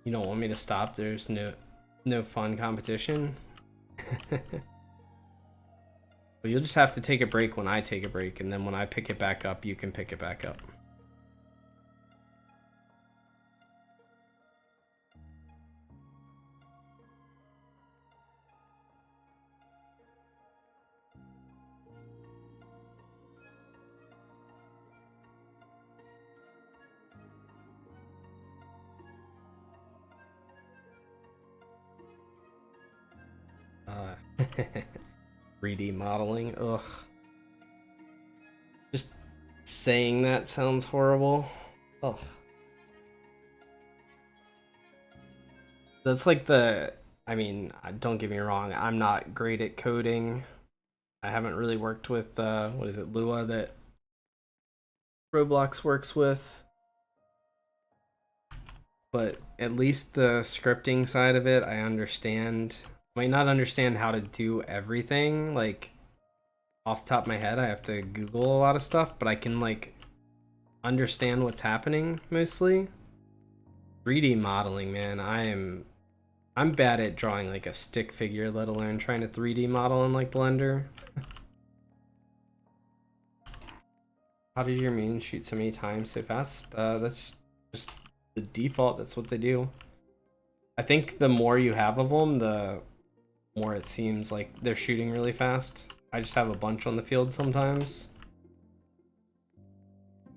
You don't want me to stop? There's no fun competition? Well, you'll just have to take a break when I take a break, and then when I pick it back up, you can pick it back up. Uh, 3D modeling, ugh. Just saying that sounds horrible. Ugh. That's like I mean, don't get me wrong, I'm not great at coding. I haven't really worked with, what is it, Lua that Roblox works with. But at least the scripting side of it, I understand. I might not understand how to do everything, like, off the top of my head. I have to Google a lot of stuff, but I can, like, understand what's happening, mostly. 3D modeling, man, I'm bad at drawing like a stick figure, let alone trying to 3D model in like Blender. How did your minions shoot so many times so fast? That's just the default. That's what they do. I think the more you have of them, the more it seems like they're shooting really fast. I just have a bunch on the field sometimes.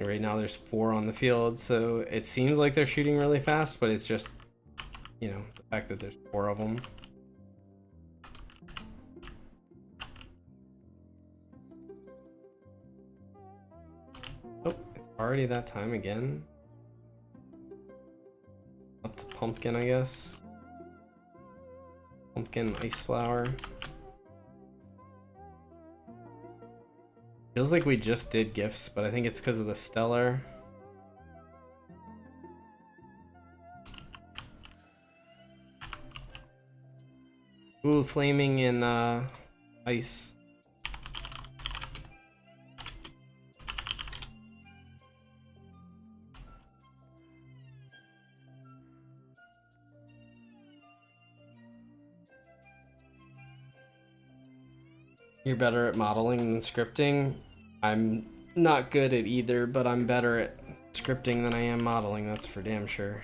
Right now there's 4 on the field, so it seems like they're shooting really fast, but it's just, you know, the fact that there's 4 of them. Oh, it's already that time again. Up to pumpkin, I guess. Pumpkin, ice flower. Feels like we just did gifts, but I think it's because of the stellar. Ooh, flaming and ice. You're better at modeling than scripting. I'm not good at either, but I'm better at scripting than I am modeling, that's for damn sure.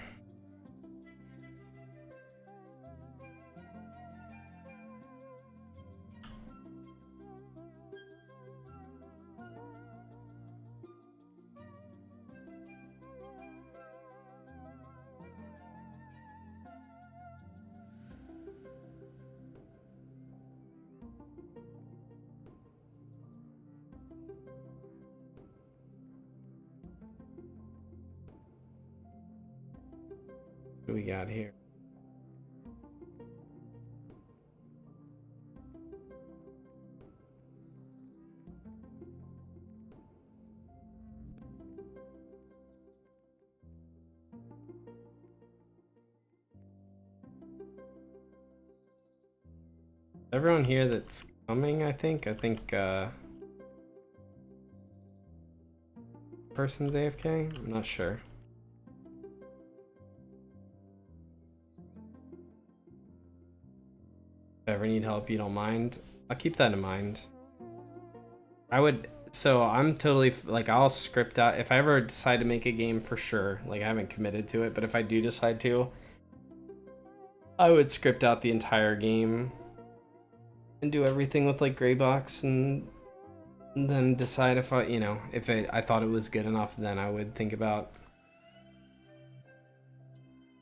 What do we got here? Everyone here that's coming, I think person's AFK? I'm not sure. If ever need help, you don't mind. I'll keep that in mind. I would, so I'm totally, like, I'll script out, if I ever decide to make a game for sure, like I haven't committed to it, but if I do decide to, I would script out the entire game and do everything with like Greybox and then decide if I, you know, if I thought it was good enough, then I would think about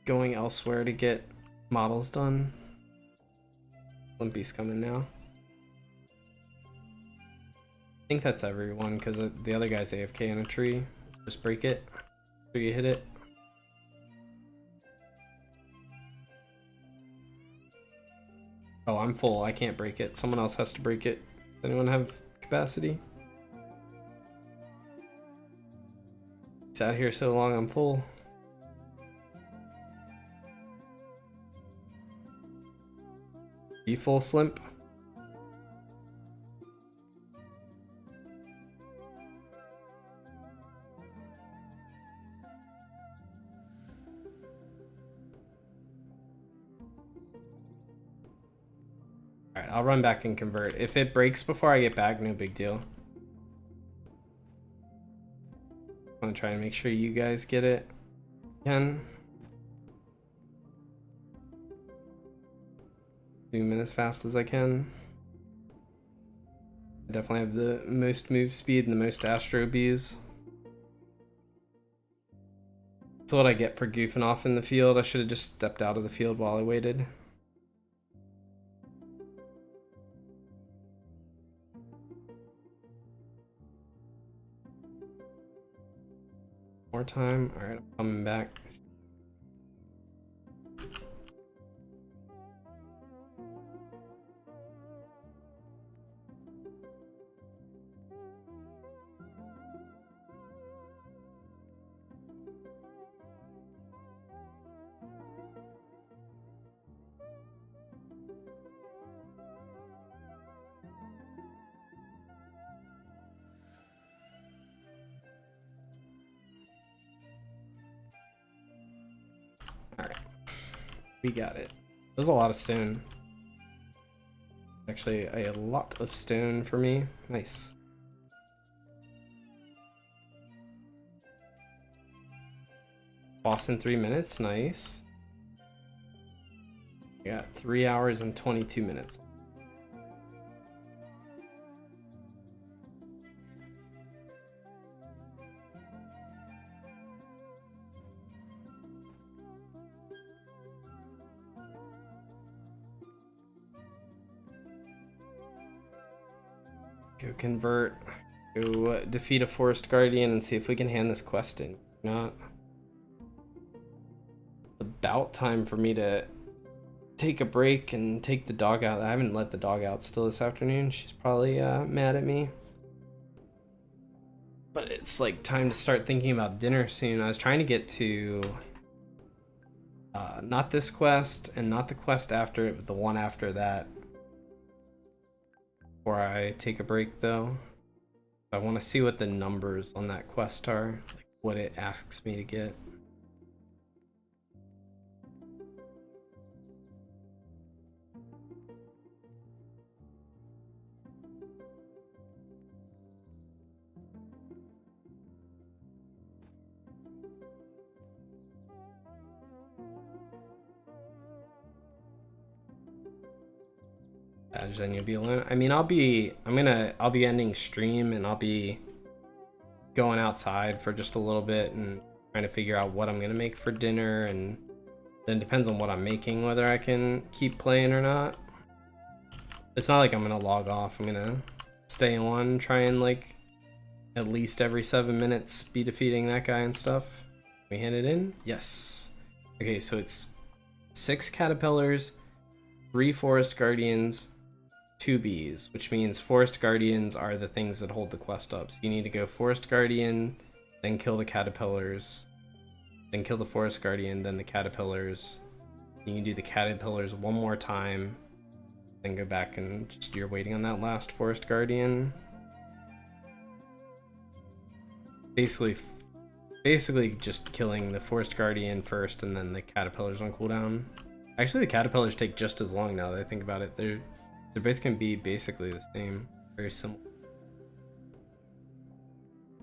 going elsewhere to get models done. Limpy's coming now. I think that's everyone because the other guy's AFK in a tree. Let's just break it so you hit it. Oh, I'm full. I can't break it. Someone else has to break it. Does anyone have capacity? Sat here so long, I'm full. Are you full, Slimp? Alright, I'll run back and convert. If it breaks before I get back, no big deal. I'm gonna try and make sure you guys get it again. Zoom in as fast as I can. I definitely have the most move speed and the most Astro Bees. That's what I get for goofing off in the field. I should have just stepped out of the field while I waited. More time. Alright, I'm coming back. Alright. We got it. There's a lot of stone. Actually, a lot of stone for me. Nice. Boss in 3 minutes. Nice. We got 3 hours and 22 minutes. Go convert. Go defeat a forest guardian and see if we can hand this quest in. If not, it's about time for me to take a break and take the dog out. I haven't let the dog out still this afternoon. She's probably mad at me. But it's like time to start thinking about dinner soon. I was trying to get to not this quest and not the quest after it, but the one after that. Before I take a break though. I want to see what the numbers on that quest are, like what it asks me to get. Then you'll be alone. I mean, I'll be ending stream and I'll be going outside for just a little bit and trying to figure out what I'm gonna make for dinner, and then it depends on what I'm making whether I can keep playing or not. It's not like I'm gonna log off. I'm gonna stay on, try and like at least every 7 minutes be defeating that guy and stuff. We hand it in? Yes. Okay, so it's 6 caterpillars, 3 forest guardians, 2 bees, which means forest guardians are the things that hold the quest up. So you need to go forest guardian, then kill the caterpillars, then kill the forest guardian, then the caterpillars. You can do the caterpillars one more time, then go back and just you're waiting on that last forest guardian. Basically just killing the forest guardian first and then the caterpillars on cooldown. Actually, the caterpillars take just as long now that I think about it. They're both can be basically the same, very similar.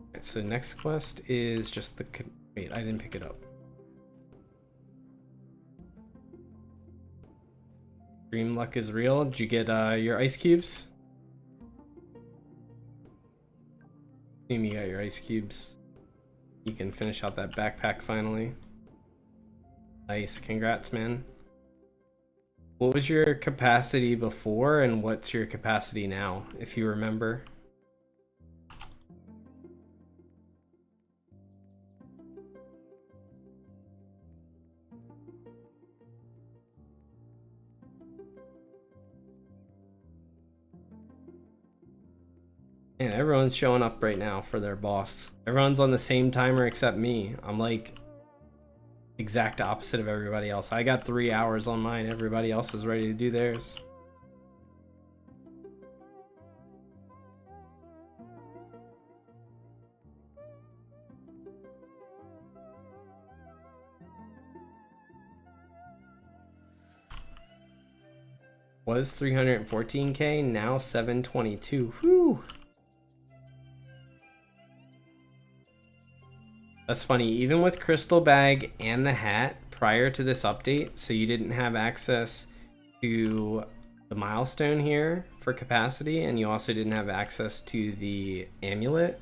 Alright, so next quest is just the wait, I didn't pick it up. Dream luck is real. Did you get your ice cubes? Assume you got your ice cubes. You can finish out that backpack finally. Nice, congrats, man. What was your capacity before and what's your capacity now, if you remember? And everyone's showing up right now for their boss. Everyone's on the same timer except me. I'm like exact opposite of everybody else. I got 3 hours on mine. Everybody else is ready to do theirs. Was 314k, now 722. Whew. That's funny, even with Crystal Bag and the hat prior to this update, so you didn't have access to the milestone here for capacity, and you also didn't have access to the amulet.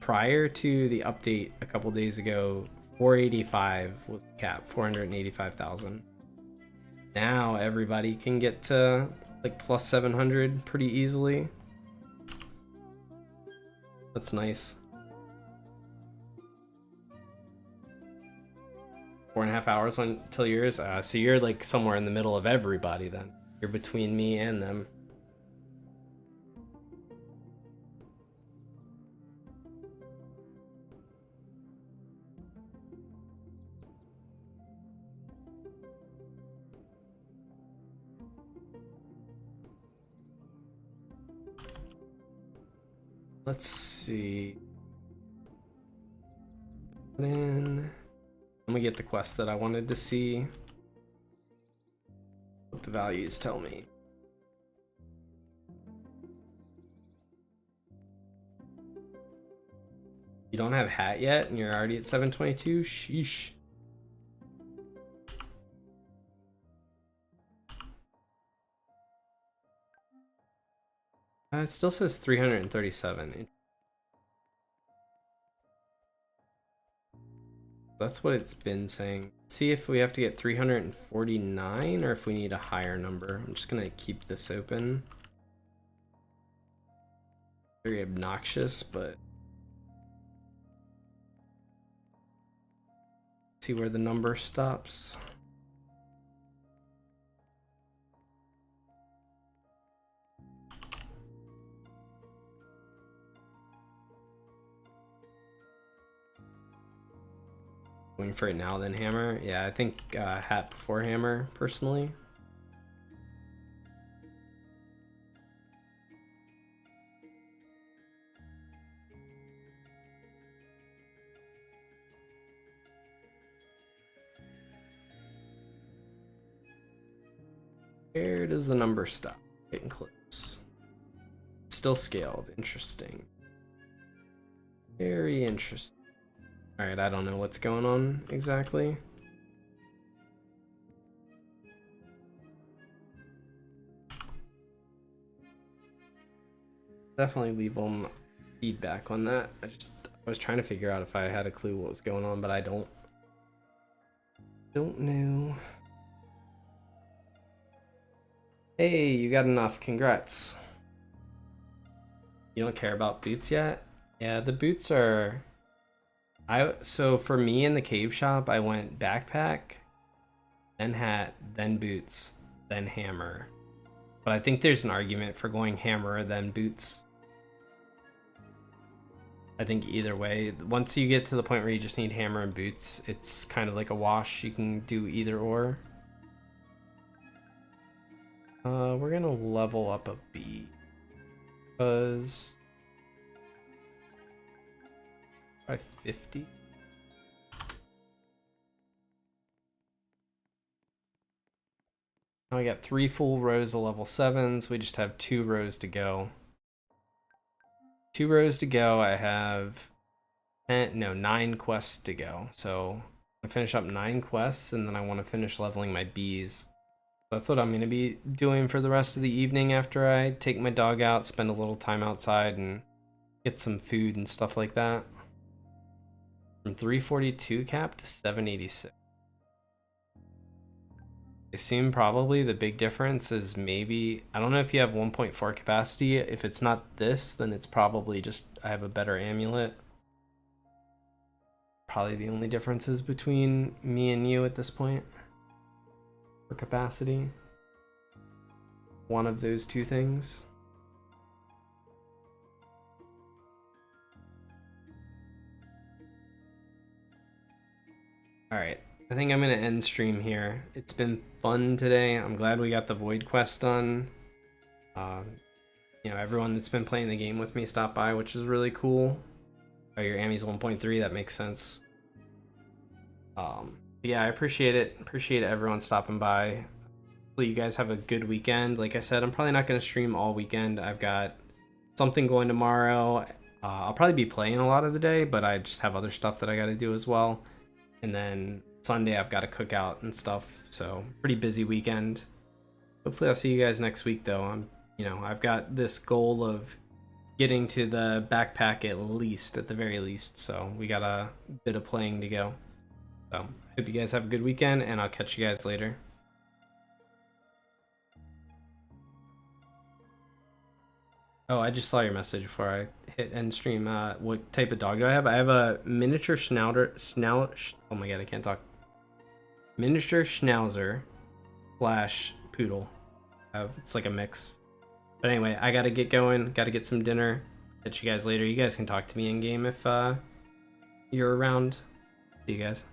Prior to the update a couple days ago, 485 was the cap, 485,000. Now everybody can get to like plus 700 pretty easily. That's nice. 4.5 hours until yours. So you're like somewhere in the middle of everybody then. You're between me and them. Let's see. Then I'm gonna get the quest that I wanted to see. What the values tell me. You don't have hat yet and you're already at 722? Sheesh. It still says 337. That's what it's been saying. Let's see if we have to get 349 or if we need a higher number. I'm just gonna keep this open. Very obnoxious, but see where the number stops. Going for it now, then hammer. Yeah, I think hat before hammer, personally. Where does the number stop? Getting close. It's still scaled. Interesting. Very interesting. Alright, I don't know what's going on exactly. Definitely leave them feedback on that. I was trying to figure out if I had a clue what was going on, but I don't know. Hey, you got enough. Congrats. You don't care about boots yet? Yeah, the boots are... So for me in the cave shop, I went backpack, then hat, then boots, then hammer. But I think there's an argument for going hammer, then boots. I think either way, once you get to the point where you just need hammer and boots, it's kind of like a wash. You can do either or. We're gonna level up a B because 550. Now we got 3 full rows of level 7s. We just have 2 rows to go. 2 rows to go. I have 9 quests to go. So I finish up 9 quests and then I want to finish leveling my bees. That's what I'm going to be doing for the rest of the evening after I take my dog out, spend a little time outside and get some food and stuff like that. From 342 cap to 786. I assume probably the big difference is maybe, I don't know if you have 1.4 capacity. If it's not this, then it's probably just I have a better amulet. Probably the only differences between me and you at this point for capacity. One of those two things. All right. I think I'm going to end stream here. It's been fun today. I'm glad we got the Void Quest done. You know, everyone that's been playing the game with me stopped by, which is really cool. Oh, your Ammy's 1.3, that makes sense. Yeah, I appreciate it. Appreciate everyone stopping by. hopefully you guys have a good weekend. Like I said, I'm probably not going to stream all weekend. I've got something going tomorrow. I'll probably be playing a lot of the day, but I just have other stuff that I got to do as well. And then Sunday I've got to cook out and stuff. So pretty busy weekend. Hopefully I'll see you guys next week though. I've got this goal of getting to the backpack at the very least. So we got a bit of playing to go. So hope you guys have a good weekend, and I'll catch you guys later. Oh, I just saw your message before I hit end stream. What type of dog do I have? I have a miniature oh my god, I can't talk. Miniature schnauzer / poodle. It's like a mix. But anyway, I gotta get going. Gotta get some dinner. Catch you guys later. You guys can talk to me in game if you're around. See you guys.